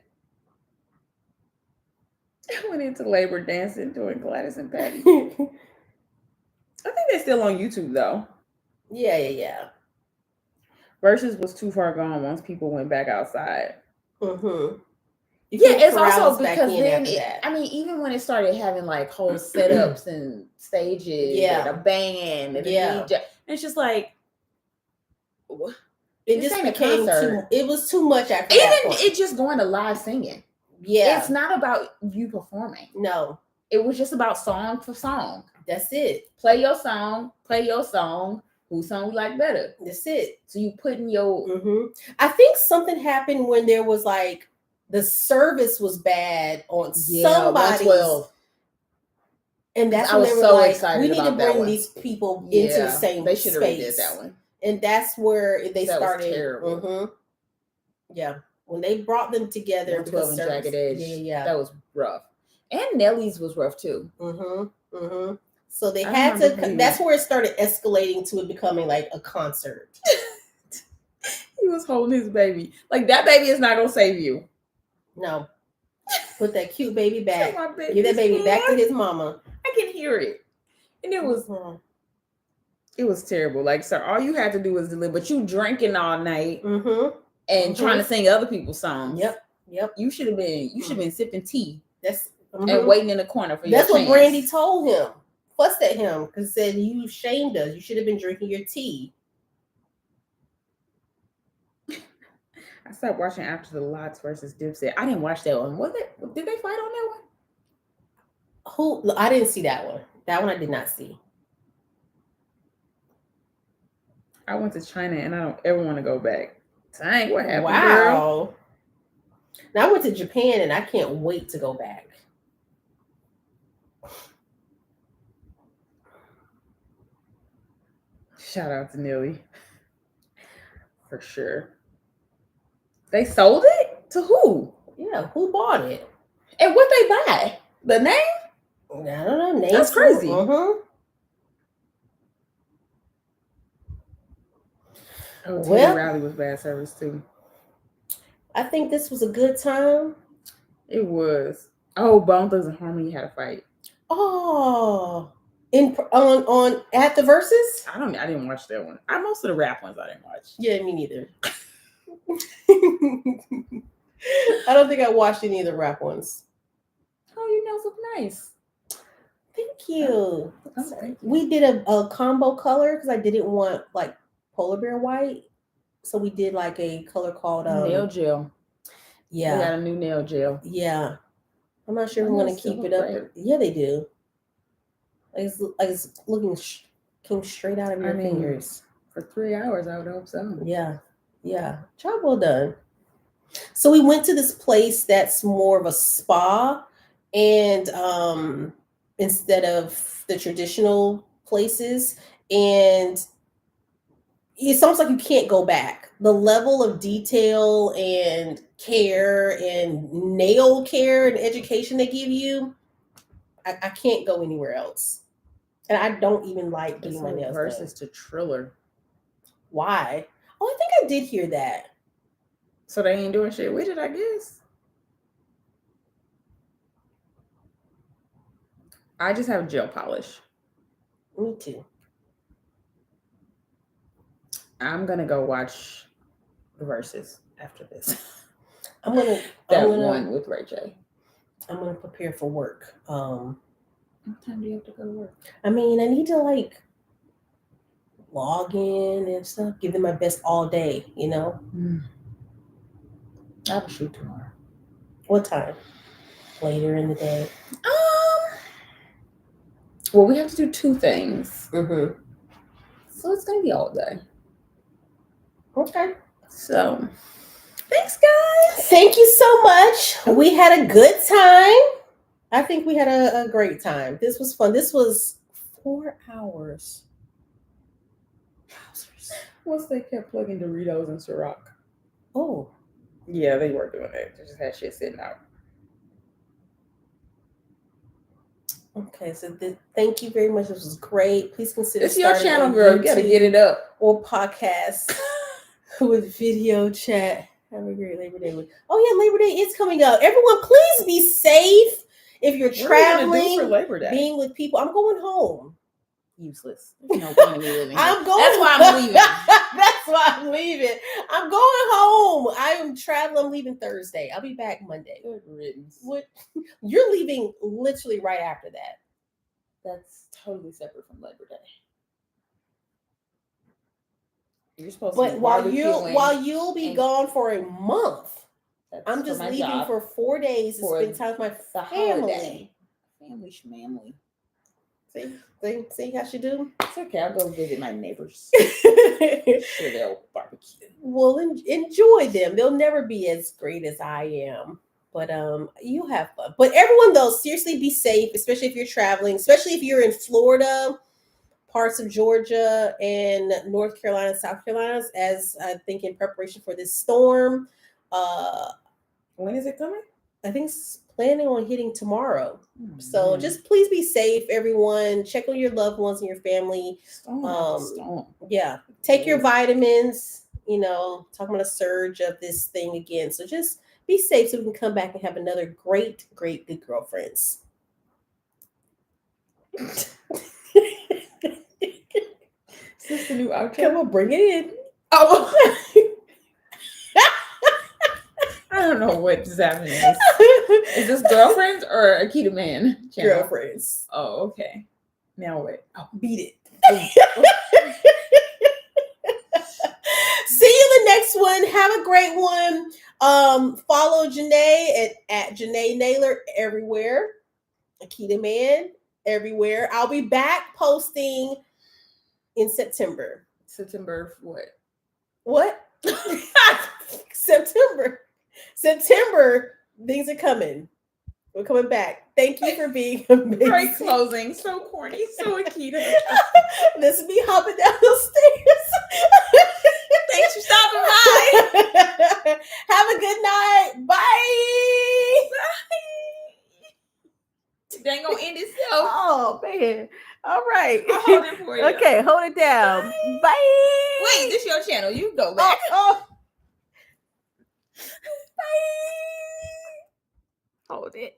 I went into labor dancing, doing Gladys and Patty. I think they're still on YouTube though. Yeah. Versus was too far gone once people went back outside. Yeah, it's also because then even when it started having like whole setups and stages and a band and a DJ, it's just like it just became it was too much after that point. It just going to live singing. Yeah, it's not about you performing. No, it was just about song for song. That's it. Play your song. Whose song you like better? That's it. So you put in your. I think something happened when there was like the service was bad on somebody. And that's when they were like, we need to bring these people into the same space. They should have redid that one. And that's where they started. Was terrible. Yeah. When they brought them together. 12 and Jagged Edge. Yeah. That was rough. And Nelly's was rough too. So they had to, that's where it started escalating to it becoming like a concert. He was holding his baby. Like that baby is not going to save you. No. Put that cute baby back. Give that baby back to his mama. I can hear it. And it was it was terrible. Like, sir, all you had to do was deliver, but you drinking all night and trying to sing other people's songs. Yep. You should have been sipping tea. That's and waiting in the corner for your chance. That's what Brandy told him. Fussed at him because said you shamed us. You should have been drinking your tea. I stopped watching after the Lots versus Dipset. I didn't watch that one. Did they fight on that one? I didn't see that one. That one I did not see. I went to China and I don't ever want to go back. Dang, what happened? Wow. Now I went to Japan and I can't wait to go back. Shout out to Nelly. For sure. They sold it? To who? Yeah, who bought it? And what they buy? The name? I don't know. That's crazy. Oh, Teddy Riley was bad service too. I think this was a good time. It was. Oh, Bone Thugs and Harmony had a fight. Oh, on at the Versus? I didn't watch that one. Most of the rap ones I didn't watch. Yeah, me neither. I don't think I watched any of the rap ones. Oh, you nails look nice. Thank you. We did a combo color because I didn't want like polar bear white, so we did like a color called nail gel. Yeah, we got a new nail gel. Yeah, I'm not sure if I'm going to keep it up. Yeah, they do. It's looking came straight out of your fingers. For 3 hours, I would hope so. Yeah. Job well done. So we went to this place that's more of a spa, and instead of the traditional places, and it's almost like you can't go back. The level of detail and care and nail care and education they give you, I can't go anywhere else. And I don't even like getting my nails versus done. to Triller. Why? Oh, I think I did hear that. So they ain't doing shit with it, I guess. I just have gel polish. Me too. I'm gonna go watch the Versus after this. I'm gonna one with Ray J. I'm gonna prepare for work. What time do you have to go to work? I mean, I need to like log in and stuff, give them my best all day, you know. I have a shoot tomorrow. What time? Later in the day. Well, we have to do 2 things. Mm-hmm. So it's gonna be all day. Okay. So thanks, guys. Thank you so much. We had a good time. I think we had a great time. This was fun. This was 4 hours. Once they kept plugging Doritos and Ciroc. Oh. Yeah, they were doing it. They just had shit sitting out. Okay, so thank you very much. This was great. Please consider it's your channel, girl. You gotta get it up. Or podcast with video chat. Have a great Labor Day week. Oh yeah, Labor Day is coming up. Everyone, please be safe if you're traveling. For Labor Day? Being with people. I'm going home. Useless. There's no point in me living. I'm going. That's why I'm leaving. That's why I'm leaving. I'm going home. I am traveling. I'm leaving Thursday. I'll be back Monday. Good riddance. What? You're leaving literally right after that. That's totally separate from Labor Day. You're supposed to. But while you'll be and gone for a month, I'm just leaving for 4 days to spend time with my family. Family schmamily. See how she do? It's okay. I'll go visit my neighbors. Sure, they'll barbecue. Well, enjoy them. They'll never be as great as I am. But you have fun. But everyone, though, seriously be safe, especially if you're traveling, especially if you're in Florida, parts of Georgia, and North Carolina, South Carolina, as I think in preparation for this storm. When is it coming? I think it's planning on hitting tomorrow. So just please be safe, everyone. Check on your loved ones and your family. Yeah. Take your vitamins, talking about a surge of this thing again. So just be safe so we can come back and have another great, great good girlfriends. Is this the new outro? Come on, bring it in. Oh. I don't know what this happening is. Is this Girlfriends or Akida Man channel? Girlfriends. Oh, okay. Now what? Oh, beat it. See you in the next one. Have a great one. Follow Jenee at Jenee Naylor everywhere. Akida Man everywhere. I'll be back posting in September. September what? What? September, things are coming. We're coming back. Thank you for being amazing. Great closing. So corny. So Akida. This is me hopping down the stairs. Thanks for stopping by. Have a good night. Bye. Bye. They ain't gonna end itself. Oh, man. All right. I'll hold it for you. Okay, hold it down. Bye. Wait, this is your channel. You go back. Oh. Bye. Hold it.